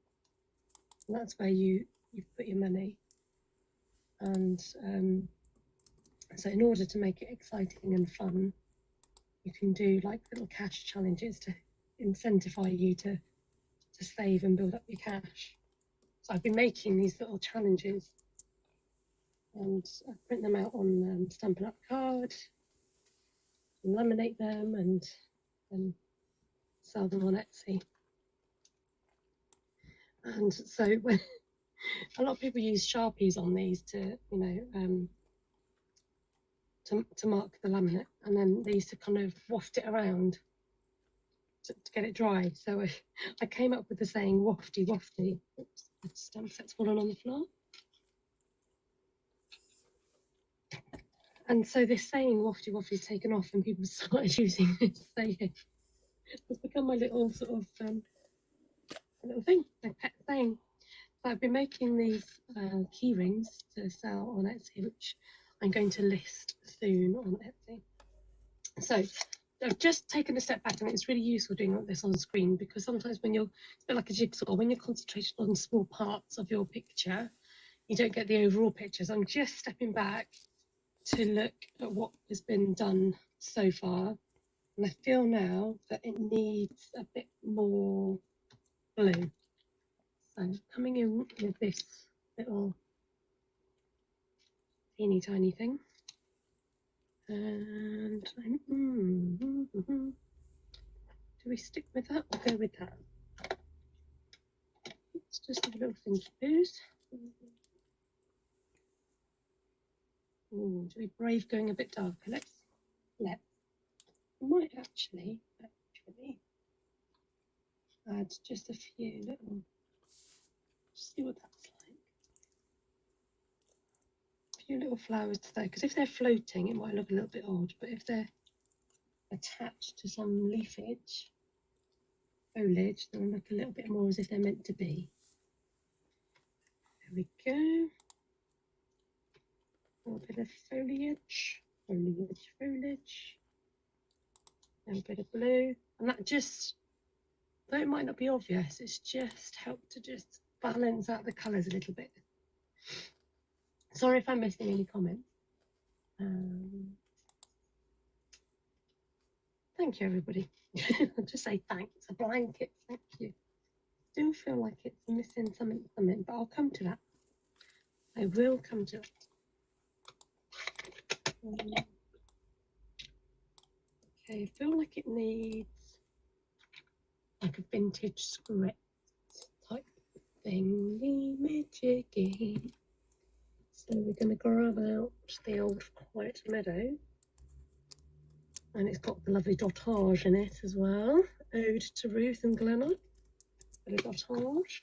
And that's where you put your money. And so in order to make it exciting and fun, you can do like little cash challenges to incentivize you to save and build up your cash. So I've been making these little challenges, and I print them out on Stampin' Up card, and laminate them, and sell them on Etsy. And so when a lot of people use Sharpies on these to, you know, to mark the laminate, and then they used to kind of waft it around to get it dry. So I came up with the saying wafty wafty. Oops, the stamp set's fallen on the floor. And so this saying wafty wafty is taken off, and people started using this saying. It's become my little sort of little thing, my pet saying. So I've been making these key rings to sell on Etsy, which I'm going to list soon on Etsy. So I've just taken a step back, and it's really useful doing this on screen, because sometimes when you're, it's a bit like a jigsaw, when you're concentrating on small parts of your picture, you don't get the overall picture. So I'm just stepping back to look at what has been done so far. And I feel now that it needs a bit more blue. So coming in with this little teeny tiny thing. And do we stick with that or go with that? It's just a little thing to use. To be brave, going a bit darker. Let's I might actually add just a few little, see what that's like. A few little flowers there, because if they're floating, it might look a little bit odd, but if they're attached to some leafage, foliage, they'll look a little bit more as if they're meant to be. There we go. A little bit of foliage. A little bit of blue, and that just though it might not be obvious, it's just helped to just balance out the colours a little bit. Sorry if I'm missing any comments. Thank you, everybody. I'll just say thanks. A blanket, thank you. I do feel like it's missing something, but I'll come to that. I will come to it. Okay, I feel like it needs like a vintage script type thingy majiggy. So we're going to grab out the old Quiet Meadow. And it's got the lovely dotage in it as well. Ode to Ruth and Glenna. Bit of dotage.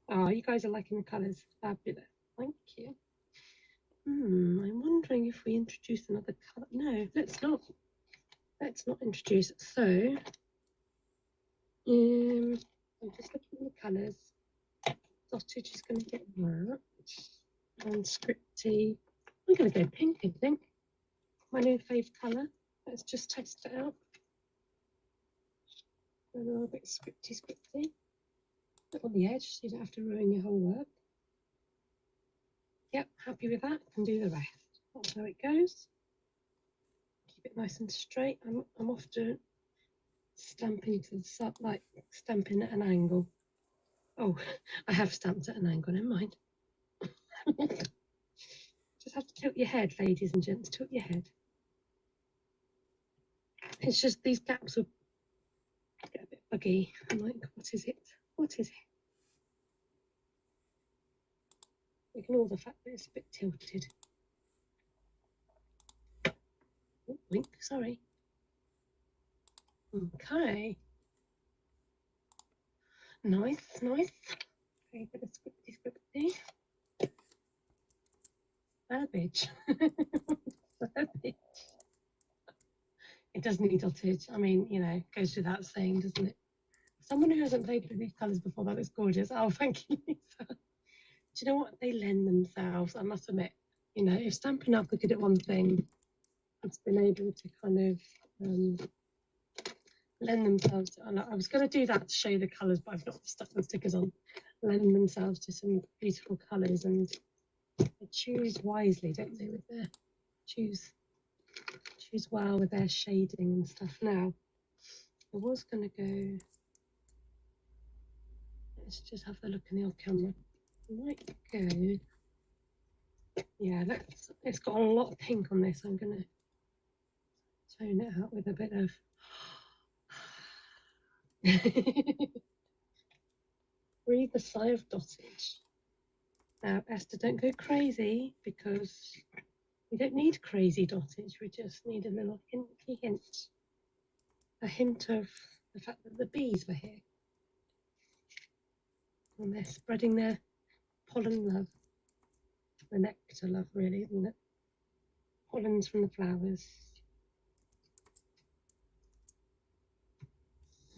Oh, you guys are liking the colours. Fabulous. Thank you. I'm wondering if we introduce another colour. No, let's not. Let's not introduce it. So, I'm just looking at the colours. Dotage is going to get that. And scripty. I'm going to go pink, I think. My new fave colour. Let's just test it out. A little bit scripty. On the edge, so you don't have to ruin your whole work. Yep, happy with that. Can do the rest. That's how it goes. Keep it nice and straight. I'm often stamping to the side, like stamping at an angle. Oh, I have stamped at an angle. Never mind. Just have to tilt your head, ladies and gents. Tilt your head. It's just these gaps will get a bit buggy. I'm like, what is it? What is it? Ignore the fact that it's a bit tilted. Oh, wink, sorry. Okay. Nice. Okay, bit of scripty. Savage. Savage. It does need dotage. I mean, you know, goes without saying, doesn't it? Someone who hasn't played with these colours before, that looks gorgeous. Oh, thank you, Lisa. Do you know what? They lend themselves, I must admit. You know, if Stampin' Up! Are good at one thing, it's been able to kind of lend themselves to, and I was going to do that to show you the colours, but I've not stuck the stickers on. Lend themselves to some beautiful colours, and they choose wisely, don't they, with their choose well with their shading and stuff. Now, I was going to go, let's just have a look in the old camera. I might go, yeah, it's got a lot of pink on this. I'm going to tone it out with a bit of breathe a sigh of dotage. Now, Esther, don't go crazy, because we don't need crazy dotage. We just need a little hint, a hint of the fact that the bees were here. And they're spreading their pollen love, the nectar love, really, isn't it? Pollens from the flowers.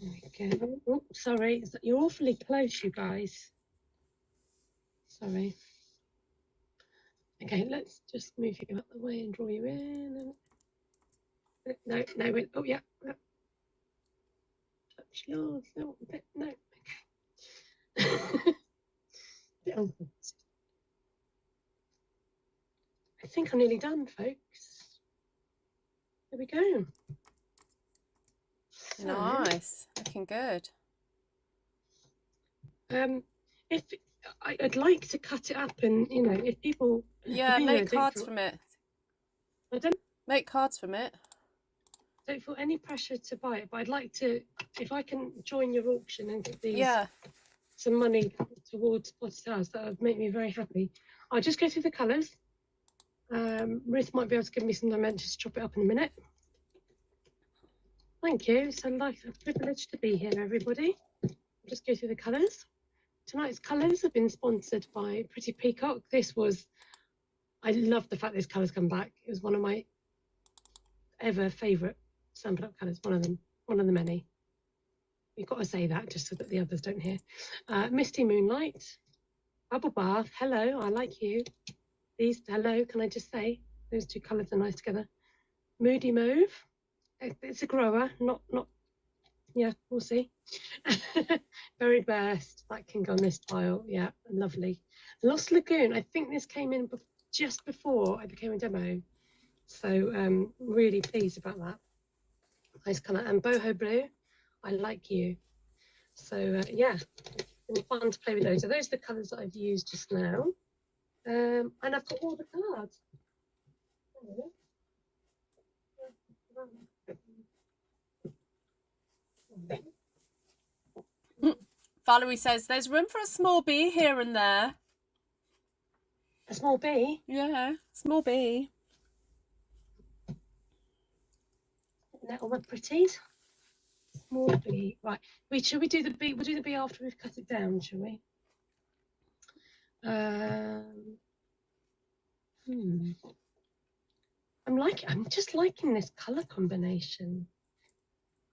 There we go. Oh, sorry, you're awfully close, you guys. Sorry. Okay, let's just move you out the way and draw you in. No, wait. Oh, yeah. Touch yours. No, no. Okay. I think I'm nearly done, folks. There we go. So, nice, looking good. If I'd like to cut it up, and you know, if people make cards from it. I don't make cards from it. Don't feel any pressure to buy it, but I'd like to, if I can join your auction and get these some money towards Potter's House, that would make me very happy. I'll just go through the colours. Ruth might be able to give me some dimensions to chop it up in a minute. Thank you. It's a privilege to be here, everybody. I'll just go through the colours. Tonight's colours have been sponsored by Pretty Peacock. I love the fact this colour's come back. It was one of my ever favourite Stampin' Up! Colours, one of the many. You've got to say that just so that the others don't hear. Misty Moonlight, Bubble Bath, hello, I like you. These, hello, can I just say, those two colours are nice together. Moody Mauve, It's a grower, not. Yeah, we'll see. Very best. That can go on this tile. Yeah, lovely. Lost Lagoon. I think this came in just before I became a demo. So really pleased about that. Nice colour. And Boho Blue, I like you. So yeah, it's been fun to play with those. So those are the colours that I've used just now. And I've got all the cards. Valerie says there's room for a small bee here and there. A small bee? Yeah, small bee. Isn't that all the pretties? Small bee. Right. Should we do the bee? We'll do the bee after we've cut it down, shall we? I'm just liking this colour combination.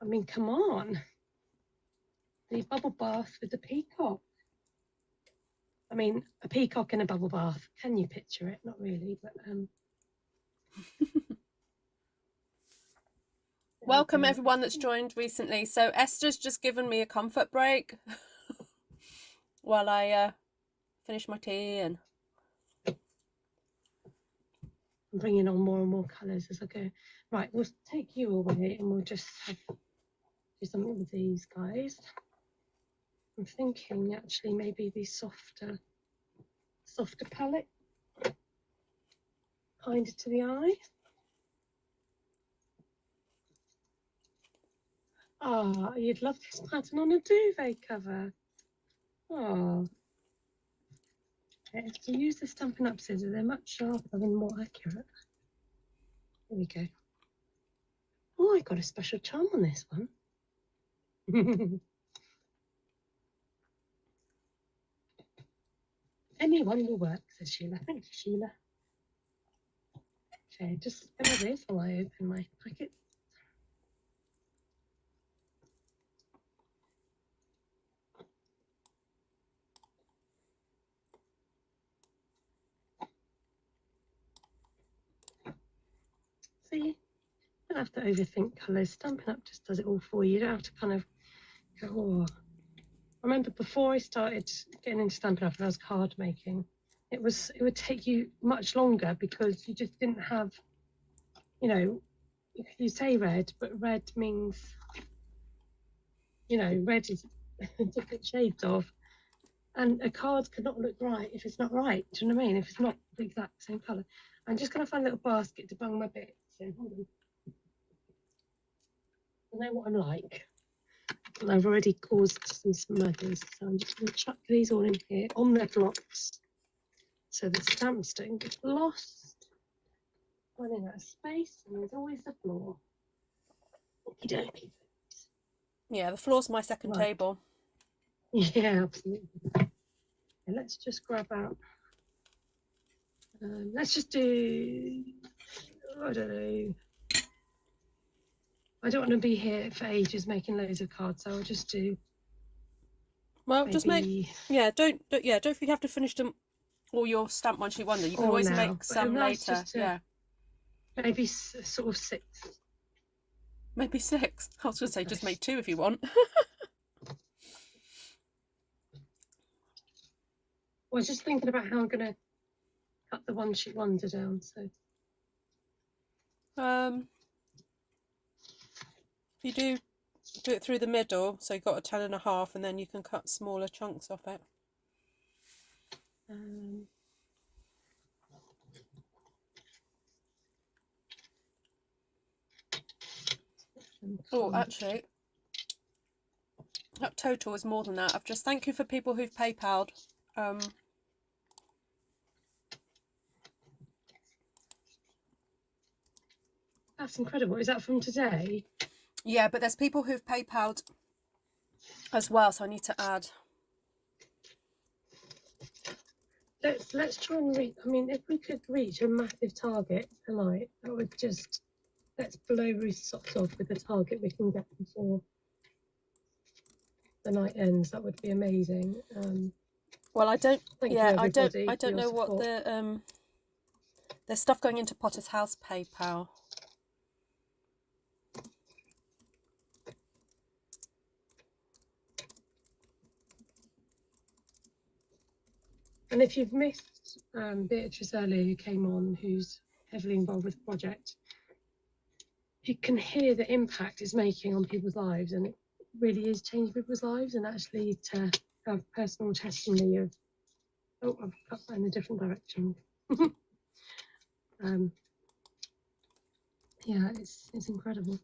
I mean, come on. The bubble bath with the peacock. I mean, a peacock in a bubble bath. Can you picture it? Not really, but Welcome everyone that's joined recently. So Esther's just given me a comfort break while I finish my tea and I'm bringing on more and more colours as I go. Right, we'll take you away and we'll just do something with these guys. I'm thinking actually maybe the softer palette, kinder to the eye. Ah, oh, you'd love this pattern on a duvet cover. Oh, okay, if you use the Stampin' Up scissors, they're much sharper and more accurate. There we go. Oh, I got a special charm on this one. Anyone will work, says Sheila. Thank you, Sheila. Okay, just go this while I open my packet. See, you don't have to overthink colours. Stampin' Up just does it all for you. You don't have to kind of go, oh. I remember before I started getting into Stampin' Up and I was card making, it would take you much longer because you just didn't have, you know, you say red, but red means, you know, red is different shades of, and a card cannot look right if it's not right. Do you know what I mean? If it's not the exact same colour. I'm just going to find a little basket to bung my bits in. Hold on. I know what I'm like. And I've already caused some smuggers, so I'm just going to chuck these all in here on their blocks so the stamps don't get lost. Running out of space, and there's always the floor. Okie dokie. yeah, the floor's my second table. Yeah, absolutely. Okay, let's just grab out. Let's just do. I don't know. I don't want to be here for ages making loads of cards, so I'll just do. Well, maybe... just make. Yeah, don't if you have to finish them all your stamp once you wonder. You can always make some later. Yeah. Maybe sort of 6. Maybe 6. I was going to say just make 2 if you want. I was just thinking about how I'm going to cut the one sheet wonder down. So. You do it through the middle, so you've got a 10.5, and then you can cut smaller chunks off it. Oh, actually, that total is more than that. I've just thank you for people who've PayPal'd. That's incredible. Is that from today? Yeah, but there's people who've PayPal'd as well, so I need to add. Let's try and reach. I mean, if we could reach a massive target tonight, that would just let's blow Ruth's socks off with the target we can get before the night ends. That would be amazing. Well, I don't. Yeah, I don't know support. what the there's stuff going into Potter's House PayPal. And if you've missed Beatrice earlier, who came on, who's heavily involved with the project, you can hear the impact it's making on people's lives, and it really is changing people's lives. And actually to have personal testimony of, oh, I've cut that in a different direction. Yeah, it's incredible.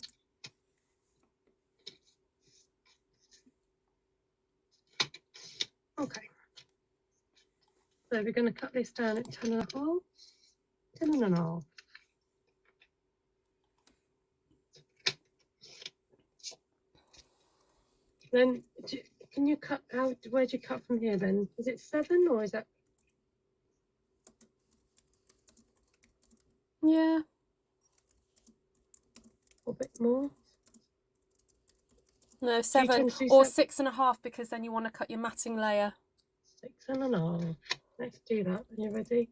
Okay, so we're going to cut this down at 10.5. 10.5. Then can you cut out? Where do you cut from here? Then is it 7 or is that? Yeah. A bit more? No, 7 or 6.5, because then you want to cut your matting layer. 6.5. Let's do that. Are you ready?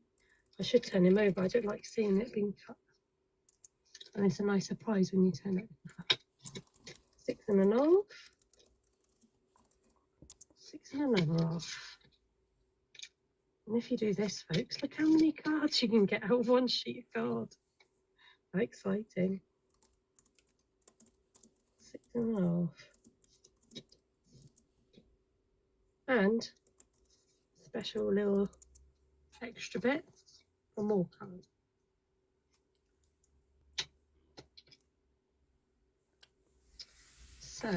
I should turn him over. I don't like seeing it being cut. And it's a nice surprise when you turn it over. 6.5. 6.5. And if you do this, folks, look how many cards you can get out of one sheet of card. How exciting. 6.5. And special little extra bit for more cards. So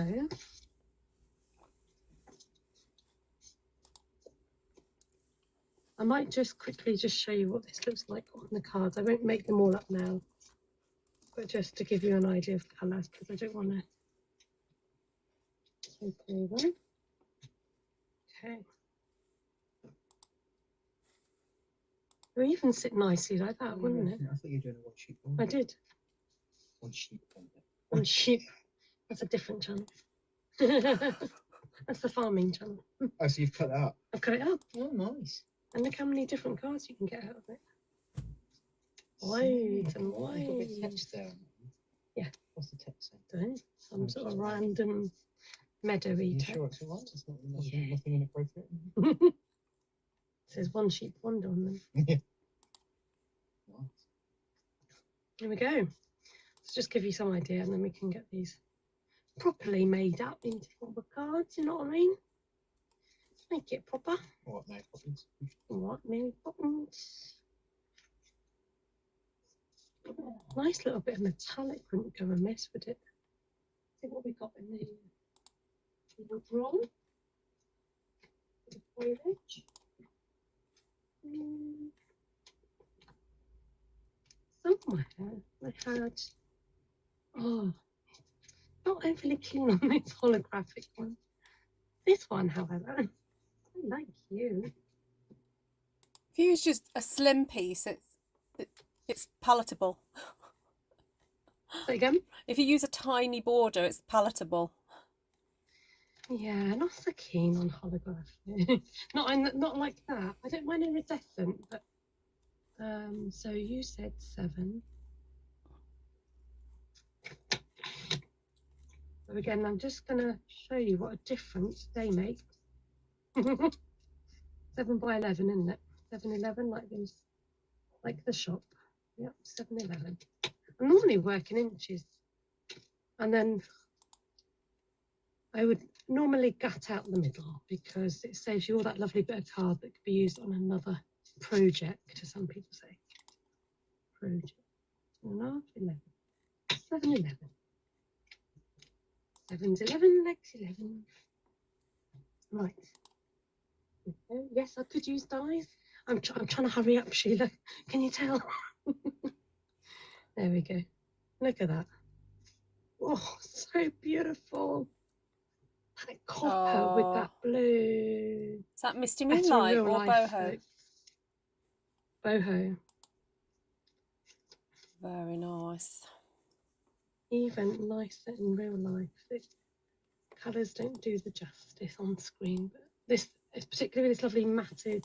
I might just quickly show you what this looks like on the cards. I won't make them all up now, but just to give you an idea of colours, because I don't want to take over. Okay. It would even sit nicely like that, wouldn't it? I thought you were doing a one sheep one. I did. One sheep one. One sheep. That's a different channel. That's the farming channel. Oh, so you've cut that up? I've cut it up. Oh, nice. And look how many different cards you can get out of it. Wide and wide. You've got a bit of text there. Yeah. What's the text saying? Don't it? Some sort of random meadowy text. Sure it's all right? It's not nothing inappropriate? It says one sheep wonder on them. Yeah. Nice. Here we go. Let's just give you some idea, and then we can get these properly made up into proper cards, you know what I mean? Make it proper. What, no problems? What, Mary Poppins? Nice little bit of metallic wouldn't go amiss, would it? See what we got in the little roll. The foliage. Somewhere I had, oh, not overly keen on this holographic one. This one, however, I like you. If you use just a slim piece, it's palatable. Say again? If you use a tiny border, it's palatable. Yeah, not so keen on holographic. not like that. I don't mind iridescent, but so you said 7. So again, I'm just gonna show you what a difference they make. 7 by 11, isn't it? 7-11, like these, like the shop. Yep, 7-11. I normally work in inches, and then I would normally gut out the middle because it saves you all that lovely bit of card that could be used on another project, as some people say. Project. 11. 7-11. 7's 11, next 11. Right. Okay. Yes, I could use dies. I'm trying to hurry up, Sheila. Can you tell? There we go. Look at that. Oh, so beautiful. That copper with that blue. Is that Misty Moonlight or boho? Folk. Boho. Very nice. Even nicer in real life. The colours don't do the justice on screen, but this is particularly this lovely matted.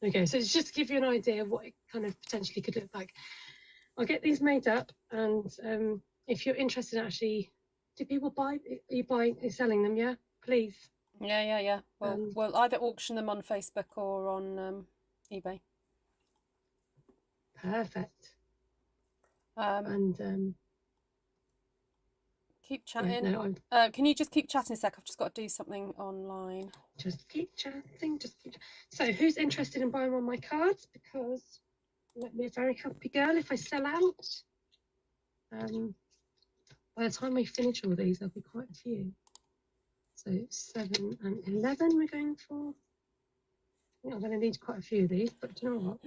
Okay, so it's just to give you an idea of what it kind of potentially could look like. I'll get these made up, and if you're interested, actually, do people buy? Are you selling them? Yeah, please. Yeah. Well, we'll either auction them on Facebook or on eBay. Perfect. Keep chatting. Yeah, no, can you just keep chatting a sec? I've just got to do something online. Just keep chatting. So, who's interested in buying one of my cards? Because I'll be a very happy girl if I sell out. By the time we finish all these, there'll be quite a few. So 7 and 11 we're going for. I think I'm going to need quite a few of these, but do you know what?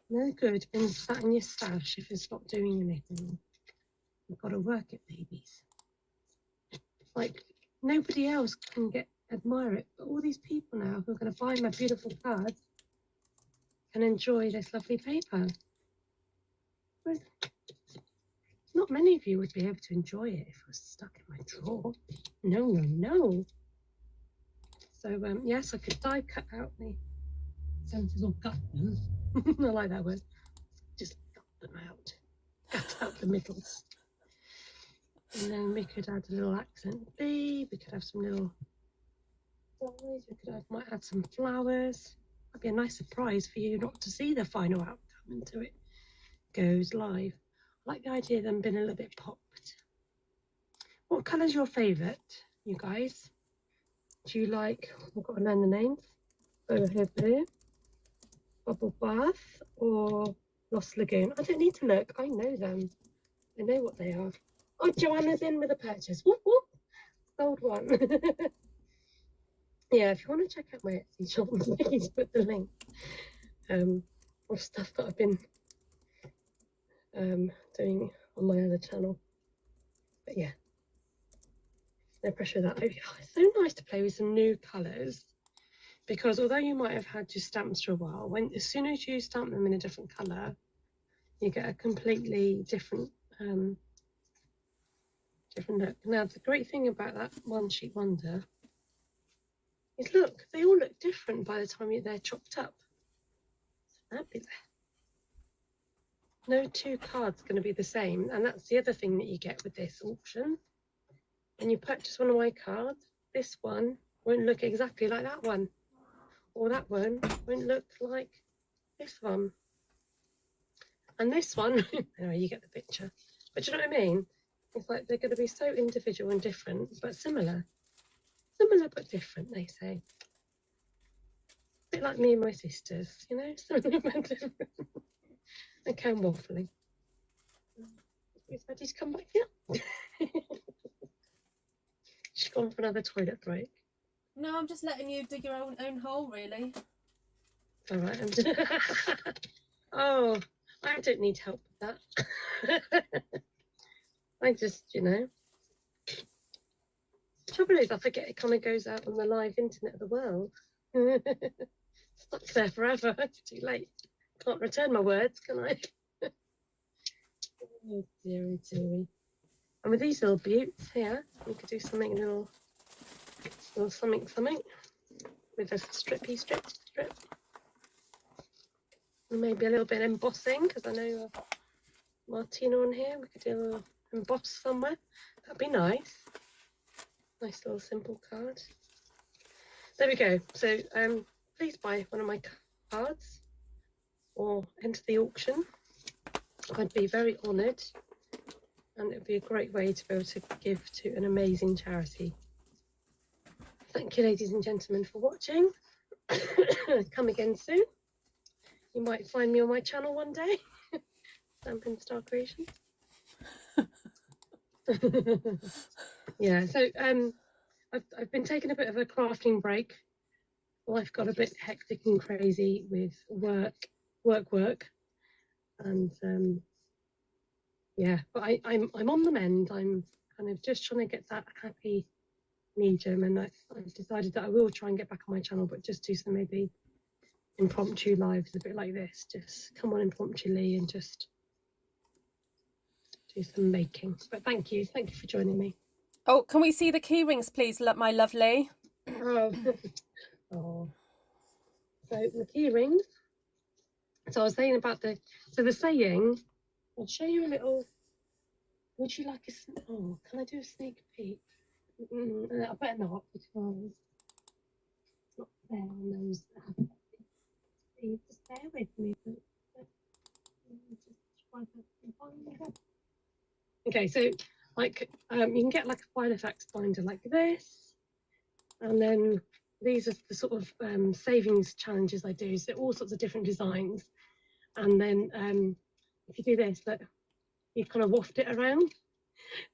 No good being sat in your stash if it's not doing anything. You've got to work it, babies. Like, nobody else can admire it, but all these people now who are going to buy my beautiful cards can enjoy this lovely paper. But not many of you would be able to enjoy it if it was stuck in my drawer. No. So, yes, I could die cut out the centers or gut them. I like that word. Just gut them out. Gut out the middles. And then we could add a little accent B. We could have some little flowers. Might add some flowers. That'd be a nice surprise for you not to see the final outcome until it goes live. I like the idea of them being a little bit popped. What colour's your favourite, you guys? Do you like, I've got to learn the names, Boho Blue, Bubble Bath, or Lost Lagoon? I don't need to look, I know them. I know what they are. Oh, Joanna's in with a purchase. Whoop, whoop. Sold one. Yeah, if you want to check out my Etsy shop, please put the link of stuff that I've been doing on my other channel. But yeah, no pressure with that. Oh, it's so nice to play with some new colours, because although you might have had your stamps for a while, as soon as you stamp them in a different colour, you get a completely different look. Now, the great thing about that One Sheet Wonder is, look, they all look different by the time they're chopped up. Fabulous. No two cards are going to be the same, and that's the other thing that you get with this auction. When you purchase one of my cards, this one won't look exactly like that one, or that one won't look like this one, and this one. Anyway, you get the picture. But do you know what I mean? It's like they're going to be so individual and different, but similar. Similar but different, they say. A bit like me and my sisters, you know, similar but different. Okay, I'm waffling. Is ready to come back here? She's gone for another toilet break. No, I'm just letting you dig your own hole, really. All right. Oh, I don't need help with that. I just, you know. The trouble is, I forget it kind of goes out on the live internet of the world. Stuck there forever. It's too late. Can't return my words, can I? Oh, dearie. And with these little beauts here, we could do something little something with a strip. And maybe a little bit of embossing, because I know Martina on here. We could do a little emboss somewhere. That'd be nice. Nice little simple card. There we go. So please buy one of my cards or enter the auction. I'd be very honoured, and it would be a great way to be able to give to an amazing charity. Thank you, ladies and gentlemen, for watching. Come again soon. You might find me on my channel one day. Stampin' Star Creations. Yeah, so I've been taking a bit of a crafting break. Life got a bit hectic and crazy with work, and yeah. But I'm on the mend. I'm kind of just trying to get that happy medium, and I've decided that I will try and get back on my channel, but just do some maybe impromptu lives, a bit like this. Just come on impromptuly and just do some making. But thank you for joining me. Oh, can we see the key rings, please, my lovely? Oh. Oh. So the key rings. So I was saying about the saying. I'll show you a little. Would you like a? Oh, can I do a sneak peek? I better not because it's not there on those. You just bear with me. Okay, so like you can get like a file effects binder like this, and then these are the sort of savings challenges I do. So all sorts of different designs, and then if you do this, that you kind of waft it around.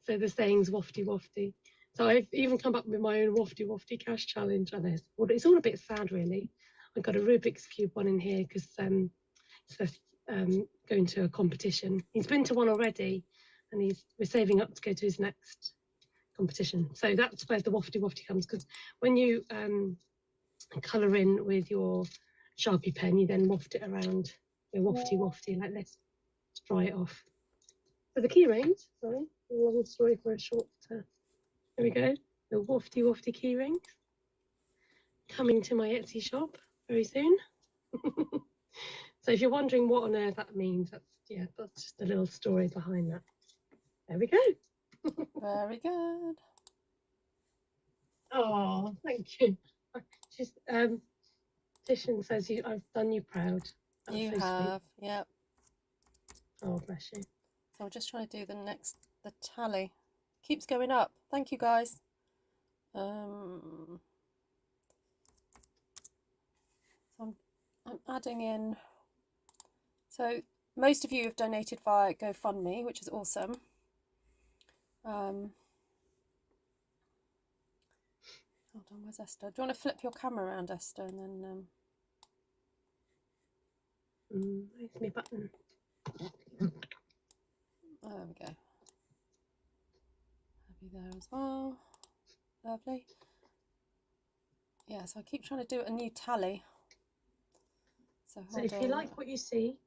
So the saying's wafty wafty. So I've even come up with my own wafty wafty cash challenge on this. Well, it's all a bit sad really. I've got a Rubik's Cube one in here because it's going to a competition. He's been to one already, and we're saving up to go to his next competition. So that's where the wafty wafty comes, because when you colour in with your Sharpie pen, you then waft it around. You're wafty wafty like this to dry it off. So the key rings, sorry, a long story for a short. Here we go. The wafty wafty key rings coming to my Etsy shop very soon. So if you're wondering what on earth that means, that's just a little story behind that. There we go. Very good. Oh, thank you. Just Titian says I've done you proud. That's You so have, sweet. yep. Oh, bless you. So we're just trying to do the tally. Keeps going up. Thank you guys. So I'm adding in. So most of you have donated via GoFundMe, which is awesome. Hold on, where's Esther? Do you want to flip your camera around, Esther, and then Where's my button? there we go. Have you there as well. Lovely. Yeah, so I keep trying to do a new tally. So if you like what you see,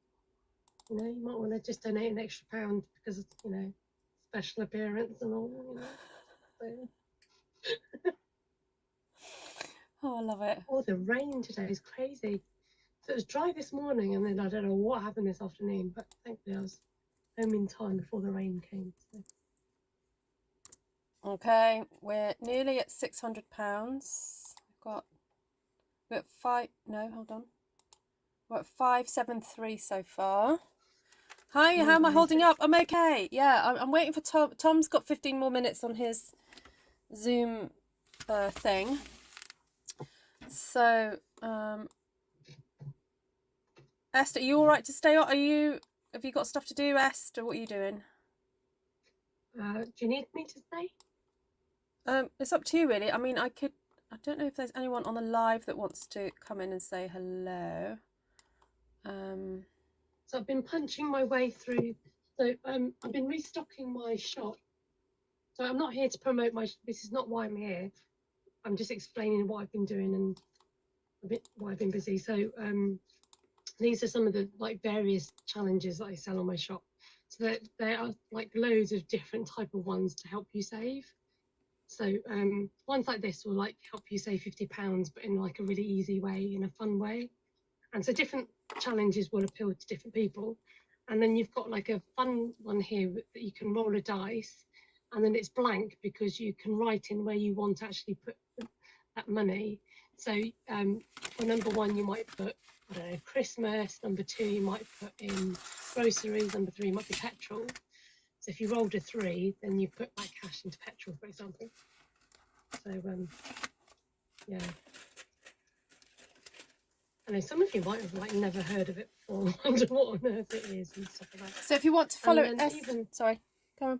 you might want to just donate an extra £1 because of, special appearance and all, So. Oh, I love it. Oh, the rain today is crazy. So it was dry this morning, and then I don't know what happened this afternoon, but thankfully I was home in time before the rain came. So. Okay, we're nearly at £600. We're at hold on. We're at 573 so far. Hi, how am I holding up? I'm okay. Yeah, I'm waiting for Tom. Tom's got 15 more minutes on his Zoom thing. So, Esther, are you all right to stay on? Have you got stuff to do, Esther? What are you doing? Do you need me to stay? It's up to you, really. I mean, I don't know if there's anyone on the live that wants to come in and say hello. So I've been punching my way through. So I've been restocking my shop. So I'm not here to promote this is not why I'm here. I'm just explaining what I've been doing and why I've been busy. So these are some of the various challenges that I sell on my shop. So there are loads of different type of ones to help you save. So ones like this will help you save £50, but in a really easy way, in a fun way. And so different challenges will appeal to different people. And then you've got a fun one here that you can roll a dice, and then it's blank because you can write in where you want to actually put that money. So for number 1, you might put, I don't know, Christmas. Number 2, you might put in groceries. Number 3 might be petrol. So if you rolled a 3, then you put that cash into petrol, for example. So yeah. I know some of you might have never heard of it before, wonder what on earth it is and stuff like that. So if you want to follow it, sorry, come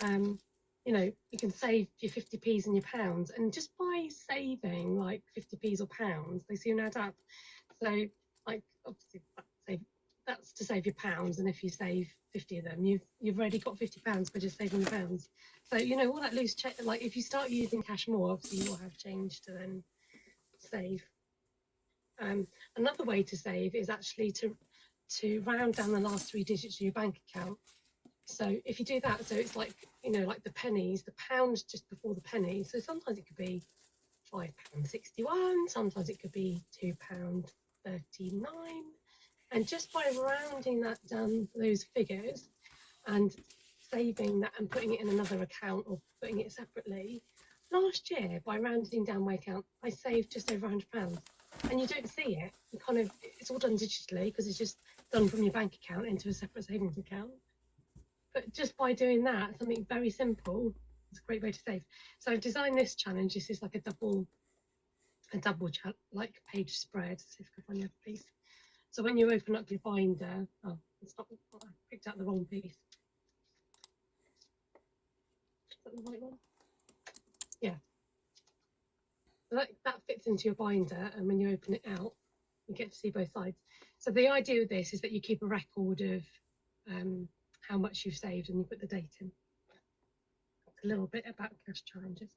on. You can save your 50p's and your pounds, and just by saving 50p's or pounds, they soon add up. So obviously that's to save your pounds, and if you save 50 of them, you've already got £50 by just saving the pounds. So all that loose change, if you start using cash more, obviously you will have change to then save. Another way to save is actually to round down the last 3 digits of your bank account. So if you do that, so it's the pennies, the pound just before the penny. So sometimes it could be £5.61, sometimes it could be £2.39. And just by rounding that down those figures and saving that and putting it in another account or putting it separately. Last year, by rounding down my account, I saved just over £100. And you don't see it. You kind of, it's all done digitally because it's just done from your bank account into a separate savings account. But just by doing that, something very simple, it's a great way to save. So I've designed this challenge. This is like a double like page spread. See if I can find the other piece. So when you open up your binder, oh, it's not, I picked out the wrong piece. Is that the right one? Yeah. So that fits into your binder, and when you open it out, you get to see both sides. So the idea of this is that you keep a record of how much you've saved and you put the date in. That's a little bit about cash challenges.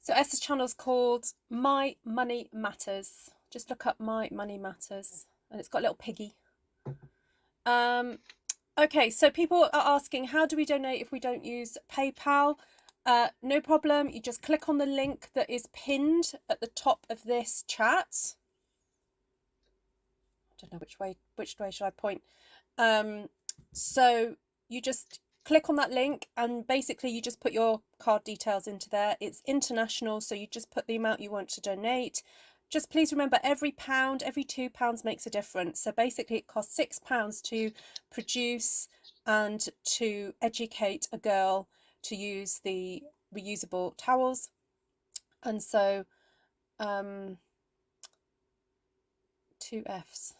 So Esther's channel is called My Money Matters. Just look up My Money Matters, and it's got a little piggy. Okay, so people are asking, how do we donate if we don't use PayPal? No problem. You just click on the link that is pinned at the top of this chat. I don't know which way should I point. So you just click on that link, and basically you just put your card details into there. It's international, so you just put the amount you want to donate. Just please remember, every pound, every £2 makes a difference. So basically it costs £6 to produce and to educate a girl to use the reusable towels. And so 2 F's.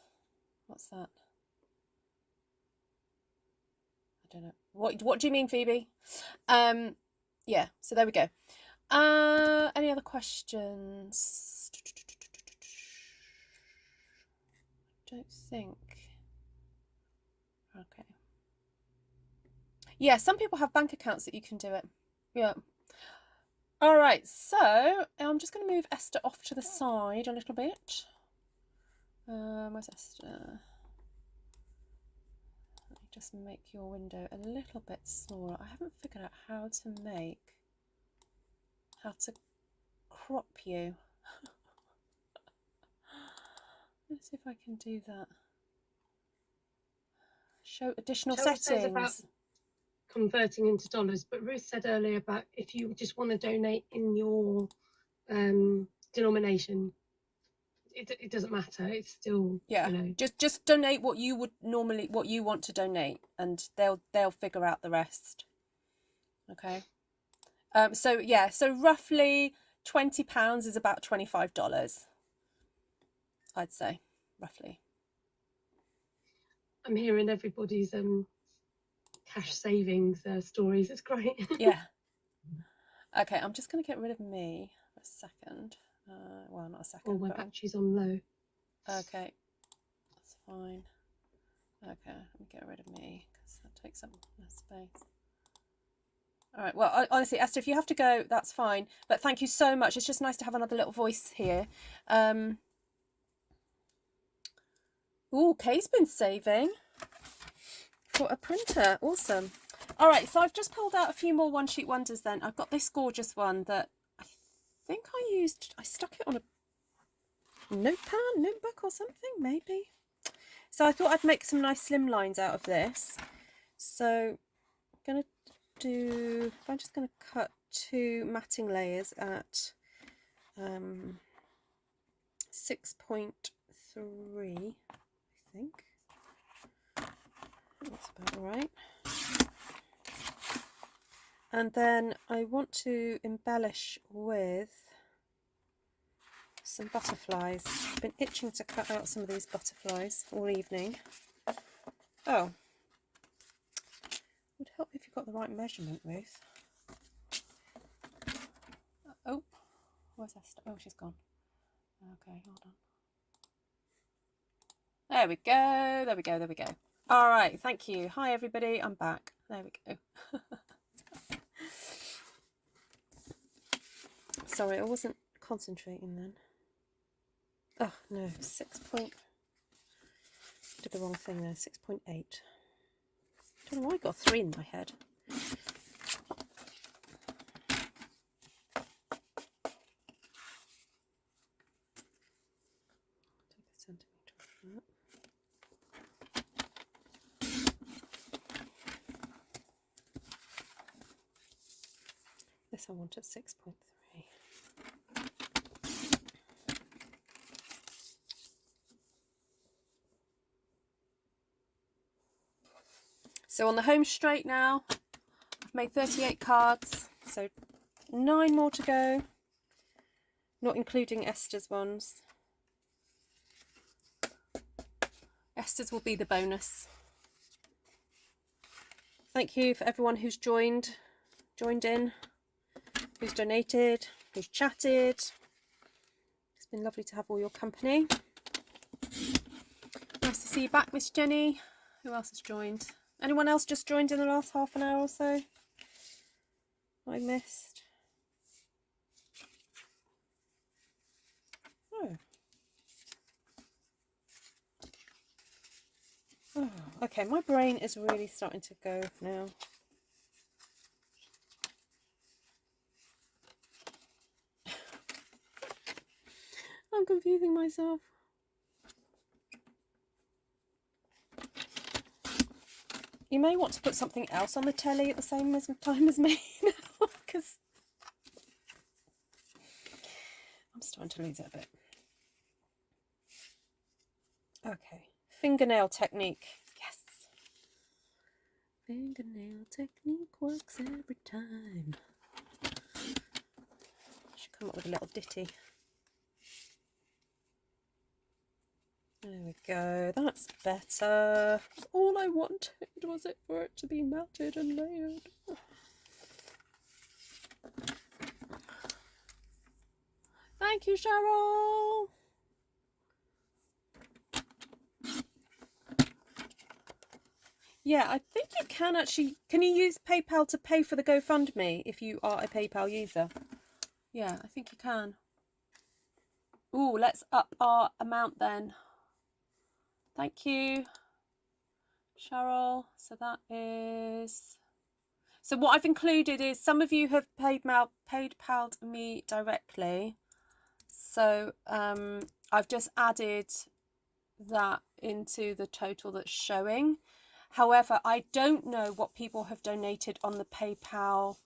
What's that? I don't know. What do you mean, Phoebe? Yeah, so there we go. Any other questions? Don't think. Okay. Yeah, some people have bank accounts that you can do it. Yeah. All right, so I'm just going to move Esther off to the side a little bit. Where's Esther? Let me just make your window a little bit smaller. I haven't figured out how to crop you. Let's see if I can do that. Show additional settings. About converting into dollars, but Ruth said earlier about if you just want to donate in your denomination, it doesn't matter. It's still, yeah. You know, just donate what you would normally, what you want to donate, and they'll figure out the rest. Okay. So yeah, so roughly £20 is about $25. I'd say, roughly. I'm hearing everybody's cash savings stories. It's great. Yeah. Okay, I'm just going to get rid of me for a second. Well, not a second. Oh, my battery's on low. Okay, that's fine. Okay, let me get rid of me because that takes up less space. All right, well, honestly, Esther, if you have to go, that's fine. But thank you so much. It's just nice to have another little voice here. Ooh, Kay's been saving for a printer. Awesome. All right, so I've just pulled out a few more one-sheet wonders then. I've got this gorgeous one that I think I stuck it on a notebook or something, maybe. So I thought I'd make some nice slim lines out of this. So I'm going to I'm just going to cut 2 matting layers at 6.3, I think. That's about right. And then I want to embellish with some butterflies. I've been itching to cut out some of these butterflies all evening. Oh, would help if you got the right measurement, Ruth. Oh, where's Esther? Oh, she's gone. Okay, hold on. There we go, there we go, there we go. All right, thank you. Hi, everybody, I'm back. There we go. Sorry, I wasn't concentrating then. Oh, no, 6 point... did the wrong thing there, 6.8. I don't know why I got 3 in my head. Take a centimetre off that. I want at 6.3. So on the home straight now, I've made 38 cards, so 9 more to go, not including Esther's ones. Esther's will be the bonus. Thank you for everyone who's joined in, who's donated, who's chatted. It's been lovely to have all your company. Nice to see you back, Miss Jenny. Who else has joined? Anyone else just joined in the last half an hour or so? I missed. Oh. Oh, okay, my brain is really starting to go now. I'm confusing myself. You may want to put something else on the telly at the same time as me now, because I'm starting to lose it a bit. Okay, fingernail technique. Yes. Fingernail technique works every time. I should come up with a little ditty. There we go, that's better. All I wanted was it for it to be melted and layered. Thank you, Cheryl. Yeah, I think you can actually. Can you use PayPal to pay for the GoFundMe if you are a PayPal user? Yeah, I think you can. Ooh, let's up our amount then. Thank you, Cheryl. So that is... So what I've included is some of you have PayPal'd me directly. So I've just added that into the total that's showing. However, I don't know what people have donated on the PayPal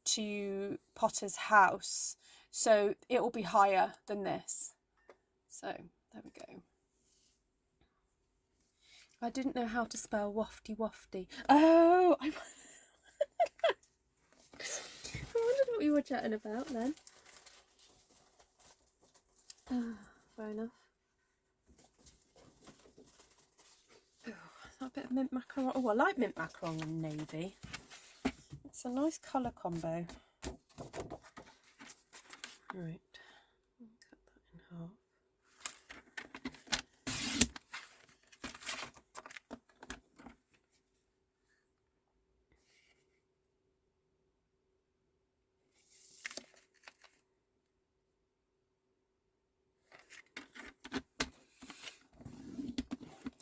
to Potter's House. So it will be higher than this. So there we go. I didn't know how to spell wafty wafty. Oh, I wondered what you were chatting about then. Fair enough. Oh, a bit of mint macaron. Oh, I like mint macaron and navy. It's a nice colour combo. Right, cut that in half.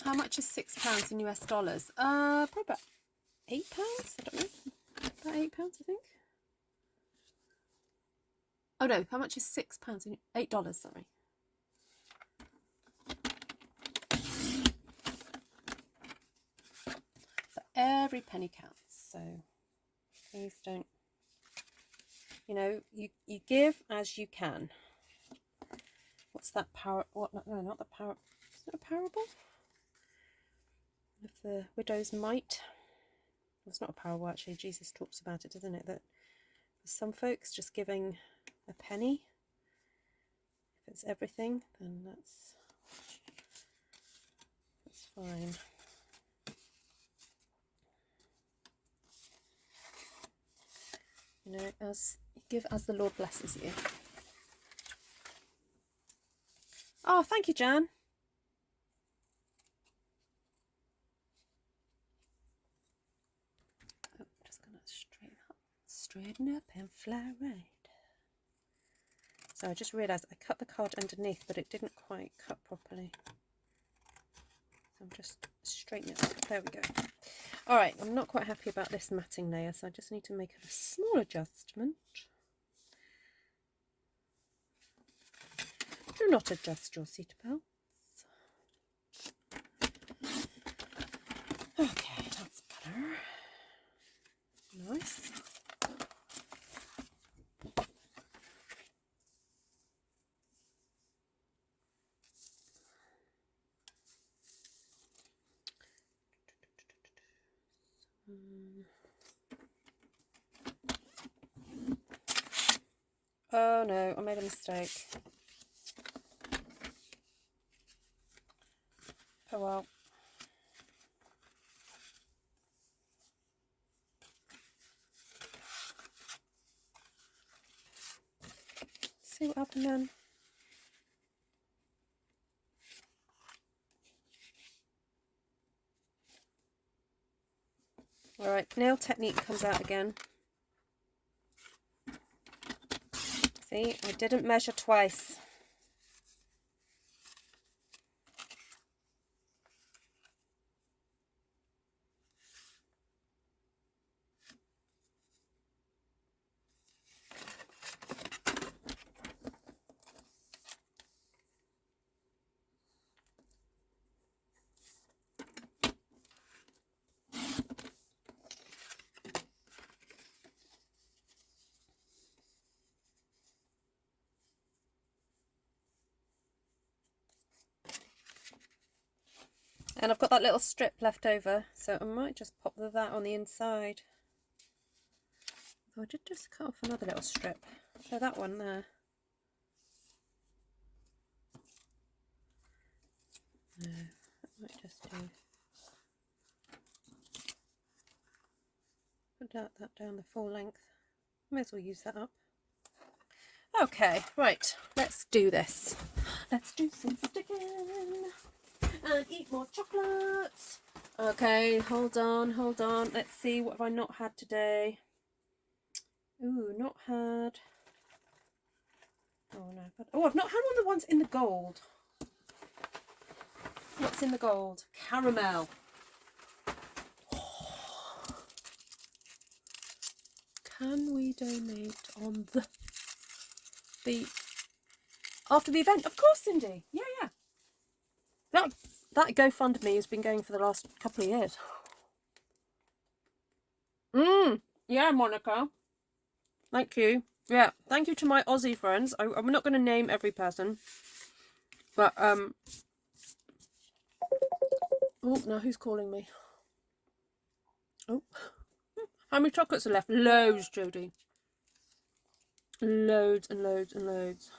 How much is £6 in US dollars? Probably about £8. I don't know. About £8, I think. Oh no, how much is £6 in $8? Sorry. So every penny counts. So please don't. You know, you give as you can. What's that power? What? No, not the power. Is it a parable? Of the widow's mite. Well, it's not a parable actually. Jesus talks about it, doesn't it? That for some folks, just giving a penny, if it's everything, then that's fine. You know, as you give as the Lord blesses you. Oh, thank you, Jan. Oh, I'm just gonna straighten up and fly right. So I just realised I cut the card underneath, but it didn't quite cut properly. So I'm just straightening it up. There we go. All right, I'm not quite happy about this matting layer, so I just need to make a small adjustment. Do not adjust your seat belts. Okay, that's better. Nice. Oh no, I made a mistake. Oh well. See what happened then. Alright, nail technique comes out again. See, I didn't measure twice. And I've got that little strip left over, so I might just pop that on the inside. Oh, I did just cut off another little strip. So that one there. No, that might just do. Put that down the full length. May as well use that up. Okay, right, let's do this. Let's do some sticking and eat more chocolates. Okay, hold on. Let's see, what have I not had today? Ooh, not had. Oh no, I've not had one of the ones in the gold. What's in the gold? Caramel. Can we donate on the after the event? Of course, Cindy. Yeah. That GoFundMe has been going for the last couple of years. Yeah, Monica. Thank you. Yeah, thank you to my Aussie friends. I'm not going to name every person, but oh, now who's calling me? Oh, how many chocolates are left? Loads, Jodie. Loads and loads and loads.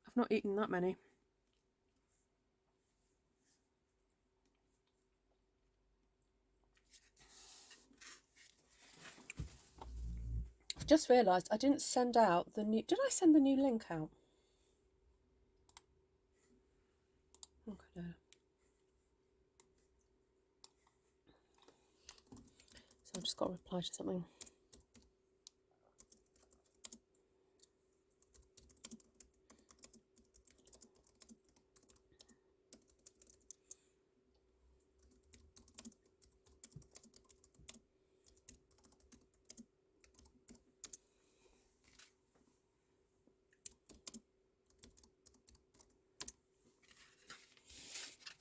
I've not eaten that many. I've just realised I didn't send out the new... Did I send the new link out? Okay, no. So I've just got to reply to something.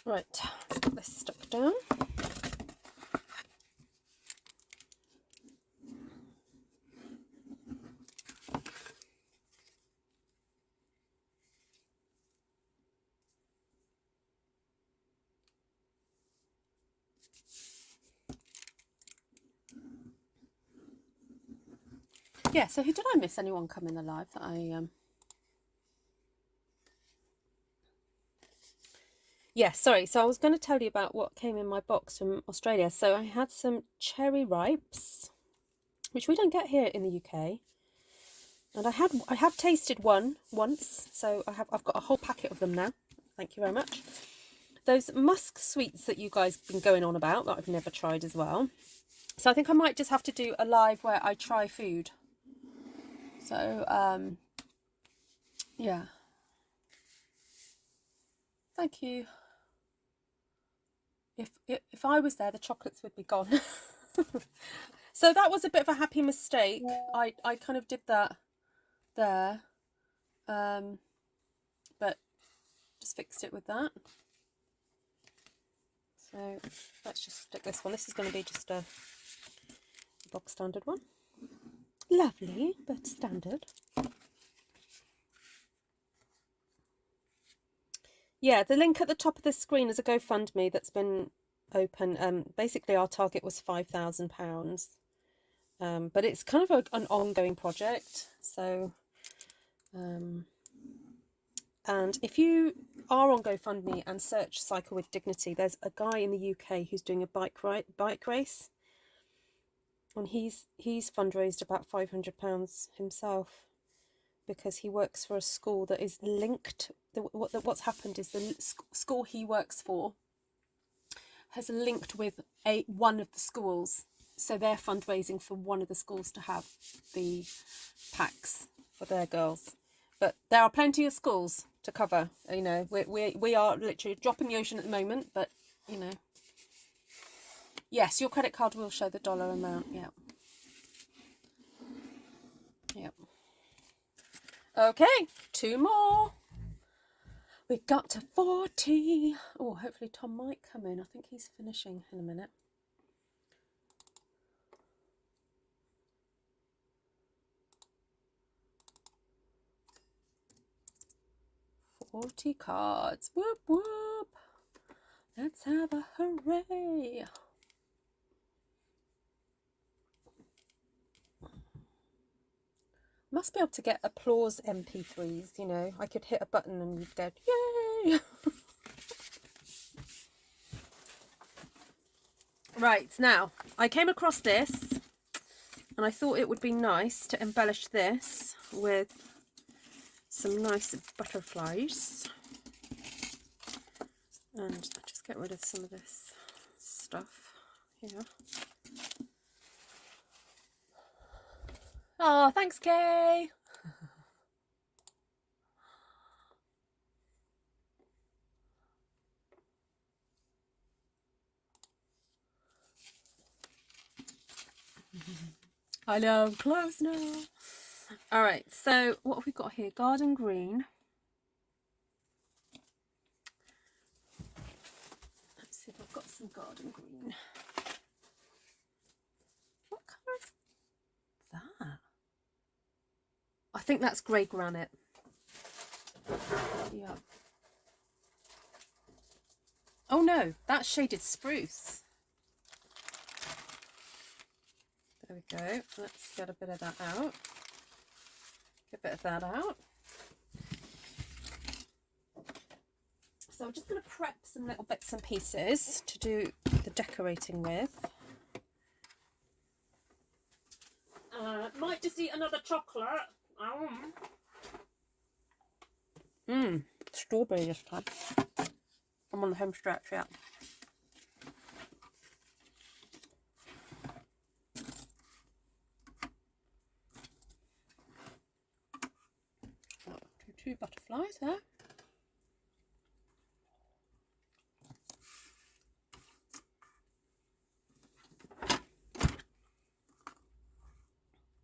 Right, let's put this stuck down. Yeah, so did I miss anyone come in the live that I Yeah, sorry. So I was going to tell you about what came in my box from Australia. So I had some cherry ripes, which we don't get here in the UK. And I have tasted one once, so I've got a whole packet of them now. Thank you very much. Those musk sweets that you guys have been going on about that I've never tried as well. So I think I might just have to do a live where I try food. So yeah. Thank you. If I was there, the chocolates would be gone. So that was a bit of a happy mistake. I kind of did that there, but just fixed it with that. So let's just stick this one. This is going to be just a box standard one. Lovely, but standard. Yeah, the link at the top of the screen is a GoFundMe that's been open. Basically, our target was £5,000, but it's kind of an ongoing project. So, and if you are on GoFundMe and search Cycle with Dignity, there's a guy in the UK who's doing a bike race, and he's fundraised about £500 himself, because he works for a school that is linked. What's happened is the school he works for has linked with one of the schools, so they're fundraising for one of the schools to have the packs for their girls. But there are plenty of schools to cover. You know, we are literally a drop in the ocean at the moment, but you know, yes, your credit card will show the dollar amount. Yeah. Yep. Okay, 2 more. We got to 40. Oh, hopefully Tom might come in. I think he's finishing in a minute. "40 cards. Whoop, whoop. Let's have a hooray." Must be able to get applause MP3s, you know. I could hit a button and you'd go, yay! Right, now, I came across this and I thought it would be nice to embellish this with some nice butterflies. And I'll just get rid of some of this stuff here. Oh, thanks, Kay. I know, I'm close now. All right, so what have we got here? Garden green. Let's see if I've got some garden green. What colour is that? I think that's grey granite. Yeah. Oh no, that's shaded spruce. There we go. Let's get a bit of that out. Get a bit of that out. So I'm just going to prep some little bits and pieces to do the decorating with. Might just eat another chocolate. Strawberry this time. I'm on the home stretch, yeah. Two butterflies there.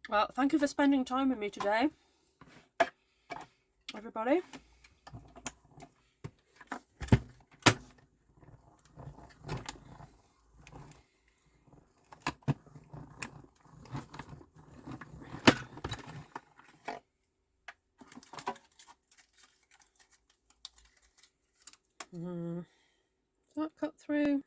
Well, thank you for spending time with me today, everybody. That cut through.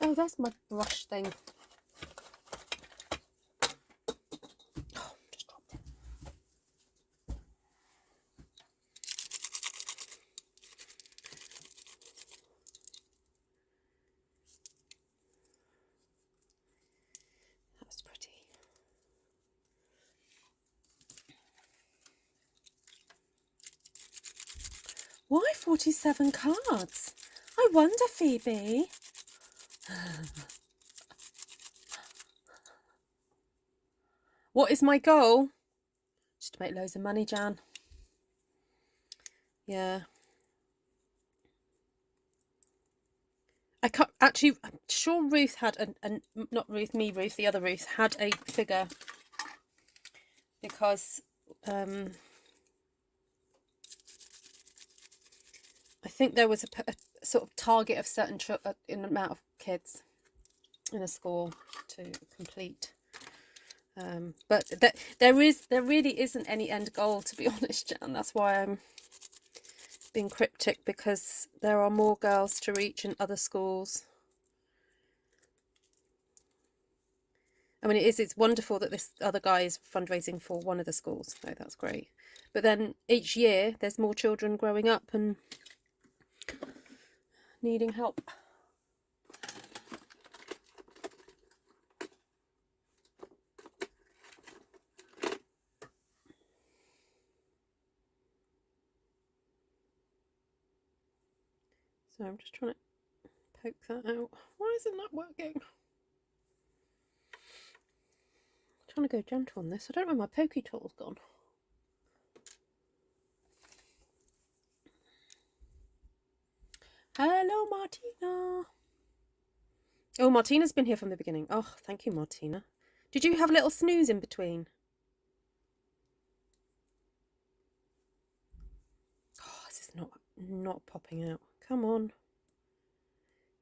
Oh, that's my brush thing. Oh, just dropped it. That's pretty. Why 47 cards? I wonder, Phoebe. What is my goal? Just to make loads of money, Jan. Yeah. I can't actually. I'm sure Ruth had not Ruth, Ruth, the other Ruth had a figure, because I think there was sort of target of certain in amount of kids in a school to complete. But there really isn't any end goal, to be honest, Jan. That's why I'm being cryptic, because there are more girls to reach in other schools. I mean, it's wonderful that this other guy is fundraising for one of the schools, so that's great. But then each year there's more children growing up and needing help. So I'm just trying to poke that out. Why isn't that working? I'm trying to go gentle on this. I don't know where my pokey tool's gone. Hello, Martina. Oh, Martina's been here from the beginning. Oh, thank you, Martina. Did you have a little snooze in between? Oh, this is not popping out. Come on.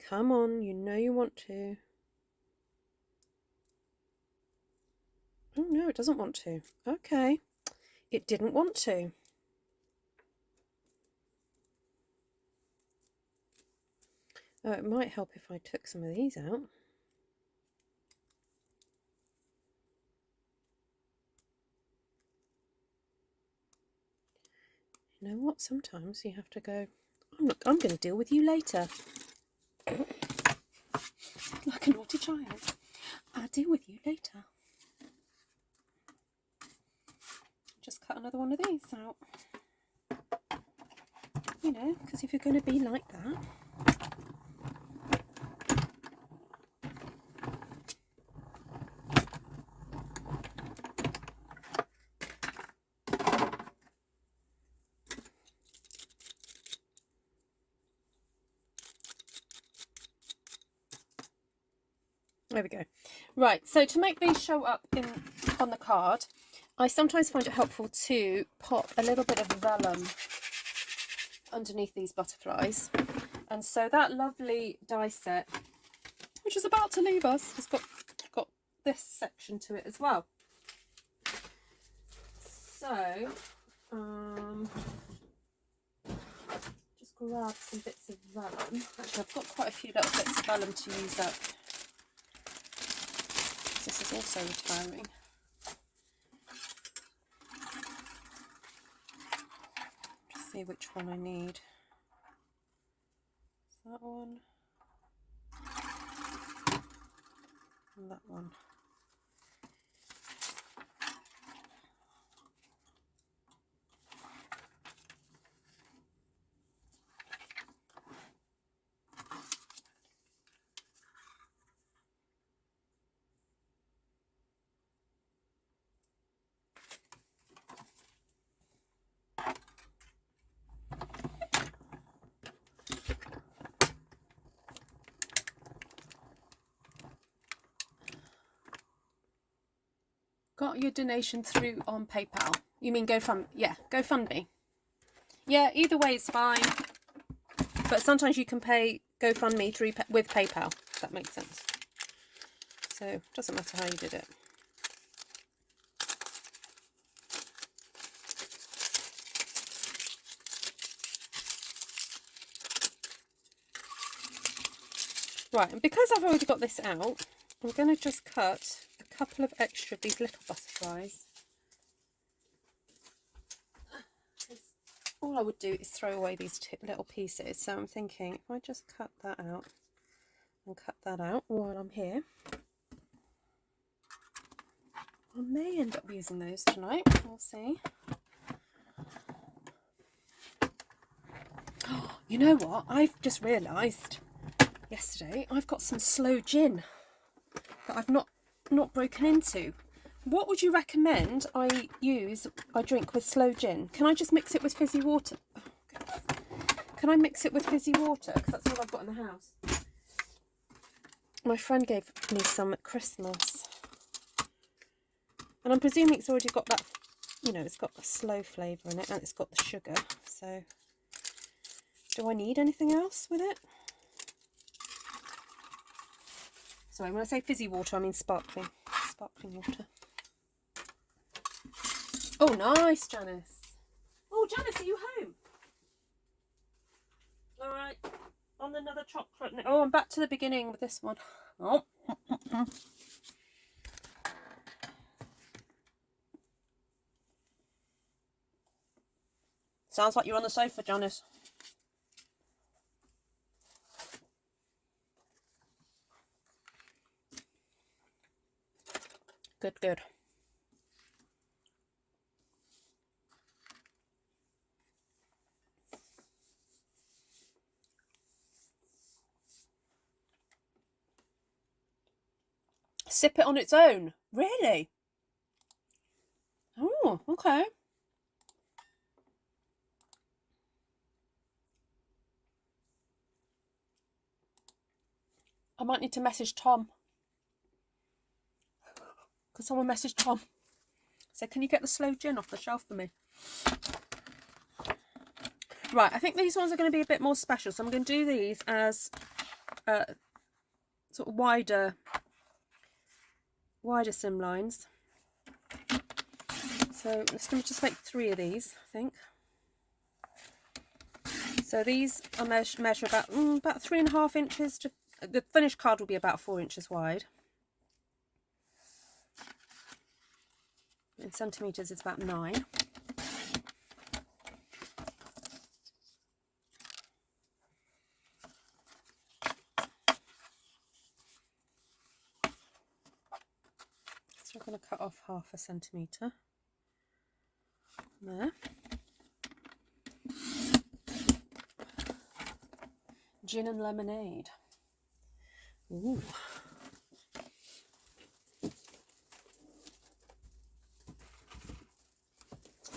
Come on, you know you want to. Oh, no, it doesn't want to. Okay. It didn't want to. Oh, it might help if I took some of these out. You know what? Sometimes you have to go, I'm going to deal with you later. Like a naughty child. I'll deal with you later. Just cut another one of these out. You know, because if you're going to be like that. There we go. Right, so to make these show up on the card, I sometimes find it helpful to pop a little bit of vellum underneath these butterflies. And so that lovely die set, which is about to leave us, has got this section to it as well. So, just grab some bits of vellum. Actually, I've got quite a few little bits of vellum to use up. This is also retiring. Just see which one I need. That one. And that one. Got your donation through on PayPal. You mean GoFund? Yeah, GoFundMe. Yeah, either way is fine. But sometimes you can pay GoFundMe through with PayPal, if that makes sense. So it doesn't matter how you did it. Right, and because I've already got this out, I'm going to just cut a couple of extra of these little butterflies. All I would do is throw away these two little pieces. So I'm thinking if I just cut that out and cut that out while I'm here, I may end up using those tonight. We'll see. Oh, you know what? I've just realised yesterday I've got some sloe gin that I've not broken into. What would you recommend I drink with sloe gin? Can I just mix it with fizzy water? Oh, goodness. Can I mix it with fizzy water? Because that's all I've got in the house. My friend gave me some at Christmas. And I'm presuming it's already got that, you know, it's got the sloe flavour in it and it's got the sugar. So Do I need anything else with it? Sorry, when I say fizzy water, I mean sparkling water. Oh, nice, Janice. Oh, Janice, are you home? All right. On another chocolate. Oh, I'm back to the beginning with this one. Oh. Sounds like you're on the sofa, Janice. Good, good. Sip it on its own. Really? Oh, okay. I might need to message Tom. Because someone messaged Tom. Said, can you get the slow gin off the shelf for me? Right, I think these ones are going to be a bit more special. So I'm going to do these as sort of wider sim lines. So let's just make 3 of these, I think. So these I measure about 3.5 inches. The finished card will be about 4 inches wide. In centimetres, it's about 9. So I'm going to cut off 1/2 centimetre there. Gin and lemonade. Ooh.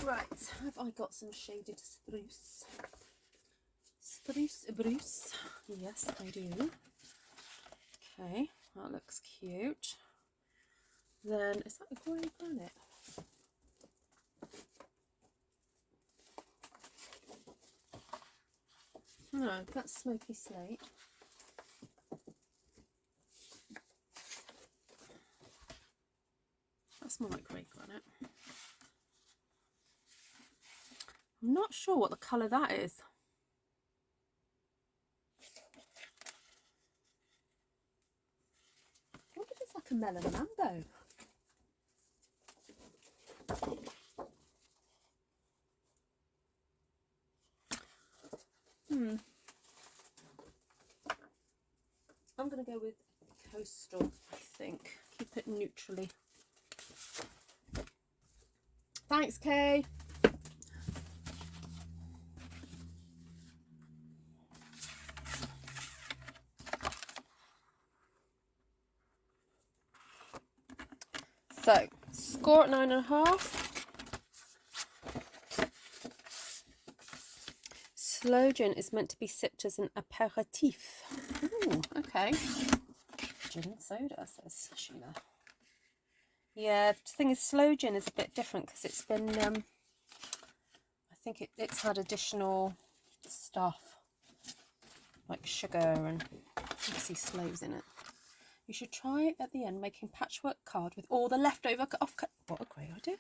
Right, have I got some shaded spruce? Spruce Bruce. Yes, I do. Okay, that looks cute. Then, is that a grey granite? No, that's smoky slate. That's more like grey granite. I'm not sure what the colour that is. I wonder if it's like a melon mango. I'm going to go with coastal, I think. Keep it neutrally. Thanks, Kay. So, score at 9.5. Sloe gin is meant to be sipped as an aperitif. Ooh, okay. Gin and soda, says Sheila. Yeah, the thing is, sloe gin is a bit different because it's been, I think it's had additional stuff, like sugar and obviously sloes in it. You should try at the end making patchwork card with all the leftover off-cut. What a great idea.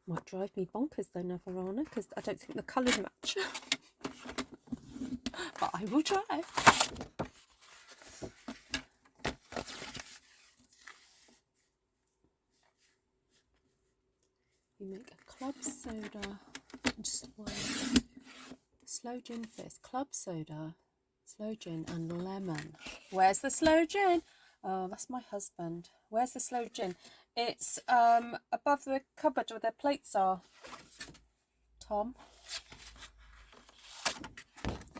Might drive me bonkers though, Navarana, because I don't think the colours match. But I will try. You make a club soda, just one. Sloe gin fizz, club soda, sloe gin and lemon. Where's the sloe gin? Oh, that's my husband. Where's the sloe gin? It's above the cupboard where their plates are. Tom.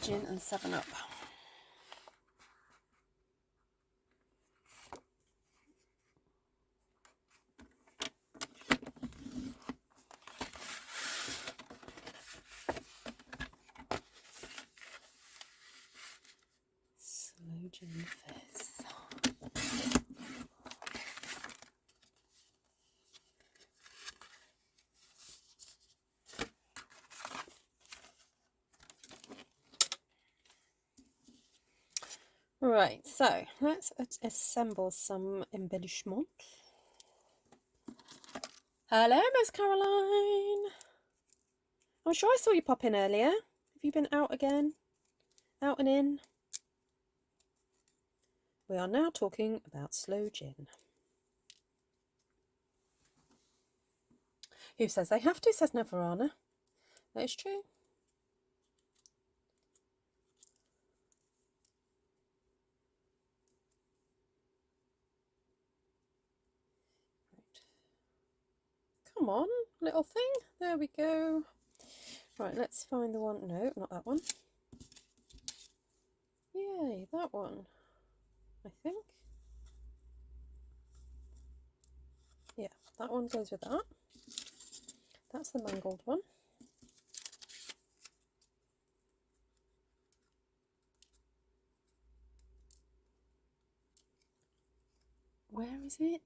Gin and 7-Up. Sloe gin fizz. Right, so let's assemble some embellishment. Hello, Miss Caroline. I'm sure I saw you pop in earlier. Have you been out again? Out and in? We are now talking about sloe gin. Who says they have to, says Navarana. That is true. Right. Come on, little thing. There we go. Right, let's find the one. No, not that one. Yay, that one. I think. Yeah, that one goes with that. That's the mangled one. Where is it?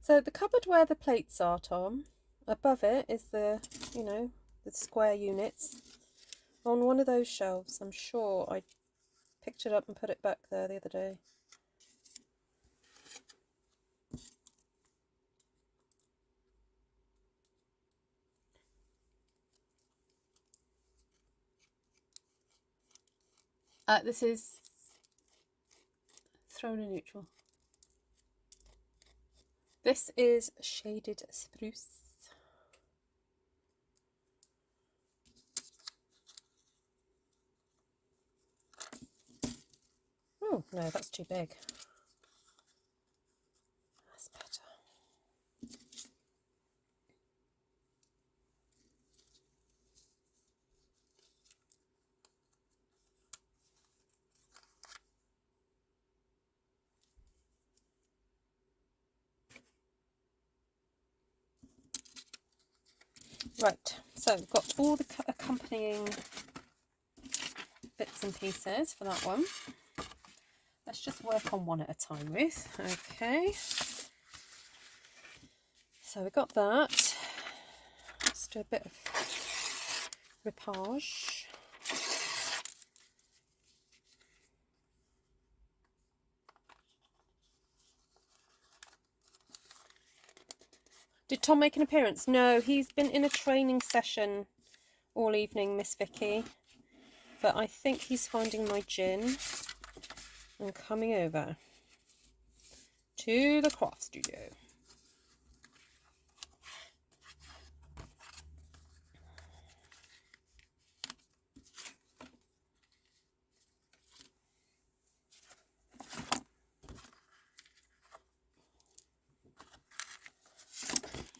So the cupboard where the plates are, Tom, above it is the, you know, the square units. On one of those shelves, I'm sure I picked it up and put it back there the other day. This is thrown in neutral. This is shaded spruce. Oh, no, that's too big. That's better. Right, so we've got all the accompanying bits and pieces for that one. Let's just work on one at a time, Ruth. Okay. So we got that. Let's do a bit of rippage. Did Tom make an appearance? No, he's been in a training session all evening, Miss Vicky. But I think he's finding my gin and coming over to the craft studio.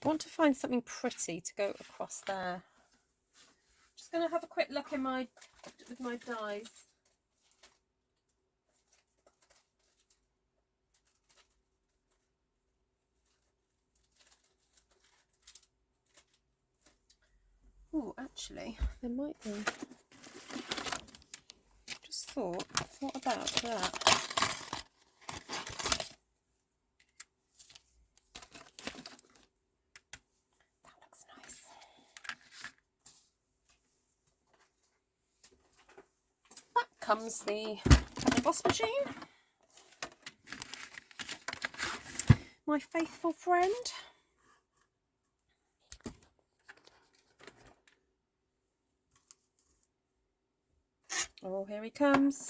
I want to find something pretty to go across there. Just going to have a quick look in with my dies. Oh, actually, there might be. Just thought about that. Comes the emboss machine, my faithful friend. Oh, here he comes.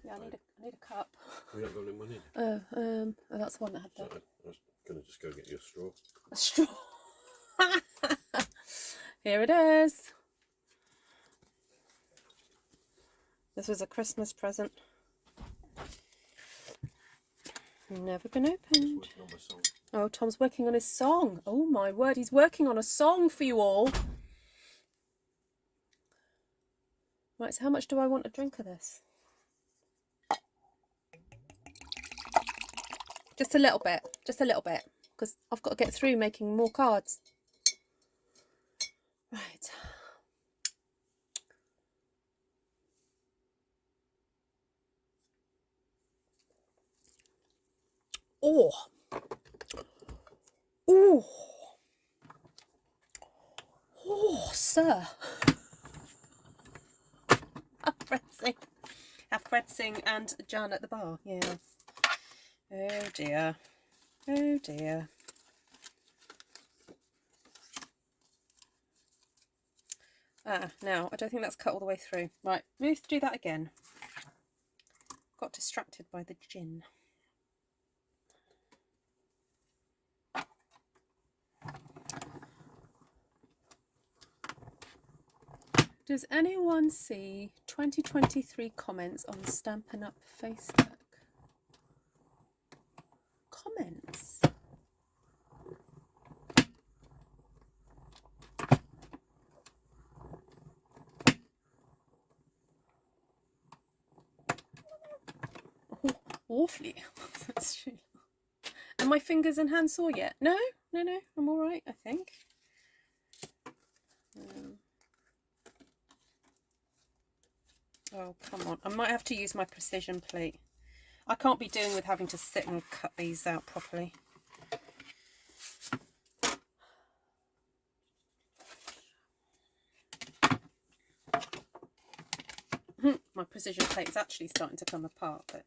Yeah, I need a cup. We haven't got any money. Oh, that's the one that had So that. I was going to just go get you a straw. A straw. Here it is. This was a Christmas present. Never been opened. Oh, Tom's working on his song. Oh my word, he's working on a song for you all. Right, so how much do I want a drink of this? Just a little bit, because I've got to get through making more cards. Right. Oh, Oh, oh, sir. Have Fred sing and Jan at the bar. Yes. Oh dear. Oh dear. Now, I don't think that's cut all the way through. Right, Ruth, do that again. Got distracted by the gin. Does anyone see 2023 comments on Stampin' Up Facebook? Comments? Oh, awfully. That's true. Are my fingers and hands sore yet? No, no, no. I'm all right, I think. Oh, come on. I might have to use my precision plate. I can't be doing with having to sit and cut these out properly. My precision plate is actually starting to come apart, but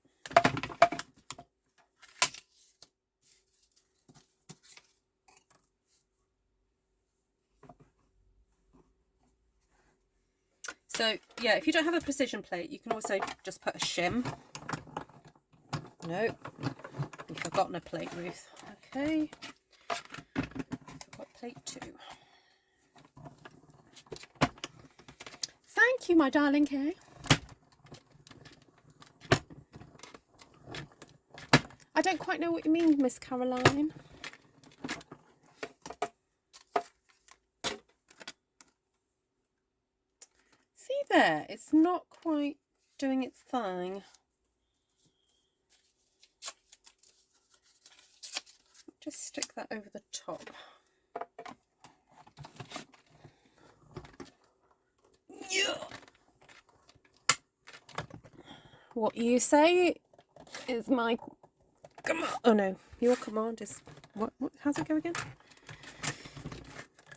so yeah, if you don't have a precision plate, you can also just put a shim. No, you've forgotten a plate, Ruth. Okay, forgot plate 2. Thank you, my darling Kay. I don't quite know what you mean, Miss Caroline. See there, it's not quite doing its thing. Just stick that over the top. Yeah. What you say is my command. Oh no, your command is what? How's it go again?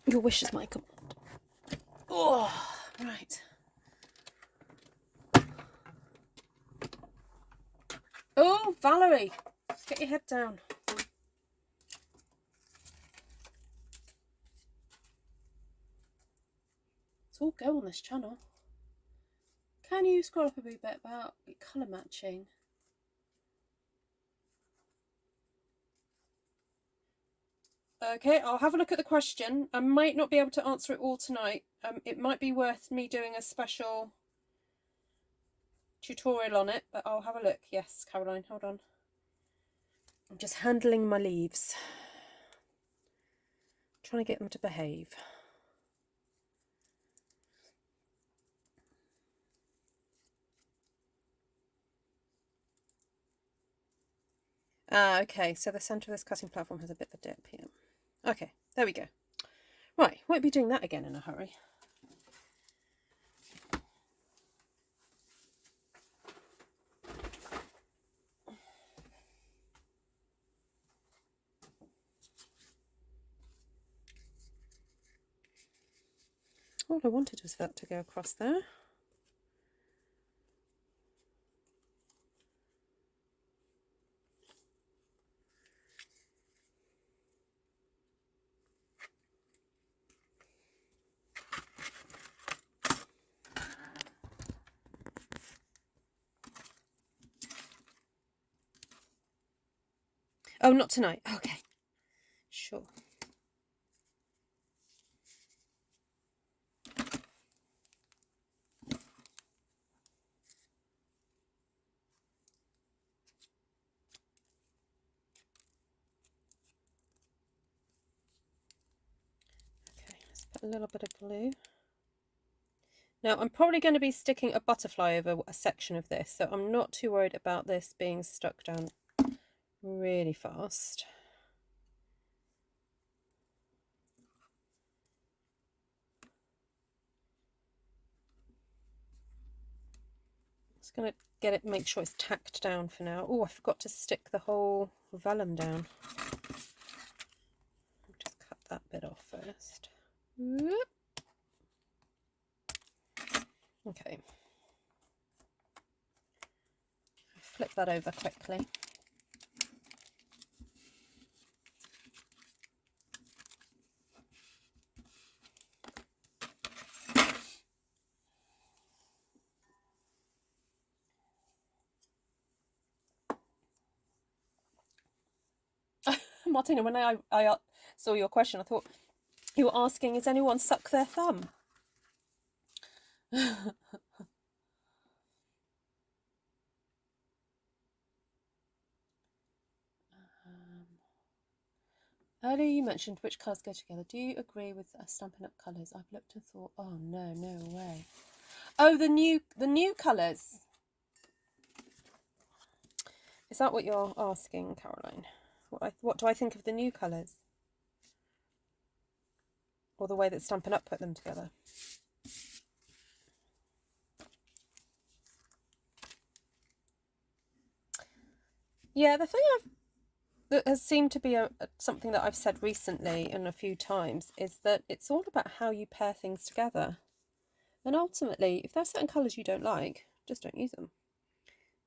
Your wish is my command. Oh, right. Oh, Valerie, get your head down. It's all go on this channel. Can you scroll up a wee bit about colour matching? Okay, I'll have a look at the question. I might not be able to answer it all tonight. It might be worth me doing a special tutorial on it, but I'll have a look. Yes, Caroline, hold on. I'm just handling my leaves. Trying to get them to behave. Okay, so the centre of this cutting platform has a bit of a dip here. Okay, there we go. Right, won't be doing that again in a hurry. All I wanted was that to go across there. Oh, not tonight. Okay, sure. Okay, let's put a little bit of glue. Now, I'm probably going to be sticking a butterfly over a section of this, so I'm not too worried about this being stuck down really fast. Just going to get it, make sure it's tacked down for now. Oh, I forgot to stick the whole vellum down. first. Whoop. Okay. Flip that over quickly. Martina, when I saw your question, I thought you were asking, is anyone suck their thumb? Earlier you mentioned which colours go together. Do you agree with Stampin' Up colours? I've looked and thought, oh no, no way. Oh, the new colours. Is that what you're asking, Caroline? What do I think of the new colours? Or the way that Stampin' Up put them together? Yeah, the thing that has seemed to be something that I've said recently and a few times is that it's all about how you pair things together. And ultimately, if there's certain colours you don't like, just don't use them.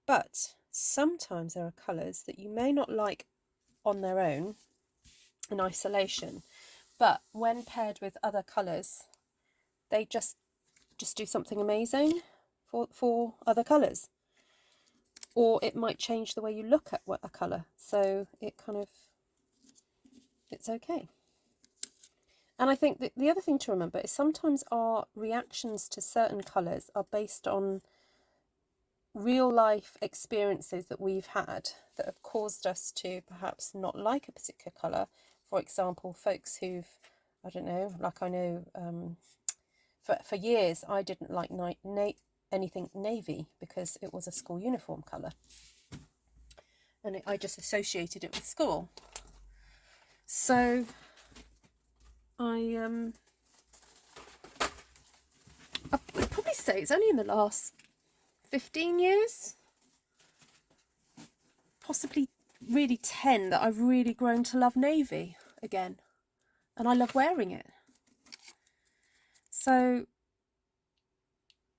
But sometimes there are colours that you may not like on their own in isolation, but when paired with other colours, they just do something amazing for other colours. Or it might change the way you look at a colour. So it's okay. And I think that the other thing to remember is sometimes our reactions to certain colours are based on real life experiences that we've had that have caused us to perhaps not like a particular colour. For example, folks who've, I don't know, like I know for years I didn't like anything navy because it was a school uniform colour. And I just associated it with school. So I would probably say it's only in the last 15 years, possibly really 10, that I've really grown to love navy again. And I love wearing it. So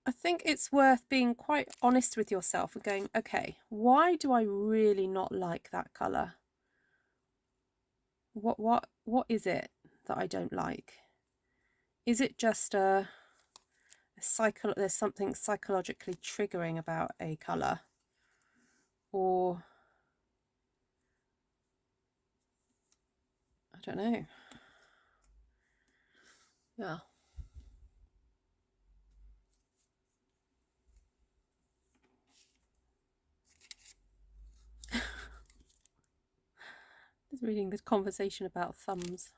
I think it's worth being quite honest with yourself and going, okay, why do I really not like that colour? What is it that I don't like? Is it just there's something psychologically triggering about a colour? Or I don't know. Yeah. Just reading this conversation about thumbs.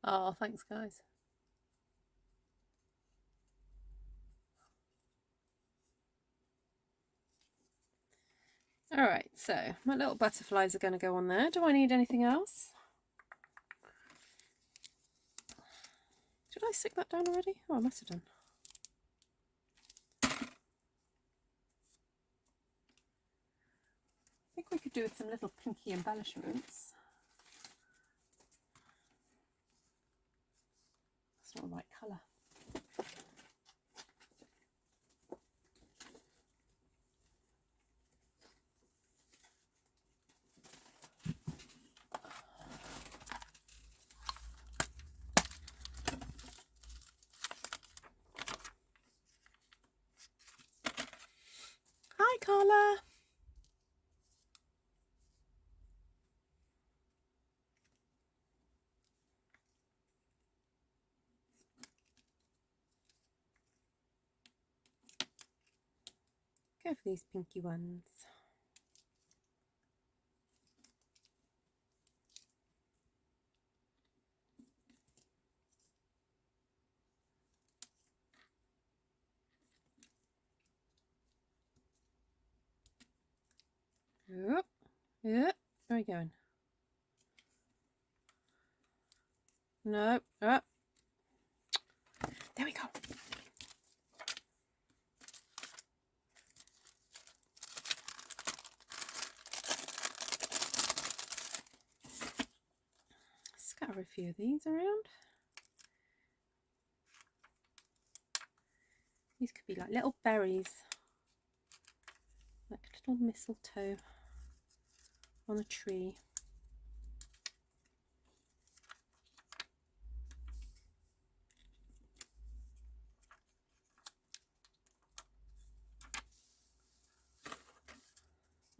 Oh, thanks, guys. All right, so my little butterflies are going to go on there. Do I need anything else? Did I stick that down already? Oh, I must have done. I think we could do with some little pinky embellishments. It's not the right colour. Hi, Carla. Go for these pinky ones. Yep. Yep. Where are you going? No. There we go. Scatter a few of these around. These could be like little berries, like little mistletoe on a tree.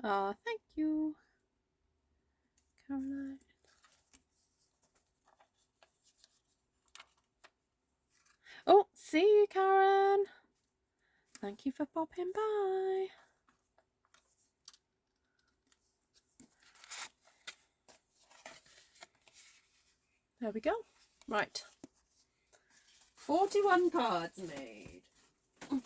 Oh, thank you, Caroline. Oh, see you, Karen. Thank you for popping by. There we go. Right. 41 cards made. Oops.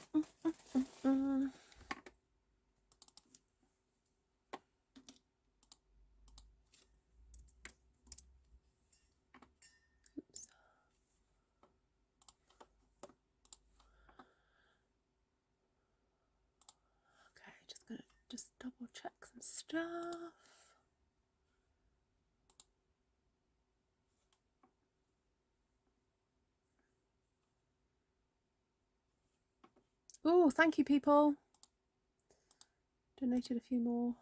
Okay, just gonna double check some stuff. Oh, thank you, people. Donated a few more.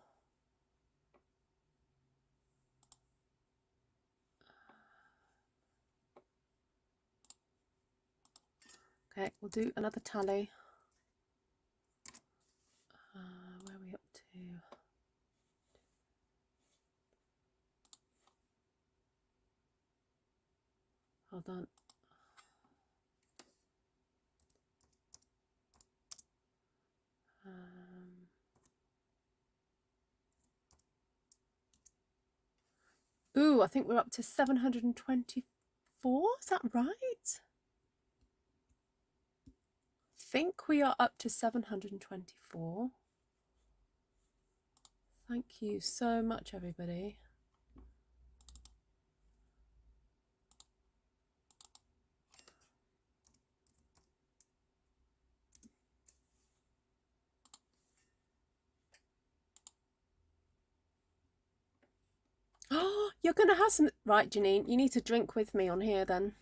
Okay, we'll do another tally. Where are we up to? Hold on. Ooh, I think we're up to 724. Is that right? I think we are up to 724. Thank you so much, everybody. Oh, you're going to have some... Right, Janine, you need to drink with me on here then.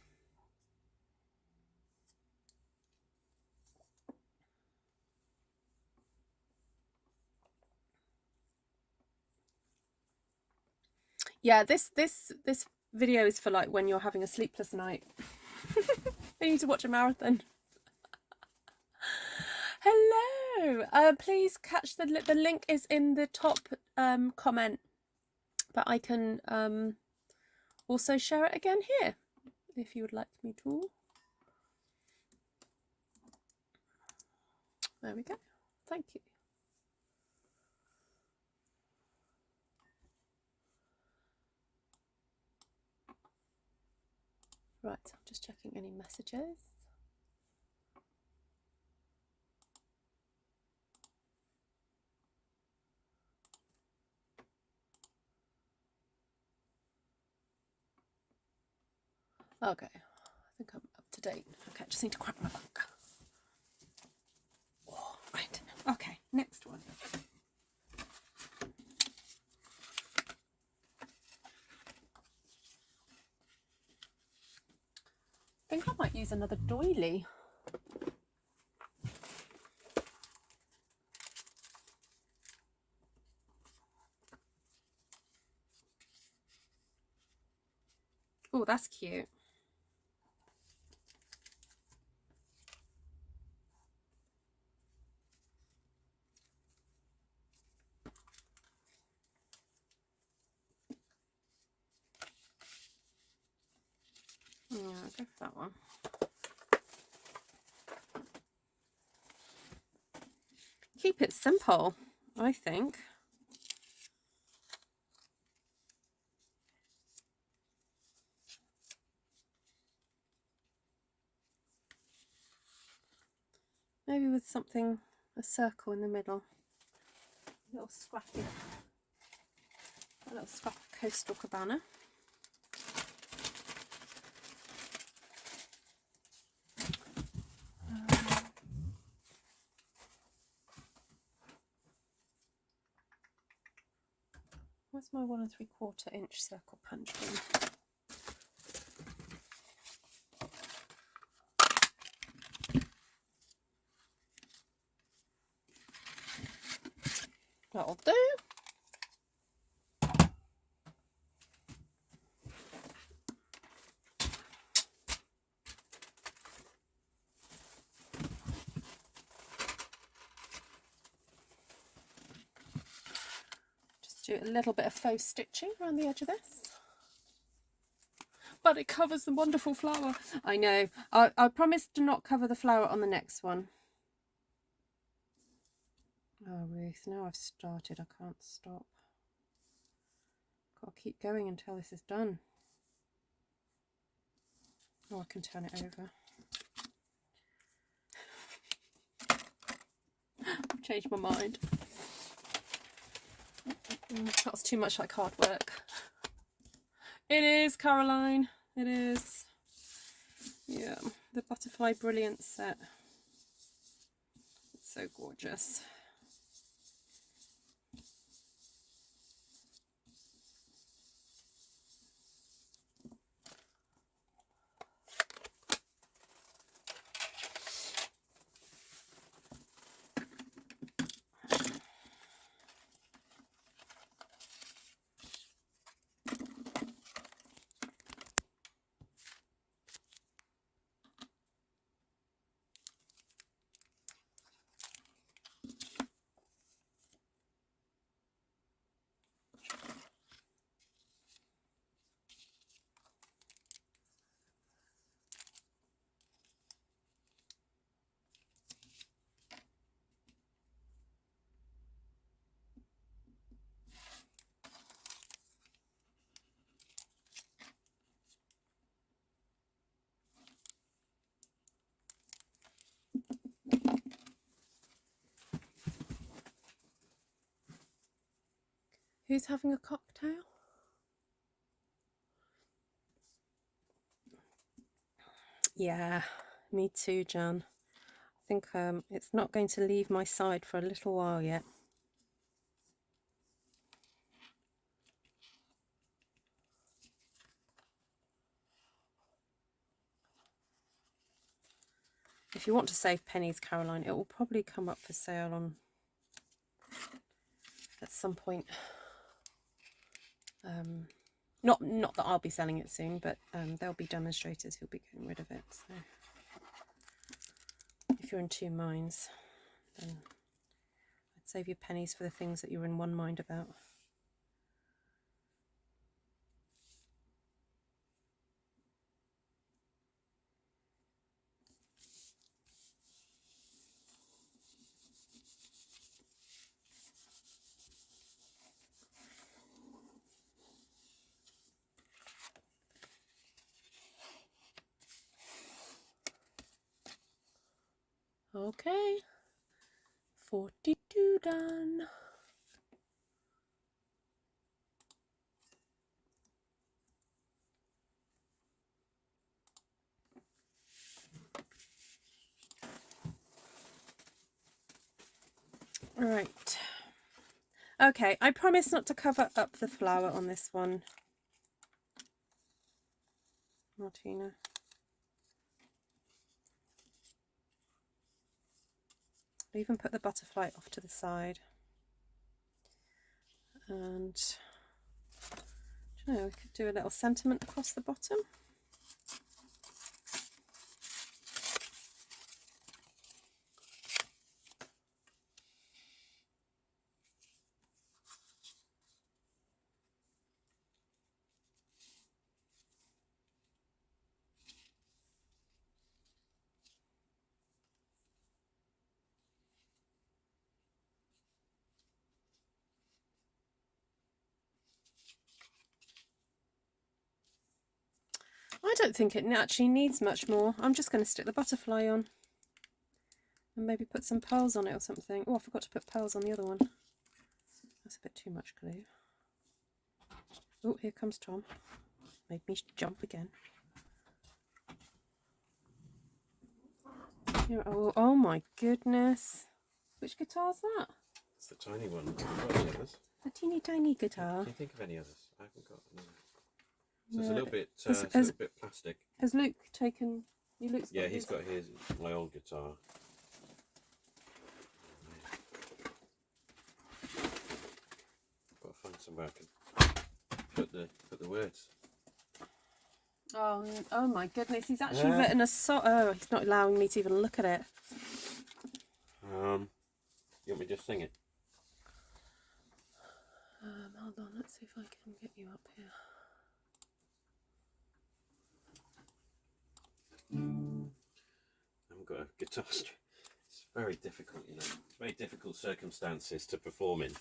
Yeah, this video is for like when you're having a sleepless night. You need to watch a marathon. Hello. Please catch the link is in the top comment, but I can also share it again here if you would like me to. There we go. Thank you. Right, I'm just checking any messages. Okay, I think I'm up to date. Okay, I just need to crack my book. Oh, right, okay, next one. I think I might use another doily. Oh, that's cute. Yeah, I'll go for that one. Keep it simple, I think. Maybe with something, a circle in the middle. A little scrap of coastal cabana. Where's my 1 3/4 inch circle punch bin? That'll do. Just do a little bit of faux stitching around the edge of this. But it covers the wonderful flower. I know. I promised to not cover the flower on the next one. Oh, Ruth, now I've started, I can't stop. Got to keep going until this is done. Oh, I can turn it over. Changed my mind. That's too much like hard work. It is, Caroline. It is. Yeah, the Butterfly Brilliance set. It's so gorgeous. Who's having a cocktail? Yeah, me too, Jan. I think it's not going to leave my side for a little while yet. If you want to save pennies, Caroline, it will probably come up for sale on at some point. Not that I'll be selling it soon, but there'll be demonstrators who'll be getting rid of it. So if you're in two minds, then I'd save your pennies for the things that you're in one mind about. Okay, 42 done. Right. Okay, I promise not to cover up the flower on this one, Martina. I'll even put the butterfly off to the side. And do you know, we could do a little sentiment across the bottom. I don't think it actually needs much more. I'm just going to stick the butterfly on and maybe put some pearls on it or something. Oh, I forgot to put pearls on the other one. That's a bit too much glue. Oh, here comes Tom. Made me jump again. Here, oh my goodness. Which guitar's that? the tiny one. Have you got any others? A teeny tiny guitar. Can you think of any others? I haven't got another. So it's a No. little bit, Has- it's a little bit plastic. Has Luke taken? Luke's Yeah, got he's his. got his, my old guitar. Got to find somewhere I can put the words. Oh my goodness! He's actually written a song. Oh, he's not allowing me to even look at it. You want me to just sing it? Hold on. Let's see if I can get you up here. I haven't got a guitar string. It's very difficult, you know. Very difficult circumstances to perform in. Do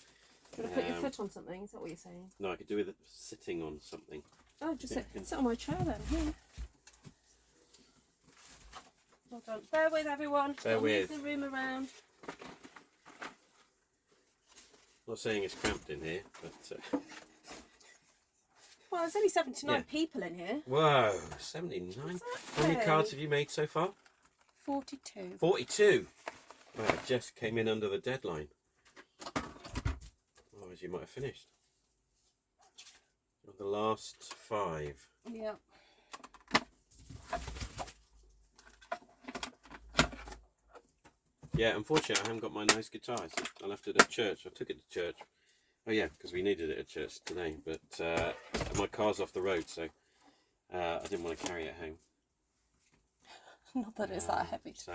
you want to put your foot on something? Is that what you're saying? No, I could do with it sitting on something. Oh, just Yeah, sit on my chair then. Here. Hold on. Bear with everyone. Bear I'll with. move the room around. I'm not saying it's cramped in here, but Well, there's only 79 Yeah. people in here. whoa, 79. How many cards have you made so far? 42. 42. Wow, I just came in under the deadline. Otherwise, you might have finished. You're the last 5. Yeah. Yeah, unfortunately, I haven't got my nice guitar. I left it at church. I took it to church. Oh yeah, because we needed it at church today. But my car's off the road, so I didn't want to carry it home. Not that it's that heavy. So,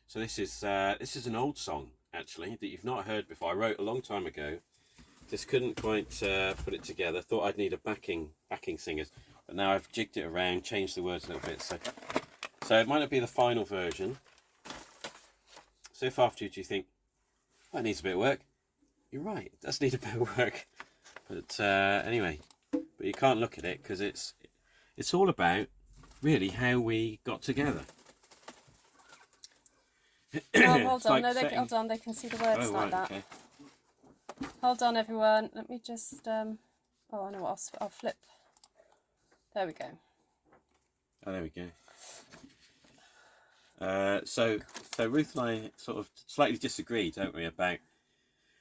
so this is an old song actually that you've not heard before. I wrote a long time ago. Just couldn't quite put it together. Thought I'd need a backing singers, but now I've jigged it around, changed the words a little bit. So it might not be the final version. So if afterwards you think that needs a bit of work, you're right. It does need a bit of work. But anyway, but you can't look at it because it's all about really how we got together. Oh, hold It's on. like No, setting- hold on. They can see the words Oh, like right, that. okay. Hold on, everyone. Let me just. Oh, I know what. I'll flip. There we go. Oh, there we go. So Ruth and I sort of slightly disagree, don't we, about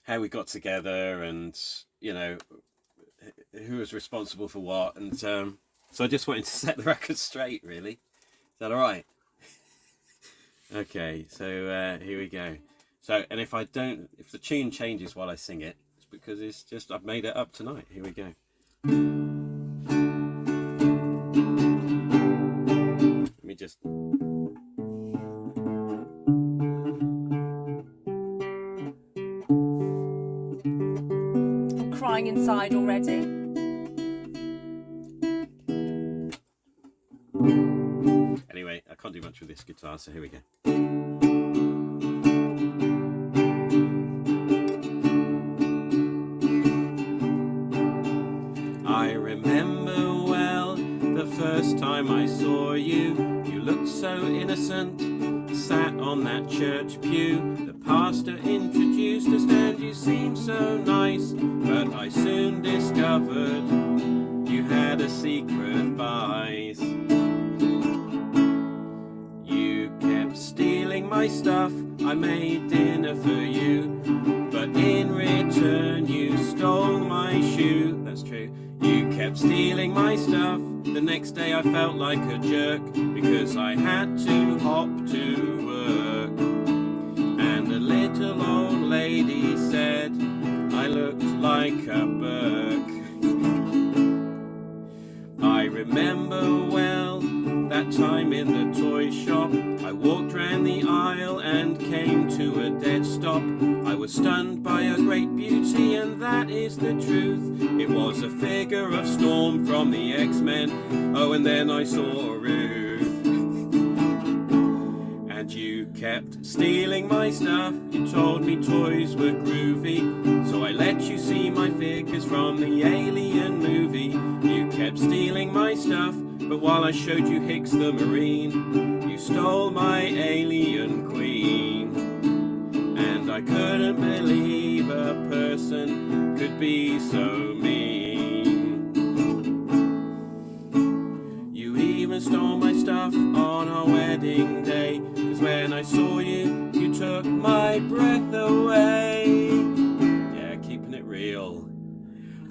how we got together and, you know, who was responsible for what. And so I just wanted to set the record straight, really. Is that all right? Okay, so here we go. So, and if the tune changes while I sing it, it's because it's just, I've made it up tonight. Here we go. Let me just... I'm crying inside already. Anyway, I can't do much with this guitar, so here we go. I remember well the first time I saw you. You looked so innocent, sat on that church pew. The pastor introduced us and you seemed so nice, but I soon discovered you had a secret vice. You kept stealing my stuff, I made dinner for you, but in return you stole my shoe. That's true. You kept stealing my stuff. The next day I felt like a jerk because I had to hop to work. And a little old lady said I looked like a Burke. I remember well that time in the toy shop. I walked round the aisle and came to a dead stop. I was stunned by a great beauty, and that is the truth. It was a figure of Storm from the X-Men. Oh, and then I saw Ruth. And you kept stealing my stuff. You told me toys were groovy, so I let you see my figures from the Alien movie. You kept stealing my stuff, but while I showed you Hicks the Marine, you stole my alien queen. And I couldn't believe a person could be so mean. You even stole my stuff on our wedding day. 'Cause when I saw you, you took my breath away. Yeah, keeping it real.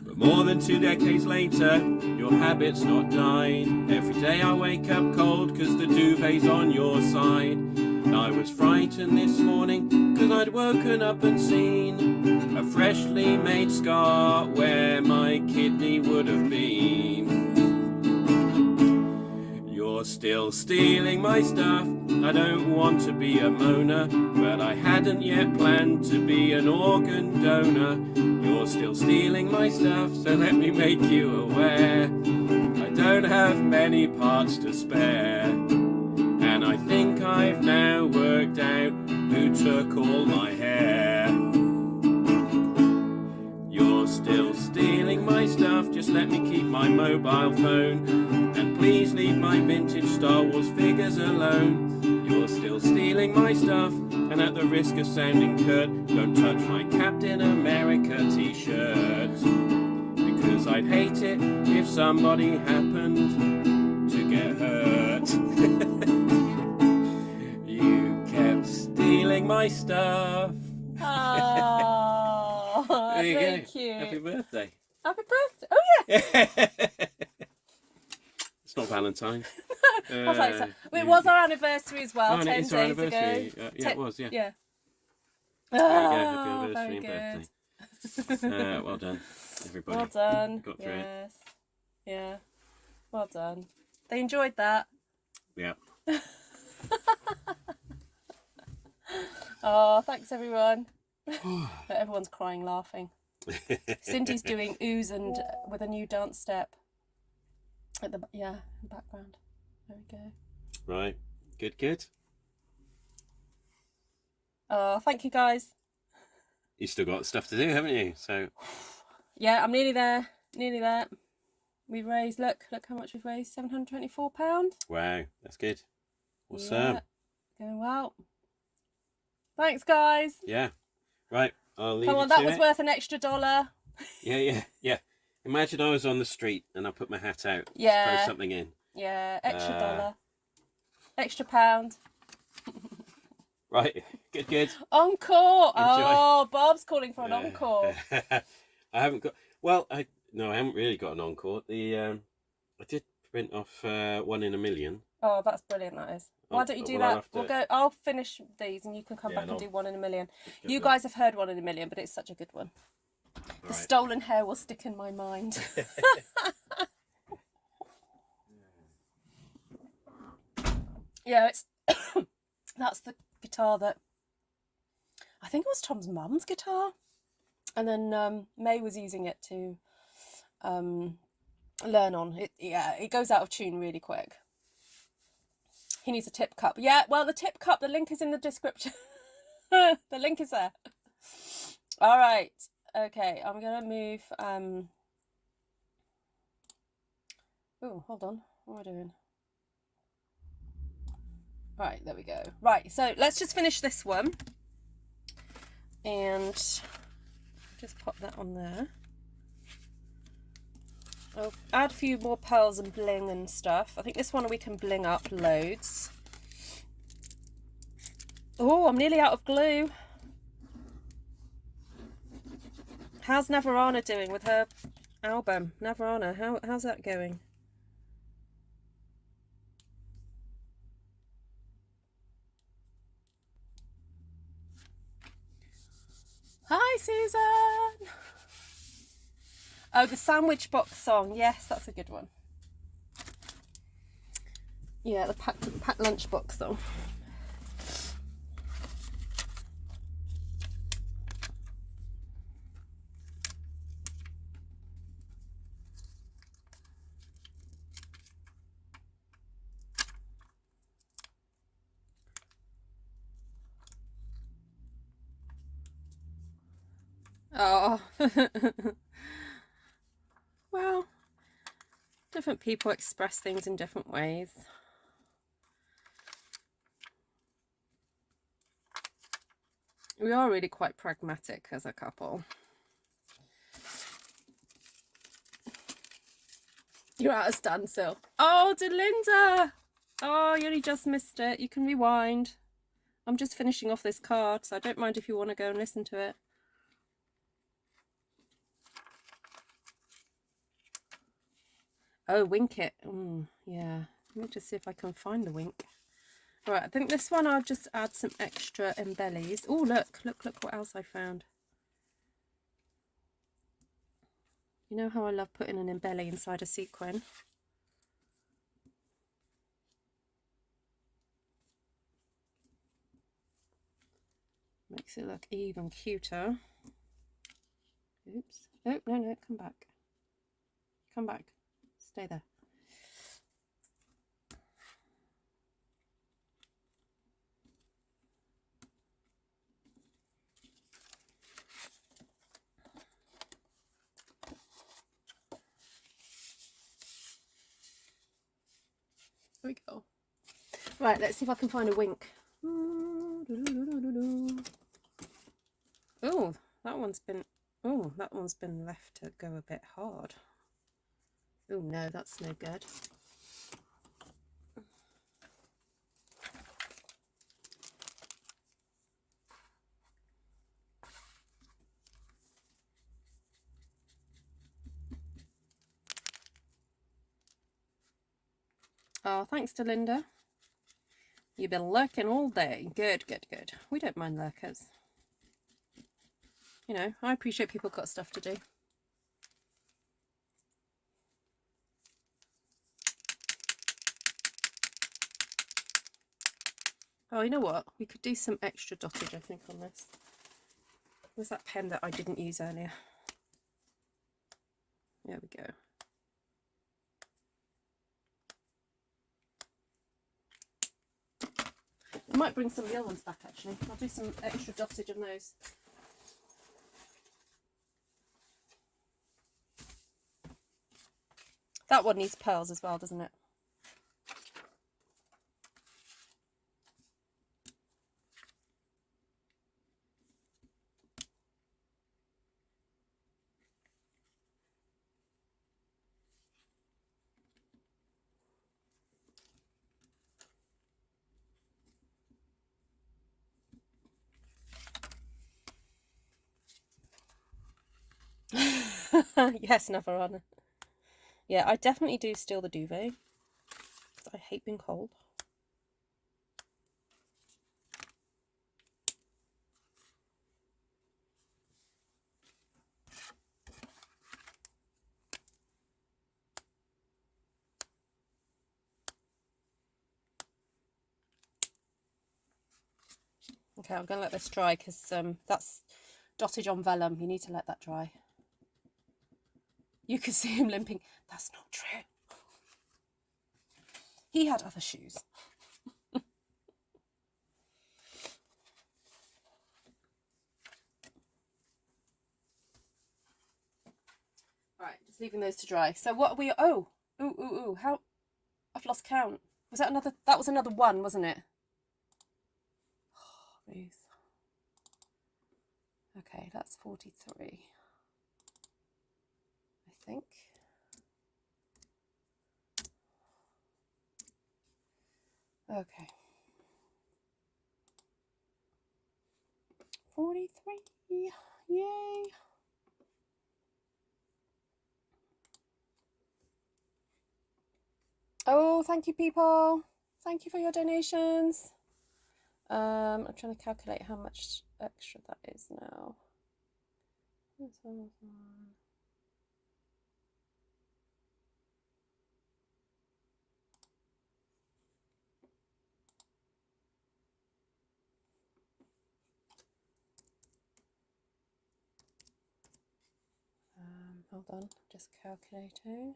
But more than 2 decades later, your habit's not died. Every day I wake up cold 'cause the duvet's on your side. And I was frightened this morning 'cause I'd woken up and seen a freshly made scar where my kidney would have been. You're still stealing my stuff. I don't want to be a moaner, but I hadn't yet planned to be an organ donor. You're still stealing my stuff, so let me make you aware. I don't have many parts to spare, and I think I've now worked out who took all my hair. You're still stealing my stuff, just let me keep my mobile phone, and please leave my vintage Star Wars figures alone. You're still stealing my stuff, and at the risk of sounding curt, don't touch my Captain America t-shirt, because I'd hate it if somebody happened to get hurt. You kept stealing my stuff. Oh, that's There you very go. cute. Happy birthday. Happy birthday. Oh, yeah. It's not Valentine's. I was like, so, it was our anniversary as well, Oh, and 10 it is days our anniversary. ago. Yeah, it was, yeah. Yeah. There you go. Oh, Happy very anniversary and good. birthday. Well done, everybody. Well done. Got through it. Yes. Yeah. Well done. They enjoyed that. Yeah. Oh, thanks everyone. Everyone's crying, laughing. Cindy's doing oohs and with a new dance step at the in the background. There we go. Right. Good, good. Oh, thank you guys. You still got stuff to do, haven't you? So Yeah, I'm nearly there. Nearly there. We've raised, look how much we've raised, £724. wow, that's good. Awesome. Yeah, going well. Thanks, guys. Yeah. Right. I'll leave Come you on, to that was it. worth an extra $1. Yeah. Imagine I was on the street and I put my hat out, Yeah. throw something in. Yeah, extra $1. Extra £1. Right. Good. Encore. Enjoy. Oh, Bob's calling for an encore. I haven't got. Well, I haven't really got an encore. I did print off 1 in a million. Oh, that's brilliant, that is. Why don't you do Well, I'll that? have to- We'll go. I'll finish these and you can come Yeah, back and and do I'll- 1 in a million. Get You that. guys have heard 1 in a million, but it's such a good one. The Right. stolen hair will stick in my mind. Yeah, it's that's the guitar that I think it was Tom's mum's guitar, and then May was using it to learn on it. Yeah, it goes out of tune really quick. He needs a tip cup. Yeah, well, the tip cup, the link is in the description. The link is there. All right. Okay, I'm gonna move. Oh, hold on. What am I doing? Right, there we go. Right, so let's just finish this one. And just pop that on there. I'll add a few more pearls and bling and stuff. I think this one we can bling up loads. Oh, I'm nearly out of glue. How's Navarana doing with her album? Navarana, how's that going? Hi, Susan. Oh, the sandwich box song. Yes, that's a good one. Yeah, the packed lunchbox song. Oh. Well, different people express things in different ways. We are really quite pragmatic as a couple. You're at a standstill. Oh, Delinda! Oh, you only just missed it. You can rewind. I'm just finishing off this card, so I don't mind if you want to go and listen to it. Oh, wink it. Yeah. Let me just see if I can find the wink. All right, I think this one I'll just add some extra embellies. Oh, look what else I found. You know how I love putting an embelly inside a sequin? Makes it look even cuter. Oops. Oh, no, come back. Come back. Stay there. There we go. Right, let's see if I can find a wink. Oh, that one's been left to go a bit hard. Oh no, that's no good. Oh, thanks to Linda. You've been lurking all day. Good. We don't mind lurkers. You know, I appreciate people got stuff to do. Oh, you know what? We could do some extra dottage, I think, on this. Where's that pen that I didn't use earlier? There we go. I might bring some of the other ones back, actually. I'll do some extra dottage on those. That one needs pearls as well, doesn't it? Yes, Navarana. Yeah, I definitely do steal the duvet. Because I hate being cold. Okay, I'm going to let this dry because that's dottage on vellum. You need to let that dry. You can see him limping. That's not true. He had other shoes. Right, just leaving those to dry. So what are we... Oh! Ooh. How... I've lost count. Was that another... That was another one, wasn't it? Oh, Ruth. Okay, that's 43. I think. Okay. 43. Yay. Oh, thank you, people. Thank you for your donations. I'm trying to calculate how much extra that is now. Hold on, just calculating.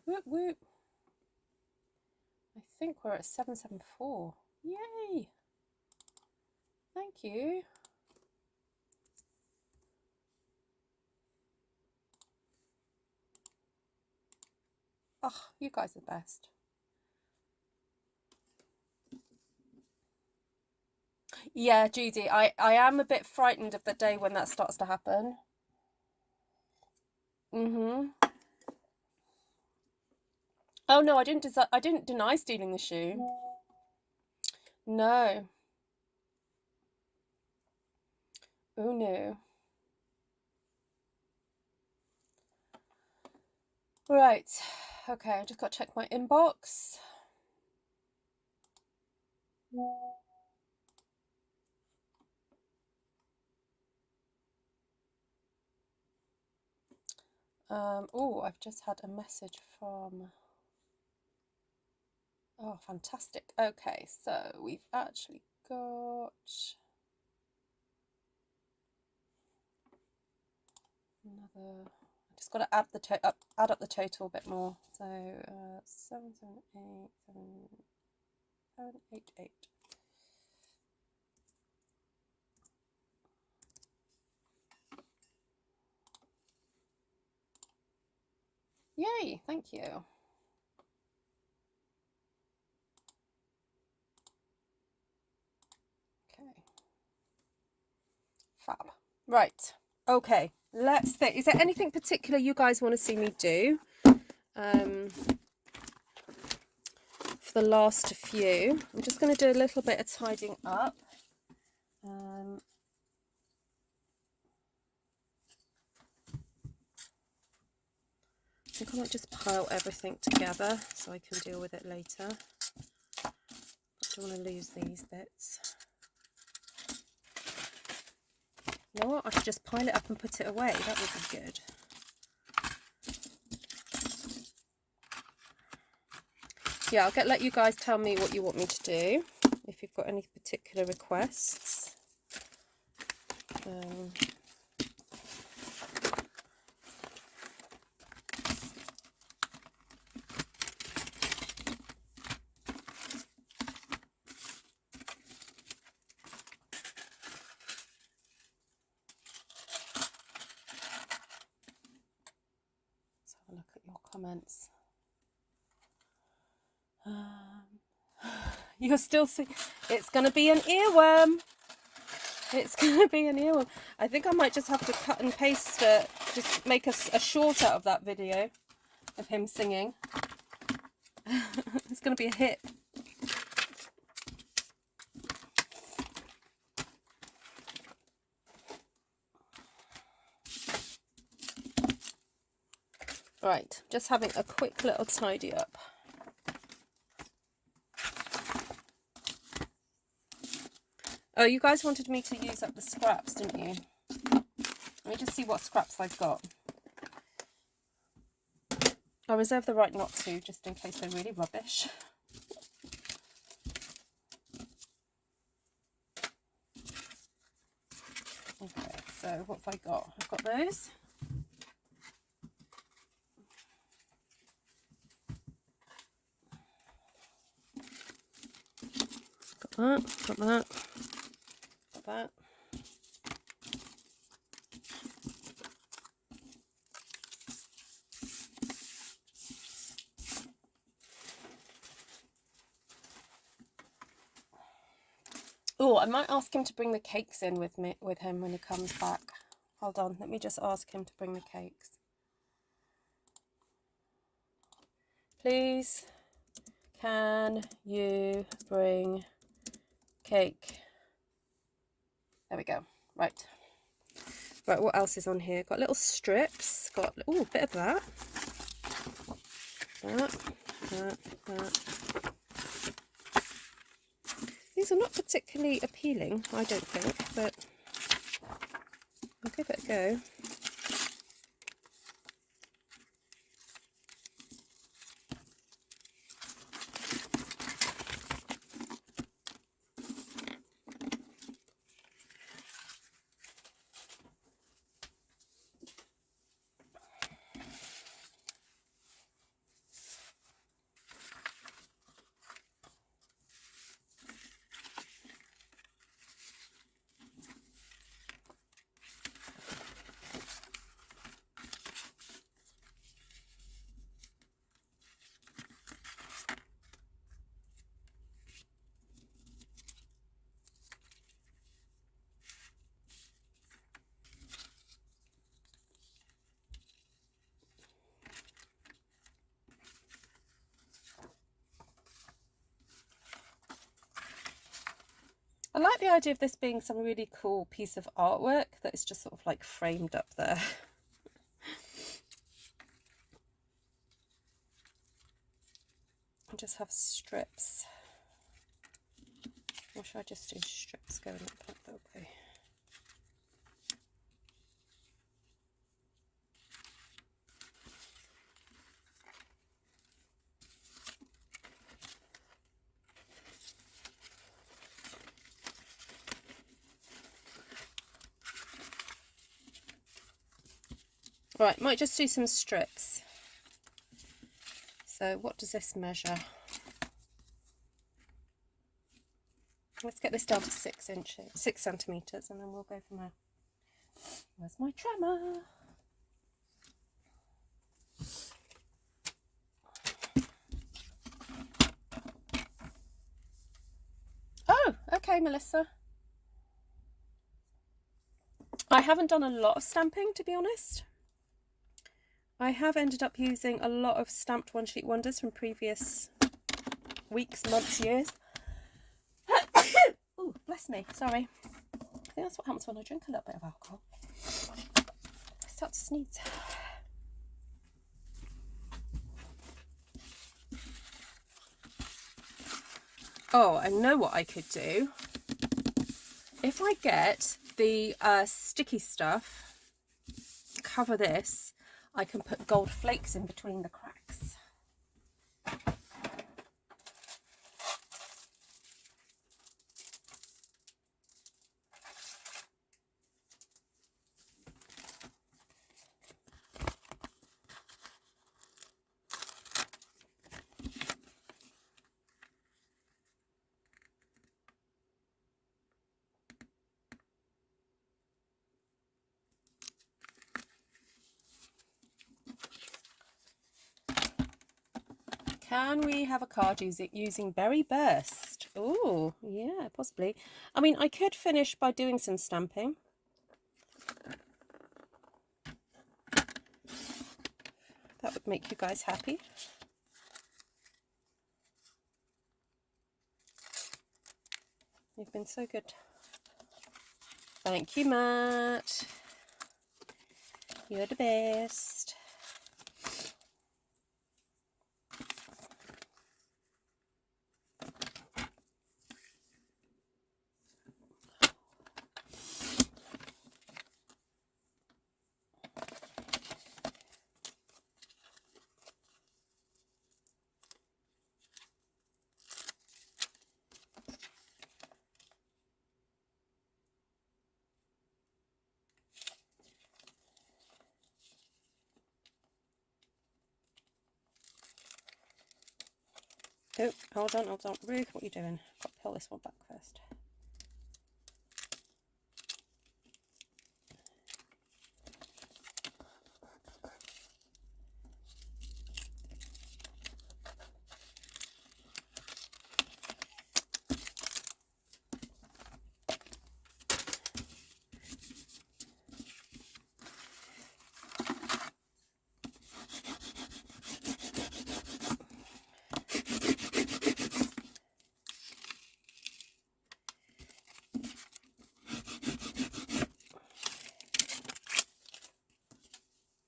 Whoop whoop. I think we're at 774. Yay! Thank you. Oh, you guys are the best. Yeah, Judy, I am a bit frightened of the day when that starts to happen. Oh no, I didn't deny stealing the shoe. No. Oh no. Right. Okay, I just got to check my inbox. Oh, I've just had a message from... Oh, fantastic. Okay, so we've actually got another... I just got to add add up the total a bit more. So 788. Yay! Thank you. Okay. Fab. Right. Okay. Let's think. Is there anything particular you guys want to see me do? For the last few, I'm just going to do a little bit of tidying up. I think I might just pile everything together so I can deal with it later. I don't want to lose these bits. You know what? I should just pile it up and put it away. That would be good. Yeah, I'll let you guys tell me what you want me to do, if you've got any particular requests. Let's have a look at your comments. You're still seeing... It's going to be an earworm. It's going to be an earworm. I think I might just have to cut and paste it, just make a short out of that video of him singing. It's going to be a hit. Right, just having a quick little tidy up. Oh, you guys wanted me to use up the scraps, didn't you? Let me just see what scraps I've got. I reserve the right not to, just in case they're really rubbish. Okay, so what have I got? I've got those. Got that, got that, got that. Oh, I might ask him to bring the cakes in with him when he comes back. Hold on, let me just ask him to bring the cakes. Please, can you bring cake? There we go. Right. Right, what else is on here? Got little strips. Got, oh, a bit of that. That. These are not particularly appealing, I don't think, but I'll give it a go. I like the idea of this being some really cool piece of artwork that is just sort of like framed up there. I just have strips. Or should I just do strips going up that way? Right, might just do some strips. So what does this measure? Let's get this down to 6 centimeters, and then we'll go from there. Where's my tremor? Oh, okay, Melissa. I haven't done a lot of stamping, to be honest. I have ended up using a lot of stamped one sheet wonders from previous weeks, months, years. Oh, bless me, sorry. I think that's what happens when I drink a little bit of alcohol. I start to sneeze. Oh, I know what I could do. If I get the sticky stuff, cover this, I can put gold flakes in between the cracks. Can we have a card using Berry Burst? Oh, yeah, possibly. I mean, I could finish by doing some stamping. That would make you guys happy. You've been so good. Thank you, Matt. You're the best. Oh, hold on. Ruth, what are you doing? I've got to peel this one back first.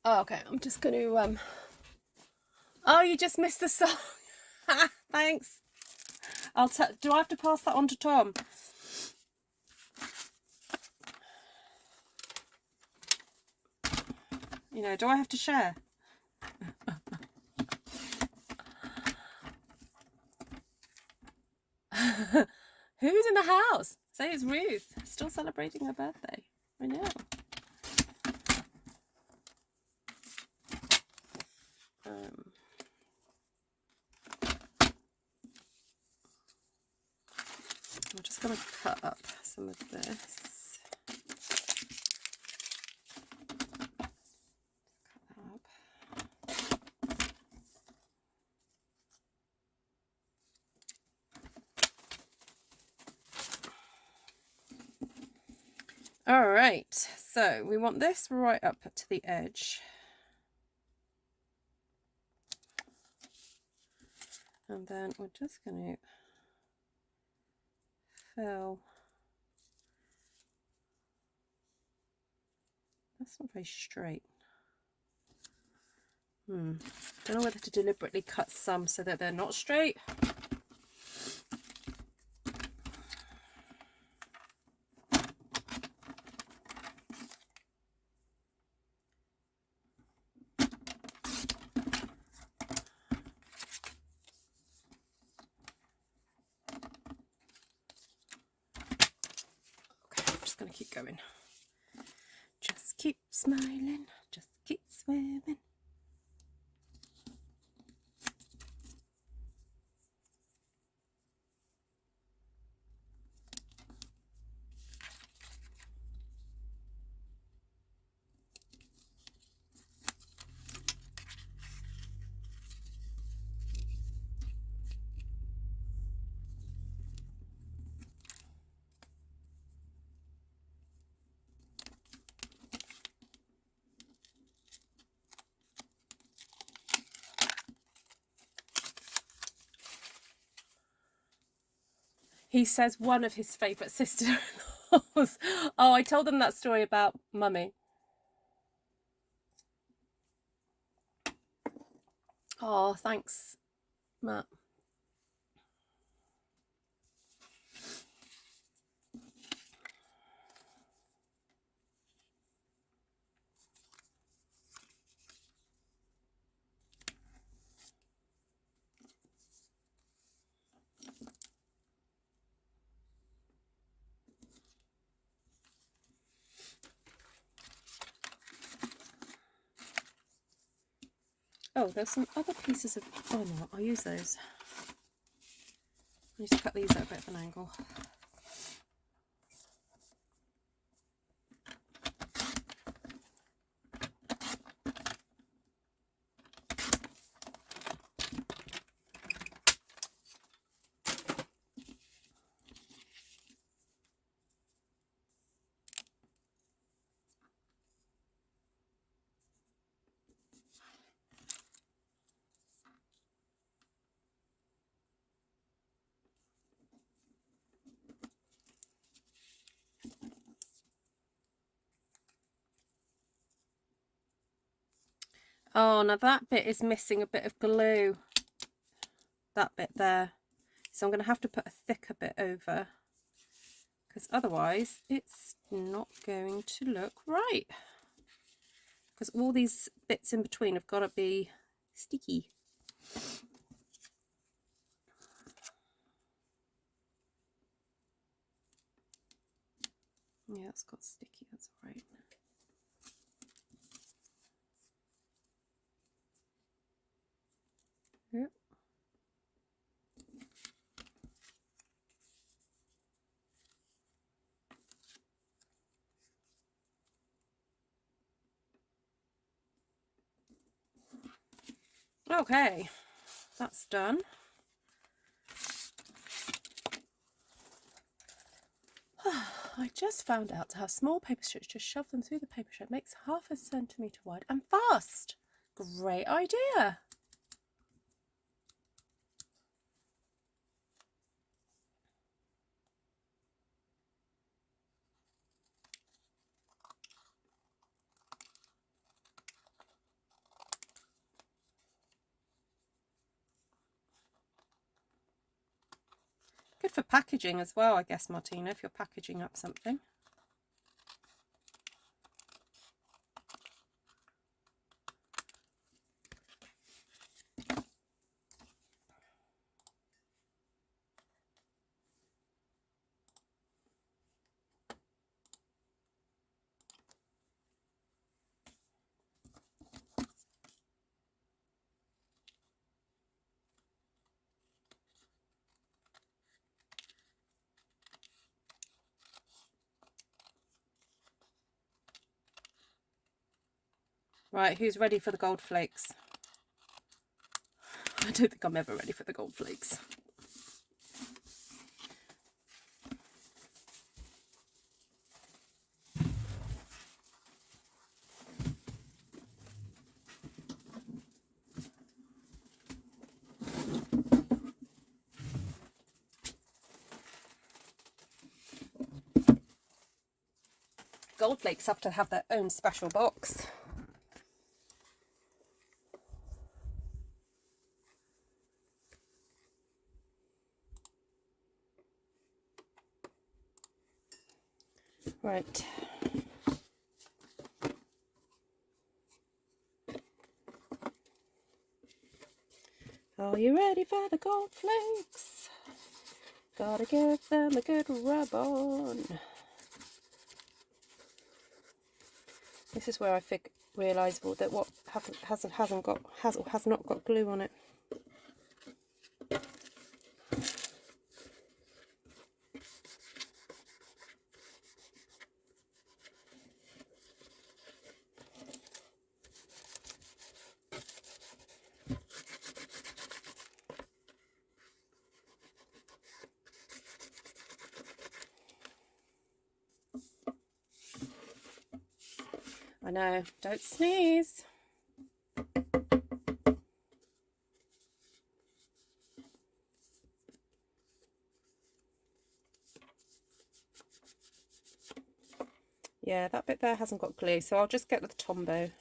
Oh, okay, I'm just going to, oh, you just missed the song. Thanks. Do I have to pass that on to Tom? You know, do I have to share? Who's in the house? Say it's Ruth. Still celebrating her birthday. I know. I'm just going to cut up some of this. Cut that up. All right, so we want this right up to the edge. And then we're just going to fill That's not very straight. Don't know whether to deliberately cut some so that they're not straight. Okay, I'm just going to keep going. Just keep smiling, just keep swimming. He says one of his favourite sister-in-laws. Oh, I told them that story about Mummy. Oh, thanks, Matt. Oh, there's some other pieces of... Oh no, I'll use those. I need to cut these at a bit of an angle. Oh, now that bit is missing a bit of glue. That bit there. So I'm going to have to put a thicker bit over, because otherwise it's not going to look right. Because all these bits in between have got to be sticky. Yeah, it's got sticky, that's all right. Yep. Okay, that's done. I just found out to have small paper strips, just shove them through the paper strip, makes half a centimetre wide and fast. Great idea. Good for packaging as well, I guess, Martina, if you're packaging up something. Right, who's ready for the gold flakes? I don't think I'm ever ready for the gold flakes. gold flakes have to have their own special box. Right. Are you ready for the gold flakes? Gotta give them a good rub on. This is where I realise that what has not got glue on it. I know, don't sneeze. Yeah, that bit there hasn't got glue, so I'll just get the Tombow.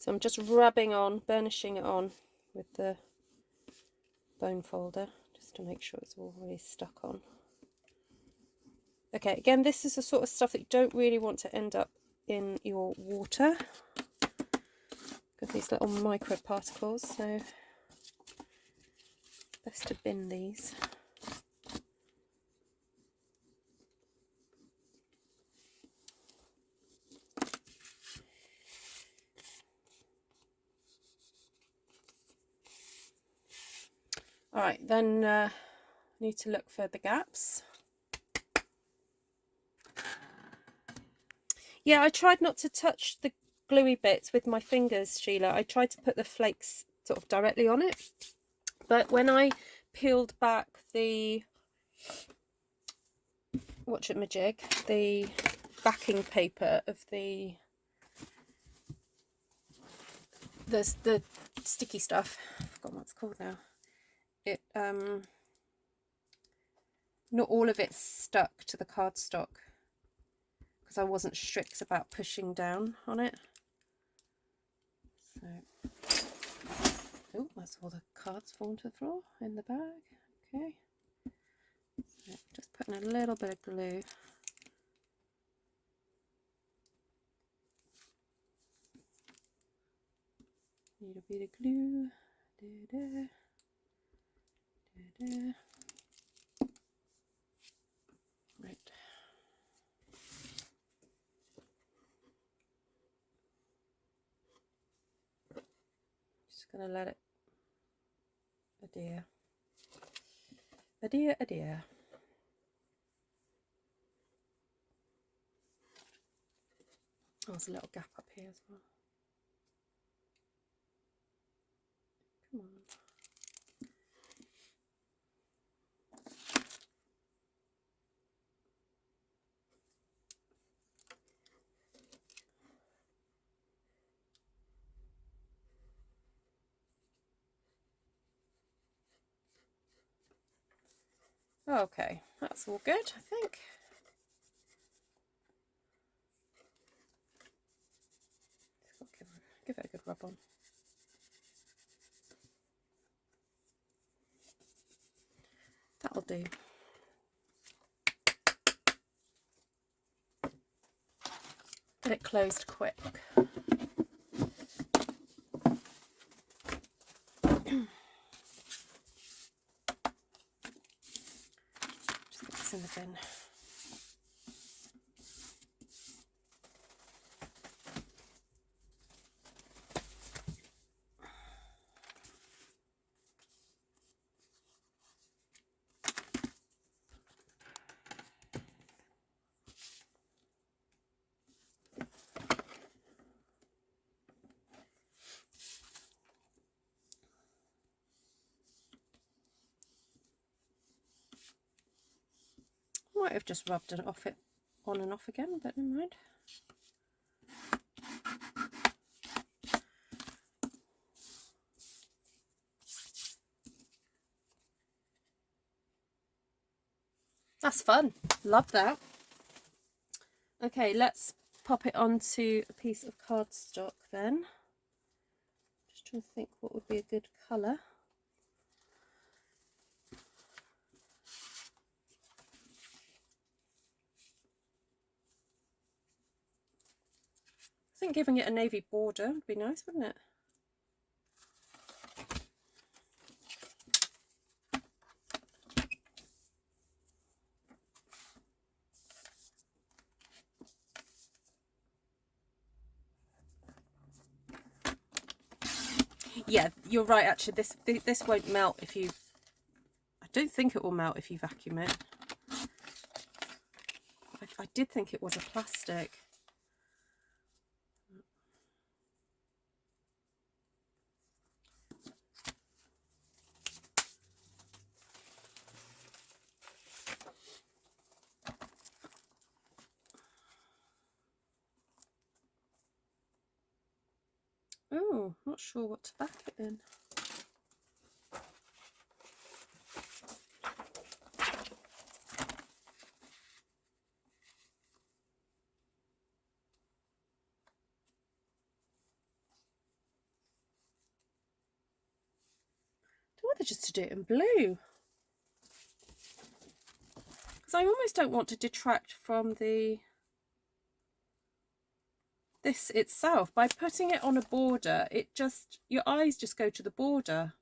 So I'm just rubbing on, burnishing it on with the bone folder, just to make sure it's all really stuck on. Okay, again, this is the sort of stuff that you don't really want to end up in your water. Got these little microparticles, so best to bin these. All right, then need to look for the gaps. Yeah, I tried not to touch the gluey bits with my fingers, Sheila. I tried to put the flakes sort of directly on it, but when I peeled back the whatchamajig, the backing paper of the sticky stuff, I've forgotten what it's called now. It not all of it stuck to the cardstock because I wasn't strict about pushing down on it. So, oh, that's all the cards falling to the floor in the bag. Okay, so just putting a little bit of glue. Need a bit of glue. Da-da. Da-da. Right. Just gonna let it adhere. Adhere, adhere. Oh, there's a little gap up here as well. Come on. Okay, that's all good, I think. Give it a good rub on. That'll do. Get it closed quick. Just put this in the bin. Might have just rubbed it off, on and off again, but never mind. That's fun. Love that. Okay, let's pop it onto a piece of cardstock then. Just trying to think what would be a good colour. I think giving it a navy border would be nice, wouldn't it? Yeah, you're right. Actually, this won't melt if you. I don't think it will melt if you vacuum it. I did think it was a plastic. Oh, not sure what to back it in. Whether just to do it in blue, because I almost don't want to detract from this itself by putting it on a border. It just, your eyes just go to the border,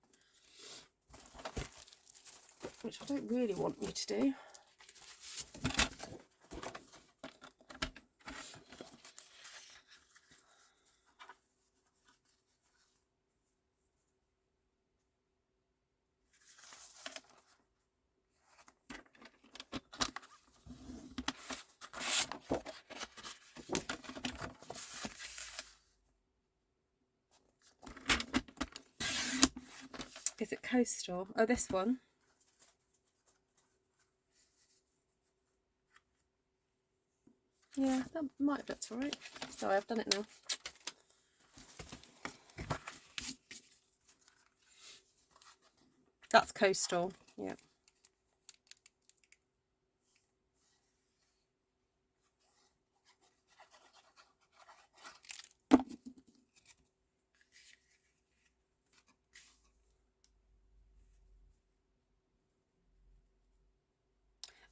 which I don't really want you to do. Is it Coastal? Oh, this one. Yeah, that might have looked alright. Sorry, I've done it now. That's Coastal, yeah.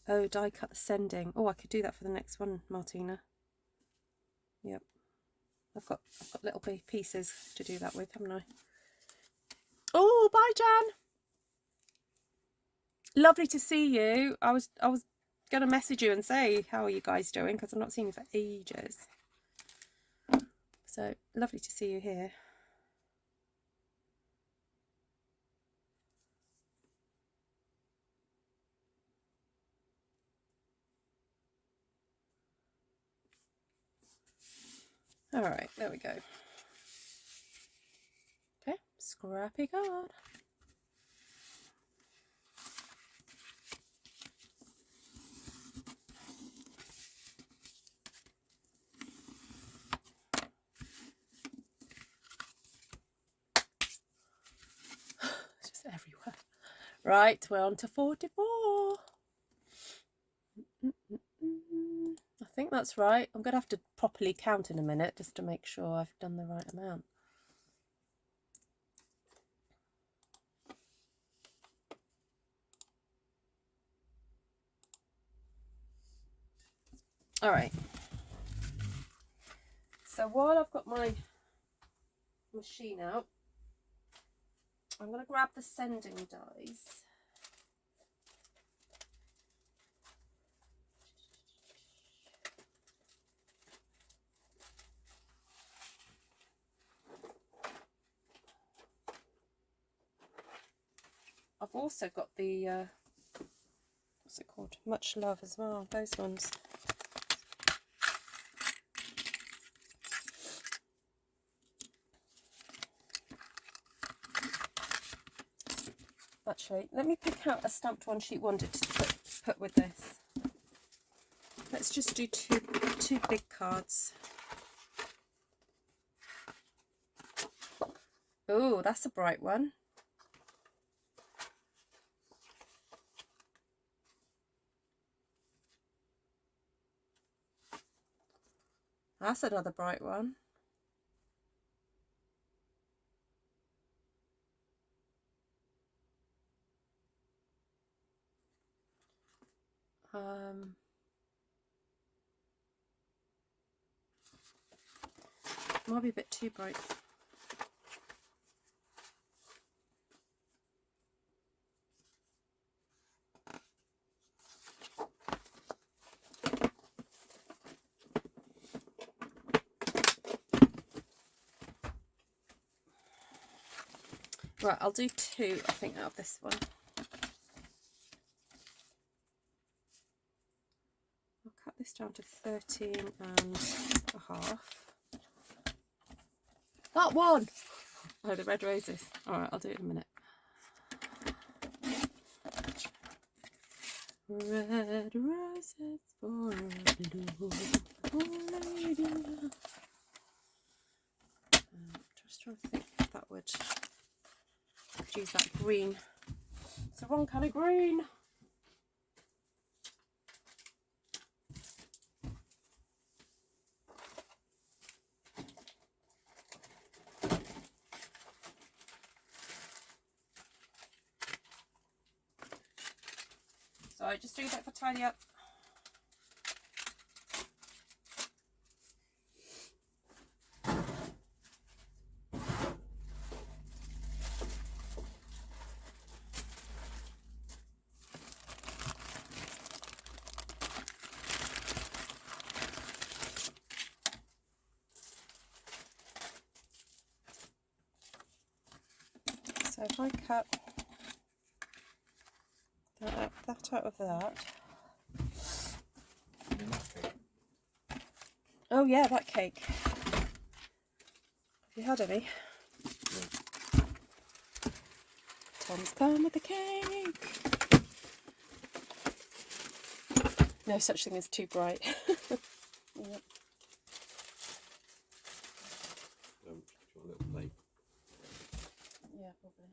Oh, die cut the sending. Oh, I could do that for the next one, Martina. Yep. I've got little pieces to do that with, haven't I? Oh, bye, Jan. Lovely to see you. I was going to message you and say, how are you guys doing? Because I've not seen you for ages. So, lovely to see you here. All right, there we go. Okay, scrappy card. It's just everywhere. Right, we're on to 44. I think that's right. I'm going to have to properly count in a minute just to make sure I've done the right amount. All right. So while I've got my machine out, I'm going to grab the sending dies. I've also got the, what's it called? Much Love as well, those ones. Actually, let me pick out a stamped one sheet wonder to put with this. just do two big cards. Oh, that's a bright one. That's another bright one. Might be a bit too bright. Right, I'll do two, I think, out of this one. I'll cut this down to 13 and a half. That one! Oh, the red roses. Alright, I'll do it in a minute. Red roses for a lady. Just trying to think if that would use that green. It's the wrong kind of green. So just do that for tidy up. So if I cut that out of that. Oh yeah, that cake. Have you had any? No. Tom's come with the cake. No such thing as too bright. Yep. Do you want a little plate? Yeah, probably.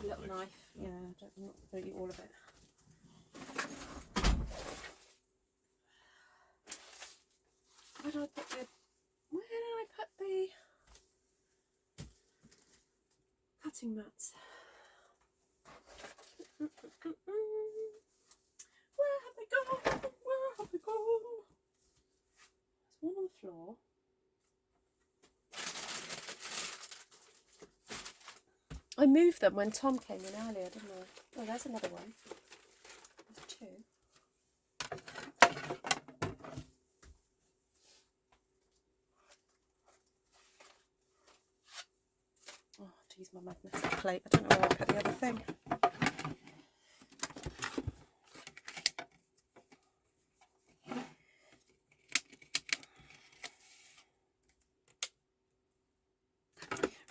A little knife. Yeah, I'm not going to eat all of it. Where did I put the cutting mats? Where have they gone? Where have they gone? There's one on the floor. I moved them when Tom came in earlier, didn't I? Oh, there's another one. There's two. Oh, I have to use my magnetic plate. I don't know where I put the other thing.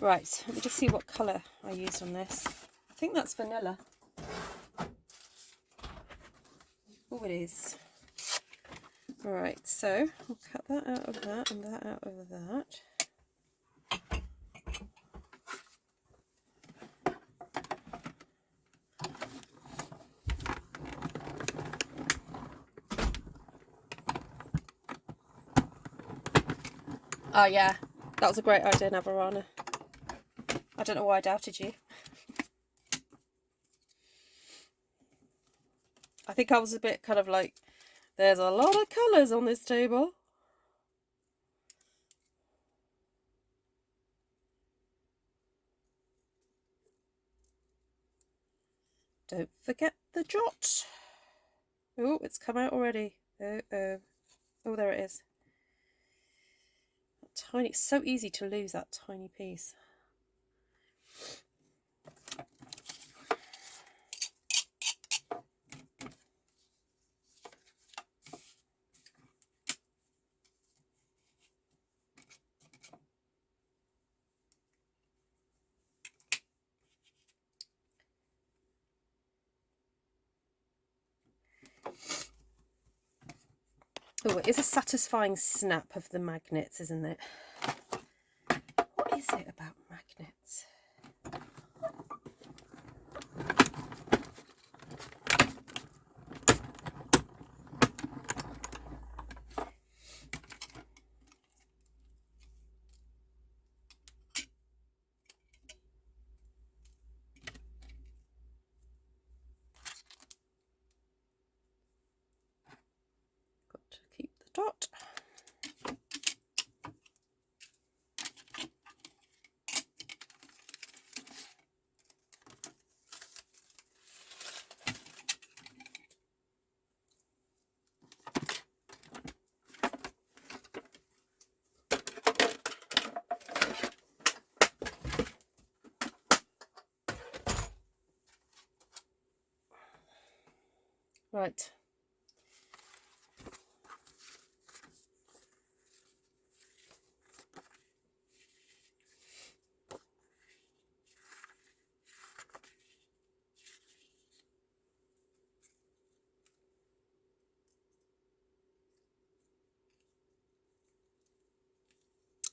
Right, let me just see what colour I used on this. I think that's vanilla. Oh, it is. Right, so I'll cut that out of that and that out of that. Oh yeah, that was a great idea, Navarana. I don't know why I doubted you. I think I was a bit kind of like, there's a lot of colours on this table. Don't forget the jot. Oh, it's come out already. Oh, there it is. That tiny, it's so easy to lose that tiny piece. Oh, it is a satisfying snap of the magnets, isn't it? What is it about magnets? Got to keep the dot. Right.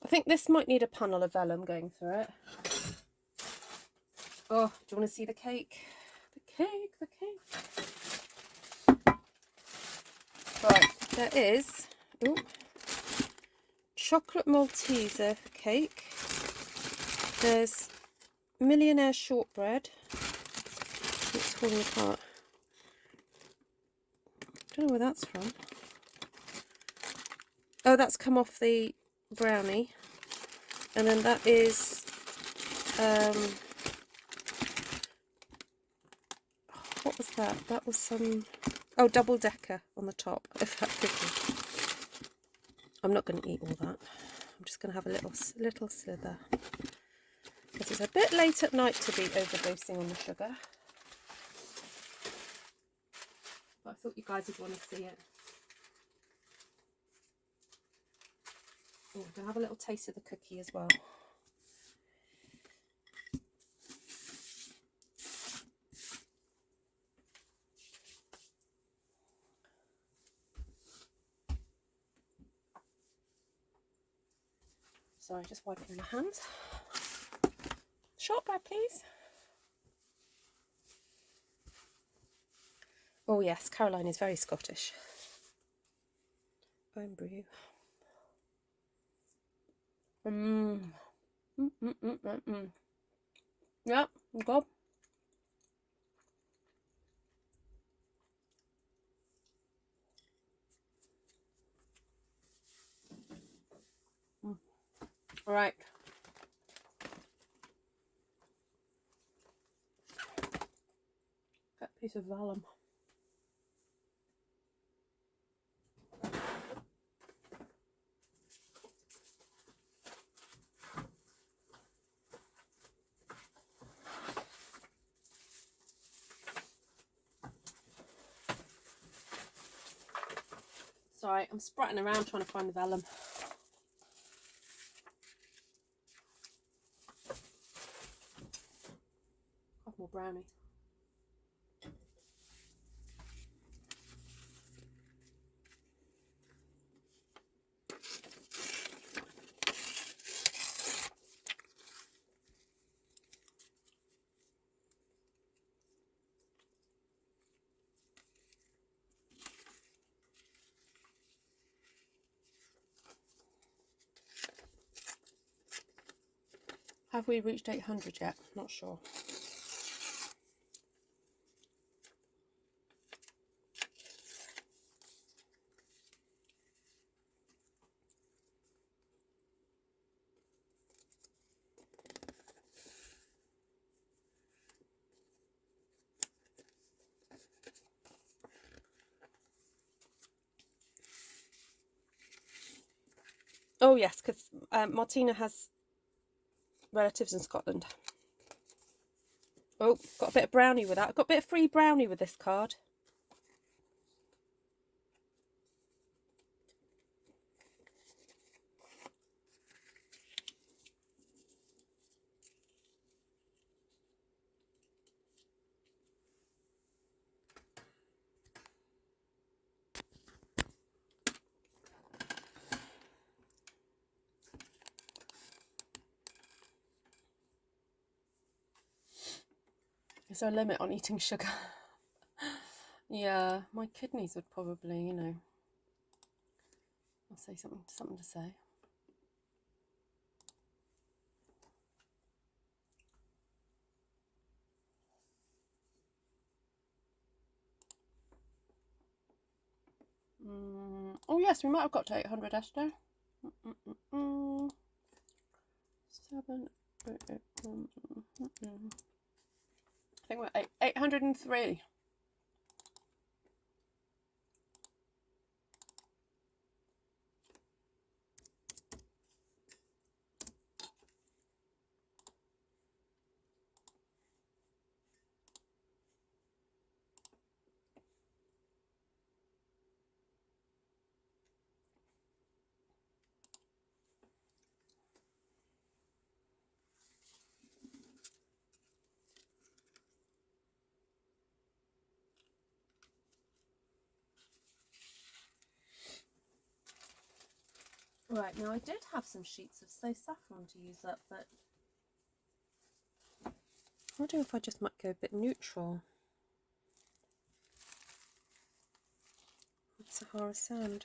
I think this might need a panel of vellum going through it. Oh, do you want to see the cake? The cake, the cake. Right, there is chocolate Malteser cake. There's millionaire shortbread. It's falling apart. Don't know where that's from. Oh, that's come off the brownie. And then that is what was that? That was some double decker on the top of that cookie. I'm not going to eat all that. I'm just going to have a little slither because it's a bit late at night to be overdosing on the sugar. But I thought you guys would want to see it. Oh, I'm going to have a little taste of the cookie as well. Sorry, just wiping my hands. Shortbread, please. Oh yes, Caroline is very Scottish. Homebrew. Yeah, go. All right. Got a piece of vellum. Sorry, I'm spratting around trying to find the vellum. Have more brownie. Have we reached 800 yet? Not sure. Oh yes, because Martina has relatives in Scotland. Oh, got a bit of brownie with that. Got a bit of free brownie with this card. Is there a limit on eating sugar? Yeah, my kidneys would probably, you know, I'll say something to say. Oh yes, we might have got to 800, Esther. 7, 8, 8, I think we're 803. Right, now I did have some sheets of So Saffron to use up, but I wonder if I just might go a bit neutral with Sahara Sand.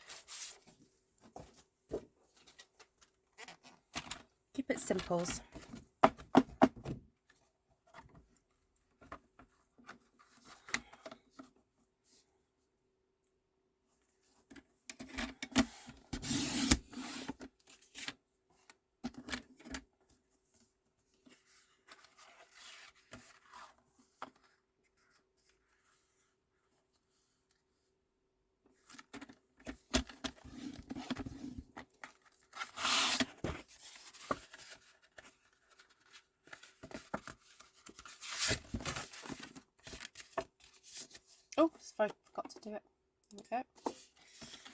Keep it simples. Oh, I forgot to do it. There we go.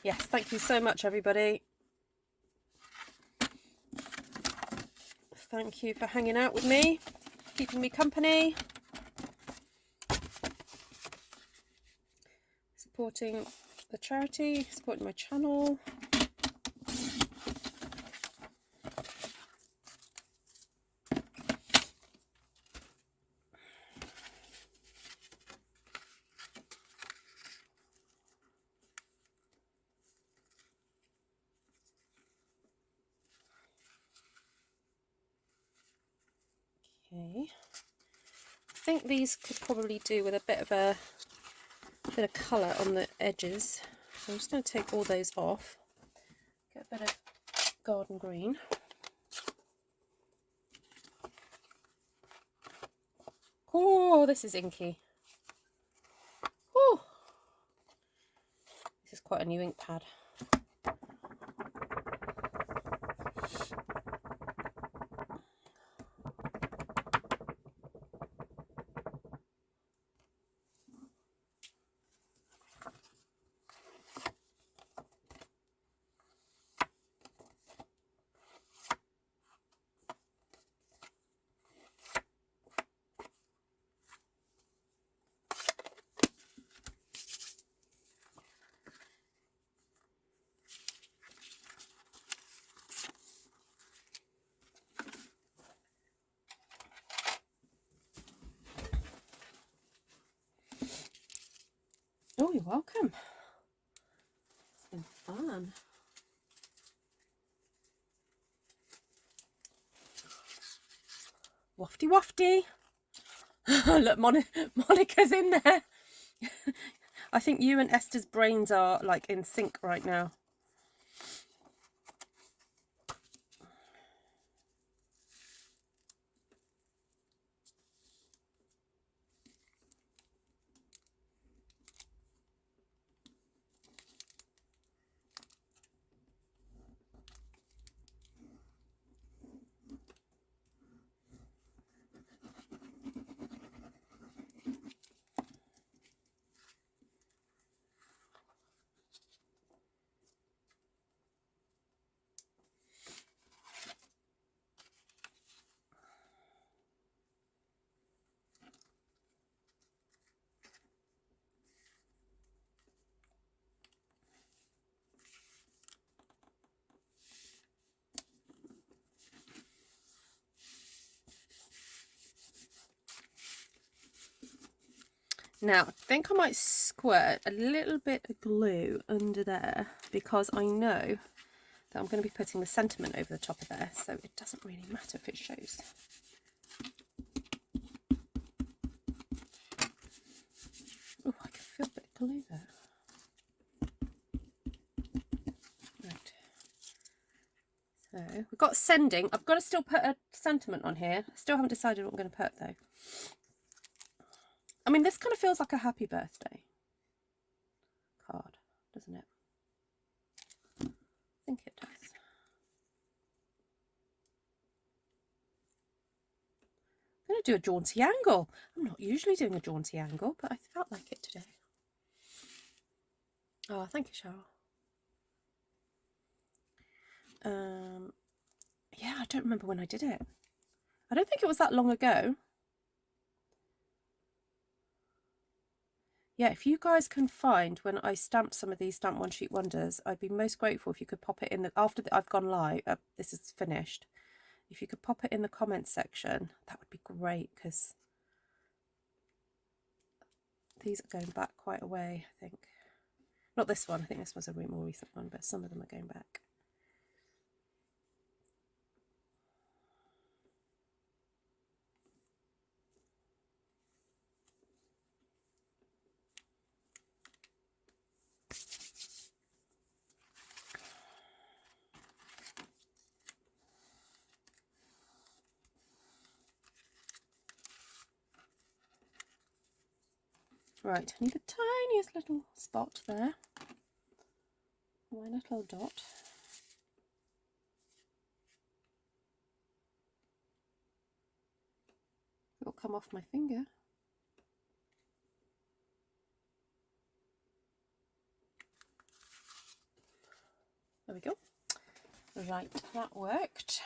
Yes, thank you so much, everybody. Thank you for hanging out with me, keeping me company, supporting the charity, supporting my channel. Okay, I think these could probably do with a bit of colour on the edges. So I'm just going to take all those off, get a bit of garden green. Oh, this is inky. Oh, this is quite a new ink pad. Oh, you're welcome. It's been fun. Wafty wafty. Look, Monica's in there. I think you and Esther's brains are like in sync right now. Now, I think I might squirt a little bit of glue under there because I know that I'm going to be putting the sentiment over the top of there, so it doesn't really matter if it shows. Oh, I can feel a bit of glue there. Right. So we've got sending. I've got to still put a sentiment on here. Still haven't decided what I'm going to put though. I mean, this kind of feels like a happy birthday card, doesn't it? I think it does. I'm going to do a jaunty angle. I'm not usually doing a jaunty angle, but I felt like it today. Oh, thank you, Cheryl. Yeah, I don't remember when I did it. I don't think it was that long ago. Yeah, if you guys can find when I stamped some of these Stamp One Sheet Wonders, I'd be most grateful if you could pop it in the, after I've gone live, this is finished. If you could pop it in the comments section, that would be great, because these are going back quite a way, I think. Not this one, I think this was a more recent one, but some of them are going back. Right, I need the tiniest little spot there. My little dot. It'll come off my finger. There we go. Right, that worked.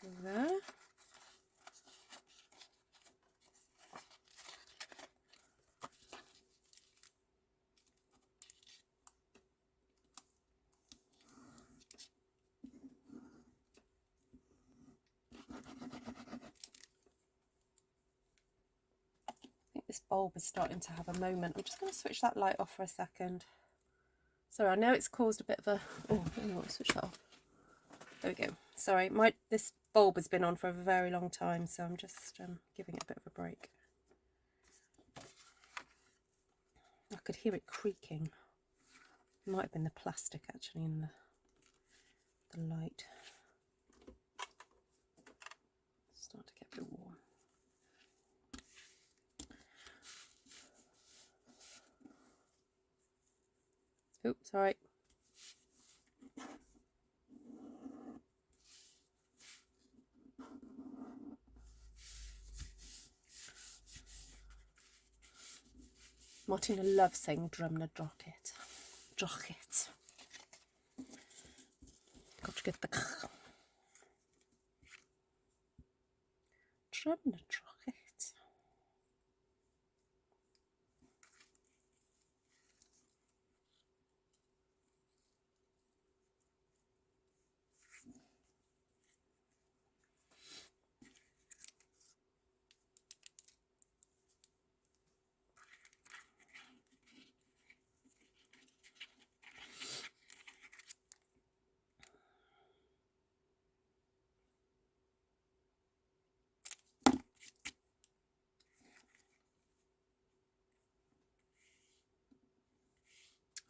Go there. I think this bulb is starting to have a moment. I'm just going to switch that light off for a second. Sorry, I know it's caused a bit of a... Oh, I don't know what to switch that off. There we go. Sorry, this bulb has been on for a very long time, so I'm just giving it a bit of a break. I could hear it creaking. It might have been the plastic actually in the light. It's starting to get a bit warm. Oh, sorry. Martina loves saying drumna drocket. Drocket. Got to get the drumna drocket.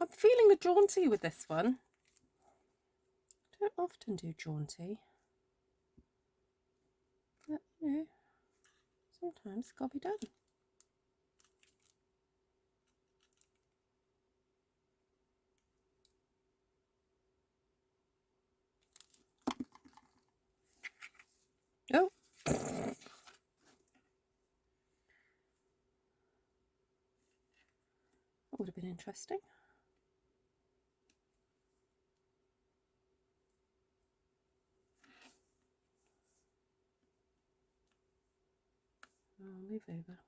I'm feeling a jaunty with this one. I don't often do jaunty, but you know, sometimes it's got to be done. Oh. That would have been interesting. I'll move over.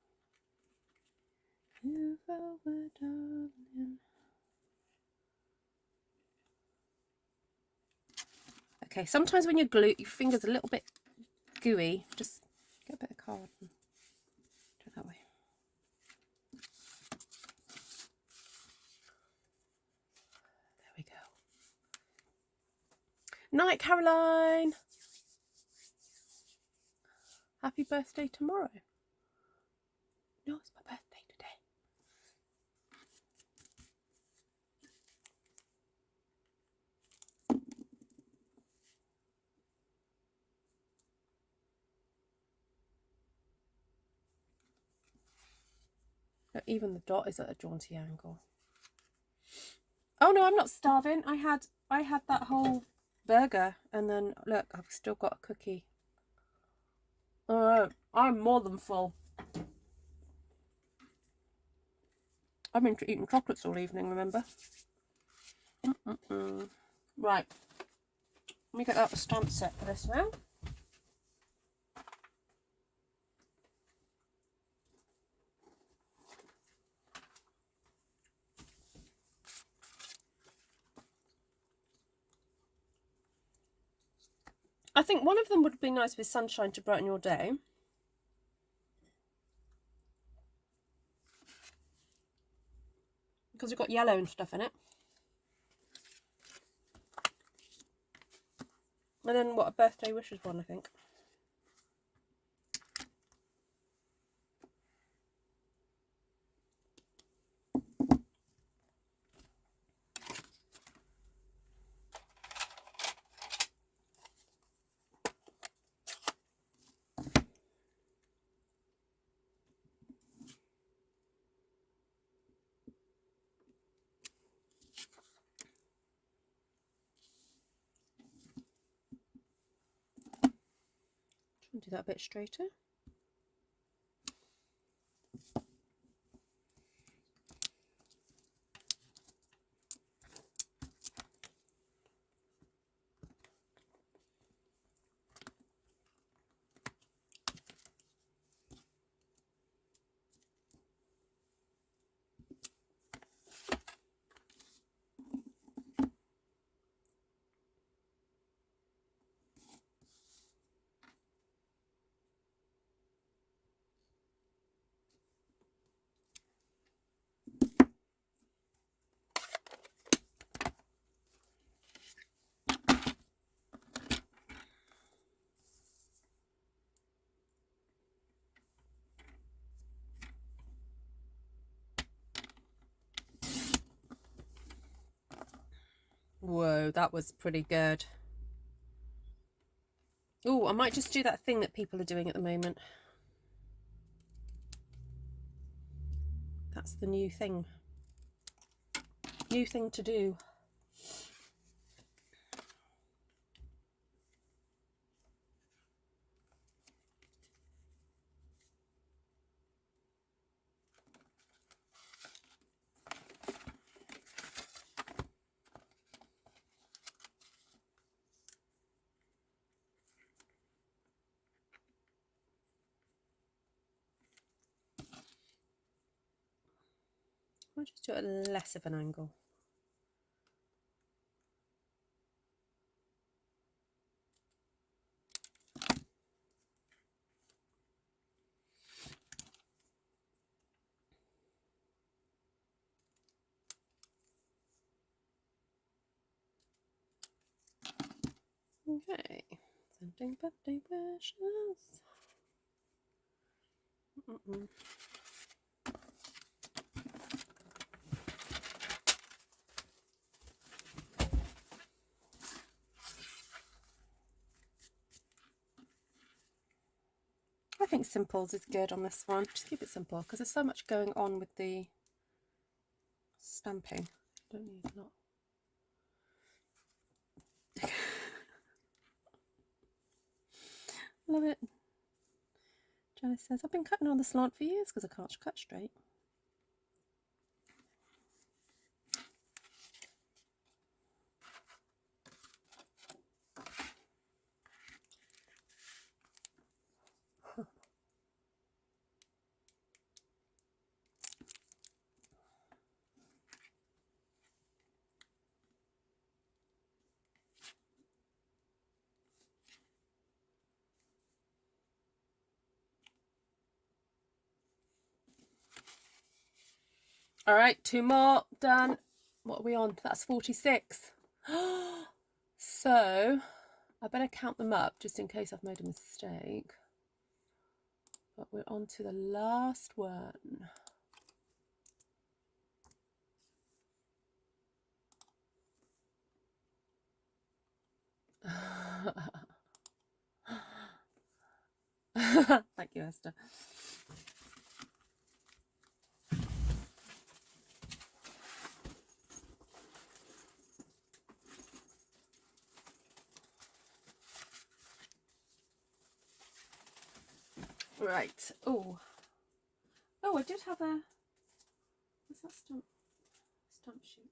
Move over, darling. Okay, sometimes when you glue, your finger's a little bit gooey, just get a bit of card and do it that way. There we go. Night, Caroline. Happy birthday tomorrow. No, it's my birthday today. Even the dot is at a jaunty angle. Oh no, I'm not starving. I had that whole burger, and then look, I've still got a cookie. I'm more than full. I've been eating chocolates all evening, remember? Right, let me get out the stamp set for this now. I think one of them would be nice with sunshine to brighten your day. Because we've got yellow and stuff in it. And then what, a birthday wishes one, I think. Do that a bit straighter. Whoa, that was pretty good. Oh, I might just do that thing that people are doing at the moment. That's the new thing. New thing to do. I'll just do it at less of an angle. Okay, sending birthday wishes. I think simples is good on this one. Just keep it simple because there's so much going on with the stamping. Don't need a lot. Love it. Janice says, I've been cutting on the slant for years because I can't cut straight. All right, 2 more done. What are we on? That's 46. So I better count them up just in case I've made a mistake. But we're on to the last one. Thank you, Esther. Right. Oh, I did have a. What's that stump sheet?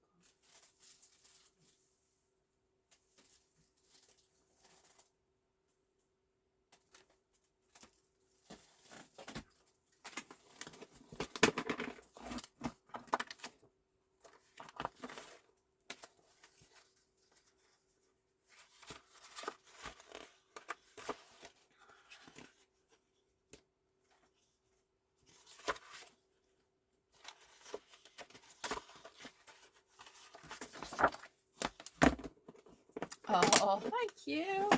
Oh, thank you.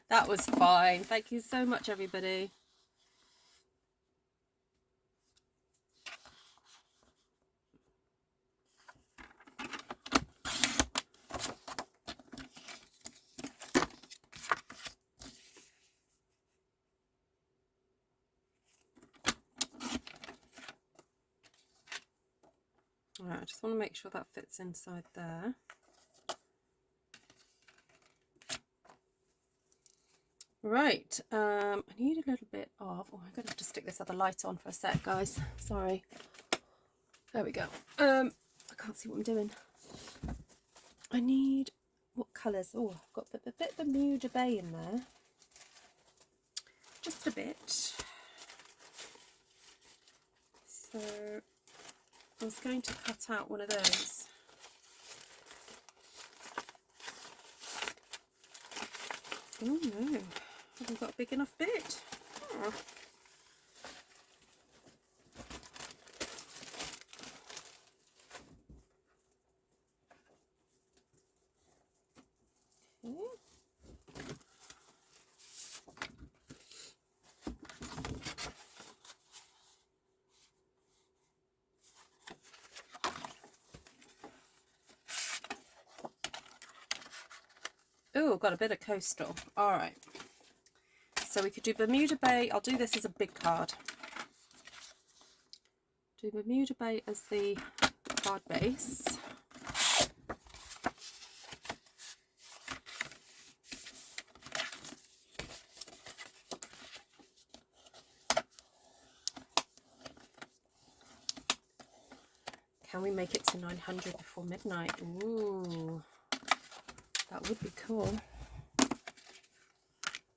That was fine. Thank you so much, everybody. All right, I just want to make sure that fits inside there. Right, I need a little bit of, oh, I'm going to have to stick this other light on for a sec, guys. Sorry. There we go. I can't see what I'm doing. I need, what colours? Oh, I've got a bit of Bermuda Bay in there. Just a bit. So I was going to cut out one of those. Oh no, haven't got a big enough bit. Oh. Okay. Oh, got a bit of coastal. All right. So we could do Bermuda Bay. I'll do this as a big card. Do Bermuda Bay as the card base. Can we make it to 900 before midnight? Ooh, that would be cool.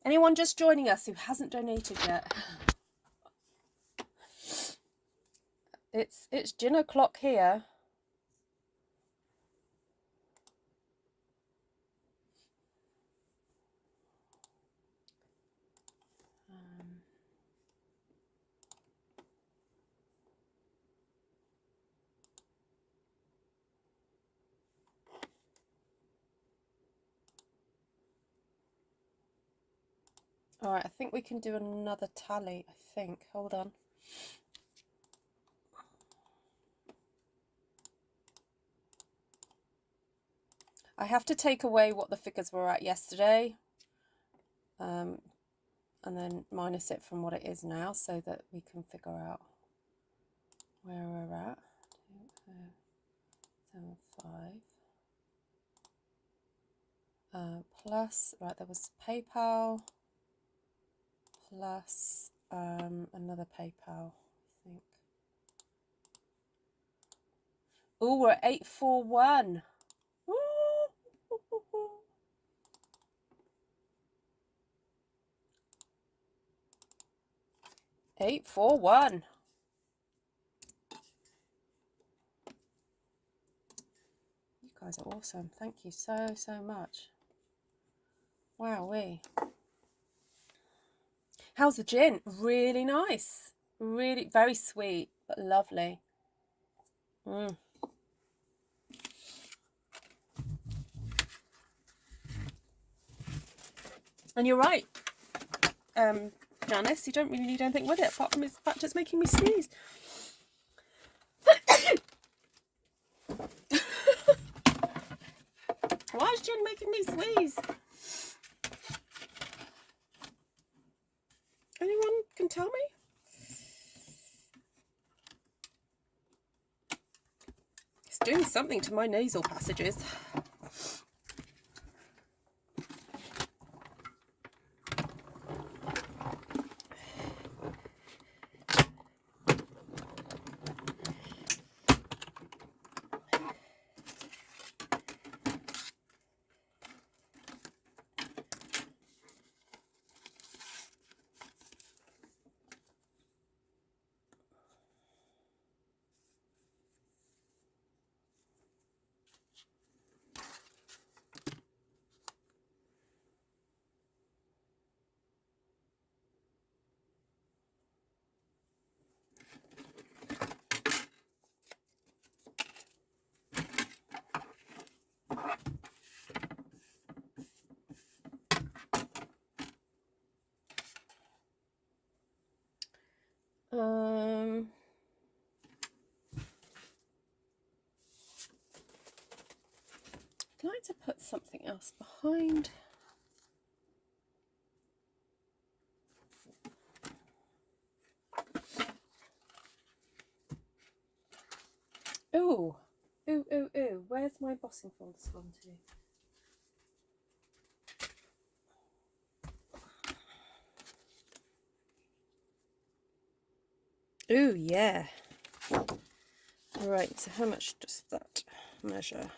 Anyone just joining us who hasn't donated yet? It's gin o'clock here. All right, I think we can do another tally, I think. Hold on. I have to take away what the figures were at yesterday. and then minus it from what it is now so that we can figure out where we're at. 2, 7, 5. Plus, right, there was PayPal plus another PayPal, I think. Oh, we're at 841. 841. You guys are awesome. Thank you so much. Wowee. How's the gin? Really nice. Really very sweet, but lovely. And you're right, Janice, you don't really need anything with it apart from its fact it's making me sneeze. Why is gin making me sneeze? Anyone can tell me? It's doing something to my nasal passages. I'd like to put something else behind. Ooh, ooh. Where's my bossing folders gone to? Ooh, yeah. Right, so how much does that measure?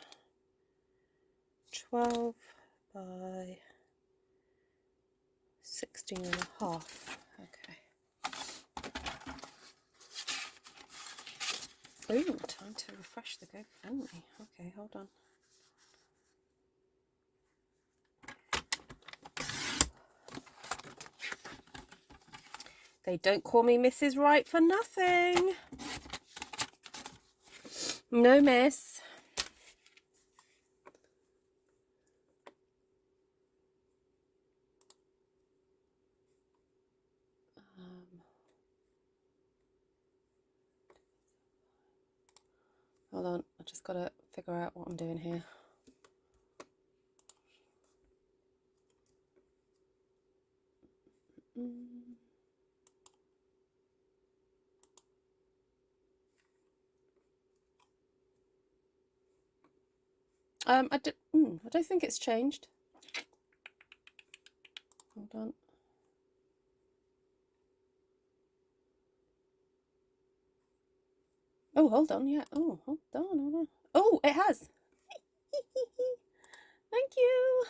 12 by 16 and a half. Okay. Ooh, time to refresh the GoFundMe. Okay, hold on. They don't call me Mrs. Right for nothing. No, miss. Hold on, I just got to figure out what I'm doing here. I don't think it's changed. Hold on. Oh, hold on, yeah. Oh, hold on. Oh, it has. Thank you.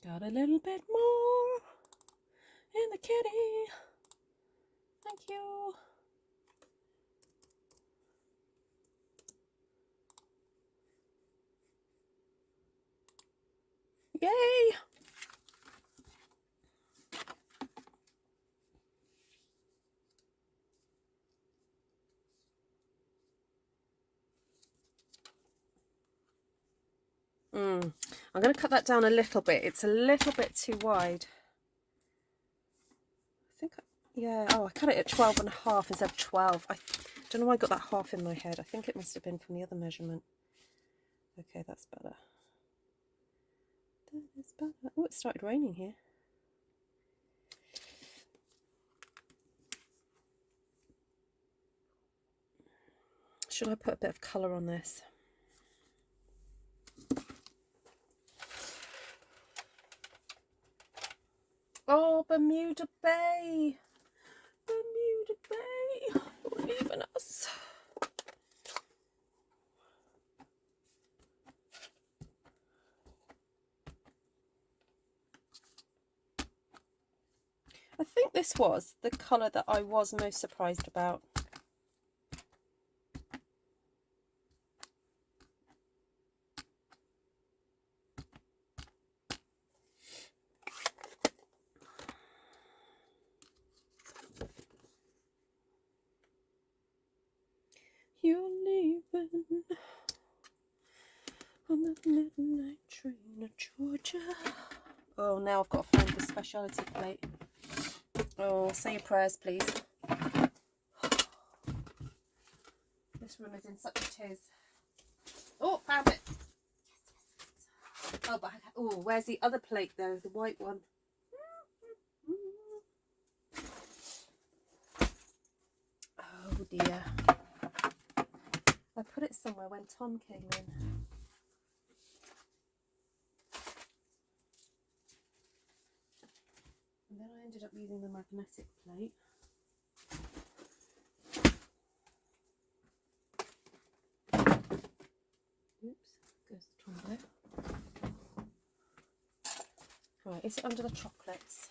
Got a little bit more in the kitty. Thank you. Yay! I'm going to cut that down a little bit. It's a little bit too wide. Yeah, oh, I cut it at 12.5 instead of 12. I don't know why I got that half in my head. I think it must have been from the other measurement. Okay, that's better. That is better. Oh, it started raining here. Should I put a bit of colour on this? Oh, Bermuda Bay! Bermuda Bay! You're leaving us. I think this was the colour that I was most surprised about. You're leaving on the midnight train to Georgia. Oh, now I've got to find the speciality plate. Oh, say your prayers, please. This room is in such a tiz. Oh, found it. Yes. Oh, but oh, where's the other plate though? The white one. Oh dear. I put it somewhere when Tom came in. And then I ended up using the magnetic plate. Oops, goes the tumbler. Right, is it under the chocolates?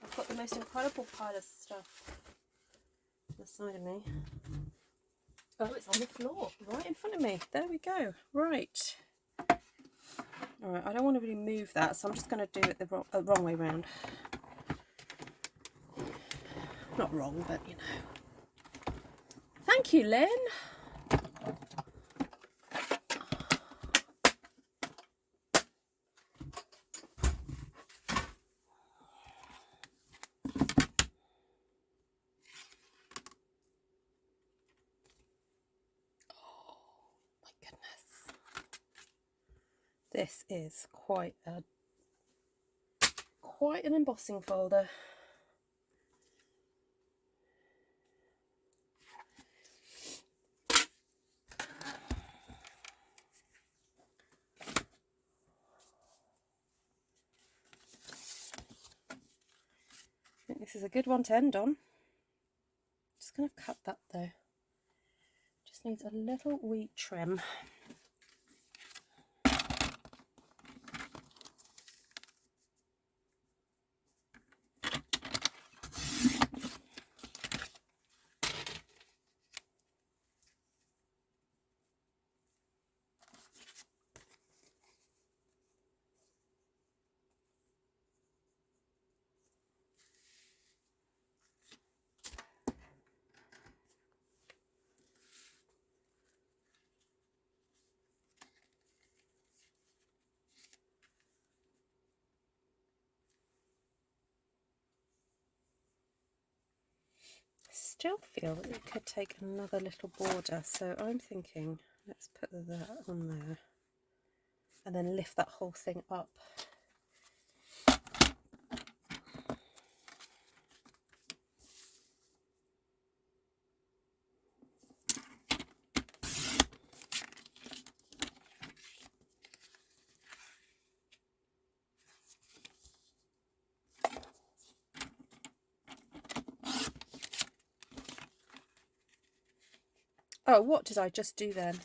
I've got the most incredible pile of stuff on the side of me. Oh, it's on the floor, right in front of me. There we go. Right. Alright, I don't want to really move that, so I'm just going to do it the wrong way round. Not wrong, but you know. Thank you, Lynn. This is quite an embossing folder. I think this is a good one to end on. Just going to cut that though. Just needs a little wee trim. Still feel that we could take another little border, so I'm thinking let's put that on there and then lift that whole thing up. Oh, what did I just do then?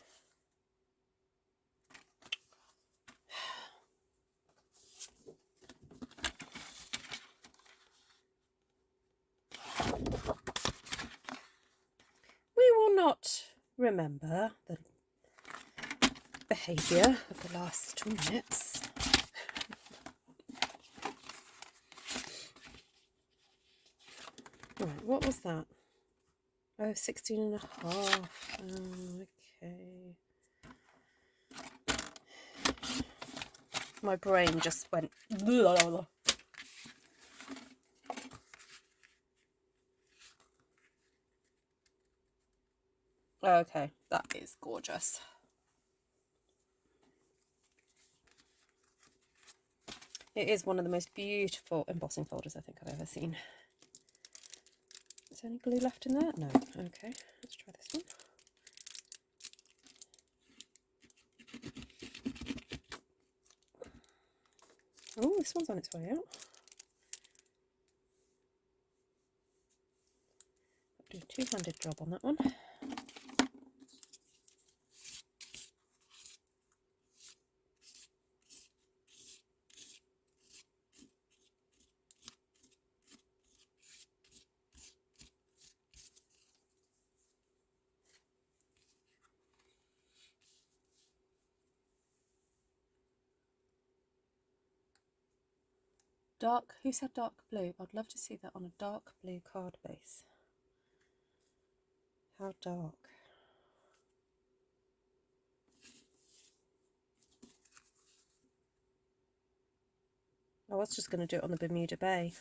We will not remember the behaviour of the last 2 minutes. Right, what was that? Oh, 16.5. Okay. My brain just went blah. Okay, that is gorgeous. It is one of the most beautiful embossing folders I think I've ever seen. Is there any glue left in there? No. Okay, let's try this one. Oh, this one's on its way out. I'll do a two-handed job on that one. Dark, who said dark blue? I'd love to see that on a dark blue card base. How dark? I was just going to do it on the Bermuda Bay.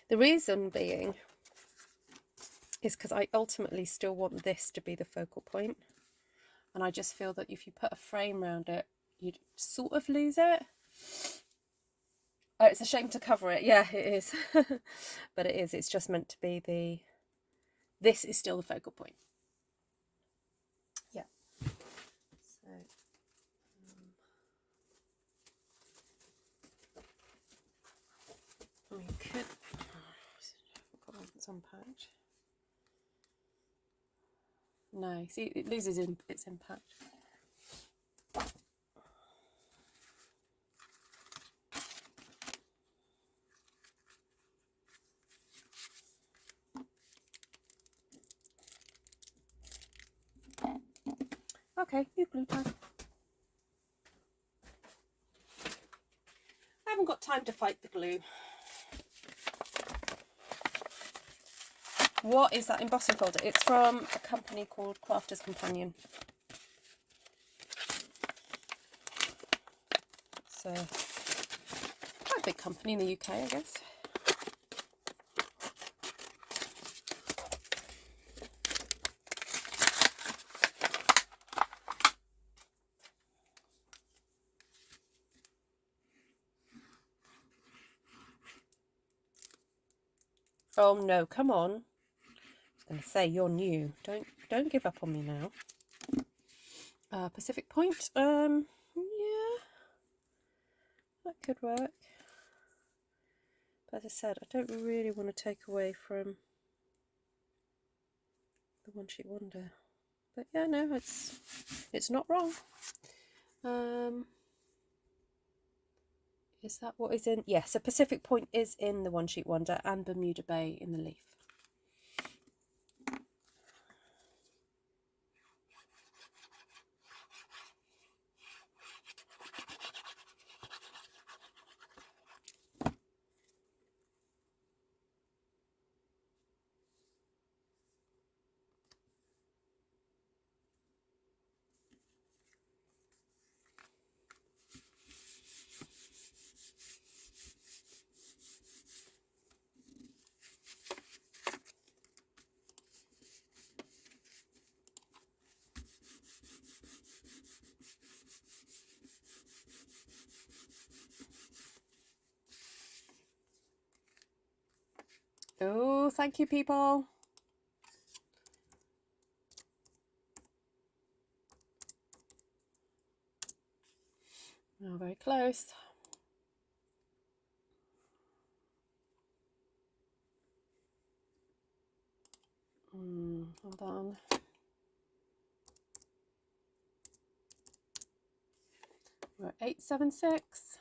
The reason being is because I ultimately still want this to be the focal point, and I just feel that if you put a frame around it, you'd sort of lose it. Oh, it's a shame to cover it. Yeah, it is. But it is. It's just meant to be the... This is still the focal point. Yeah. So... we could... Oh, it's unpacked. No, see, it loses its impact. Okay, you glue time. I haven't got time to fight the glue. What is that embossing folder? It's from a company called Crafter's Companion. It's quite a big company in the UK, I guess. Oh no, come on. I was going to say, you're new. Don't give up on me now. Pacific Point. Yeah. That could work. But as I said, I don't really want to take away from the One Sheet Wonder. But yeah, no, it's not wrong. Is that what is in? Yes, a Pacific Point is in the One Sheet Wonder and Bermuda Bay in the leaf. Oh, thank you, people. Oh, very close. Hold on. We're at 876.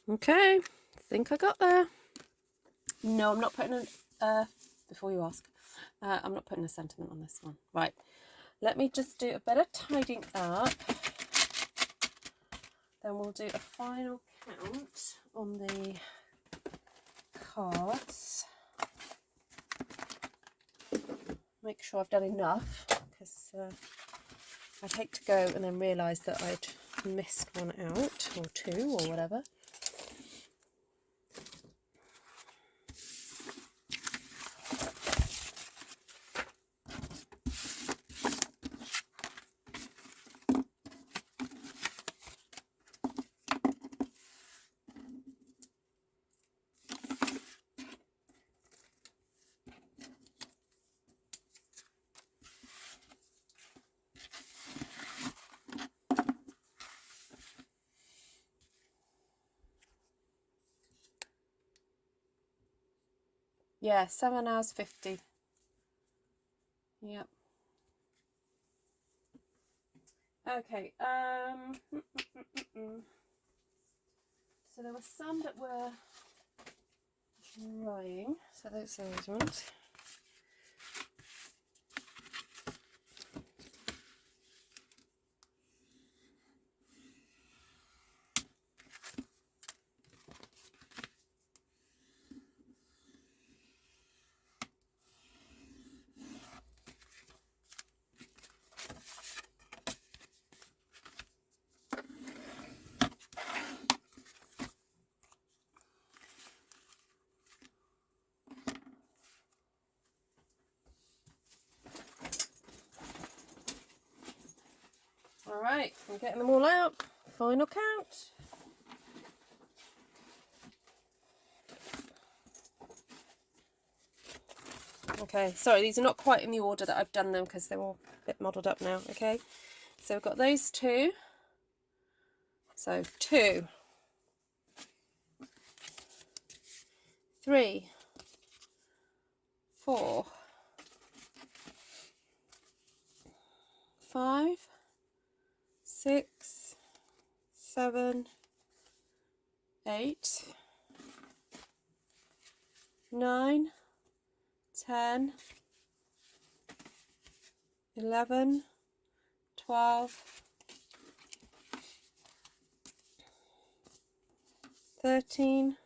Okay, I think I got there. No, I'm not putting a, before you ask, I'm not putting a sentiment on this one. Right, let me just do a bit of tidying up. Then we'll do a final count on the cards. Make sure I've done enough, because I'd hate to go and then realise that I'd missed one out, or two, or whatever. Yeah, 7 hours 50. Yep. Okay. So there were some that were drying. So those are those ones. All right, I'm getting them all out. Final count. Okay, sorry, these are not quite in the order that I've done them because they're all a bit muddled up now. Okay, so we've got those two. So 2, 3, 4, 5, 6, 7, 8, 9, 10, 11, 12, 13,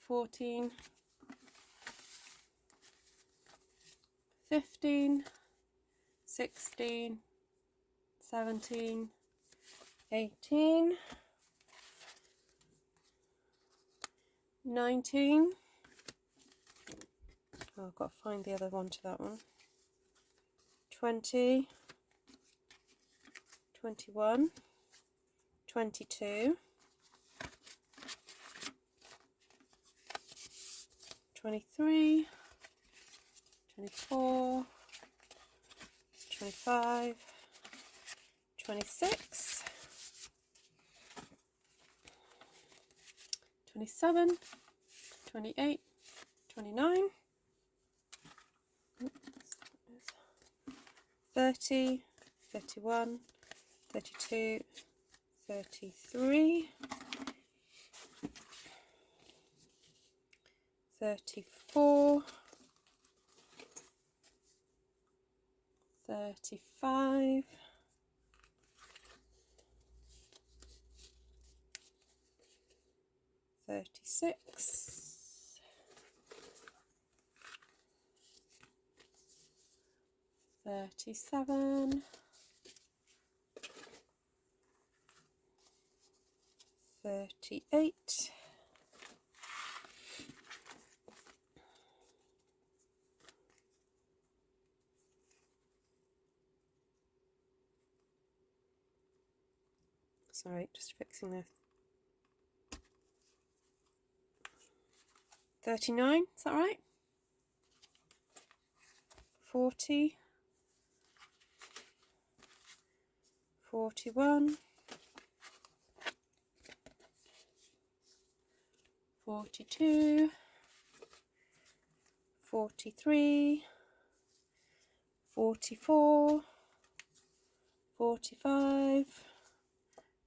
14, 15, 16, 17, 18, 19. Oh, I've got to find the other one to that one. 20, 21, 22, 23, 24, 25, 26, 27, 28, 29, 30, 31, 32, 33, 34, 35, 36, 37, 38, 39, is that right? 40, 41, 42, 43, 44, 45,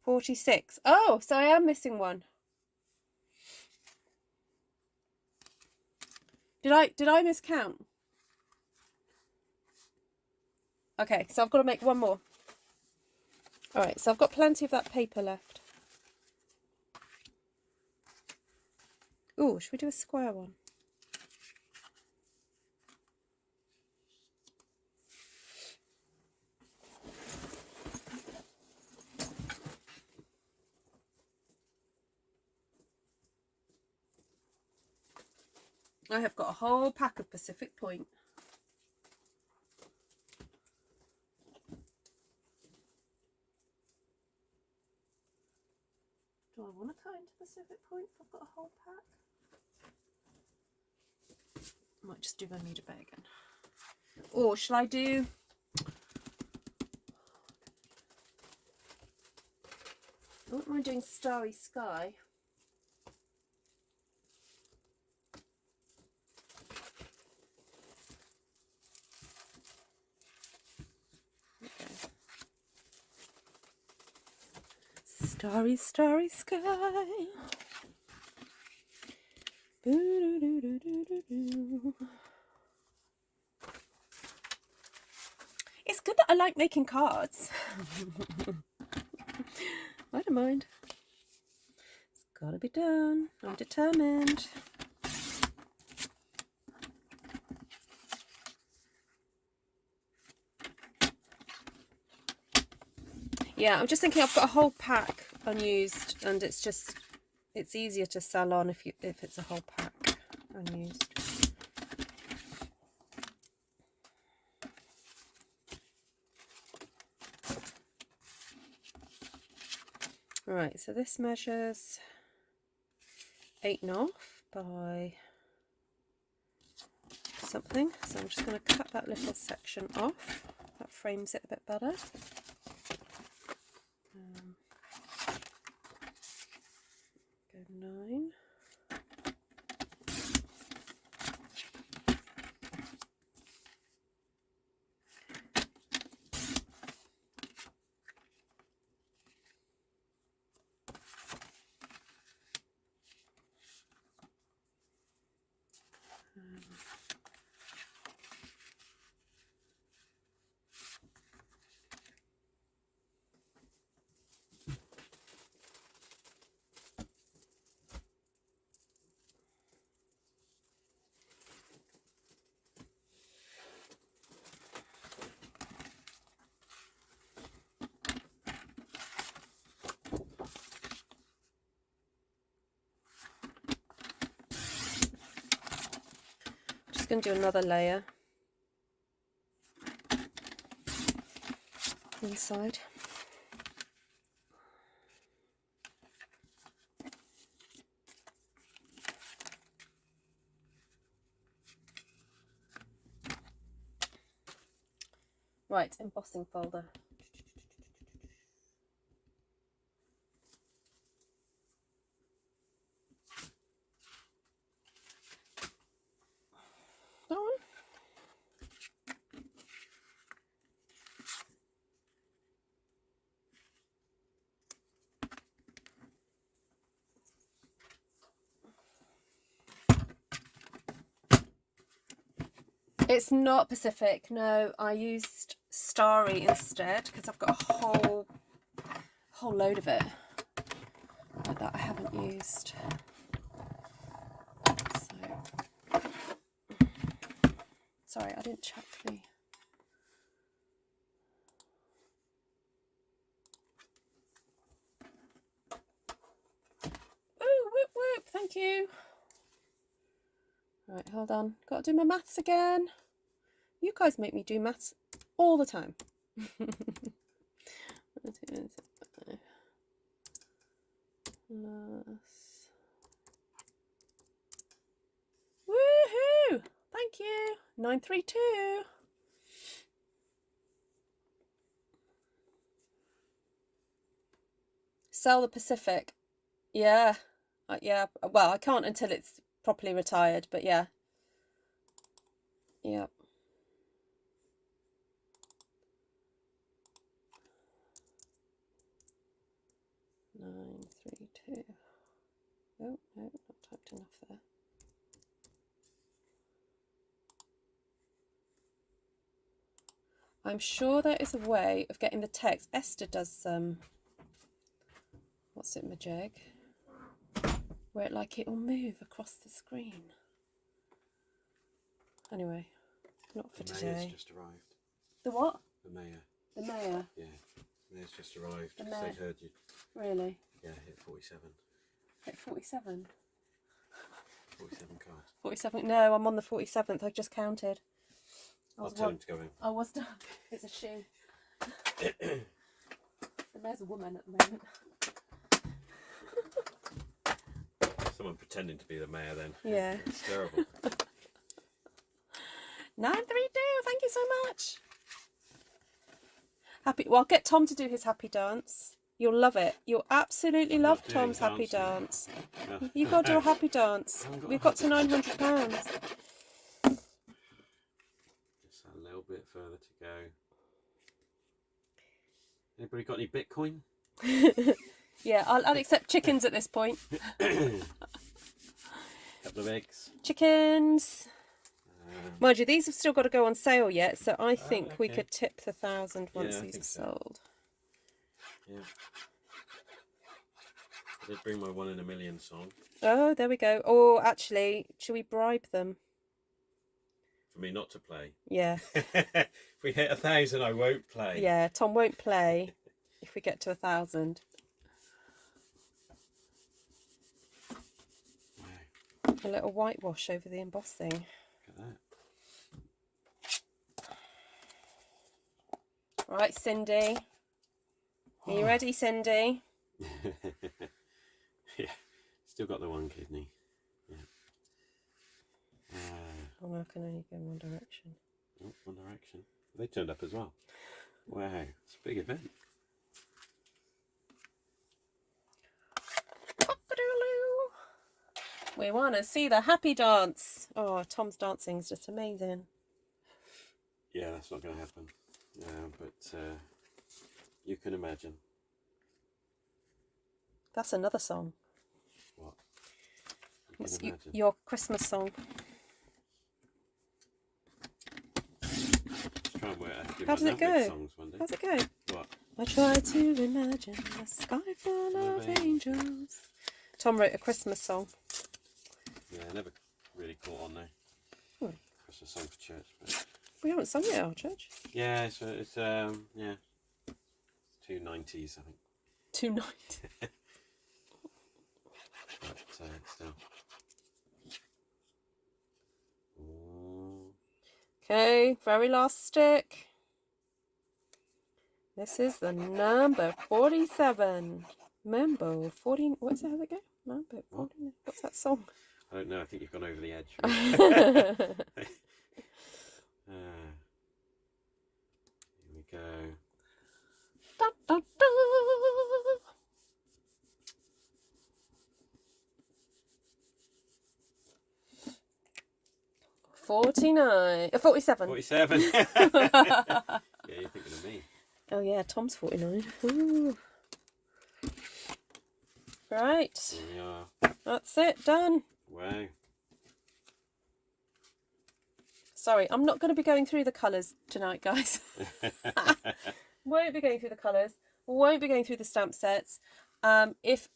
46. Oh, so I am missing one. Did I miscount? Okay, so I've got to make one more. All right, so I've got plenty of that paper left. Oh, should we do a square one? I have got a whole pack of Pacific Point. Do I want to cut into Pacific Point if I've got a whole pack? I might just do Bermuda Bay again. Or shall I do... I wouldn't mind doing Starry Sky. Starry, starry sky. It's good that I like making cards. I don't mind. It's gotta be done. I'm determined. Yeah, I'm just thinking I've got a whole pack unused, and it's easier to sell on if it's a whole pack unused. Right, so this measures 8.5 by something, so I'm just going to cut that little section off. That frames it a bit better. Go 9. Just going to do another layer inside. Right, embossing folder. That one? It's not Pacific, no. I used Starry instead because I've got a whole load of it like that I haven't used. So, sorry, I didn't check the... Ooh, whoop whoop, thank you. Right, hold on. Got to do my maths again. You guys make me do maths all the time. Plus. Woohoo! Thank you. 932. Sell the Pacific. Yeah. Yeah. Well, I can't until it's properly retired, but yeah. Yeah. Nine, three, two. Oh, no, not typed enough there. I'm sure there is a way of getting the text. Esther does what's it, Majeg? Where it'll move across the screen. Anyway, not for today. The mayor's just arrived. The what? The mayor. The mayor. Yeah, the mayor's just arrived. The Because mayor. they heard you. Really? Yeah, hit 47. Hit 47. 47 cards. 47. No, I'm on the 47th. I just counted. I'll tell him to go in. I was done. It's a she. The mayor's a woman at the moment. Someone pretending to be the mayor then. Yeah. It's terrible. 932. Thank you so much. Happy. Well, I'll get Tom to do his happy dance. You'll love it. You'll absolutely love not doing Tom's happy dancing. dance. No. You've got to do a happy dance. We've got to £900. Just a little bit further to go. Anybody got any Bitcoin? Yeah, I'll accept chickens at this point. Couple of eggs. Chickens. Mind you, these have still got to go on sale yet, so I think we okay. could tip the 1,000 once Yeah, I these are think so. sold. Yeah. I did bring my 1 in a million song. Oh, there we go. Or actually, should we bribe them? For me not to play. Yeah. If we hit 1,000, I won't play. Yeah, Tom won't play if we get to 1,000. Wow. A little whitewash over the embossing. Look at that. Right, Cindy. Are you ready, Cindy? Yeah, still got the one kidney. Yeah. Oh, no, I can only go in one direction. Oh, One Direction. They turned up as well. Wow, it's a big event. We want to see the happy dance. Oh, Tom's dancing is just amazing. Yeah, that's not going to happen. But you can imagine. That's another song. What? It's You can imagine. your Christmas song. Let's try and work out How does it go? songs one day. How's it go? What? I try to imagine a sky full of angels. Tom wrote a Christmas song. Yeah, I never really caught on there. Christmas song for church, but We haven't sung it at our church. yeah, it's yeah, 290s I think. 290. But still. Ooh. Okay, very last stick. This is the number 47. Mambo 14. What's that? How it go? Mambo 14. What's that song? I don't know. I think you've gone over the edge. Here we go. Da, da, da. 49. 47. 47. Yeah, you're thinking of me. Oh yeah, Tom's 49. Ooh. Right. Here we are. That's it. Done. Wow. Sorry, I'm not going to be going through the colours tonight, guys. Won't be going through the colours. Won't be going through the stamp sets. If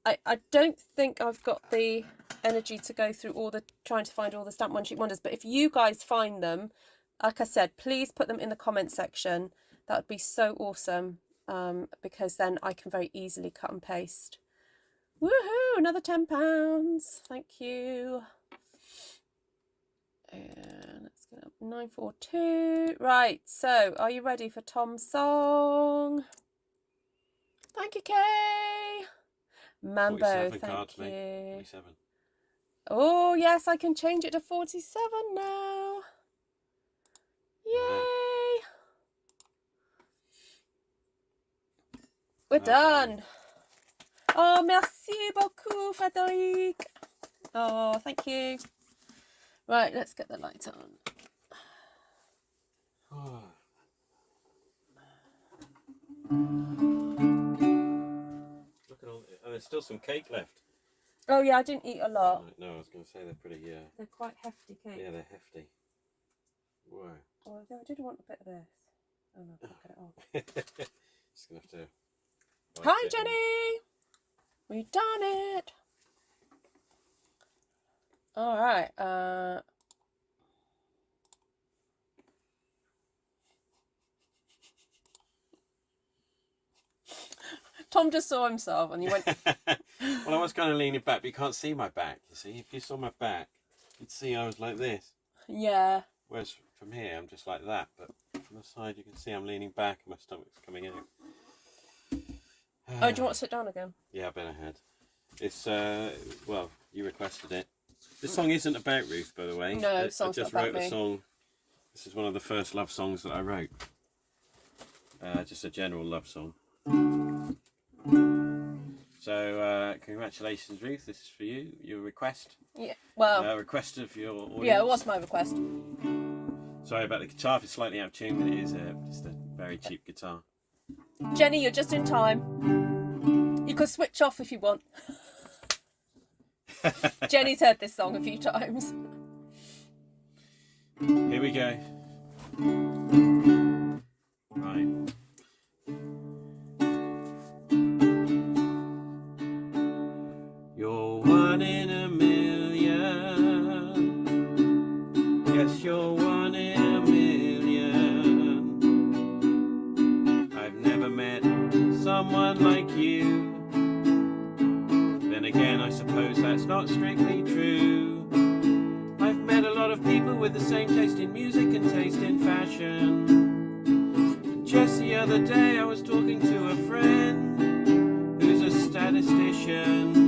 I don't think I've got the energy to go through trying to find all the stamp one sheet wonders. But if you guys find them, like I said, please put them in the comment section. That would be so awesome. Because then I can very easily cut and paste. Woohoo! Another £10. Thank you. And let's get up 942. Right, so are you ready for Tom's song? Thank you, Kay. Mambo, 47 thank cards, you. mate. 47. Oh, yes, I can change it to 47 now. Yay! We're done. Oh, merci beaucoup, Frédéric. Oh, thank you. Right, let's get the light on. Look at all. Oh, there's still some cake left. Oh yeah, I didn't eat a lot. No, I was going to say they're pretty. They're quite hefty cake. Yeah, they're hefty. Whoa. Oh, I did want a bit of this. Oh no, I can't get it off. Just gonna have to. Hi, Jenny. We've done it. All right. Tom just saw himself and he went. Well, I was kind of leaning back, but you can't see my back. You see, if you saw my back, you'd see I was like this. Yeah. Whereas from here, I'm just like that. But from the side, you can see I'm leaning back and my stomach's coming out. Oh, do you want to sit down again? Yeah, I bet I had. It's well, you requested it. This song isn't about Ruth, by the way. No, I song's just not wrote about a me. song. This is one of the first love songs that I wrote. Just a general love song. So congratulations, Ruth. This is for you. Your request. Yeah. Well. Request of your audience. Yeah, it was my request. Sorry about the guitar. If it's slightly out of tune, but it is just a very cheap guitar. Jenny, you're just in time. You can switch off if you want. Jenny's heard this song a few times. Here we go. Right. You're one in a million. Yes, you're one in a million. I've never met someone like you. Then again, I suppose that's not strictly true. I've met a lot of people with the same taste in music and taste in fashion. And just the other day, I was talking to a friend who's a statistician.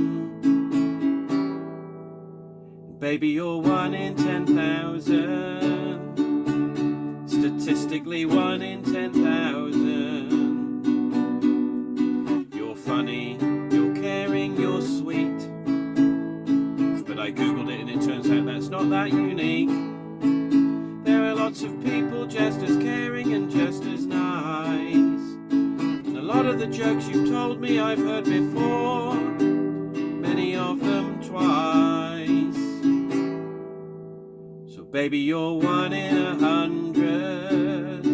Baby, you're 1 in 10,000. Statistically, 1 in 10,000. You're funny, you're caring, you're sweet. But I googled it and it turns out that's not that unique. There are lots of people just as caring and just as nice. And a lot of the jokes you've told me I've heard before. Many of them twice. So baby, you're 1 in 100.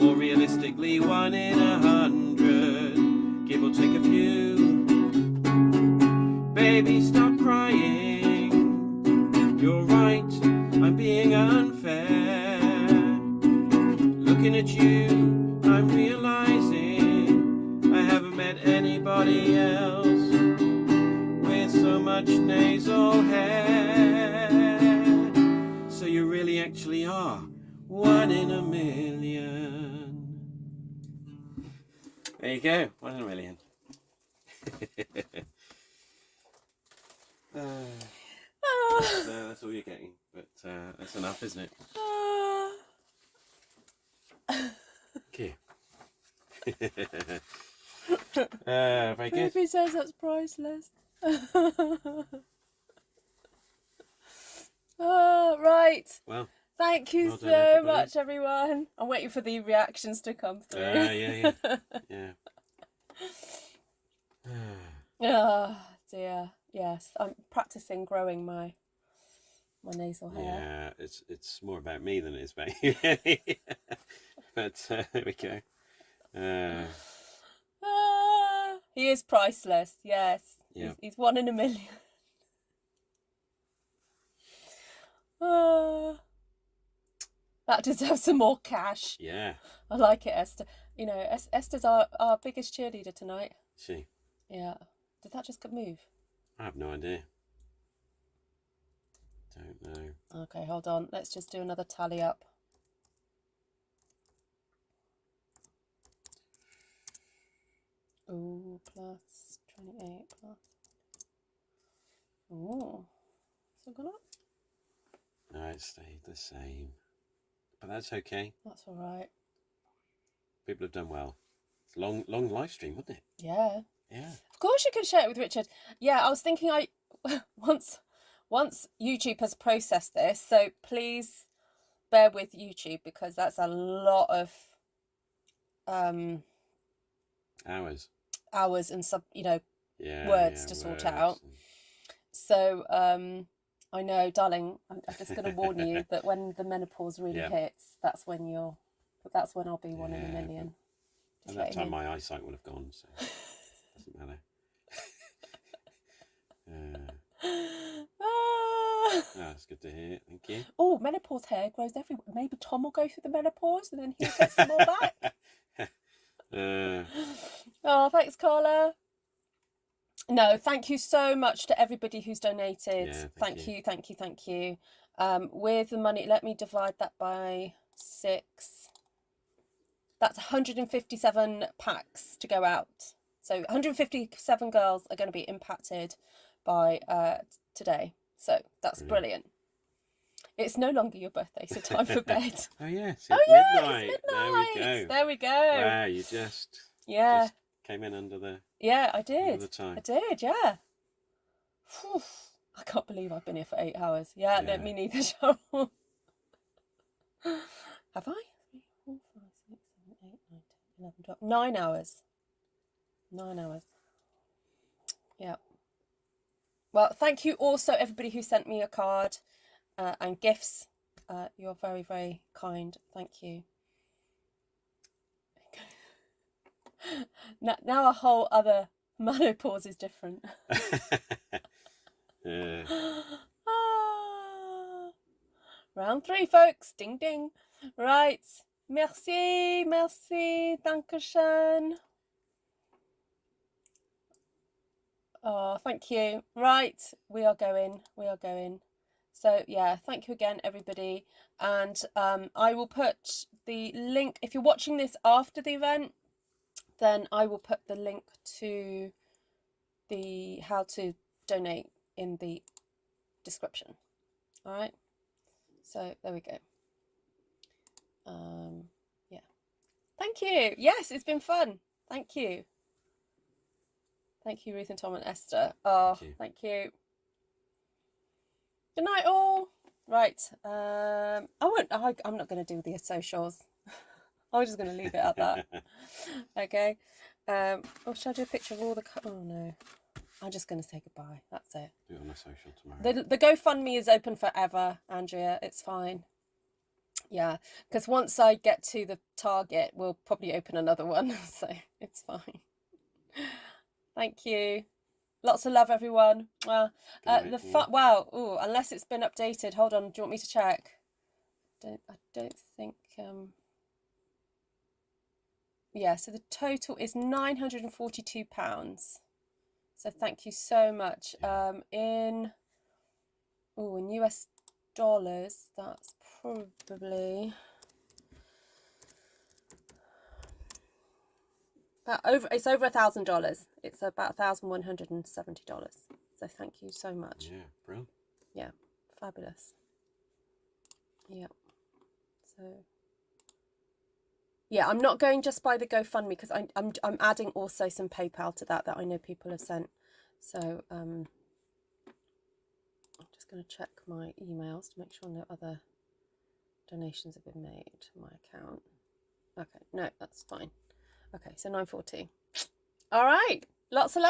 More realistically, 1 in 100. Give or take a few. Baby, stop crying. You're right, I'm being unfair. Looking at you, I'm realizing I haven't met anybody else with so much nasal hair. So you really actually are 1 in a million. There you go, 1 in a million. That's all you're getting, but that's enough, isn't it? Okay. Very good. Ruby says that's priceless. Right. Well, thank you well done, so everybody. much, everyone. I'm waiting for the reactions to come through. Yeah. Oh dear. Yes, I'm practicing growing my nasal hair. Yeah, it's more about me than it is about you. But there we go. He is priceless. Yes. Yeah. He's 1 in a million. That deserves some more cash. Yeah. I like it, Esther. You know, Esther's our biggest cheerleader tonight. She. Yeah. Did that just move? I have no idea. Don't know. Okay, hold on. Let's just do another tally up. Oh, plus 28 plus. Oh, so gone up? No, it stayed the same. But that's okay. That's all right. People have done well. It's a long live stream, wasn't it? Yeah. Yeah. Of course you can share it with Richard. Yeah, I was thinking once YouTube has processed this, so please bear with YouTube because that's a lot of Hours and Yeah, words yeah, to sort words out. and- So I know, darling, I'm just going to warn you that when the menopause really Yeah. hits, that's when I'll be one in a Yeah, million. At Just that letting time, you- my eyesight would have gone, so doesn't matter. Ah. That's good to hear. Thank you. Oh, menopause hair grows everywhere. Maybe Tom will go through the menopause and then he'll get some more back. Oh, thanks, Carla. No, thank you so much to everybody who's donated. Yeah, thank you. With the money, let me divide that by 6. That's 157 packs to go out. So 157 girls are going to be impacted by today. So that's brilliant. It's no longer your birthday, so time for bed. Oh yes, Oh midnight. yeah, it's midnight. There we go. Wow, you just came in under the I did. under the time. I did, yeah. Whew. I can't believe I've been here for 8 hours. Yeah. No, me neither, Cheryl. Have I? 3, 4, 5, 6, 7, 8, 9, 10, 11, 12. 9 hours. 9 hours. Yeah. Well, thank you also everybody who sent me a card and gifts. You're very, very kind. Thank you. Now a whole other menopause is different. Yeah. Round 3, folks. Ding, ding. Right. Merci. Dankeschön. Oh, thank you. Right. We are going. So, yeah, thank you again, everybody. And I will put the link. If you're watching this after the event, then I will put the link to the how to donate in the description. All right. So there we go. Yeah. Thank you. Yes, it's been fun. Thank you. Thank you, Ruth and Tom and Esther. Oh, thank you. Good night, all. Right. I'm not going to do the socials. I'm just going to leave it at that. Okay. Should I do a picture of all the? Oh no. I'm just going to say goodbye. That's it. Do it on a social tomorrow. The GoFundMe is open forever, Andrea. It's fine. Yeah, because once I get to the target, we'll probably open another one. So it's fine. Thank you. Lots of love, everyone. Well, wow. Oh, unless it's been updated. Hold on. Do you want me to check? I don't think. Yeah. So the total is £942. So thank you so much. In US dollars, that's probably it's over $1,000. It's about $1,170. So thank you so much. Yeah, brilliant. Yeah, fabulous. Yeah. So yeah, I'm not going just by the GoFundMe because I'm adding also some PayPal to that I know people have sent. So I'm just going to check my emails to make sure no other donations have been made to my account. Okay, no, that's fine. Okay, so 9:40. All right, lots of love.